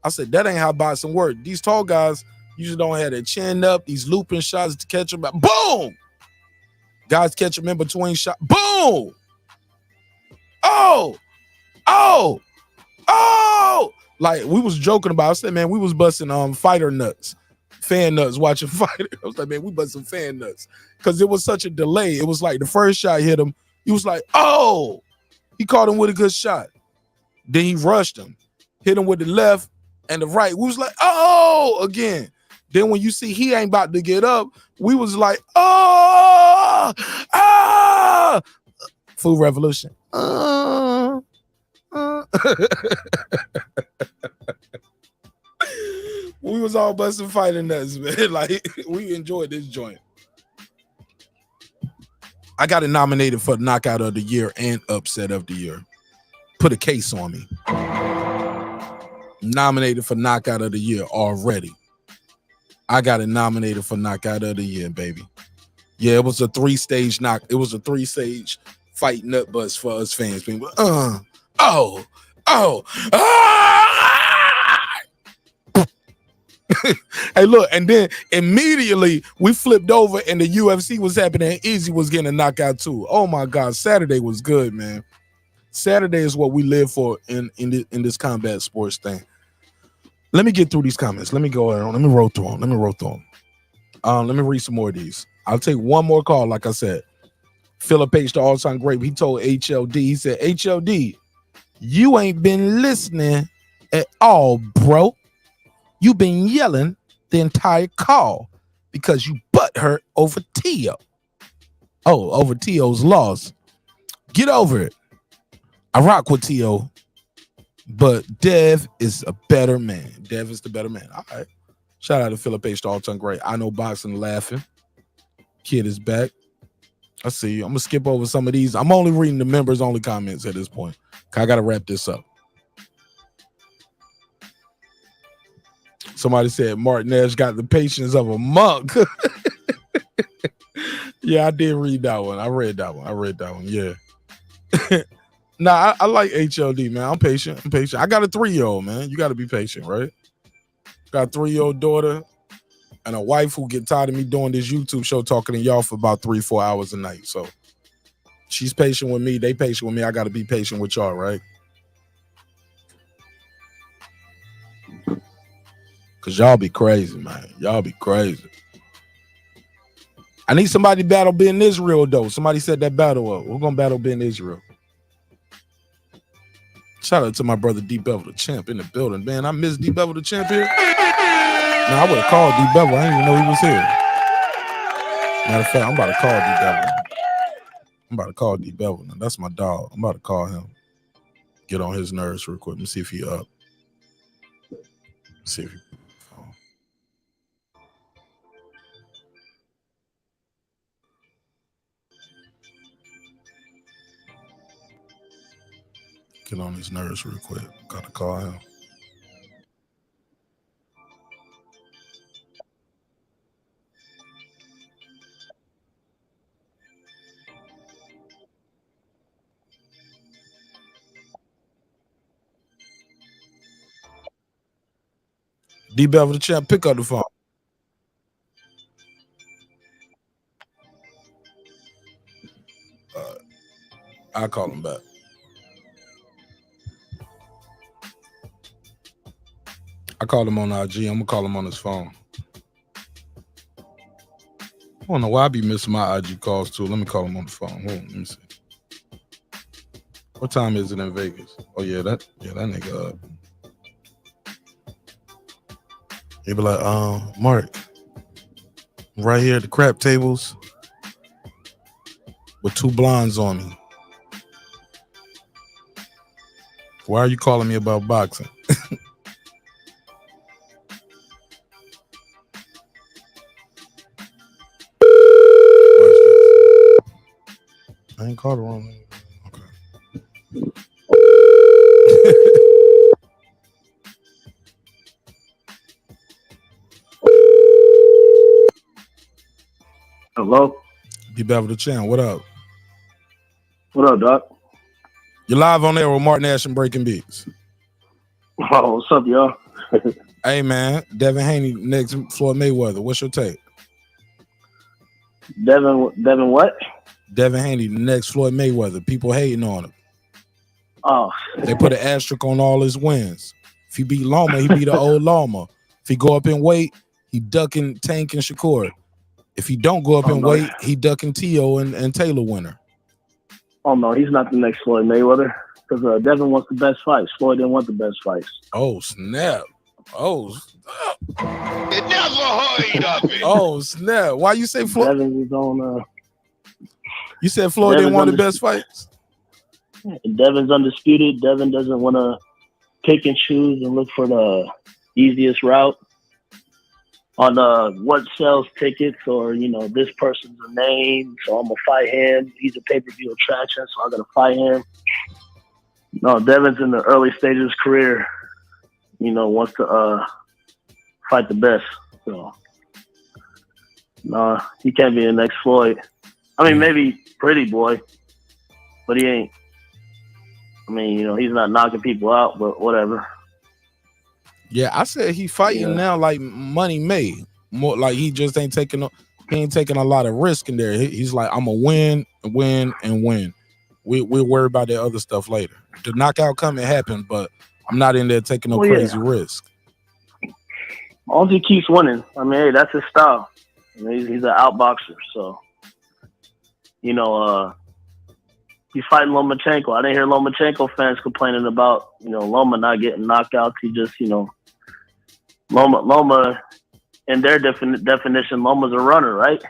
Speaker 1: I said, that ain't how boxing work. These tall guys usually don't have their chin up, these looping shots to catch them. Boom! Guys catch them in between shots. Boom! Oh! Oh! Oh! Like, we was joking about, I said, man, we was busting fighter nuts, fan nuts watching fighter. I was like, man, we busting fan nuts. Because it was such a delay. It was like the first shot hit him. He was like, oh! He caught him with a good shot. Then he rushed him. Hit him with the left and the right. We was like, oh! Again. Then when you see he ain't about to get up, we was like, oh! Ah! FoodRevolution. We was all busting fighting nuts, man. Like, we enjoyed this joint. I got it nominated for Knockout of the Year and Upset of the Year. Put a case on me. Nominated for Knockout of the Year already. I got it nominated for Knockout of the Year, baby. Yeah, it was a 3-stage knock. It was a 3-stage fight nut bust for us fans. People, Hey, look, and then immediately we flipped over and the UFC was happening and Easy was getting a knockout too. Oh my God, Saturday was good, man. Saturday is what we live for in this combat sports thing. Let me get through these comments. Let me go around. Let me roll through them. Let me read some more of these. I'll take one more call, like I said. Philip H., the all-time great, he told HLD, he said, HLD, you ain't been listening at all, bro. You been yelling the entire call because you butthurt over Tio. Oh, over Tio's loss. Get over it. I rock with Tio, but Dev is a better man. Dev is the better man. All right. Shout out to Philip H., the all-time great. I know boxing laughing. Kid is back. I see you. I'm going to skip over some of these. I'm only reading the members-only comments at this point. I got to wrap this up. Somebody said Mark Nash got the patience of a monk. Yeah, I did read that one. I read that one. Yeah. Nah, I like HLD, man. I'm patient. I got a 3-year-old, man. You got to be patient, right? Got a 3-year-old daughter and a wife who get tired of me doing this YouTube show talking to y'all for about 3-4 hours a night. So she's patient with me. They patient with me. I got to be patient with y'all, right? Because y'all be crazy, man. Y'all be crazy. I need somebody to battle Ben Israel, though. Somebody said that battle up. We're going to battle Ben Israel. Shout out to my brother Dee Bevill The Champ in the building. Man, I miss Dee Bevill The Champ here. No, I would have called Dee Bevill. I didn't even know he was here. Matter of fact, I'm about to call Dee Bevill. Now, that's my dog. I'm about to call him. Get on his nerves real quick. Let me see if he up. See if he... Get on his nerves real quick. Gotta call him. Dee Bevill The Champ, pick up the phone. I'll call him back. I called him on IG. I'm gonna call him on his phone. I don't know why I be missing my IG calls too. Let me call him on the phone. Hold on, let me see. What time is it in Vegas? Oh yeah, that nigga up. He be like, Mark, right here at the crap tables with 2 blondes on me. Why are you calling me about boxing? I ain't called the wrong name. Okay.
Speaker 16: Hello?
Speaker 1: Dee Bevill The Champ, what up?
Speaker 3: What up, Doc?
Speaker 1: You're live on there with Mark Nash and Breaking Beats.
Speaker 3: Oh, what's up, y'all?
Speaker 1: Hey, man. Devin Haney next Floyd Mayweather. What's your take?
Speaker 3: Devin what?
Speaker 1: Devin Haney next Floyd Mayweather. People hating on him.
Speaker 3: Oh.
Speaker 1: They put an asterisk on all his wins. If he beat Loma, he beat the old Loma. If he go up in weight, he ducking Tank and Shakur. If he don't go up in weight, he ducking T.O. and Taylor winner.
Speaker 3: Oh, no, he's not the next Floyd Mayweather because Devin wants the best fights. Floyd didn't want the best fights.
Speaker 1: Oh, snap. Oh,
Speaker 9: Never heard of it.
Speaker 1: Oh, snap. Why you say Floyd?
Speaker 3: Devin was on...
Speaker 1: You said Floyd didn't want the best fights?
Speaker 3: Devin's undisputed. Devin doesn't want to pick and choose and look for the easiest route on what sells tickets or, this person's a name, so I'm going to fight him. He's a pay-per-view attraction, so I'm going to fight him. No, Devin's in the early stages of his career, wants to fight the best. So, no, he can't be the next Floyd. I mean, maybe Pretty Boy, but he ain't. I mean, he's not knocking people out, but whatever.
Speaker 1: Yeah, I said he fighting now like money made. More like he just ain't taking a lot of risk in there. He's like, I'm gonna win. We'll worry about that other stuff later. The knockout coming happened, but I'm not in there taking no crazy risk.
Speaker 3: Only he keeps winning. I mean, hey, that's his style. I mean, he's an outboxer, so he's fighting Lomachenko. I didn't hear Lomachenko fans complaining about, Loma not getting knockouts. He just, Loma, in their definition, Loma's a runner, right?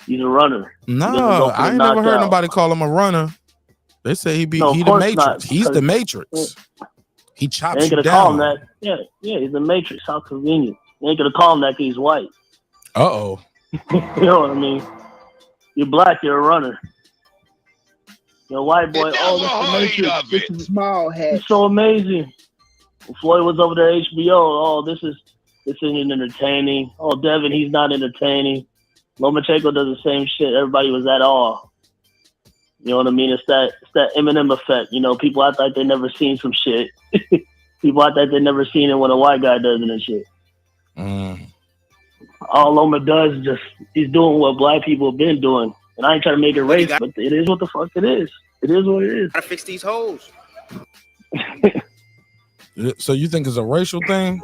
Speaker 3: He's a runner.
Speaker 1: No, I ain't never heard nobody call him a runner. They say he the Matrix.
Speaker 3: Not,
Speaker 1: he's the Matrix. He chops
Speaker 3: ain't
Speaker 1: you
Speaker 3: gonna
Speaker 1: down.
Speaker 3: Call him that. Yeah, he's the Matrix. How convenient. You ain't gonna call him that because he's white.
Speaker 1: Uh-oh.
Speaker 3: You know what I mean? You're black, you're a runner. You're a white boy. Oh, that's the Matrix. This is
Speaker 4: small hat.
Speaker 3: It's so amazing. When Floyd was over there at HBO. Oh, this isn't entertaining. Oh, Devin, he's not entertaining. Lomachenko does the same shit. Everybody was at all. You know what I mean? It's that Eminem effect. People act like they never seen some shit. People act like they never seen it when a white guy does it and shit. All Loma does is he's doing what black people have been doing. And I ain't trying to make it race, but it is what the fuck it is. It is what it is.
Speaker 22: Gotta fix these hoes.
Speaker 1: So you think it's a racial thing?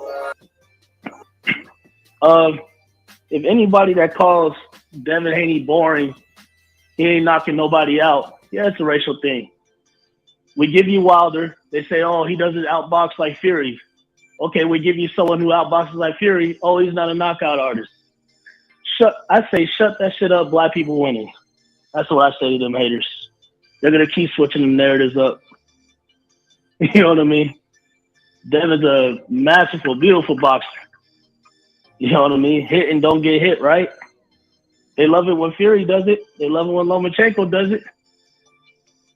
Speaker 3: If anybody that calls Devin Haney boring, he ain't knocking nobody out. Yeah, it's a racial thing. We give you Wilder. They say, oh, he doesn't outbox like Fury. Okay, we give you someone who outboxes like Fury. Oh, he's not a knockout artist. Shut that shit up, black people winning. That's what I say to them haters. They're going to keep switching the narratives up. You know what I mean? Devin's a masterful, beautiful boxer. You know what I mean? Hit and don't get hit, right? They love it when Fury does it. They love it when Lomachenko does it.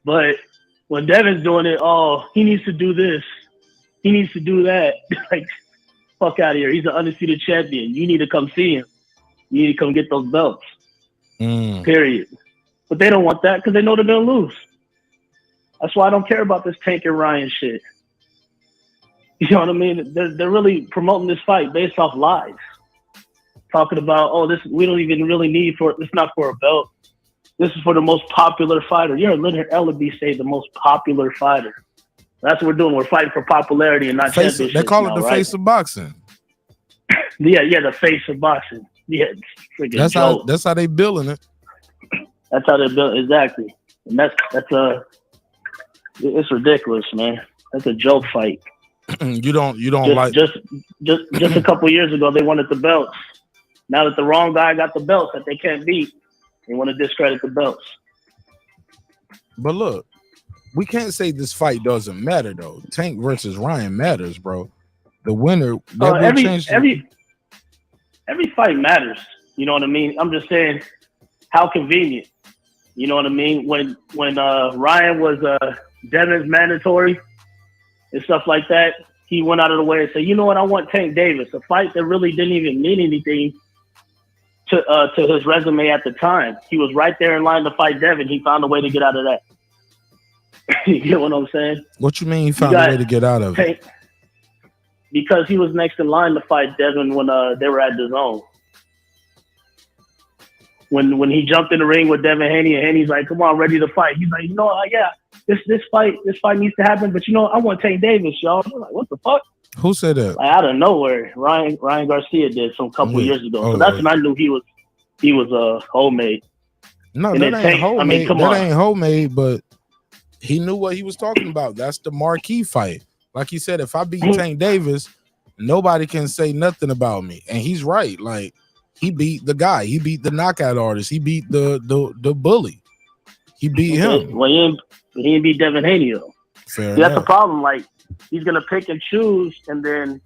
Speaker 3: But when Devin's doing it, oh, he needs to do this. He needs to do that. Like, fuck out of here. He's an undisputed champion. You need to come see him. You need to come get those belts. Period. But they don't want that because they know they're going to lose. That's why I don't care about this Tank and Ryan shit. You know what I mean? They're really promoting this fight based off lies. Talking about, oh, we don't even really need it's not for a belt. This is for the most popular fighter. You're a Leonard Ellaby say the most popular fighter. That's what we're doing. We're fighting for popularity and not championships.
Speaker 1: They call it the face of boxing.
Speaker 3: Yeah, the face of boxing. Yeah, it's freaking
Speaker 1: that's how they billing it.
Speaker 3: That's how they build exactly. And it's ridiculous, man. That's a joke fight.
Speaker 1: You don't
Speaker 3: just a couple years ago they wanted the belts. Now that the wrong guy got the belts that they can't beat, they want to discredit the belts.
Speaker 1: But look, we can't say this fight doesn't matter though. Tank versus Ryan matters, bro. The winner
Speaker 3: every fight matters. You know what I mean? I'm just saying how convenient. You know what I mean? When Ryan was Devin's mandatory and stuff like that, he went out of the way and said, you know what, I want Tank Davis, a fight that really didn't even mean anything to his resume at the time. He was right there in line to fight Devin. He found a way to get out of that. You get what I'm saying?
Speaker 1: What you mean he found a way to get out of it?
Speaker 3: Because he was next in line to fight Devin when they were at DAZN. When he jumped in the ring with Devin Haney, and Haney's like, "Come on, ready to fight." He's like, yeah, this fight needs to happen, but I want Tank Davis, y'all. I'm like, what the fuck?
Speaker 1: Who said that?
Speaker 3: Like, out of nowhere, Ryan Garcia did some couple years ago. So that's when I knew he was homemade.
Speaker 1: No,
Speaker 3: and
Speaker 1: that ain't homemade.
Speaker 3: I mean, come
Speaker 1: that
Speaker 3: on.
Speaker 1: ain't homemade, but he knew what he was talking about. That's the marquee fight. Like he said, if I beat Tank Davis, nobody can say nothing about me. And he's right. Like, he beat the guy. He beat the knockout artist. He beat the bully. He beat him.
Speaker 3: Well, he didn't beat Devin Haney, though.
Speaker 1: Fair
Speaker 3: That's the problem. Like, he's going to pick and choose, and then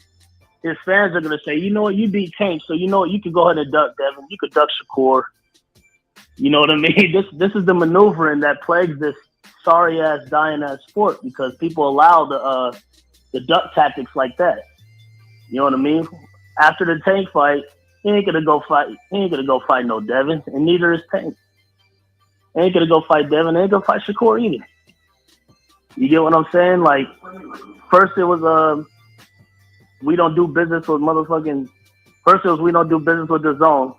Speaker 3: his fans are going to say, you know what, you beat Tank, so you know what, you can go ahead and duck Devin. You could duck Shakur. You know what I mean? This is the maneuvering that plagues this sorry-ass, dying-ass sport, because people allow the duck tactics like that. You know what I mean? After the Tank fight, he ain't gonna go fight no Devin, and neither is Tank. He ain't gonna go fight Devin, ain't gonna fight Shakur either. You get what I'm saying? Like, first it was we don't do business with motherfucking. First it was we don't do business with DAZN.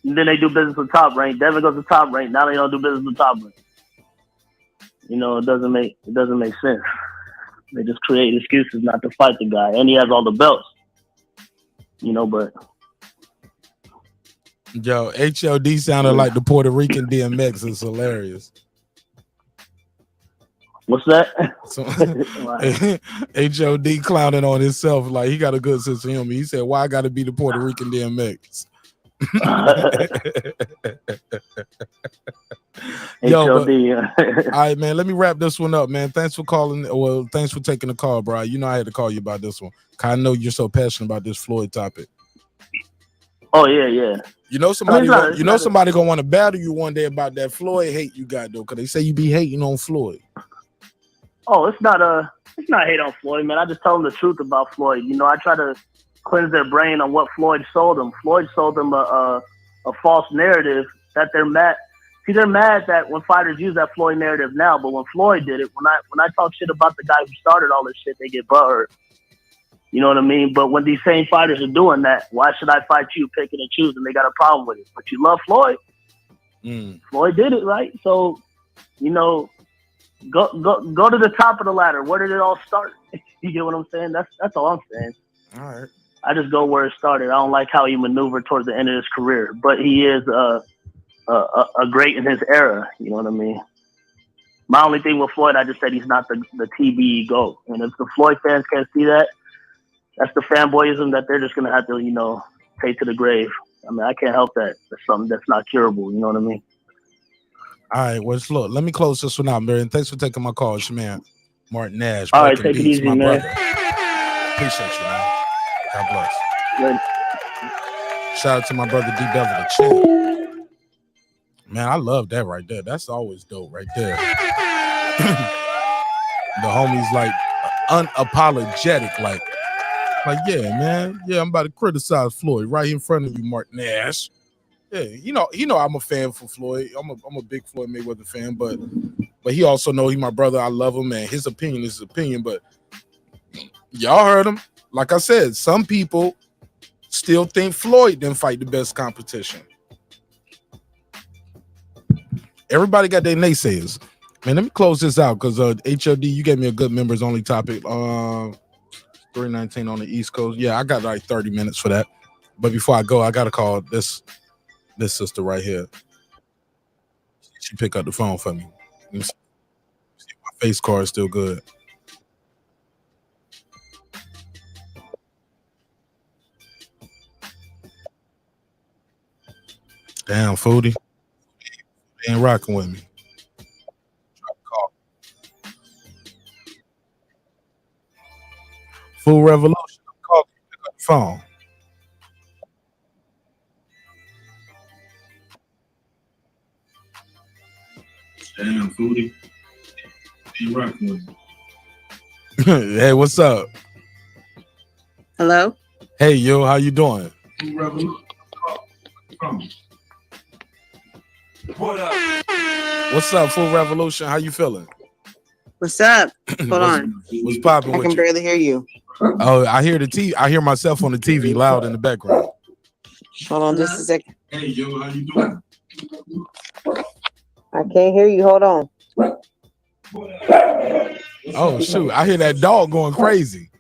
Speaker 3: And then they do business with Top Rank. Devin goes to Top Rank. Now they don't do business with Top Rank. It doesn't make sense. They just create excuses not to fight the guy, and he has all the belts. But
Speaker 1: yo, HLD sounded like the Puerto Rican DMX. It's hilarious.
Speaker 3: What's that?
Speaker 1: So, HOD clowning on himself like he got a good sense of humor. He said, "Why I got to be the Puerto Rican DMX?" Yo, all right, man. Let me wrap this one up, man. Thanks for calling. Well, thanks for taking the call, bro. I had to call you about this one. I know you're so passionate about this Floyd topic.
Speaker 3: Oh yeah.
Speaker 1: Somebody gonna want to battle you one day about that Floyd hate you got though, because they say you be hating on Floyd.
Speaker 3: Oh, it's not hate on Floyd, man. I just tell them the truth about Floyd. I try to cleanse their brain on what Floyd sold them. Floyd sold them a false narrative that they're mad. See, they're mad that when fighters use that Floyd narrative now, but when Floyd did it, when I talk shit about the guy who started all this shit, they get butthurt. You know what I mean? But when these same fighters are doing that, why should I fight you, picking and choosing? They got a problem with it. But you love Floyd. Floyd did it, right? So, go to the top of the ladder. Where did it all start? You get what I'm saying? That's all I'm saying.
Speaker 1: All right.
Speaker 3: I just go where it started. I don't like how he maneuvered towards the end of his career, but he is a great in his era. You know what I mean? My only thing with Floyd, I just said he's not the TBE GOAT. And if the Floyd fans can't see that, that's the fanboyism that they're just going to have to, take to the grave. I mean, I can't help that. That's something that's not curable. You know what I mean?
Speaker 1: All right. Well, look, let me close this one out, Marion. Thanks for taking my call. It's your man, Mark Nash.
Speaker 3: All right, take it easy, man.
Speaker 1: Brother. Appreciate you, man. God bless.
Speaker 3: Good.
Speaker 1: Shout out to my brother, Dee Bevill The Champ. Man, I love that right there. That's always dope right there. The homie's like unapologetic, like, yeah, man. Yeah, I'm about to criticize Floyd right in front of you, Mark Nash. Yeah, I'm a fan for Floyd. I'm a big Floyd Mayweather fan, but he also know he's my brother. I love him, and his opinion is his opinion. But y'all heard him. Like I said, some people still think Floyd didn't fight the best competition. Everybody got their naysayers. Man, let me close this out because HLD, you gave me a good members only topic. 319 on the East Coast. Yeah, I got like 30 minutes for that. But before I go, I gotta call this sister right here. She pick up the phone for me. Let me see if my face card is still good. Damn, Foodie. They ain't rocking with me. FoodRevolution. I'm calling you. Pick up the phone. Damn, Foodie. They ain't rocking with me. Hey, what's up?
Speaker 7: Hello?
Speaker 1: Hey, yo, how you doing?
Speaker 7: What up?
Speaker 1: What's up, FoodRevolution? How you feeling?
Speaker 7: What's up? Hold on.
Speaker 1: What's popping
Speaker 7: I
Speaker 1: with
Speaker 7: can
Speaker 1: you?
Speaker 7: barely hear you.
Speaker 1: Oh, I hear the TV. I hear myself on the TV loud in the background.
Speaker 7: Hold on just a second.
Speaker 1: Hey, yo, how you doing?
Speaker 7: I can't hear you. Hold on.
Speaker 1: Oh shoot! I hear that dog going crazy.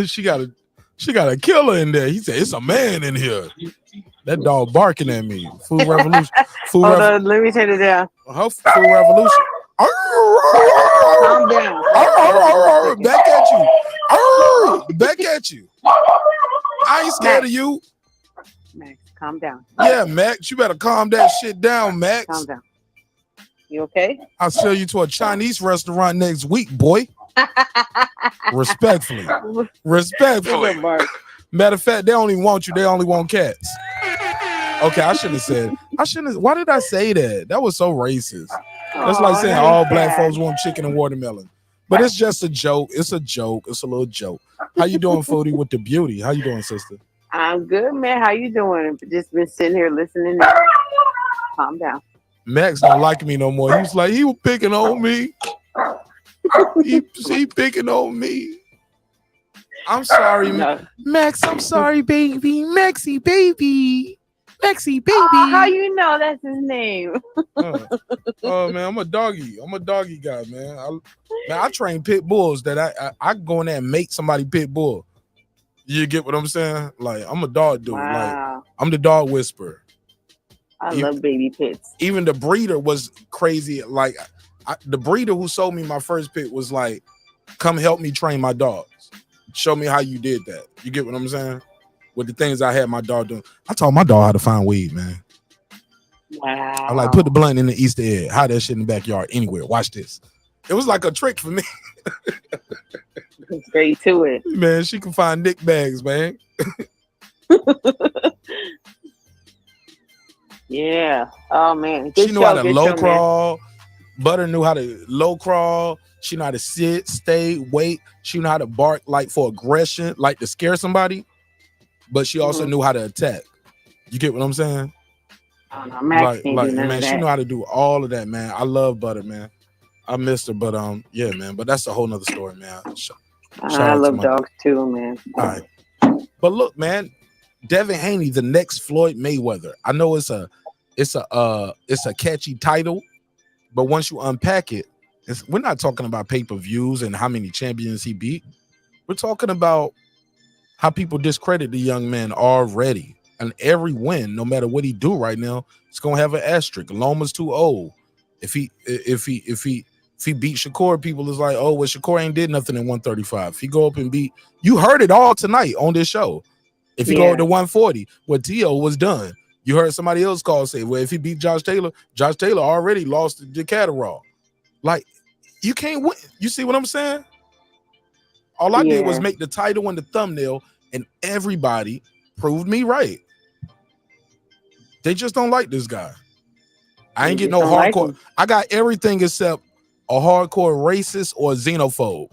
Speaker 1: she got a killer in there. He said it's a man in here. That dog barking at me. FoodRevolution.
Speaker 7: Hold on, let me turn it down.
Speaker 1: FoodRevolution.
Speaker 7: Calm down.
Speaker 1: Back at you. Back at you. I ain't scared of you.
Speaker 7: Max, calm down.
Speaker 1: Yeah, Max, you better calm that shit down, Max.
Speaker 7: Calm down. You okay?
Speaker 1: I'll sell you to a Chinese restaurant next week, boy. Respectfully. Respectfully. Matter of fact, they don't even want you. They only want cats. Okay, I shouldn't have said. Why did I say that? That was so racist. That's like saying all black folks want chicken and watermelon. But it's just a joke. It's a joke. It's a little joke. How you doing, Foodie, with the beauty? How you doing, sister?
Speaker 7: I'm good, man. How you doing? Just been sitting here listening. Calm down.
Speaker 1: Max don't like me no more. He was like, he was picking on me. He picking on me. I'm sorry, Max. I'm sorry, baby. Maxie, baby. Maxie, baby.
Speaker 7: How you know that's his name?
Speaker 1: Oh man, I'm a doggy guy, man. I train pit bulls that I go in there and make somebody pit bull. You get what I'm saying? Like, I'm a dog dude.
Speaker 7: Wow.
Speaker 1: Like, I'm the dog whisperer.
Speaker 7: I love baby pits.
Speaker 1: Even the breeder was crazy. Like, the breeder who sold me my first pit was like, come help me train my dogs. Show me how you did that. You get what I'm saying? With the things I had my dog doing. I taught my dog how to find weed, man.
Speaker 7: Wow.
Speaker 1: I like, put the blunt in the Easter egg. Hide that shit in the backyard anywhere. Watch this. It was like a trick for me.
Speaker 7: Straight to it.
Speaker 1: Man, she can find nick bags, man.
Speaker 7: Yeah. Oh man. Good
Speaker 1: She knew
Speaker 7: show,
Speaker 1: how to
Speaker 7: good
Speaker 1: low
Speaker 7: show,
Speaker 1: crawl. Butter knew how to low crawl. She knew how to sit, stay, wait. She knew how to bark like for aggression, like to scare somebody. But she also knew how to attack. You get what I'm saying?
Speaker 7: Max can't do none of
Speaker 1: man,
Speaker 7: that.
Speaker 1: she knew how to do all of that, man. I love Butter, man. I missed her, but yeah, man. But that's a whole nother story, man. Shout
Speaker 7: I
Speaker 1: out to
Speaker 7: love
Speaker 1: my-
Speaker 7: dogs too, man.
Speaker 1: All right. But look, man, Devin Haney, the next Floyd Mayweather. I know it's a catchy title, but once you unpack it, we're not talking about pay-per-views and how many champions he beat. We're talking about how people discredit the young man already. And every win, no matter what he do right now, it's gonna have an asterisk. Loma's too old. If he beat Shakur, people is like, oh, well, Shakur ain't did nothing in 135. If he go up and beat, you heard it all tonight on this show. If you go up to 140, what T.O. was done. You heard somebody else call say, well, if he beat Josh Taylor already lost the Catterall. Like, you can't win. You see what I'm saying? All I did was make the title and the thumbnail, and everybody proved me right. They just don't like this guy. I ain't getting no hardcore. I got everything except a hardcore racist or xenophobe.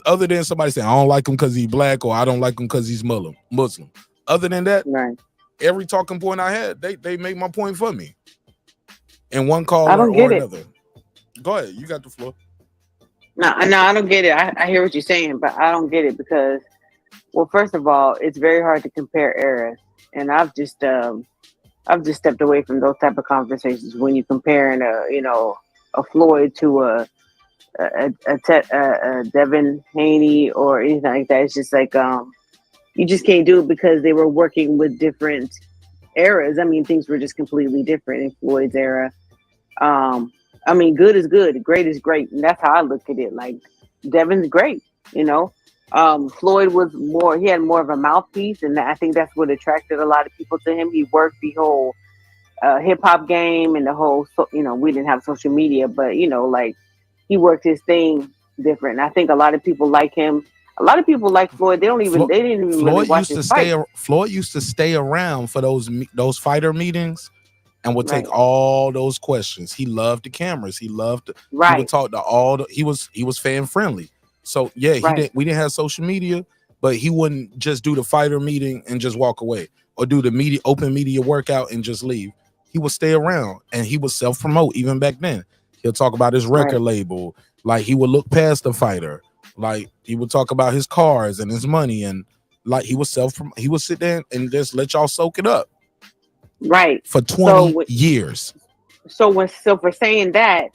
Speaker 1: Other than somebody saying, I don't like him because he's black or I don't like him because he's Muslim. Other than that, every talking point I had, they make my point for me. In one call or another. Go ahead. You got the floor.
Speaker 7: No, I don't get it. I hear what you're saying, but I don't get it because, well, first of all, it's very hard to compare eras, and I've just stepped away from those type of conversations when you're comparing a Floyd to a Devin Haney or anything like that. It's just like you just can't do it because they were working with different eras. I mean, things were just completely different in Floyd's era. I mean, good is good, great is great, and that's how I look at it. Like, Devin's great, Floyd was he had more of a mouthpiece, and I think that's what attracted a lot of people to him. He worked the whole hip hop game and the whole, we didn't have social media, but like, he worked his thing different. And I think a lot of people like him. A lot of people like Floyd. They didn't even really watch his fight.
Speaker 1: Floyd used to stay around for those fighter meetings and would take all those questions. He loved the cameras. He loved he would talk to he was fan friendly. So yeah, we didn't have social media, but he wouldn't just do the fighter meeting and just walk away or do the open media workout and just leave. he would stay around and he would self-promote even back then. He'll talk about his record label. Like he would look past the fighter. Like he would talk about his cars and his money, and like he would sit there and just let y'all soak it up.
Speaker 7: Right.
Speaker 1: For 20 years.
Speaker 7: So for saying that,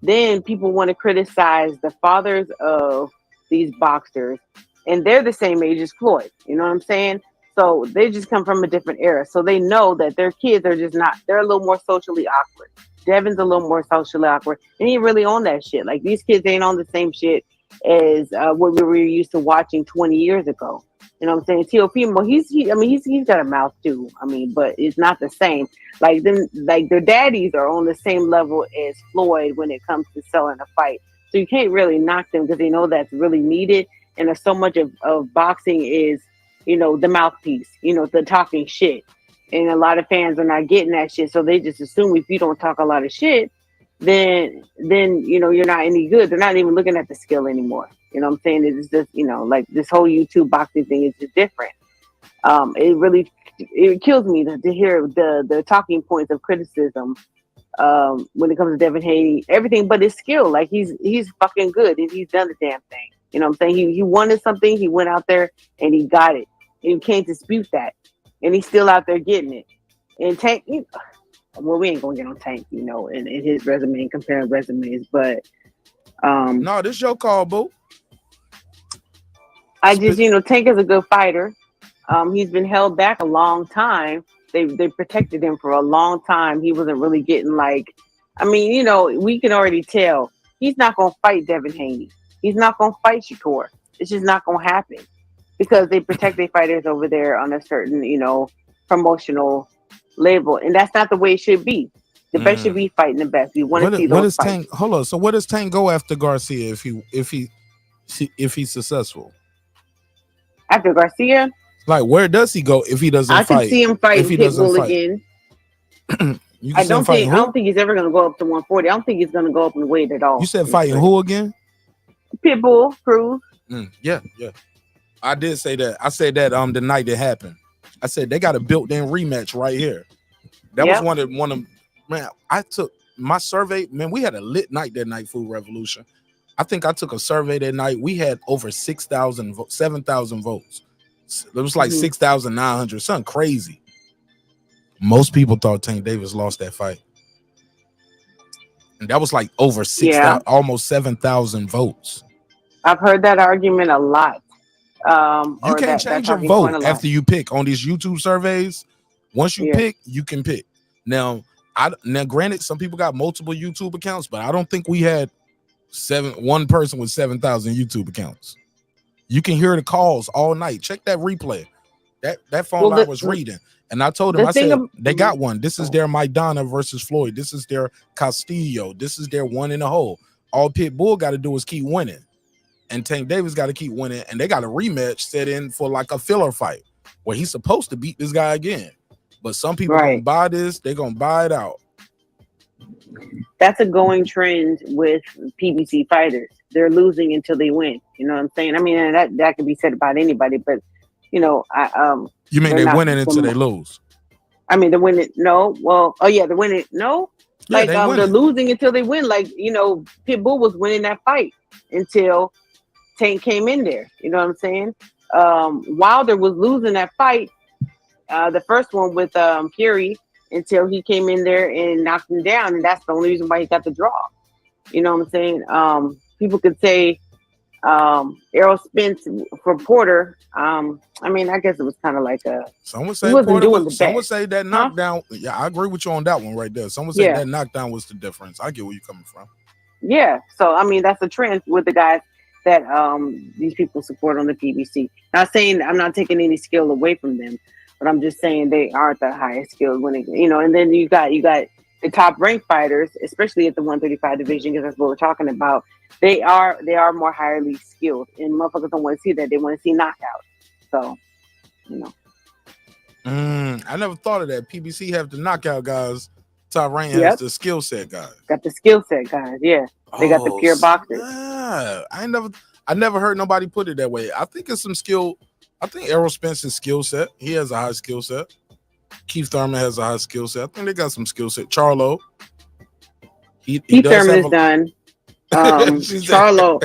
Speaker 7: then people want to criticize the fathers of these boxers, and they're the same age as Floyd. You know what I'm saying? So they just come from a different era. So they know that their kids are just not, they're a little more socially awkward. Devin's a little more socially awkward, and he really on that shit. Like these kids ain't on the same shit as what we were used to watching 20 years ago. You know what I'm saying? Teofimo, he's got a mouth too. I mean, but it's not the same. Like them, like their daddies are on the same level as Floyd when it comes to selling a fight. So you can't really knock them because they know that's really needed. And there's so much of boxing is, you know, the mouthpiece, you know, the talking shit. And a lot of fans are not getting that shit. So they just assume if you don't talk a lot of shit, then you know, you're not any good. They're not even looking at the skill anymore. You know what I'm saying? It's just, you know, like this whole YouTube boxing thing is just different. It kills me to hear the talking points of criticism when it comes to Devin Haney, everything but his skill. Like he's fucking good and he's done the damn thing. You know what I'm saying? He wanted something, he went out there and he got it. And you can't dispute that. And he's still out there getting it. And Tank, well, we ain't gonna get on Tank, you know, in his resume and comparing resumes, but
Speaker 1: no, this your call, boo.
Speaker 7: I just, you know, Tank is a good fighter. He's been held back a long time. They protected him for a long time. He wasn't really getting like, I mean, you know, we can already tell he's not gonna fight Devin Haney. He's not gonna fight Shakur. It's just not gonna happen because they protect their fighters over there on a certain, you know, promotional label, and that's not the way it should be. The best should be fighting the best. We want to see those fights.
Speaker 1: Tank, hold on. So what does Tank go after Garcia if he's successful?
Speaker 7: After Garcia?
Speaker 1: Like where does he go if he doesn't fight?
Speaker 7: I can see him fighting Pitbull again. I don't think he's ever going to go up to 140. I don't think he's going to go up in weight at all.
Speaker 1: You said fighting who again?
Speaker 7: Pitbull, Cruz.
Speaker 1: Yeah. I did say that. I said that the night it happened. I said they got a built-in rematch right here. That was one of man. I took my survey. Man, we had a lit night that night. FoodRevolution. I think I took a survey that night. We had over 7,000 votes. It was like 6,900. Something crazy. Most people thought Tank Davis lost that fight, and that was like over 6,000, almost 7,000 votes.
Speaker 7: I've heard that argument a lot.
Speaker 1: You can't change your vote after you pick on these YouTube surveys. Once you pick, you can pick. Now, granted, some people got multiple YouTube accounts, but I don't think we had one person with 7,000 YouTube accounts. You can hear the calls all night. Check that replay. That phone line was reading. And I told him, I said, they got one. This is their Maidana versus Floyd. This is their Castillo. This is their one in the hole. All Pitbull got to do is keep winning. And Tank Davis got to keep winning. And they got a rematch set in for like a filler fight where he's supposed to beat this guy again. But some people gonna buy this. They're going to buy it out.
Speaker 7: That's a going trend with PBC fighters. They're losing until they win. You know what I'm saying? I mean, and that could be said about anybody, but you know,
Speaker 1: you mean they're winning until they lose?
Speaker 7: I mean, they're winning. No, well, they're winning. No, like they're losing until they win. Like, you know, Pitbull was winning that fight until Tank came in there. You know what I'm saying? Wilder was losing that fight, the first one with Fury, until he came in there and knocked him down, and that's the only reason why he got the draw. You know what I'm saying? People could say Errol Spence for Porter. I mean, I guess it was kind of like a.
Speaker 1: Some would say Porter. Some would say that knockdown. Yeah, I agree with you on that one right there. Some would say that knockdown was the difference. I get where you're coming from.
Speaker 7: Yeah, so I mean, that's a trend with the guys that these people support on the PBC. Not saying I'm not taking any skill away from them, but I'm just saying they aren't the highest skilled when it, you know. And then you got the top ranked fighters, especially at the 135 division, because that's what we're talking about. They are more highly skilled, and motherfuckers don't want to see that. They want to see knockouts. So, you know.
Speaker 1: I never thought of that. PBC have the knockout guys. Top rank has the skill set guys.
Speaker 7: Got the skill set guys. Yeah, they got the pure boxers.
Speaker 1: Yeah, I never heard nobody put it that way. I think it's some skill. I think Errol Spence's skill set. He has a high skill set. Keith Thurman has a high skill set. I think they got some skill set. Charlo.
Speaker 7: Keith Thurman is done. Charlo.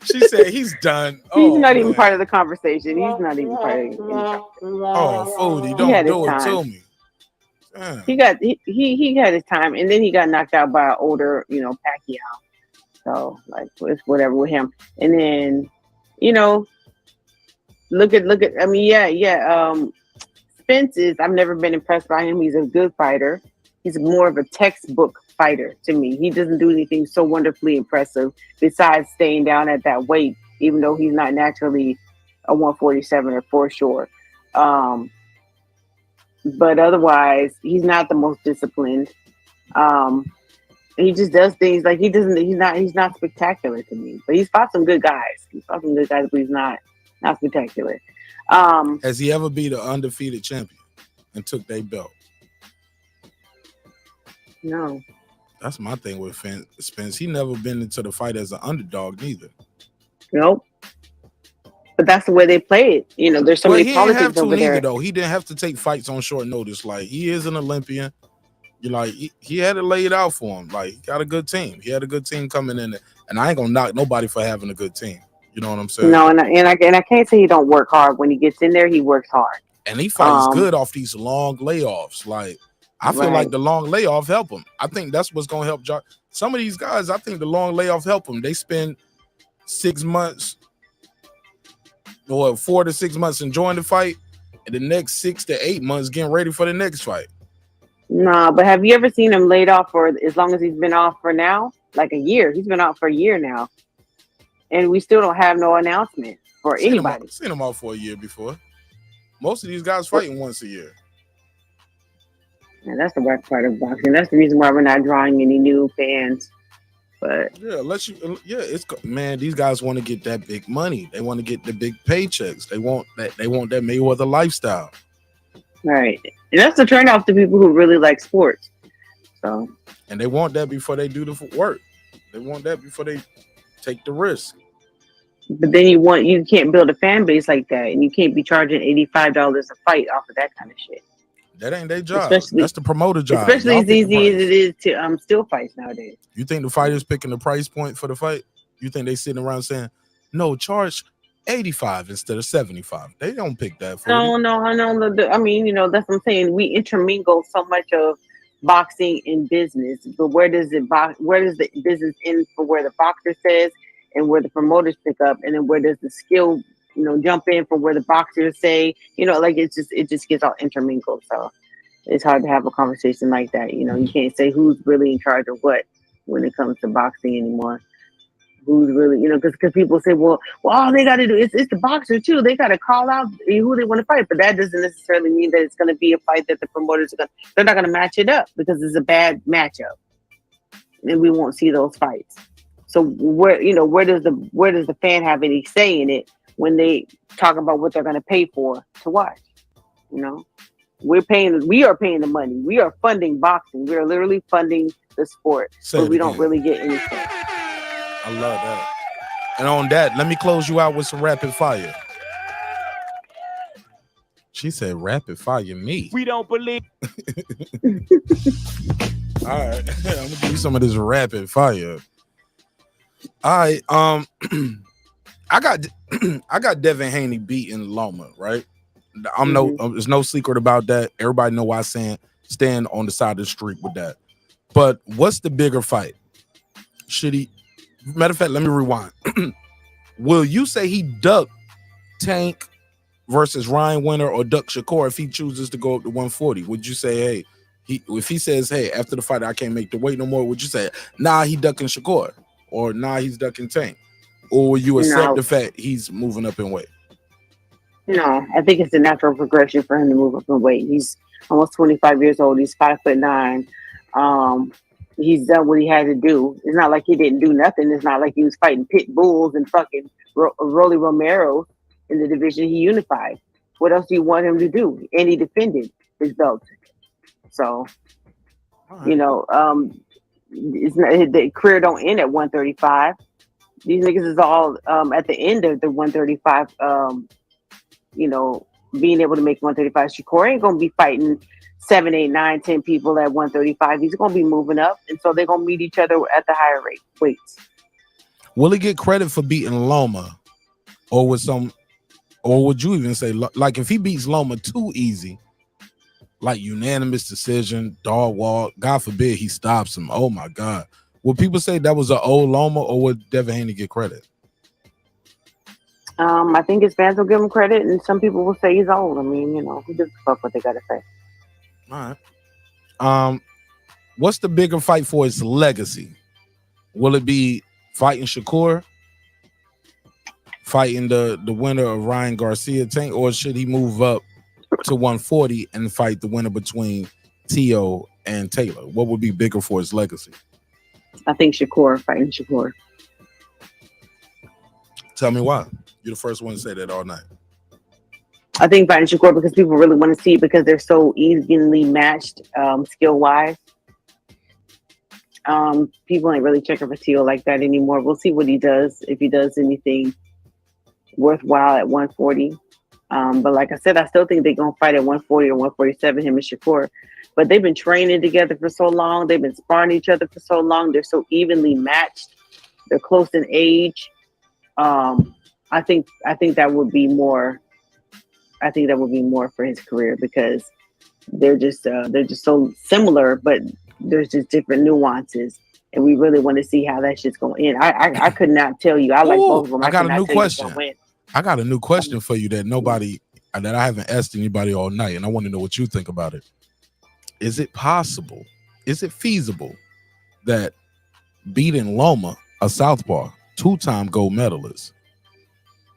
Speaker 1: She said he's done.
Speaker 7: He's not even part of the conversation. He's not even part of it.
Speaker 1: Oh, Foodie, don't do it to me. Damn.
Speaker 7: He had his time, and then he got knocked out by an older, Pacquiao. So like it's whatever with him. And then, look at. I mean, Spence is. I've never been impressed by him. He's a good fighter. He's more of a textbook fighter to me. He doesn't do anything so wonderfully impressive besides staying down at that weight, even though he's not naturally a 147er for sure. But otherwise, he's not the most disciplined. He just does things like he's not spectacular to me. But he's fought some good guys. But he's not spectacular.
Speaker 1: Has he ever beat an undefeated champion and took their belt?
Speaker 7: No.
Speaker 1: That's my thing with Spence. He never been into the fight as an underdog neither.
Speaker 7: Nope. But that's the way they play it. There's so many politics over there.
Speaker 1: Though. He didn't have to take fights on short notice. Like, he is an Olympian. He had it laid out for him. Like, he got a good team. He had a good team coming in there. And I ain't gonna knock nobody for having a good team. You know what I'm saying?
Speaker 7: No, and I can't say he don't work hard. When he gets in there, he works hard.
Speaker 1: And he fights good off these long layoffs. Like, I feel like the long layoff help him. I think that's what's gonna help some of these guys. I think the long layoff help them. They spend 6 months or 4 to 6 months enjoying the fight, and the next 6 to 8 months getting ready for the next fight.
Speaker 7: Nah, but have you ever seen him laid off for as long as he's been off for now? Like a year. He's been out for a year now, and we still don't have no announcement for anybody.
Speaker 1: Seen him out for a year before. Most of these guys fighting once a year.
Speaker 7: And that's the worst part of boxing. That's the reason why we're not drawing any new fans. But
Speaker 1: man, these guys want to get that big money. They want to get the big paychecks. They want that Mayweather lifestyle.
Speaker 7: Right. And that's the turnoff to people who really like sports. So,
Speaker 1: and they want that before they do the work. They want that before they take the risk.
Speaker 7: But then you can't build a fan base like that, and you can't be charging $85 a fight off of that kind of shit.
Speaker 1: That ain't their job. That's the promoter job.
Speaker 7: Especially as easy as it is to still fight nowadays.
Speaker 1: You think the fighters picking the price point for the fight? You think they sitting around saying, no, charge 85 instead of 75? They don't pick that for
Speaker 7: No. I mean, that's what I'm saying. We intermingle so much of boxing and business, but where does the business end for where the boxer says and where the promoters pick up, and then where does the skill jump in from where the boxers say, it just gets all intermingled. So it's hard to have a conversation like that. You can't say who's really in charge of what when it comes to boxing anymore. Who's really, because people say, well, all they got to do is it's the boxer too. They got to call out who they want to fight, but that doesn't necessarily mean that it's going to be a fight that the promoters they're not going to match it up because it's a bad matchup, and we won't see those fights. So where does the fan have any say in it when they talk about what they're going to pay for to watch? We are paying the money. We are funding boxing. We are literally funding the sport, but we don't really get anything.
Speaker 1: I love that. And on that, let me close you out with some rapid fire. She said rapid fire me.
Speaker 2: We don't believe.
Speaker 1: All right. I'm gonna give you some of this rapid fire. All right. I got Devin Haney beating Loma, right? There's no secret about that. Everybody know why I stand on the side of the street with that. But what's the bigger fight? Should he? Matter of fact, let me rewind. Will you say he ducked Tank versus Ryan Winter or duck Shakur if he chooses to go up to 140? Would you say, hey, if he says, hey, after the fight I can't make the weight no more, would you say, nah, he ducking Shakur, or nah, he's ducking Tank? Or will you accept the fact he's moving up in weight?
Speaker 7: No, I think it's a natural progression for him to move up in weight. He's almost 25 years old. He's 5'9". He's done what he had to do. It's not like he didn't do nothing. It's not like he was fighting pit bulls and fucking Rolly Romero in the division he unified. What else do you want him to do? And he defended his belt. So, it's not, the career don't end at 135. These niggas is all at the end of the 135, being able to make 135. Shakur ain't gonna be fighting 7, 8, 9, 10 people at 135. He's gonna be moving up, and so they're gonna meet each other at the higher weights.
Speaker 1: Will he get credit for beating Loma, or would you even say, like, if he beats Loma too easy, like unanimous decision, dog walk, God forbid he stops him? Oh my God, will people say that was an old Loma, or would Devin Haney get credit?
Speaker 7: I think his fans will give him credit, and some people will say he's old. I mean, who gives a fuck what they gotta say?
Speaker 1: All right. What's the bigger fight for his legacy? Will it be fighting Shakur, fighting the winner of Ryan Garcia Tank, or should he move up to 140 and fight the winner between Tio and Taylor? What would be bigger for his legacy?
Speaker 7: I think fighting Shakur.
Speaker 1: Tell me why. You're the first one to say that all night.
Speaker 7: I think fighting Shakur because people really want to see it because they're so evenly matched skill-wise. People ain't really checking for Tio like that anymore. We'll see what he does, if he does anything worthwhile at 140. But like I said, I still think they're going to fight at 140 or 147, him and Shakur. But they've been training together for so long. They've been sparring each other for so long. They're so evenly matched. They're close in age. I think that would be more. I think that would be more for his career because they're just so similar, but there's just different nuances, and we really want to see how that shit's going in. I could not tell you. I like both of them.
Speaker 1: I got a new question. I got a new question for you that I haven't asked anybody all night, and I want to know what you think about it. Is it possible? Is it feasible that beating Loma, a southpaw, 2-time gold medalist,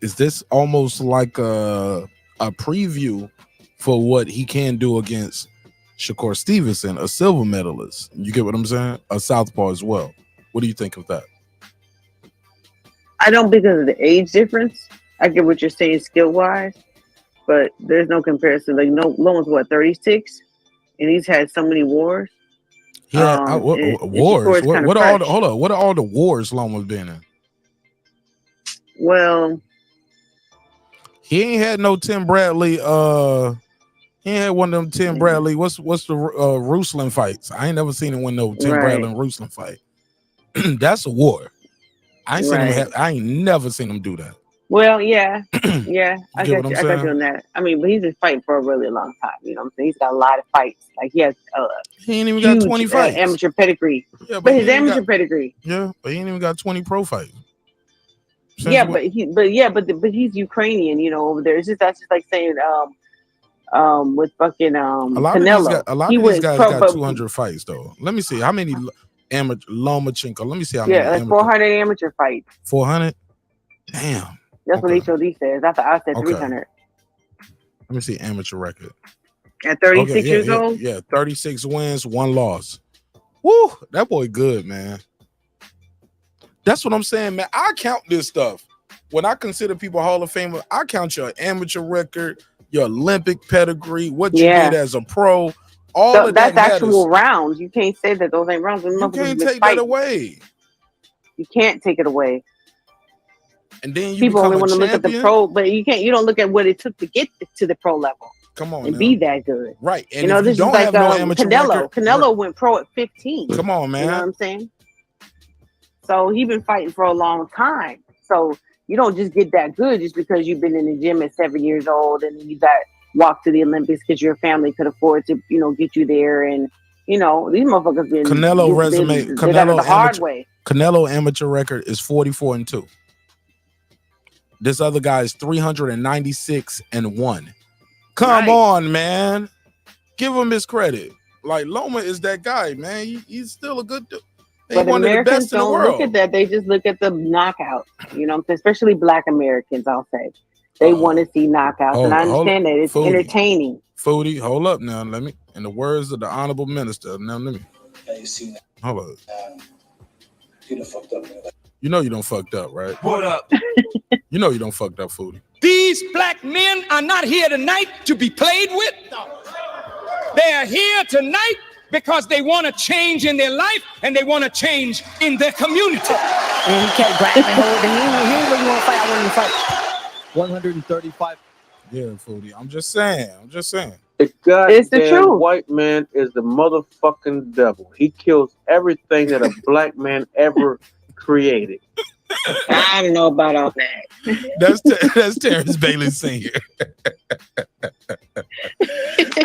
Speaker 1: is this almost like a preview for what he can do against Shakur Stevenson, a silver medalist? You get what I'm saying? A southpaw as well. What do you think of that?
Speaker 7: I don't, because of the age difference. I get what you're saying skill-wise, but there's no comparison. Like, Loma's what, 36? And he's had so many wars.
Speaker 1: Yeah, wars. What are all the wars Loma's been in?
Speaker 7: Well,
Speaker 1: he ain't had no Tim Bradley. He ain't had one of them Tim Bradley. What's the Ruslan fights? I ain't never seen him win no Tim Bradley and Ruslan fight. That's a war. I ain't never seen him do that.
Speaker 7: Well, yeah. I got you on that. I mean, but he's been fighting for a really long time. You know what I'm saying? He's got a lot of fights. Like, he has
Speaker 1: he ain't even got 20 fights.
Speaker 7: Amateur pedigree. Yeah, but his amateur pedigree.
Speaker 1: Yeah, but he ain't even got 20 pro fights.
Speaker 7: But he's Ukrainian, over there. That's just like saying with fucking Canelo.
Speaker 1: A lot of these guys got 200 fights though. Let me see how many amateur Lomachenko. Let me see how many.
Speaker 7: Yeah, like 400 amateur fights.
Speaker 1: 400. Damn.
Speaker 7: That's what HOD says. I said 300.
Speaker 1: Let me see amateur record.
Speaker 7: At 36 years old?
Speaker 1: Yeah, 36 wins, 1 loss. Woo, that boy good, man. That's what I'm saying, man. I count this stuff. When I consider people Hall of Famer, I count your amateur record, your Olympic pedigree, what you did as a pro. All of
Speaker 7: that's
Speaker 1: that
Speaker 7: actual rounds. You can't say that those ain't rounds.
Speaker 1: You can't take that away.
Speaker 7: You can't take it away.
Speaker 1: And then
Speaker 7: people only want to look at the pro, but you don't look at what it took to get to the pro level.
Speaker 1: Come on,
Speaker 7: and be that good,
Speaker 1: right? And
Speaker 7: this is like Canelo went pro at 15.
Speaker 1: Come on, man.
Speaker 7: You know what I'm saying? So he's been fighting for a long time. So you don't just get that good just because you've been in the gym at 7 years old and then you got walked to the Olympics because your family could afford to, get you there. And these motherfuckers been
Speaker 1: Canelo resume. Canelo
Speaker 7: the hard way.
Speaker 1: Canelo amateur record is 44-2. This other guy is 396-1. Come on, man. Give him his credit. Like, Loma is that guy, man. He's still a good dude.
Speaker 7: But Americans don't look at that. They just look at the knockout. Especially Black Americans, I'll say. They want to see knockouts. And I understand that. It's entertaining.
Speaker 1: Foodie, hold up now. Let me, in the words of the Honorable Minister, now let me.
Speaker 10: Yeah, you see that.
Speaker 1: Hold up.
Speaker 10: You done fucked up.
Speaker 1: You know you don't fucked up, right?
Speaker 10: What up?
Speaker 1: You know you don't fucked up, Foodie.
Speaker 22: These black men are not here tonight to be played with. They are here tonight because they want to change in their life and they want to change in their community.
Speaker 23: And he kept grabbing hold of him. He didn't really want to fight. I want to fight. 135.
Speaker 1: Yeah, Foodie. I'm just saying.
Speaker 6: The goddamn
Speaker 7: It's the truth.
Speaker 6: white man is the motherfucking devil. He kills everything that a black man ever created.
Speaker 7: I don't know about all that.
Speaker 1: That's Terrence Bailey Sr.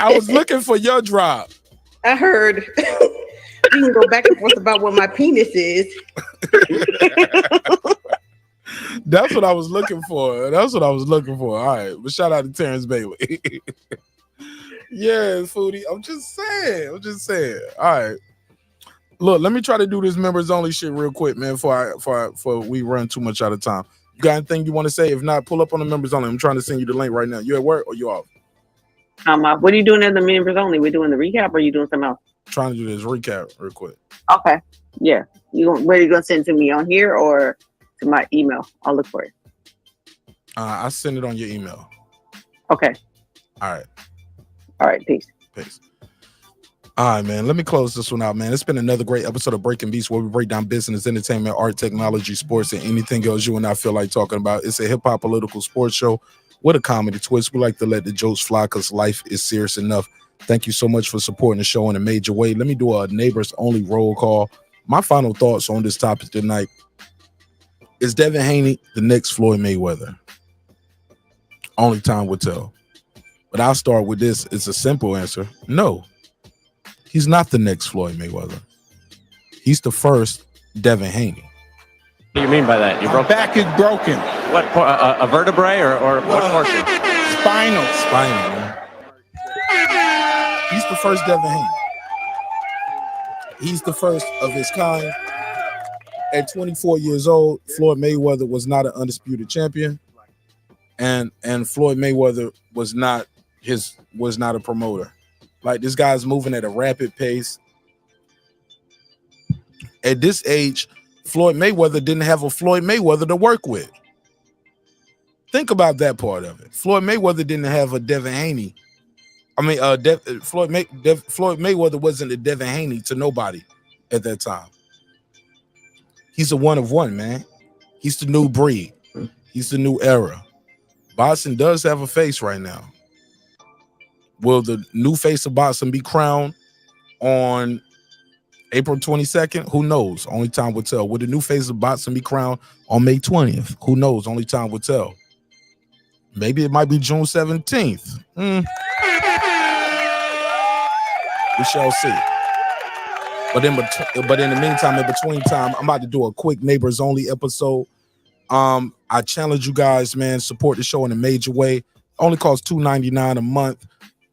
Speaker 1: I was looking for your drop.
Speaker 11: I heard. You can go back and forth about what my penis is.
Speaker 1: That's what I was looking for. All right, but shout out to Terrence Bailey. Yeah, Foodie. I'm just saying. All right. Look, let me try to do this members only shit real quick, man, before we run too much out of time. You got anything you want to say? If not, pull up on the members only. I'm trying to send you the link right now. You at work or you off?
Speaker 7: What are you doing as the members only? We're doing the recap, or are you doing something else?
Speaker 1: Trying to do this recap real quick.
Speaker 7: Okay. Yeah. Where are you gonna send it to me, on here or to my email? I'll look for it.
Speaker 1: I send it on your email.
Speaker 7: Okay.
Speaker 1: All
Speaker 7: right. Peace.
Speaker 1: All right, man. Let me close this one out, man. It's been another great episode of Breaking Beats, where we break down business, entertainment, art, technology, sports, and anything else you and I feel like talking about. It's a hip-hop political sports show with a comedy twist. We like to let the jokes fly because life is serious enough. Thank you so much for supporting the show in a major way. Let me do a neighbors only roll call. My final thoughts on this topic tonight is Devin Haney the next Floyd Mayweather? Only time will tell. But I'll start with this. It's a simple answer. No. He's not the next Floyd Mayweather. He's the first Devin Haney.
Speaker 2: What do you mean by that? Your
Speaker 17: back is broken.
Speaker 2: What, a vertebrae or what portion?
Speaker 17: Spinal,
Speaker 1: man. He's the first Devin Haney. He's the first of his kind. At 24 years old, Floyd Mayweather was not an undisputed champion, and Floyd Mayweather was not a promoter. Like, this guy's moving at a rapid pace. At this age, Floyd Mayweather didn't have a Floyd Mayweather to work with. Think about that part of it. Floyd Mayweather didn't have a Devin Haney. Floyd Mayweather wasn't a Devin Haney to nobody at that time. He's a one of one, man. He's the new breed. He's the new era. Boxing does have a face right now. Will the new face of boxing be crowned on April 22nd? Who knows? Only time will tell. Will the new face of boxing be crowned on May 20th? Who knows? Only time will tell. Maybe it might be June 17th. We shall see. But in the meantime, in between time, I'm about to do a quick neighbors only episode. I challenge you guys, man, support the show in a major way. Only costs $2.99 a month.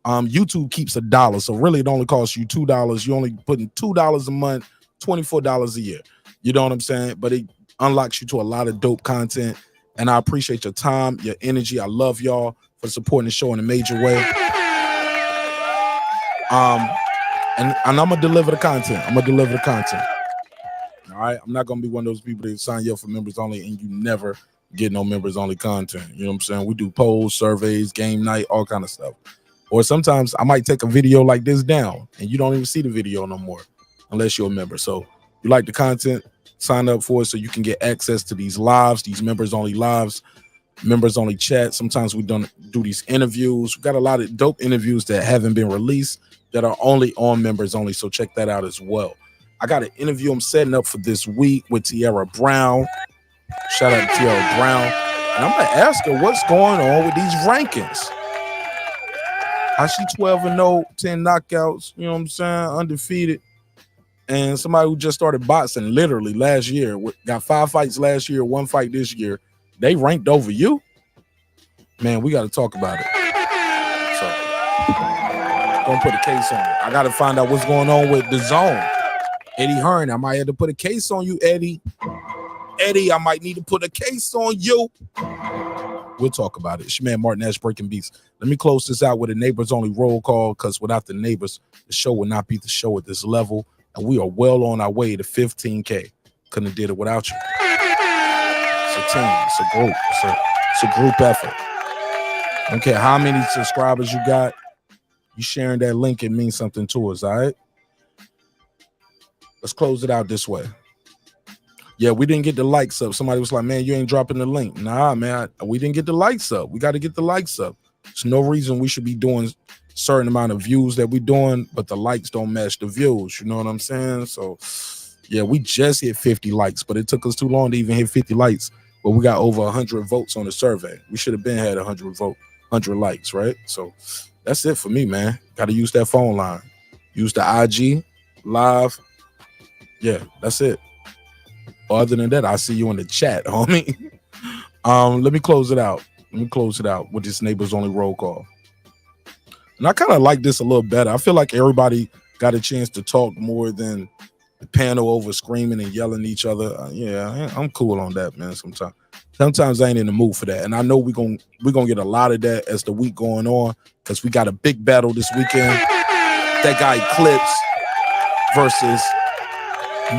Speaker 1: YouTube keeps $1, so really it only costs you $2. You're only putting $2 a month, $24 a year. You know what I'm saying? But it unlocks you to a lot of dope content, and I appreciate your time, your energy. I love y'all for supporting the show in a major way. And I'm gonna deliver the content. All right, I'm not gonna be one of those people that sign you up for members only and you never get no members only content. You know what I'm saying? We do polls, surveys, game night, all kind of stuff. Or sometimes I might take a video like this down and you don't even see the video no more unless you're a member. So you like the content, sign up for it so you can get access to these lives, these members only lives, members only chat. Sometimes we don't do these interviews. We got a lot of dope interviews that haven't been released that are only on members only. So check that out as well. I got an interview I'm setting up for this week with Tierra Brown. Shout out to Tierra Brown. And I'm going to ask her what's going on with these rankings. How she 12-0, 10 knockouts, you know what I'm saying, undefeated. And somebody who just started boxing literally last year, got 5 fights last year, 1 fight this year. They ranked over you? Man, we got to talk about it. So, gonna put a case on it. I got to find out what's going on with the zone. Eddie Hearn, I might have to put a case on you, Eddie. Eddie, I might need to put a case on you. We'll talk about it. It's your man Mark Nash, Breaking Beats. Let me close this out with a neighbors only roll call, because without the neighbors, the show would not be the show at this level. And we are well on our way to 15K. Couldn't have did it without you. It's a team. It's a group. It's a group effort. I don't care how many subscribers you got. You sharing that link, it means something to us, all right? Let's close it out this way. Yeah, we didn't get the likes up. Somebody was like, man, you ain't dropping the link. Nah, man, we didn't get the likes up. We got to get the likes up. There's no reason we should be doing certain amount of views that we're doing, but the likes don't match the views. You know what I'm saying? So yeah, we just hit 50 likes, but it took us too long to even hit 50 likes. But we got over 100 votes on the survey. We should have been had 100 likes, right? So that's it for me, man. Got to use that phone line. Use the IG live. Yeah, that's it. Other than that, I'll see you in the chat, homie. Let me close it out. With this Neighbors Only roll call. And I kind of like this a little better. I feel like everybody got a chance to talk more than the panel over screaming and yelling at each other. Yeah, I'm cool on that, man. Sometimes I ain't in the mood for that. And I know we're gonna get a lot of that as the week going on, because we got a big battle this weekend. That guy Eclipse versus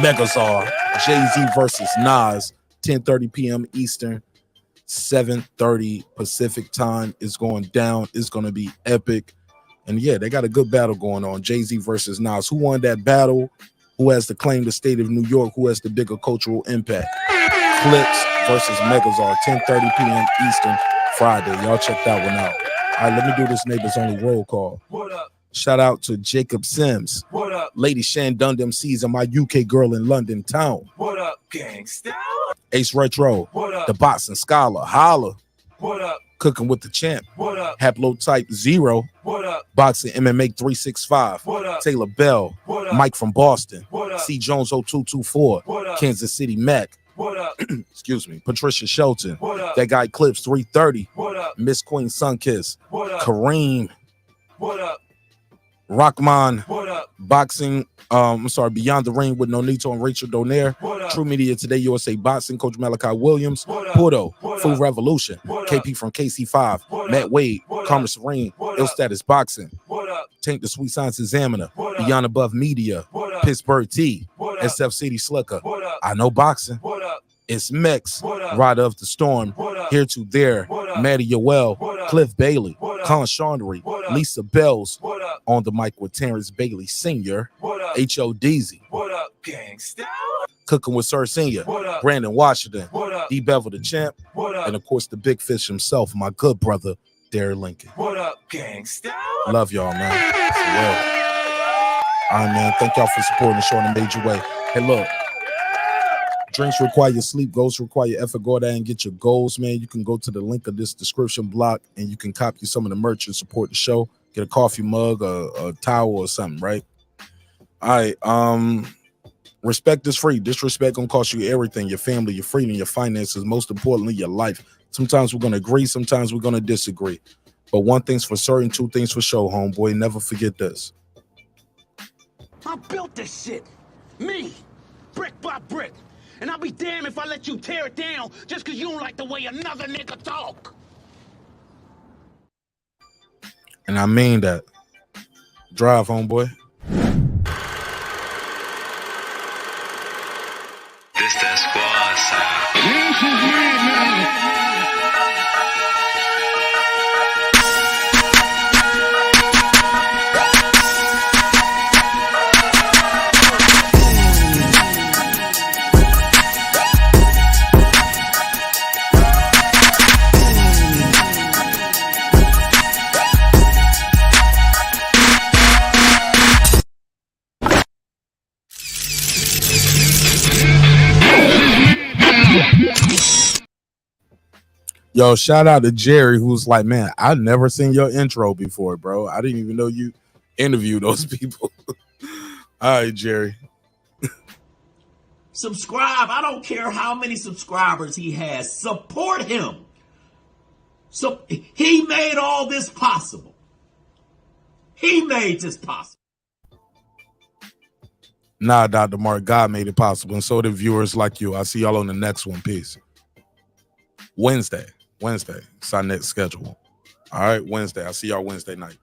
Speaker 1: Megazord. Jay-Z versus Nas. 10:30 p.m. Eastern, 7:30 Pacific time is going down. It's going to be epic. And yeah, they got a good battle going on. Jay-Z versus Nas. Who won that battle? Who has to claim the state of New York? Who has the bigger cultural impact? Eclipse versus Megazord, 10:30 p.m. Eastern, Friday. Y'all check that one out. All right, let me do this Neighbors Only roll call. What up? Shout out to Jacob Sims. What up? Lady Shan Dundam sees my UK girl in London town. What up, gangsta? Ace Retro. What up? The Boxing Scholar. Holla. What up? Cooking with the Champ. What up? Haplotype 0. What up? Boxing MMA 365. What up? Taylor Bell. What up? Mike from Boston. What up? C Jones 0224. What up? Kansas City Mac. What up? Excuse me. Patricia Shelton. What up? That guy Eclipse 330. What up? Miss Queen Sunkiss. What up? Kareem. What up? Rockman. What up? Boxing. Beyond the Ring with Nonito and Rachel Donaire. True Media Today, USA Boxing, Coach Malachi Williams. Porto, FoodRevolution, KP from KC5, Matt Wade, Karma Serene, Ill Status Boxing, Tank the Sweet Science Examiner, Beyond Above Media, Pittsburgh T, SF City Slicker, I Know Boxing, It's Mex, Rider of the Storm, Here to There, Maddie Yoel, Cliff Bailey, Con Chandry, Lisa Bells, on the mic with Terrence Bailey Sr., H.O.D.Z. What up, gangsta? Cooking with Sir Senior, Brandon Washington, Dee Bevill The Champ, and of course the big fish himself, my good brother, Derek Lincoln. What up, gangsta? Love y'all, man. For real. All right, man. Thank y'all for supporting the show in a major way. Hey, look. Drinks require your sleep, goals require your effort. Go there and get your goals, man. You can go to the link of this description block and you can copy some of the merch and support the show. Get a coffee mug, a towel or something, right? All right. Respect is free. Disrespect gonna cost you everything: your family, your freedom, your finances, most importantly, your life. Sometimes we're gonna agree, sometimes we're gonna disagree. But one thing's for certain, two things for sure, homeboy. Never forget this.
Speaker 12: I built this shit. Me. Brick by brick. And I'll be damned if I let you tear it down just because you don't like the way another nigga talk.
Speaker 1: And I mean that. Drive, homeboy.
Speaker 14: This that squad sound.
Speaker 1: Yo, shout out to Jerry, who's like, man, I've never seen your intro before, bro. I didn't even know you interviewed those people. All right, Jerry.
Speaker 23: Subscribe. I don't care how many subscribers he has. Support him. So he made all this possible. He made this possible.
Speaker 1: Nah, Dr. Marq, God made it possible. And so did viewers like you. I'll see y'all on the next one. Peace. Wednesday. It's our next schedule. All right, Wednesday. I'll see y'all Wednesday night. Peace.